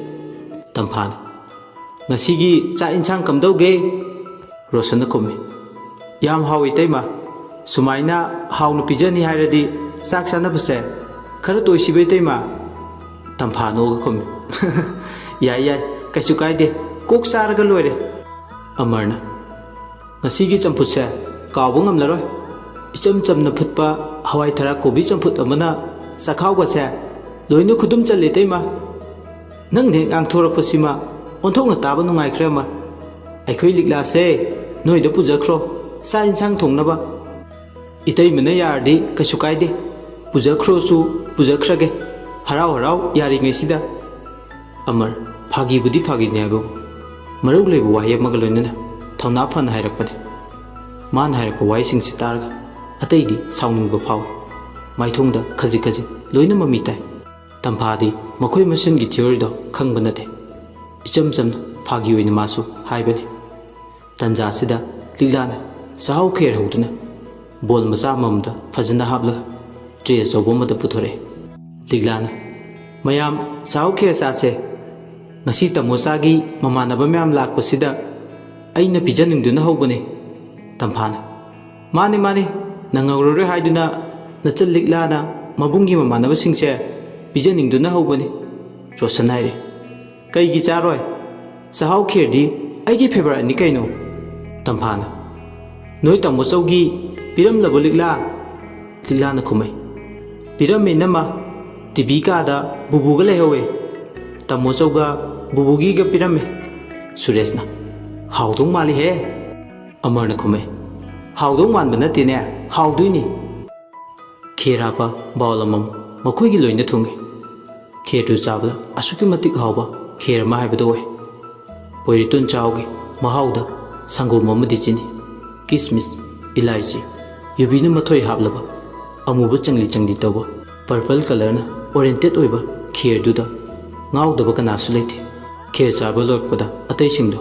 ꯇꯝꯐꯥꯅ ꯉꯁꯤꯒꯤ ꯆꯥꯛ ꯏꯟꯁꯥꯡ ꯀꯝꯗꯧꯒꯦ? ꯔꯣꯁꯟꯅ ꯈꯨꯝꯃꯤ꯫ ꯌꯥꯝ ꯍꯥꯎꯏ ꯏꯇꯩꯃ꯫ ꯁꯨꯃꯥꯏꯅ ꯍꯥꯎꯅ ꯄꯤꯖꯅꯤ ꯍꯥꯏꯔꯗꯤ ꯆꯥꯛ ꯆꯥꯅꯕꯁꯦ ꯈꯔ ꯇꯣꯏꯁꯤꯕ ꯏꯇꯩꯃ? ꯇꯝꯐꯥ ꯅꯣꯛꯑꯒ ꯈꯨꯝꯃꯤ꯫ ꯌꯥꯏ ꯌꯥꯏ, ꯀꯩꯁꯨ ꯀꯥꯏꯗꯦ, ꯀꯣꯛ ꯆꯥꯔꯒ ꯂꯣꯏꯔꯦ꯫ ꯑꯃꯔꯅ ꯉꯁꯤꯒꯤ ꯆꯝꯐꯨꯠꯁꯦ ꯀꯥꯎꯕ ꯉꯝꯂꯔꯣꯏ꯫ ꯏꯆꯝ ꯆꯝꯅ ꯐꯨꯠꯄ ꯍꯋꯥꯏ ꯊꯔꯥꯛ ꯀꯣꯕꯤ ꯆꯝꯐꯨꯠ ꯑꯃꯅ ꯆꯈꯥꯎꯒꯁꯦ ꯂꯣꯏꯅ ꯈꯨꯗꯨꯝ ꯆꯜꯂꯦ ꯏꯇꯩꯃ꯫ ꯅꯪꯅ ꯍꯦꯛ ꯉꯥꯡꯊꯣꯔꯛꯄꯁꯤꯃ ꯑꯣꯟꯊꯣꯛꯅ ꯇꯥꯕ ꯅꯨꯡꯉꯥꯏꯈ꯭ꯔꯦ ꯑꯃꯔ꯫ ꯑꯩꯈꯣꯏ ꯂꯤꯛꯂꯥꯁꯦ ꯅꯣꯏꯗ ꯄꯨꯖꯈ꯭ꯔꯣ ꯆꯥꯛ ꯏꯟꯁꯥꯡ ꯊꯣꯡꯅꯕ꯫ ꯏꯇꯩꯃꯅ ꯌꯥꯔꯗꯤ ꯀꯩꯁꯨ ꯀꯥꯏꯗꯦ, ꯄꯨꯖꯈ꯭ꯔꯣꯁꯨ ꯄꯨꯖꯈ꯭ꯔꯒꯦ, ꯍꯔꯥꯎ ꯍꯔꯥꯎ ꯌꯥꯔꯤꯉꯩꯁꯤꯗ꯫ ꯑꯃꯔ ꯐꯥꯒꯤꯕꯨꯗꯤ ꯐꯥꯒꯤꯅꯤ ꯍꯥꯏꯕꯕꯨ ꯃꯔꯧ ꯂꯩꯕ ꯋꯥꯍꯩ ꯑꯃꯒ ꯂꯣꯏꯅꯅ ꯊꯧꯅꯥ ꯐꯅ ꯍꯥꯏꯔꯛꯄꯅꯤ꯫ ꯃꯥꯅ ꯍꯥꯏꯔꯛꯄ ꯋꯥꯍꯩꯁꯤꯡꯁꯤ ꯇꯥꯔꯒ ꯑꯇꯩꯗꯤ ꯁꯥꯎꯅꯤꯡꯕ ꯐꯥꯎꯏ꯫ ꯃꯥꯏꯊꯣꯡꯗ ꯈꯖꯤꯛ ꯈꯖꯤꯛ ꯂꯣꯏꯅ ꯃꯃꯤ ꯇꯥꯏ꯫ ꯇꯝꯐꯥꯗꯤ ꯃꯈꯣꯏ ꯃꯁꯦꯟꯒꯤ ꯊꯤꯑꯣꯔꯤꯗꯣ ꯈꯪꯕ ꯅꯠꯇꯦ꯫ ꯏꯆꯝ ꯆꯝꯅ ꯐꯥꯒꯤ ꯑꯣꯏꯅ ꯃꯥꯁꯨ ꯍꯥꯏꯕꯅꯤ꯫ ꯇꯟꯖꯥꯁꯤꯗ ꯂꯤꯛꯂꯥꯅ ꯆꯥꯛꯍꯥꯎ ꯈꯦꯔ ꯍꯧꯗꯨꯅ ꯕꯣꯜ ꯃꯆꯥ ꯑꯃꯃꯝꯗ ꯐꯖꯅ ꯍꯥꯞꯂꯒ ꯇ꯭ꯔꯦ ꯑꯆꯧꯕ ꯑꯃꯗ ꯄꯨꯊꯣꯔꯛꯑꯦ꯫ ꯂꯤꯛꯂꯥꯅ ꯃꯌꯥꯝ ꯆꯥꯛꯍꯥꯎ ꯈꯦꯔ ꯆꯥꯁꯦ꯫ ꯉꯁꯤ ꯇꯥꯃꯣꯆꯥꯒꯤ ꯃꯃꯥꯟꯅꯕ ꯃꯌꯥꯝ ꯂꯥꯛꯄꯁꯤꯗ ꯑꯩꯅ ꯄꯤꯖꯅꯤꯡꯗꯨꯅ ꯍꯧꯕꯅꯤ꯫ ꯇꯝꯐꯥꯅ ꯃꯥꯅꯤ ꯃꯥꯅꯤ, ꯅꯪꯍꯧꯔꯔꯣꯏ ꯍꯥꯏꯗꯨꯅ ꯅꯆꯜ ꯂꯤꯛꯂꯥꯅ ꯃꯕꯨꯡꯒꯤ ꯃꯃꯥꯟꯅꯕꯁꯤꯡꯁꯦ ꯄꯤꯖꯅꯤꯡꯗꯨꯅ ꯍꯧꯕꯅꯤ꯫ ꯔꯣꯁꯟ ꯍꯥꯏꯔꯤ꯫ ꯀꯩꯒꯤ ꯆꯥꯔꯣꯏ? ꯆꯥꯛꯍꯥꯎ ꯈꯦꯔꯗꯤ ꯑꯩꯒꯤ ꯐꯦꯚꯣꯔꯥꯏꯠꯅꯤ ꯀꯩꯅꯣ꯫ ꯇꯝꯐꯥꯅ ꯅꯣꯏ ꯇꯥꯃꯣꯆꯧꯒꯤ ꯄꯤꯔꯝꯂꯕꯣ ꯂꯤꯛꯂꯥ? ꯂꯤꯛꯂꯥꯅ ꯈꯨꯝꯃꯩ꯫ ꯄꯤꯔꯝꯃꯦ ꯏꯅꯝꯃ, ꯇꯤꯚꯤ ꯀꯥꯗ ꯕꯨꯕꯨꯒ ꯂꯩꯍꯧꯋꯦ꯫ ꯇꯥꯃꯣꯆꯧꯒ ꯕꯨꯕꯨꯒꯤꯒ ꯄꯤꯔꯝꯃꯦ꯫ ꯁꯨꯔꯦꯁꯅ ꯍꯥꯎꯗꯧ ꯃꯥꯜꯂꯤꯍꯦ꯫ ꯑꯃꯔꯅ ꯈꯨꯝꯃꯩ꯫ ꯍꯥꯎꯗꯧ ꯃꯥꯟꯕ ꯅꯠꯇꯦꯅꯦ, ꯍꯥꯎꯗꯣꯏꯅꯤ꯫ ꯈꯦꯔ ꯍꯥꯞꯄ ꯕꯥꯎꯜ ꯑꯃꯃꯝ ꯃꯈꯣꯏꯒꯤ ꯂꯣꯏꯅ ꯊꯨꯡꯉꯤ꯫ ꯈꯦꯔꯗꯨ ꯆꯥꯕꯗ ꯑꯁꯨꯛꯀꯤ ꯃꯇꯤꯛ ꯍꯥꯎꯕ ꯈꯦꯔ ꯑꯃ ꯍꯥꯏꯕꯗꯨ ꯑꯣꯏ꯫ ꯄꯣꯏꯔꯤꯇꯣꯟ ꯆꯥꯎꯒꯤ ꯃꯍꯥꯎꯗ ꯁꯪꯒꯣꯝ ꯑꯃꯗꯤ ꯆꯤꯅꯤ, ꯀꯤꯁꯃꯤꯁ, ꯏꯂꯥꯏꯆꯤ, ꯌꯨꯕꯤꯅ ꯃꯊꯣꯏ ꯍꯥꯞꯂꯕ ꯑꯃꯨꯕ ꯆꯪꯂꯤ ꯆꯪꯂꯤ ꯇꯧꯕ ꯄꯔꯄꯜ ꯀꯂꯔꯅ ꯑꯣꯔꯤꯌꯦꯟꯇꯦꯠ ꯑꯣꯏꯕ ꯈꯦꯔꯗꯨꯗ ꯉꯥꯎꯗꯕ ꯀꯅꯥꯁꯨ ꯂꯩꯇꯦ꯫ ꯈꯦꯔ ꯆꯥꯕ ꯂꯣꯏꯔꯛꯄꯗ ꯑꯇꯩꯁꯤꯡꯗꯣ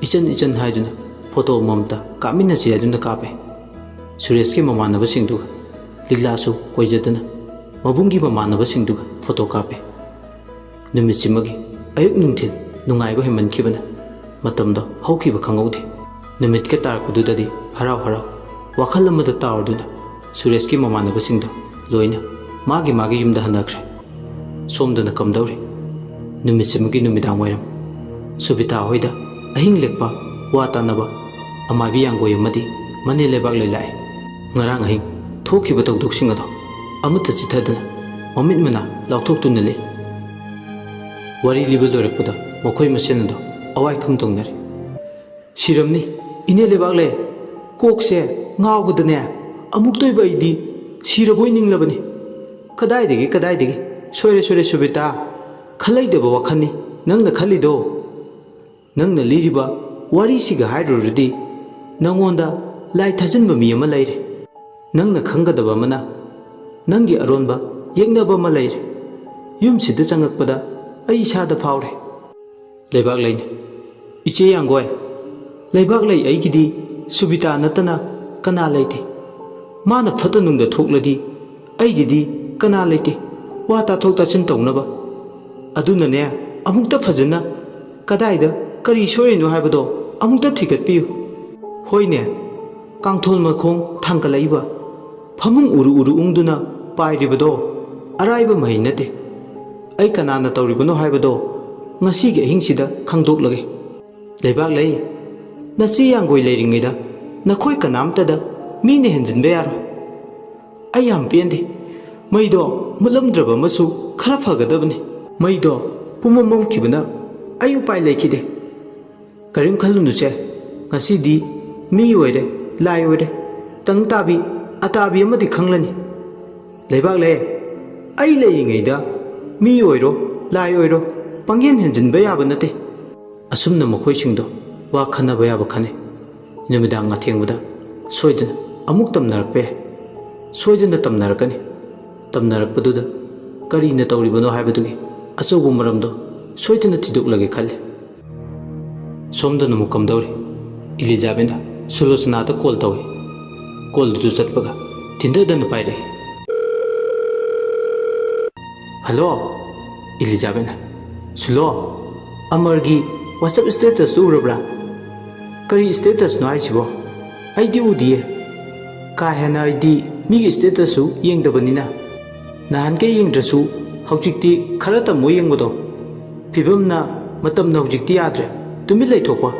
ꯏꯆꯟ ꯏꯆꯟ ꯍꯥꯏꯗꯨꯅ ꯐꯣꯇꯣ ꯑꯃꯃꯝꯇ ꯀꯥꯞꯃꯤꯟꯅꯁꯤ ꯍꯥꯏꯗꯨꯅ ꯀꯥꯞꯄꯦ꯫ ꯁꯨꯔꯦꯁꯀꯤ ꯃꯃꯥꯟꯅꯕꯁꯤꯡꯗꯨꯒ ꯂꯤꯛꯂꯥꯁꯨ ꯀꯣꯏꯖꯗꯨꯅ ꯃꯕꯨꯡꯒꯤ ꯃꯃꯥꯟꯅꯕꯁꯤꯡꯗꯨꯒ ꯐꯣꯇꯣ ꯀꯥꯞꯄꯦ꯫ ꯅꯨꯃꯤꯠꯁꯤꯃꯒꯤ ꯑꯌꯨꯛ ꯅꯨꯡꯊꯤꯜ ꯅꯨꯡꯉꯥꯏꯕ ꯍꯦꯟꯃꯟꯈꯤꯕꯅ ꯃꯇꯝꯗꯣ ꯍꯧꯈꯤꯕ ꯈꯪꯍꯧꯗꯦ꯫ ꯅꯨꯃꯤꯠꯀ ꯇꯥꯔꯛꯄꯗꯨꯗꯗꯤ ꯍꯔꯥꯎ ꯍꯔꯥꯎ ꯋꯥꯈꯜ ꯑꯃꯗ ꯇꯥꯎꯔꯗꯨꯅ ꯁꯨꯔꯦꯁꯀꯤ ꯃꯃꯥꯟꯅꯕꯁꯤꯡꯗꯣ loina magi yumda hanakre somdana kamdawri numitsimagi numidang wairam subita hoida ahing lekpa wa tanaba amabi yangoy amadi mani lebak lelai ngarang ahing thokiba tawduk ado amutta chithadana mamit mana lauthoktunna le wari liba lorakpada mokhoi masenado awai khumtongnare siramni ine lebak le kokse ngawbudane amuk toiba idi siraboi ninglabani kadai degi sore subita khalaidaba wakhani nangna khalido nangna liriba wari siga hairurudi nangonda lai thajinba mi ama laire nangna khangadaba mana nangi aronba yeknaba ma laire yum sida changakpada ai isada faure lebak laine iche yangoy lebak lai aigidi subita natana kana laite mana phatanungda thokladi aigidi kana laite wa ta thokta chin tawnaba adunane amukta phajana kadaida kari soirino haibado amukta thikat piu hoine kangthol makhong thangkalaiba phamung uru ungduna pairibado araiba mai nate ai kanana tawribano haibado ngasi ge hingsida khangdoklage lebak lei nachi yangoi leiringeida nakhoi kanamtada mine henjinbe yaro ai yam pende maido mulamdraba masu khara phagadabne maido pumamam kibana ai upai lekhide karim khalunu che ngasidi mi oire lai oire tang tabi atabi amadi khanglani lebak le ai leingeda mi oiro lai oiro pangyen henjinba yaba nate asumna mokhoi singdo wa khanaba yaba khane numidang athengbuda soidana amuk tamnarpe soidana tamnarakani tamnarakpaduda karina tawribano haibadugi achobu maramdo soidana thiduklage khalle somdana mukamdawri Elizabeth Sulochana call tawi call du chatpaga tindadana paire hello Elizabeth Sulo Amargi WhatsApp status urabra kari status no aisibo aidi udie ka hena aidi mi status su yengdabanina nahan ke yengdrasu haujikti khara tamo yengbodo pibamna matamna haujikti yadre tumi laithokwa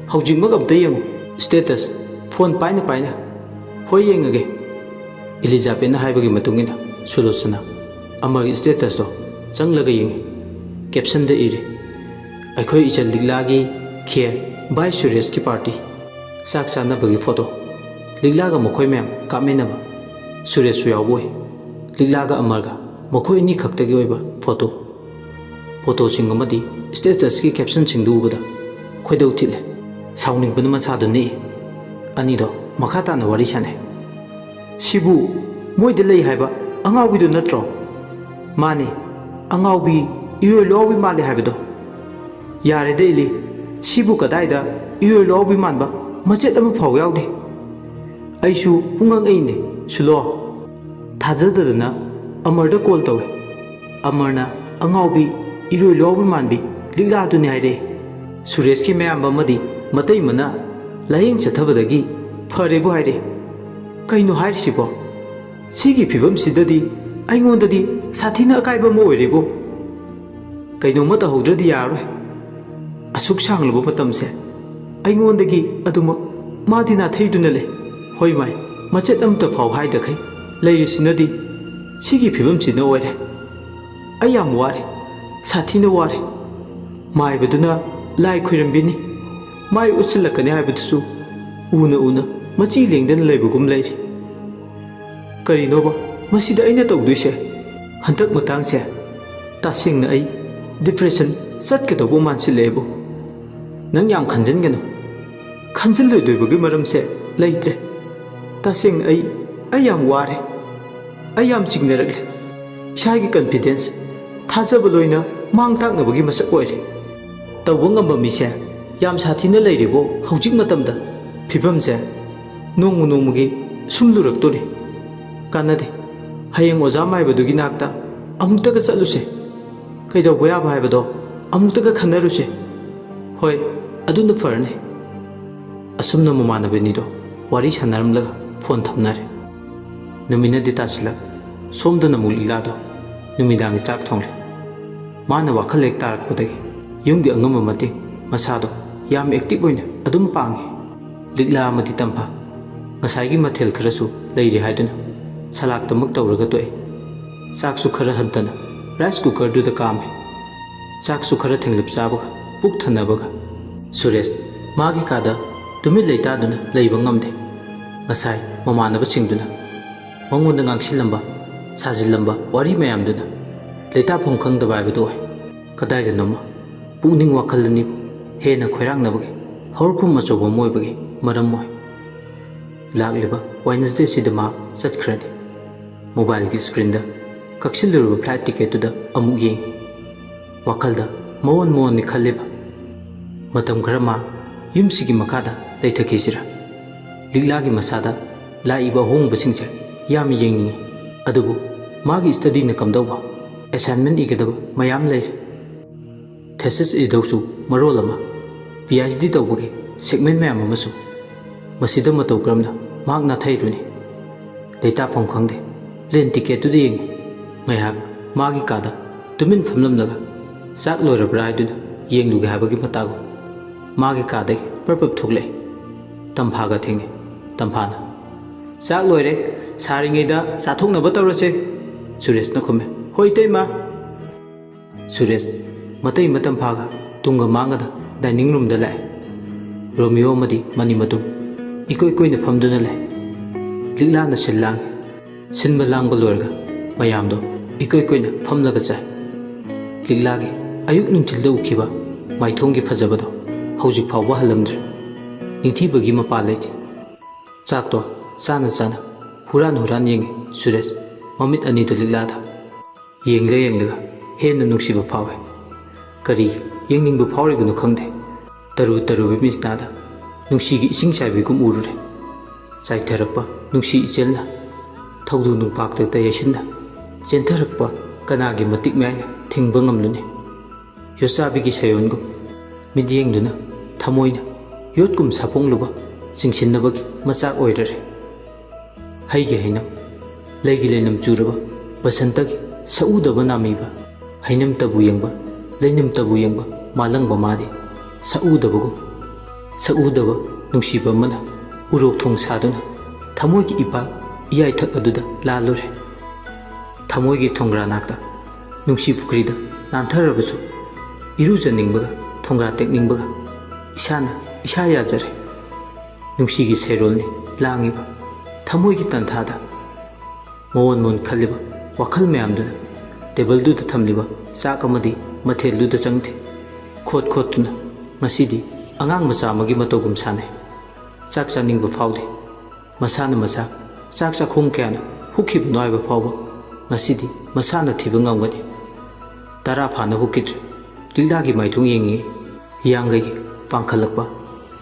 haujik magam ta yengu status phone paina hoi yengage Elizabeth na haibagi matungina Sulochana Amargi status do changlaga yengi caption da iri akhoi ichal liglagi khair by Suresh ki party sak sana bagi photo liglaga mokhoi mem kamenaba Suresh yawboi liglaga Amarga mokhoi ni khaktagi oiba photo singamadi status ki caption singdu ubada khoidau thile sauning bana macha du ni ani do makhata na wari sane sibu moide lei haiba angawbi du natro mani angawbi iyo lobi mali haiba do yare deili sibu kadaida iyo lobi manba machet ama phau yaudi aisu pungang aine sulo thajadadana Amarda call tawe Amarna angawbi iyo lobi manbi ligla du ni haire Suresh ki mayamba madi matai mana laying chathabadagi phare bu haire kaino hairisibo sigi phibam sidadi aingondadi sathina akaiba mo oirebo kaino mata hodradi yaroi asuk sanglubo matamse aingondagi aduma madina theiduna le hoi mai machet amta phau haida khai leirisinadi sigi phibam sina oire ayam ware sathina ware mai baduna lai khoirambini mai usilakani haibadusu una machi lengdana leibugum leiri karinoba masida aina tawduise hantak matangse tasingna ai depression satkadobo mansilebo nang yam khanjingano khanjilloidoibagi maramse leitre tasing ai yam ware ai yam chignarakle isagi confidence thajaba loina mangtaknabagi masak oire tawba ngamba mise yam sathina leirebo haujik matamda phibamse nongmagi sumluraktori kanade hayeng oja maibadugi nakta amuktaga chaluse kaidawba yaba haibado amuktaga khanaruse hoi aduna farne asumna mamanabenido wari sanaramlaga phone thamnare numina dita silak ꯁꯣꯝꯗꯅ ꯑꯃꯨꯛ ꯂꯤꯛꯂꯥꯗꯣ ꯅꯨꯃꯤꯗꯥꯡꯒꯤ ꯆꯥꯛ ꯊꯣꯡꯂꯦ ꯃꯥꯅ ꯋꯥꯈꯜ ꯍꯦꯛ ꯇꯥꯔꯛꯄꯗꯒꯤ ꯌꯨꯝꯒꯤ ꯑꯉꯝꯕ ꯃꯇꯦꯡ ꯃꯁꯥꯗꯣ ꯌꯥꯝ ꯑꯦꯛꯇꯤꯚ ꯑꯣꯏꯅ ꯑꯗꯨꯝ ꯄꯥꯡꯉꯤ ꯂꯤꯛꯂꯥ ꯑꯃꯗꯤ ꯇꯝꯐꯥ ꯉꯁꯥꯏꯒꯤ ꯃꯊꯦꯜ ꯈꯔꯁꯨ ꯂꯩꯔꯤ ꯍꯥꯏꯗꯨꯅ ꯁꯂꯥꯛꯇꯃꯛ ꯇꯧꯔꯒ ꯇꯣꯛꯑꯦ ꯆꯥꯛꯁꯨ ꯈꯔ ꯍꯟꯊꯅ ꯔꯥꯏꯁ ꯀꯨꯀꯔꯗꯨꯗ ꯀꯥꯝꯃꯦ ꯆꯥꯛꯁꯨ ꯈꯔ ꯊꯦꯡꯂꯞ ꯆꯥꯕꯒ ꯄꯨꯛ ꯊꯟꯅꯕꯒ ꯁꯨꯔꯦꯁ ꯃꯥꯒꯤ ꯀꯥꯗ ꯇꯨꯃꯤꯟ ꯂꯩꯇꯥꯗꯨꯅ ꯂꯩꯕ ꯉꯝꯗꯦ ꯉꯁꯥꯏ ꯃꯃꯥꯟꯅꯕꯁꯤꯡꯗꯨꯅ ꯃꯉꯣꯟꯗ ꯉꯥꯡꯁꯤꯜꯂꯝꯕ ꯁꯥꯖꯤꯜꯂꯝꯕ ꯋꯥꯔꯤ ꯃꯌꯥꯝꯗꯨꯅ ꯂꯩꯇꯥꯐꯝ ꯈꯪꯗꯕ ꯍꯥꯏꯕꯗꯨ ꯑꯣꯏ ꯀꯗꯥꯏꯗꯅꯣꯃ ꯄꯨꯛꯅꯤꯡ ꯋꯥꯈꯜ ꯑꯅꯤꯕꯨ ꯍꯦꯟꯅ ꯈꯣꯏꯔꯥꯡꯅꯕꯒꯤ ꯍꯧꯔꯛꯐꯝ ꯑꯆꯧꯕ ꯑꯃ ꯑꯣꯏꯕꯒꯤ ꯃꯔꯝ ꯑꯣꯏ ꯂꯥꯛꯂꯤꯕ ꯋꯦꯗꯅꯁꯗꯦꯁꯤꯗ ꯃꯍꯥꯛ ꯆꯠꯈ꯭ꯔꯅꯤ ꯃꯣꯕꯥꯏꯜꯒꯤ ꯁ꯭ꯀ꯭ꯔꯤꯟꯗ ꯀꯛꯁꯤꯜꯂꯨꯔꯕ ꯐ꯭ꯂꯥꯏꯠ ꯇꯤꯀꯦꯠꯇꯨꯗ ꯑꯃꯨꯛ ꯌꯦꯡꯉꯤ ꯋꯥꯈꯜꯗ ꯃꯑꯣꯟ ꯃꯑꯣꯟꯅꯤ ꯈꯜꯂꯤꯕ ꯃꯇꯝ ꯈꯔ ꯃꯍꯥꯛ ꯌꯨꯝꯁꯤꯒꯤ ꯃꯈꯥꯗ ꯂꯩꯊꯈꯤꯁꯤꯔꯥ ꯂꯤꯛꯂꯥꯒꯤ ꯃꯁꯥꯗ ꯂꯥꯛꯏꯕ ꯑꯍꯣꯡꯕꯁꯤꯡꯁꯦ ꯌꯥꯝ ꯌꯦꯡꯅꯤꯡꯉꯤ ꯑꯗꯨꯕꯨ ꯃꯥꯒꯤ ꯁ꯭ꯇꯗꯤꯅ ꯀꯝꯗꯧꯕ ꯑꯦꯁꯥꯏꯟꯃꯦꯟ ꯏꯒꯗꯕ ꯃꯌꯥꯝ ꯂꯩꯔꯤ ꯊꯦꯁꯤꯁ ꯏꯗꯧꯁꯨ ꯃꯔꯣꯜ ꯑꯃ PhD ꯇꯧꯕꯒꯤ ꯁꯦꯛꯃꯦꯟ ꯃꯌꯥꯝ ꯑꯃꯁꯨ ꯃꯁꯤꯗ ꯃꯇꯧ ꯀꯔꯝꯅ ꯃꯍꯥꯛ ꯅꯥꯊꯩꯔꯨꯅꯤ ꯂꯩꯇꯥꯐꯝ ꯈꯪꯗꯦ ꯄ꯭ꯂꯦꯟ ꯇꯤꯀꯦꯠꯇꯨꯗ ꯌꯦꯡꯉꯤ ꯉꯥꯏꯍꯥꯛ ꯃꯥꯒꯤ ꯀꯥꯗ ꯇꯨꯃꯤꯟ ꯐꯝꯂꯝꯂꯒ ꯆꯥꯛ ꯂꯣꯏꯔꯕ꯭ꯔꯥ ꯍꯥꯏꯗꯨꯅ ꯌꯦꯡꯂꯨꯒꯦ ꯍꯥꯏꯕꯒꯤ ꯃꯇꯥꯒꯨꯝ ꯃꯥꯒꯤ ꯀꯥꯗꯒꯤ ꯄꯔꯄꯞ ꯊꯣꯛꯂꯛꯏ ꯇꯝꯐꯥꯒ ꯊꯦꯡꯅꯩ ꯇꯝꯐꯥꯅ ꯆꯥꯛ ꯂꯣꯏꯔꯦ ꯁꯥꯔꯤꯉꯩꯗ ꯆꯥꯊꯣꯛꯅꯕ ꯇꯧꯔꯁꯦ ꯁꯨꯔꯦꯁꯅ ꯈꯨꯝꯃꯦ ꯍꯣꯏ ꯏꯇꯩꯃ ꯁꯨꯔꯦꯁ ꯃꯇꯩ ꯇꯝꯐꯥꯒ ꯇꯨꯡꯒ ꯃꯥꯡꯒꯗ ꯗꯥꯏꯅꯤꯡ ꯔꯨꯝꯗ ꯂꯥꯛꯑꯦ ꯔꯣꯃꯤꯌꯣ ꯑꯃꯗꯤ ꯃꯅꯤ ꯃꯇꯨꯝ ꯏꯀꯣꯏ ꯀꯣꯏꯅ ꯐꯝꯗꯨꯅ ꯂꯩ ꯂꯤꯛꯂꯥꯅ ꯁꯤꯜ ꯂꯥꯡꯉꯤ ꯁꯤꯟꯕ ꯂꯥꯡꯕ ꯂꯣꯏꯔꯒ ꯃꯌꯥꯝꯗꯣ ꯏꯀꯣꯏ ꯀꯣꯏꯅ ꯐꯝꯂꯒ ꯆꯥꯏ ꯂꯤꯛꯂꯥꯒꯤ ꯑꯌꯨꯛ ꯅꯨꯡꯊꯤꯜꯗ ꯎꯈꯤꯕ ꯃꯥꯏꯊꯣꯡꯒꯤ ꯐꯖꯕꯗꯣ ꯍꯧꯖꯤꯛ ꯐꯥꯎꯕ ꯍꯜꯂꯝꯗ꯭ꯔꯤ ꯅꯤꯡꯊꯤꯕꯒꯤ ꯃꯄꯥ ꯂꯩꯇꯦ ꯆꯥꯛꯇꯣ ꯆꯥꯅ ꯆꯥꯅ ꯍꯨꯔꯥꯟ ꯌꯦꯡꯉꯤ ꯁꯨꯔꯦꯁ ꯃꯃꯤꯠ ꯑꯅꯤꯗ ꯂꯤꯛꯂꯥꯗ ꯌꯦꯡꯂꯒ ꯍꯦꯟꯅ ꯅꯨꯡꯁꯤꯕ ꯐꯥꯎꯋꯦ ꯀꯔꯤꯒꯤ ꯌꯦꯡꯅꯤꯡꯕ ꯐꯥꯎꯔꯤꯕꯅꯣ ꯈꯪꯗꯦ ꯇꯔꯨꯕ ꯃꯤꯠꯁꯅꯥꯗ ꯅꯨꯡꯁꯤꯒꯤ ꯏꯁꯤꯡ ꯆꯥꯏꯕꯤꯒꯨꯝ ꯎꯔꯨꯔꯦ ꯆꯥꯏꯊꯔꯛꯄ ꯅꯨꯡꯁꯤ ꯏꯆꯦꯜꯅ ꯊꯧꯗꯨ ꯅꯨꯡꯄꯥꯛꯇ ꯌꯩꯁꯤꯟꯅ ꯆꯦꯟꯊꯔꯛꯄ ꯀꯅꯥꯒꯤ ꯃꯇꯤꯛ ꯃꯌꯥꯏꯅ ꯊꯤꯡꯕ ꯉꯝꯂꯨꯅꯤ ꯌꯣꯠꯆꯥꯕꯤꯒꯤ ꯁꯩꯌꯣꯟꯒꯨꯝ ꯃꯤꯠꯌꯦꯡꯗꯨꯅ ꯊꯃꯣꯏꯅ ꯌꯣꯠꯀꯨꯝ ꯁꯥꯐꯣꯡꯂꯨꯕ ꯆꯤꯡꯁꯤꯟꯅꯕꯒꯤ ꯃꯆꯥꯛ ꯑꯣꯏꯔꯔꯦ ꯍꯩꯒꯤ ꯍꯩꯅꯝ ꯂꯩꯒꯤ ꯂꯩꯅꯝ ꯆꯨꯔꯕ ꯕꯁꯟꯇꯒꯤ ꯁꯛꯎꯗꯕ ꯅꯥꯃꯤꯕ ꯍꯩꯅꯝꯇꯕꯨ ꯌꯦꯡꯕ ꯂꯩꯅꯝꯇꯕꯨ ꯌꯦꯡꯕ ꯃꯥꯂꯪꯕ ꯃꯥꯗꯤ ꯁꯛꯎꯗꯕ ꯅꯨꯡꯁꯤꯕ ꯑꯃꯅ ꯎꯔꯣꯛ ꯊꯣꯡ ꯁꯥꯗꯨꯅ ꯊꯃꯣꯏꯒꯤ ꯏꯌꯥꯏꯊꯛ ꯑꯗꯨꯗ ꯂꯥꯜꯂꯨꯔꯦ ꯊꯃꯣꯏꯒꯤ ꯊꯣꯡꯒ꯭ꯔꯥ ꯅꯥꯛꯇ ꯅꯨꯡꯁꯤ ꯄꯨꯈ꯭ꯔꯤꯗ ꯅꯥꯟꯊꯔꯕꯁꯨ ꯏꯔꯨꯖꯅꯤꯡꯕꯒ ꯊꯣꯡꯒ꯭ꯔꯥ ꯇꯦꯛꯅꯤꯡꯕꯒ ꯏꯁꯥꯅ ꯏꯁꯥ ꯌꯥꯖꯔꯦ ꯅꯨꯡꯁꯤꯒꯤ ꯁꯩꯔꯣꯜꯅꯤ ꯂꯥꯡꯉꯤꯕ ꯊꯃꯣꯏꯒꯤ ꯇꯟꯊꯥꯗ ꯃꯑꯣꯟ ꯈꯜꯂꯤꯕ ꯋꯥꯈꯜ ꯃꯌꯥꯝꯗꯨꯅ ꯇꯦꯕꯜꯗꯨꯗ ꯊꯝꯂꯤꯕ ꯆꯥꯛ ꯑꯃꯗꯤ ꯃꯊꯦꯜꯗꯨꯗ ꯆꯪꯗꯦ ꯈꯣꯠꯇꯨꯅ ꯉꯁꯤꯗꯤ ꯑꯉꯥꯡ ꯃꯆꯥ ꯑꯃꯒꯤ ꯃꯇꯧꯒꯨꯝ ꯁꯥꯟꯅꯩ ꯆꯥꯛ ꯆꯥꯅꯤꯡꯕ ꯐꯥꯎꯗꯦ ꯃꯁꯥꯅ ꯃꯁꯥ ꯆꯥꯛ ꯆꯥꯈꯣꯡ ꯀꯌꯥꯅ ꯍꯨꯛꯈꯤꯕꯅꯣ ꯍꯥꯏꯕ ꯐꯥꯎꯕ ꯉꯁꯤꯗꯤ ꯃꯁꯥꯅ ꯊꯤꯕ ꯉꯝꯒꯅꯤ 10 ꯐꯥꯅ ꯍꯨꯛꯈꯤꯗ꯭ꯔꯦ ꯂꯤꯛꯂꯥꯒꯤ ꯃꯥꯏꯊꯣꯡ ꯌꯦꯡꯉꯤ ꯍꯤꯌꯥꯡꯒꯩꯒꯤ ꯄꯥꯡꯈꯠꯂꯛꯄ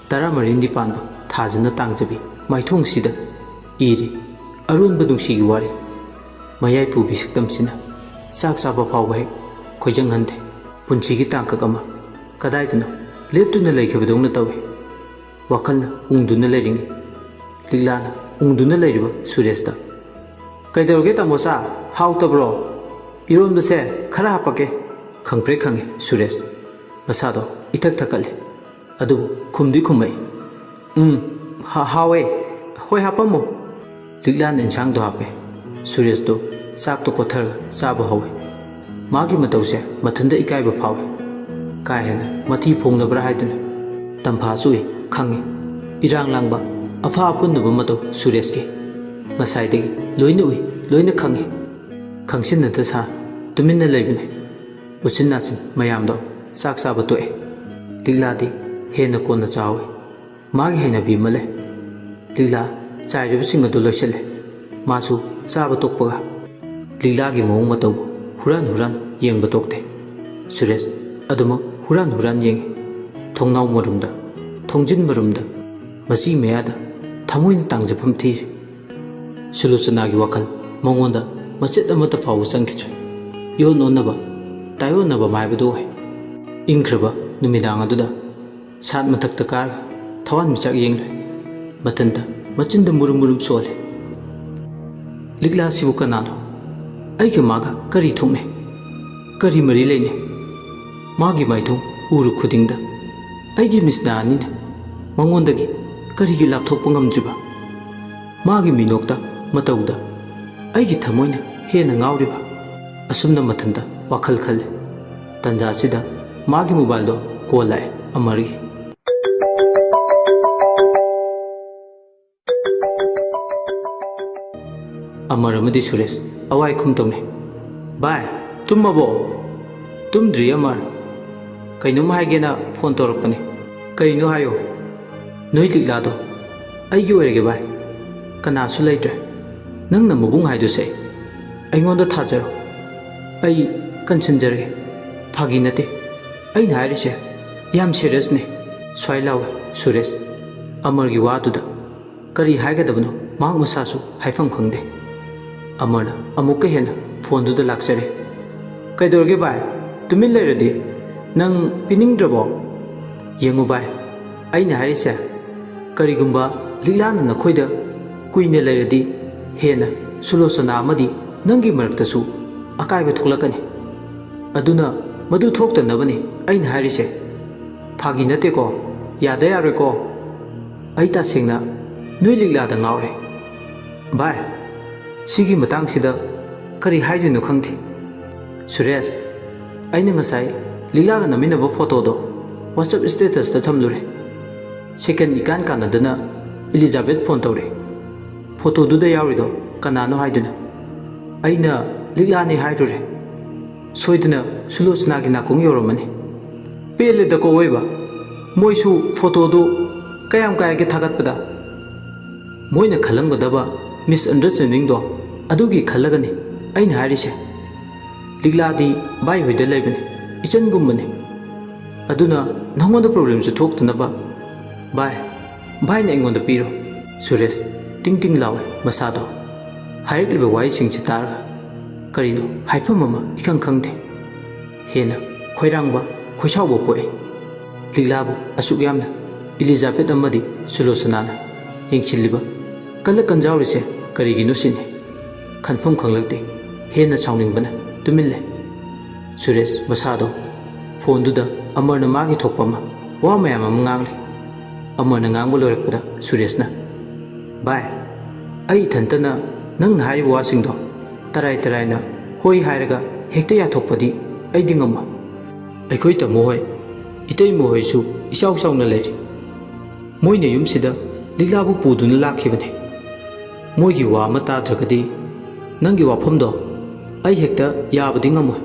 14 ꯄꯥꯟꯕ ꯊꯥꯖꯅ ꯇꯥꯡꯖꯕꯤ ꯃꯥꯏꯊꯣꯡꯁꯤꯗ ꯏꯔꯤ ꯑꯔꯣꯟꯕ ꯅꯨꯡꯁꯤꯒꯤ ꯋꯥꯔꯤ ꯃꯌꯥꯏ ꯄꯨꯕꯤ ꯁꯛꯇꯝꯁꯤꯅ ꯆꯥꯛ ꯆꯥꯕ ꯐꯥꯎꯕ ꯍꯦꯛ ꯈꯣꯏꯖꯪꯍꯟꯗꯦ ꯄꯨꯟꯁꯤꯒꯤ ꯇꯥꯡꯀꯛ ꯑꯃ ꯀꯗꯥꯏꯗꯅꯣ ꯂꯦꯞꯇꯨꯅ ꯂꯩꯈꯤꯕꯗꯧꯅ ꯇꯧꯏ ꯋꯥꯈꯜꯅ ꯎꯪꯗꯨꯅ ꯂꯩꯔꯤꯉꯩ ꯂꯤꯛꯂꯥꯅ ꯎꯪꯗꯨꯅ ꯂꯩꯔꯤꯕ ꯁꯨꯔꯦꯁꯇ ꯀꯩꯗꯧꯔꯒꯦ ꯇꯥꯃꯣꯆꯥ ꯍꯥꯎꯇꯕ꯭ꯔꯣ ꯏꯔꯣꯟꯕꯁꯦ ꯈꯔ ꯍꯥꯞꯄꯛꯀꯦ ꯈꯪꯉꯦ ꯁꯨꯔꯦꯁ ꯃꯁꯥꯗꯣ ꯏꯊꯛ ꯊꯛꯀꯠꯂꯦ ꯑꯗꯨꯕꯨ ꯈꯨꯝꯗꯤ ꯈꯨꯝꯃꯛꯏ ꯍꯥꯎꯋꯦ ꯍꯣꯏ ꯍꯥꯞꯄꯝꯃꯣ ꯂꯤꯛꯂꯥꯅ ꯏꯟꯁꯥꯡꯗꯣ ꯍꯥꯞꯄꯦ ꯁꯨꯔꯦꯁꯇꯣ ꯆꯥꯛꯇꯣ ꯀꯣꯠꯊꯔꯒ ꯆꯥꯕ ꯍꯧꯋꯦ ꯃꯥꯒꯤ ꯃꯇꯧꯁꯦ ꯃꯊꯟꯇ ꯏꯀꯥꯏꯕ ꯐꯥꯎꯋꯦ ꯀꯥ ꯍꯦꯟꯅ ꯃꯊꯤ ꯐꯣꯡꯅꯕ꯭ꯔꯥ ꯍꯥꯏꯗꯨꯅ ꯇꯝꯐꯥꯁꯨ ꯈꯪꯉꯤ ꯏꯔꯥꯡ ꯂꯥꯡꯕ ꯑꯐ ꯑꯄꯨꯟꯅꯕ ꯃꯇꯧ ꯁꯨꯔꯦꯁꯀꯤ ꯉꯁꯥꯏꯗꯒꯤ ꯂꯣꯏꯅ ꯂꯣꯏꯅ ꯈꯪꯉꯤ ꯈꯪꯁꯤꯟꯅꯗ ꯁꯥ ꯇꯨꯃꯤꯟꯅ ꯂꯩꯕꯅꯤ ꯎꯆꯤꯟ ꯅꯥꯆꯤꯟ ꯃꯌꯥꯝꯗꯣ ꯆꯥꯛ ꯆꯥꯕ ꯇꯣꯛꯑꯦ ꯂꯤꯛꯂꯥꯗꯤ ꯍꯦꯟꯅ ꯀꯣꯟꯅ ꯆꯥꯍꯧꯏ ꯃꯥꯒꯤ ꯍꯩꯅꯕꯤ ꯑꯃ ꯂꯩ ꯂꯤꯛꯂꯥ ꯆꯥꯏꯔꯤꯕꯁꯤꯡ ꯑꯗꯨ ꯂꯣꯏꯁꯤꯜꯂꯦ ꯃꯥꯁꯨ ꯆꯥꯕ ꯇꯣꯛꯄꯒ ꯂꯤꯛꯂꯥꯒꯤ ꯃꯑꯣꯡ ꯃꯇꯧꯕꯨ ꯍꯨꯔꯥꯟ ꯌꯦꯡꯕ ꯇꯣꯛꯇꯦ ꯁꯨꯔꯦꯁ ꯑꯗꯨꯃꯛ ꯍꯨꯔꯥꯟ ꯌꯦꯡꯉꯤ ꯊꯣꯡꯅꯥꯎ ꯃꯔꯨꯝꯗ ꯊꯣꯡꯖꯤꯟ ꯃꯔꯨꯝꯗ ꯃꯆꯤ ꯃꯌꯥꯗ ꯊꯃꯣꯏꯅ ꯇꯥꯡꯖꯐꯝ ꯊꯤꯔꯤ ꯁꯨꯂꯣꯆꯅꯥꯒꯤ ꯋꯥꯈꯜ ꯃꯉꯣꯟꯗ ꯃꯆꯦꯠ ꯑꯃꯠꯇ ꯐꯥꯎꯕ ꯆꯪꯈꯤꯗ꯭ꯔꯦ ꯌꯣꯟ ꯑꯣꯟꯅꯕ ꯇꯥꯏꯌꯣꯟꯅꯕ ꯍꯥꯏꯕꯗꯨ ꯑꯣꯏ ꯏꯪꯈ꯭ꯔꯕ ꯅꯨꯃꯤꯗꯥꯡ ꯑꯗꯨꯗ ꯁꯥꯠ ꯃꯊꯛꯇ ꯀꯥꯔꯒ ꯊꯋꯥꯟꯃꯤꯆꯥꯛ ꯌꯦꯡꯂꯨꯏ ꯃꯊꯟꯇ ꯃꯆꯤꯟꯗ ꯃꯨꯔꯨꯝ ꯁꯣꯜꯂꯤ ꯂꯤꯛꯂꯥꯁꯤꯕꯨ ꯀꯅꯥꯅꯣ ꯑꯩꯒ ꯃꯥꯒ ꯀꯔꯤ ꯊꯣꯛꯅꯩ ꯀꯔꯤ ꯃꯔꯤ ꯂꯩꯅꯩ ꯃꯥꯒꯤ ꯃꯥꯏꯊꯣꯡ ꯎꯔꯨ ꯈꯨꯗꯤꯡꯗ ꯑꯩꯒꯤ ꯃꯤꯁꯅꯥ ꯑꯅꯤꯅ ꯃꯉꯣꯟꯗꯒꯤ ꯀꯔꯤꯒꯤ ꯂꯥꯞꯊꯣꯛꯄ ꯉꯝꯗ꯭ꯔꯤꯕ ꯃꯥꯒꯤ ꯃꯤꯅꯣꯛꯇ ꯃꯇꯧꯗ ꯑꯩꯒꯤ ꯊꯃꯣꯏꯅ ꯍꯦꯟꯅ ꯉꯥꯎꯔꯤꯕ ꯑꯁꯨꯝꯅ ꯃꯊꯟꯇ ꯋꯥꯈꯜ ꯈꯜꯂꯤ ꯇꯟꯖꯥꯁꯤꯗ ꯃꯥꯒꯤ ꯃꯣꯕꯥꯏꯜꯗꯣ ꯀꯣꯜ ꯂꯥꯛꯑꯦ ꯑꯃꯔꯒꯤ ꯑꯃꯔ ꯑꯃꯗꯤ ꯁꯨꯔꯦꯁ ꯑꯋꯥꯏ ꯈꯨꯝ ꯇꯧꯅꯩ ꯚꯥꯏ ꯇꯨꯝꯃꯕꯣ ꯇꯨꯝꯗ꯭ꯔꯤ ꯑꯃꯔ ꯀꯩꯅꯣꯝ ꯍꯥꯏꯒꯦꯅ ꯐꯣꯟ ꯇꯧꯔꯛꯄꯅꯤ ꯀꯩꯅꯣ ꯍꯥꯏꯌꯣ ꯅꯣꯏ ꯂꯤꯛꯂꯥꯗꯣ ꯑꯩꯒꯤ ꯑꯣꯏꯔꯒꯦ ꯚꯥꯏ ꯀꯅꯥꯁꯨ ꯂꯩꯇ꯭ꯔꯦ ꯅꯪꯅ ꯃꯕꯨꯡ ꯍꯥꯏꯗꯨꯁꯦ ꯑꯩꯉꯣꯟꯗ ꯊꯥꯖꯔꯣ ꯑꯩ ꯀꯟꯁꯤꯟꯖꯔꯒꯦ ꯐꯥꯒꯤ ꯅꯠꯇꯦ ꯑꯩꯅ ꯍꯥꯏꯔꯤꯁꯦ ꯌꯥꯝ ꯁꯦꯔꯤꯌꯁꯅꯤ ꯁ꯭ꯋꯥꯏ ꯂꯥꯎꯋꯦ ꯁꯨꯔꯦꯁ ꯑꯃꯔꯒꯤ ꯋꯥꯗꯨꯗ ꯀꯔꯤ ꯍꯥꯏꯒꯗꯕꯅꯣ ꯃꯍꯥꯛ ꯃꯁꯥꯁꯨ ꯍꯥꯏꯐꯝ ꯈꯪꯗꯦ ꯑꯃꯔꯅ ꯑꯃꯨꯛꯀ ꯍꯦꯟꯅ ꯐꯣꯟꯗꯨꯗ ꯂꯥꯛꯆꯔꯦ ꯀꯩꯗꯧꯔꯒꯦ ꯚꯥꯏ ꯇꯨꯃꯤꯟ ꯂꯩꯔꯗꯤ ꯅꯪ ꯄꯤꯅꯤꯡꯗ꯭ꯔꯕꯣ ꯌꯦꯡꯉꯨ ꯚꯥꯏ ꯑꯩꯅ ꯍꯥꯏꯔꯤꯁꯦ ꯀꯔꯤꯒꯨꯝꯕ ꯂꯤꯛꯂꯥꯅ ꯅꯈꯣꯏꯗ ꯀꯨꯏꯅ ꯂꯩꯔꯗꯤ ꯍꯦꯟꯅ ꯁꯨꯂꯣꯆꯅꯥ ꯑꯃꯗꯤ ꯅꯪꯒꯤ ꯃꯔꯛꯇꯁꯨ ꯑꯀꯥꯏꯕ ꯊꯣꯛꯂꯛꯀꯅꯤ ꯑꯗꯨꯅ ꯃꯗꯨ ꯊꯣꯛꯇꯅꯕꯅꯤ ꯑꯩꯅ ꯍꯥꯏꯔꯤꯁꯦ ꯐꯥꯒꯤ ꯅꯠꯇꯦꯀꯣ ꯌꯥꯗ ꯌꯥꯔꯣꯏꯀꯣ ꯑꯩ ꯇꯁꯦꯡꯅ ꯅꯣꯏ ꯂꯤꯛꯂꯥꯗ ꯉꯥꯎꯔꯦ ꯚꯥꯏ ꯁꯤꯒꯤ ꯃꯇꯥꯡꯁꯤꯗ ꯀꯔꯤ ꯍꯥꯏꯗꯣꯏꯅꯣ ꯈꯪꯗꯦ ꯁꯨꯔꯦꯁ ꯑꯩꯅ ꯉꯁꯥꯏ ꯂꯤꯛꯂꯥꯒ ꯅꯝꯃꯤꯟꯅꯕ ꯐꯣꯇꯣꯗꯣ ꯋꯥꯆꯞ ꯁ꯭ꯇꯦꯇꯁꯇ ꯊꯝꯂꯨꯔꯦ ꯁꯦꯀꯦꯟ ꯏꯀꯥꯟ ꯀꯥꯟꯅꯗꯅ ꯏꯂꯤꯖꯥꯕꯦꯠ ꯐꯣꯟ ꯇꯧꯔꯛꯑꯦ ꯐꯣꯇꯣꯗꯨꯗ ꯌꯥꯎꯔꯤꯗꯣ ꯀꯅꯥꯅꯣ ꯍꯥꯏꯗꯨꯅ ꯑꯩꯅ ꯂꯤꯛꯂꯥꯅꯤ ꯍꯥꯏꯔꯨꯔꯦ ꯁꯣꯏꯗꯅ ꯁꯨꯂꯣꯆꯅꯥꯒꯤ ꯅꯥꯀꯣꯡ ꯌꯧꯔꯝꯃꯅꯤ ꯄꯦꯜꯂꯦꯗꯀꯣ ꯑꯣꯏꯕ ꯃꯣꯏꯁꯨ ꯐꯣꯇꯣꯗꯨ ꯀꯌꯥꯝ ꯀꯥꯏꯔꯒꯦ ꯊꯥꯒꯠꯄꯗ ꯃꯣꯏꯅ ꯈꯜꯂꯝꯒꯗꯕ ꯃꯤꯁꯑꯟꯗꯔꯁꯇꯦꯟꯗꯤꯡꯗꯣ ꯑꯗꯨꯒꯤ ꯈꯜꯂꯒꯅꯤ ꯑꯩꯅ ꯍꯥꯏꯔꯤꯁꯦ ꯂꯤꯛꯂꯥꯗꯤ ꯚꯥꯏ ꯍꯣꯏꯗ ꯂꯩꯕꯅꯤ ꯏꯆꯟꯒꯨꯝꯕꯅꯤ ꯑꯗꯨꯅ ꯅꯉꯣꯟꯗ ꯄ꯭ꯔꯣꯕ꯭ꯂꯦꯝꯁꯨ ꯊꯣꯛꯇꯅꯕ ꯚꯥꯏꯅ ꯑꯩꯉꯣꯟꯗ ꯄꯤꯔꯣ ꯁꯨꯔꯦꯁ ꯇꯤꯡ ꯇꯤꯡ ꯂꯥꯎꯋꯦ ꯃꯁꯥꯗꯣ ꯍꯥꯏꯔꯛꯂꯤꯕ ꯋꯥꯍꯩꯁꯤꯡꯁꯤ ꯇꯥꯔꯒ ꯀꯔꯤꯅꯣ ꯍꯥꯏꯐꯝ ꯑꯃ ꯏꯈꯪ ꯈꯪꯗꯦ ꯍꯦꯟꯅ ꯈꯣꯏꯔꯥꯡꯕ ꯈꯣꯏꯁꯥꯎꯕ ꯄꯣꯛꯏ ꯂꯤꯛꯂꯥꯕꯨ ꯑꯁꯨꯛ ꯌꯥꯝꯅꯏꯂꯤꯖꯥꯕꯦꯠ ꯑꯃꯗꯤ ꯁꯨꯂꯣꯆꯅꯥꯅ ꯌꯦꯡꯁꯤꯜꯂꯤꯕ ꯀꯜꯂ ꯀꯟꯖꯥꯎꯔꯤꯁꯦ ꯀꯔꯤꯒꯤꯅꯣ ꯁꯤꯅꯤ ꯈꯟꯐꯝ ꯈꯪꯂꯛꯇꯦ ꯍꯦꯟꯅ ꯁꯥꯎꯅꯤꯡꯕꯅ ꯇꯨꯃꯤꯟꯂꯦ ꯁꯨꯔꯦꯁ ꯃꯁꯥꯗꯣ ꯐꯣꯟꯗꯨꯗ ꯑꯃꯔꯅ ꯃꯥꯒꯤ ꯊꯣꯛꯄ ꯑꯃ ꯋꯥ ꯃꯌꯥꯝ ꯑꯃ ꯉꯥꯡꯂꯤ ꯑꯃꯔꯅ ꯉꯥꯡꯕ ꯂꯣꯏꯔꯛꯄꯗ ꯁꯨꯔꯦꯁꯅ ꯚꯥꯏ ꯑꯩ ꯏꯊꯟꯇꯅ ꯅꯪꯅ ꯍꯥꯏꯔꯤꯕ ꯋꯥꯁꯤꯡꯗꯣ ꯇꯔꯥꯏ ꯇꯔꯥꯏꯅ ꯍꯣꯏ ꯍꯥꯏꯔꯒ ꯍꯦꯛꯇ ꯌꯥꯊꯣꯛꯄꯗꯤ ꯑꯩꯗꯤ ꯉꯝꯃꯣꯏ ꯑꯩꯈꯣꯏ ꯇꯥꯃꯣ ꯍꯣꯏ ꯏꯇꯩꯃ ꯍꯣꯏꯁꯨ ꯏꯆꯥꯎ ꯆꯥꯎꯅ ꯂꯩꯔꯤ ꯃꯣꯏꯅ ꯌꯨꯝꯁꯤꯗ ꯂꯤꯛꯂꯥꯕꯨ ꯄꯨꯗꯨꯅ ꯂꯥꯛꯈꯤꯕꯅꯤ ꯃꯣꯏꯒꯤ ꯋꯥ ꯑꯃ ꯇꯥꯗ꯭ꯔꯒꯗꯤ ꯅꯪꯒꯤ ꯋꯥꯐꯝꯗꯣ ꯑꯩ ꯍꯦꯛꯇ ꯌꯥꯕꯗꯤ ꯉꯝꯃꯣꯏ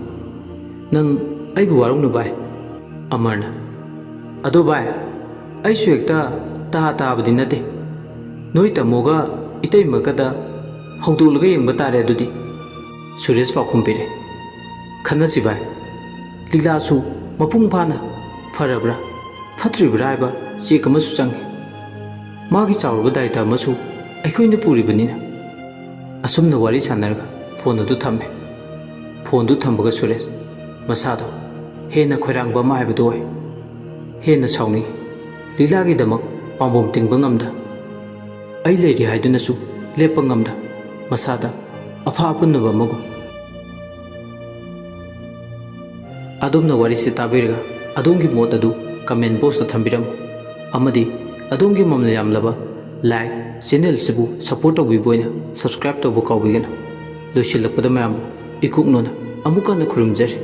ꯅꯪ ꯑꯩꯕꯨ ꯋꯥꯔꯧꯅꯨ ꯚꯥꯏ ꯑꯃꯔꯅ ꯑꯗꯣ ꯚꯥꯏ ꯑꯩꯁꯨ ꯍꯦꯛꯇ ꯇꯥꯕꯗꯤ ꯅꯠꯇꯦ ꯅꯣꯏ ꯇꯥꯃꯣꯒ ꯏꯇꯩꯃꯒꯗ ꯍꯧꯗꯣꯛꯂꯒ ꯌꯦꯡꯕ ꯇꯥꯔꯦ ꯑꯗꯨꯗꯤ ꯁꯨꯔꯦꯁ ꯄꯥꯎꯈꯨꯝ ꯄꯤꯔꯦ ꯈꯟꯅꯁꯤ ꯚꯥꯏ ꯂꯤꯛꯂꯥꯁꯨ ꯃꯄꯨꯡ ꯐꯥꯅ ꯐꯔꯕ꯭ꯔꯥ ꯐꯠꯇ꯭ꯔꯤꯕ꯭ꯔꯥ ꯍꯥꯏꯕ ꯆꯦꯛ ꯑꯃꯁꯨ ꯆꯪꯉꯤ ꯃꯥꯒꯤ ꯆꯥꯎꯔꯕ ꯗꯥꯏꯇ ꯑꯃꯁꯨ ꯑꯩꯈꯣꯏꯅ ꯄꯨꯔꯤꯕꯅꯤꯅ ꯑꯁꯨꯝꯅ ꯋꯥꯔꯤ ꯁꯥꯟꯅꯔꯒ ꯐꯣꯟ ꯑꯗꯨ ꯊꯝꯃꯦ ꯐꯣꯟꯗꯨ ꯊꯝꯕꯒ ꯁꯨꯔꯦꯁ ꯃꯁꯥꯗꯣ ꯍꯦꯟꯅ ꯈꯣꯏꯔꯥꯡꯕ ꯑꯃ ꯍꯥꯏꯕꯗꯨ ꯑꯣꯏ ꯍꯦꯟꯅ ꯁꯥꯎꯅꯤꯡꯉꯤ ꯂꯤꯛꯂꯥꯒꯤꯗꯃꯛ ꯄꯥꯝꯕꯣꯝ ꯇꯤꯡꯕ ꯉꯝꯗ ꯑꯩ ꯂꯩꯔꯤ ꯍꯥꯏꯗꯨꯅꯁꯨ ꯂꯦꯞꯄ ꯉꯝꯗ ꯃꯁꯥꯗ ꯑꯐꯥ ꯑꯄꯨꯟꯅꯕ ꯑꯃꯒꯨꯝ ꯑꯗꯣꯝꯅ ꯋꯥꯔꯤꯁꯤ ꯇꯥꯕꯤꯔꯒ ꯑꯗꯣꯝꯒꯤ ꯃꯣꯠ ꯑꯗꯨ ꯀꯃꯦꯟ ꯕꯣꯛꯁꯇ ꯊꯝꯕꯤꯔꯝꯃꯨ ꯑꯃꯗꯤ ꯑꯗꯣꯝꯒꯤ ꯃꯃꯜ ꯌꯥꯝꯂꯕ ꯂꯥꯏꯛ ꯆꯦꯅꯦꯜꯁꯤꯕꯨ ꯁꯄꯣꯔꯠ ꯇꯧꯕꯤꯕ ꯑꯣꯏꯅ ꯁꯕꯁꯀ꯭ꯔꯥꯏꯕ ꯇꯧꯕ ꯀꯥꯎꯕꯤꯒꯅꯨ ꯂꯣꯏꯁꯤꯜꯂꯛꯄꯗ ꯃꯌꯥꯝꯕꯨ ꯏꯀꯨꯛꯅꯣꯅ ꯑꯃꯨꯛ ꯍꯟꯅ ꯈꯨꯔꯨꯝꯖꯔꯤ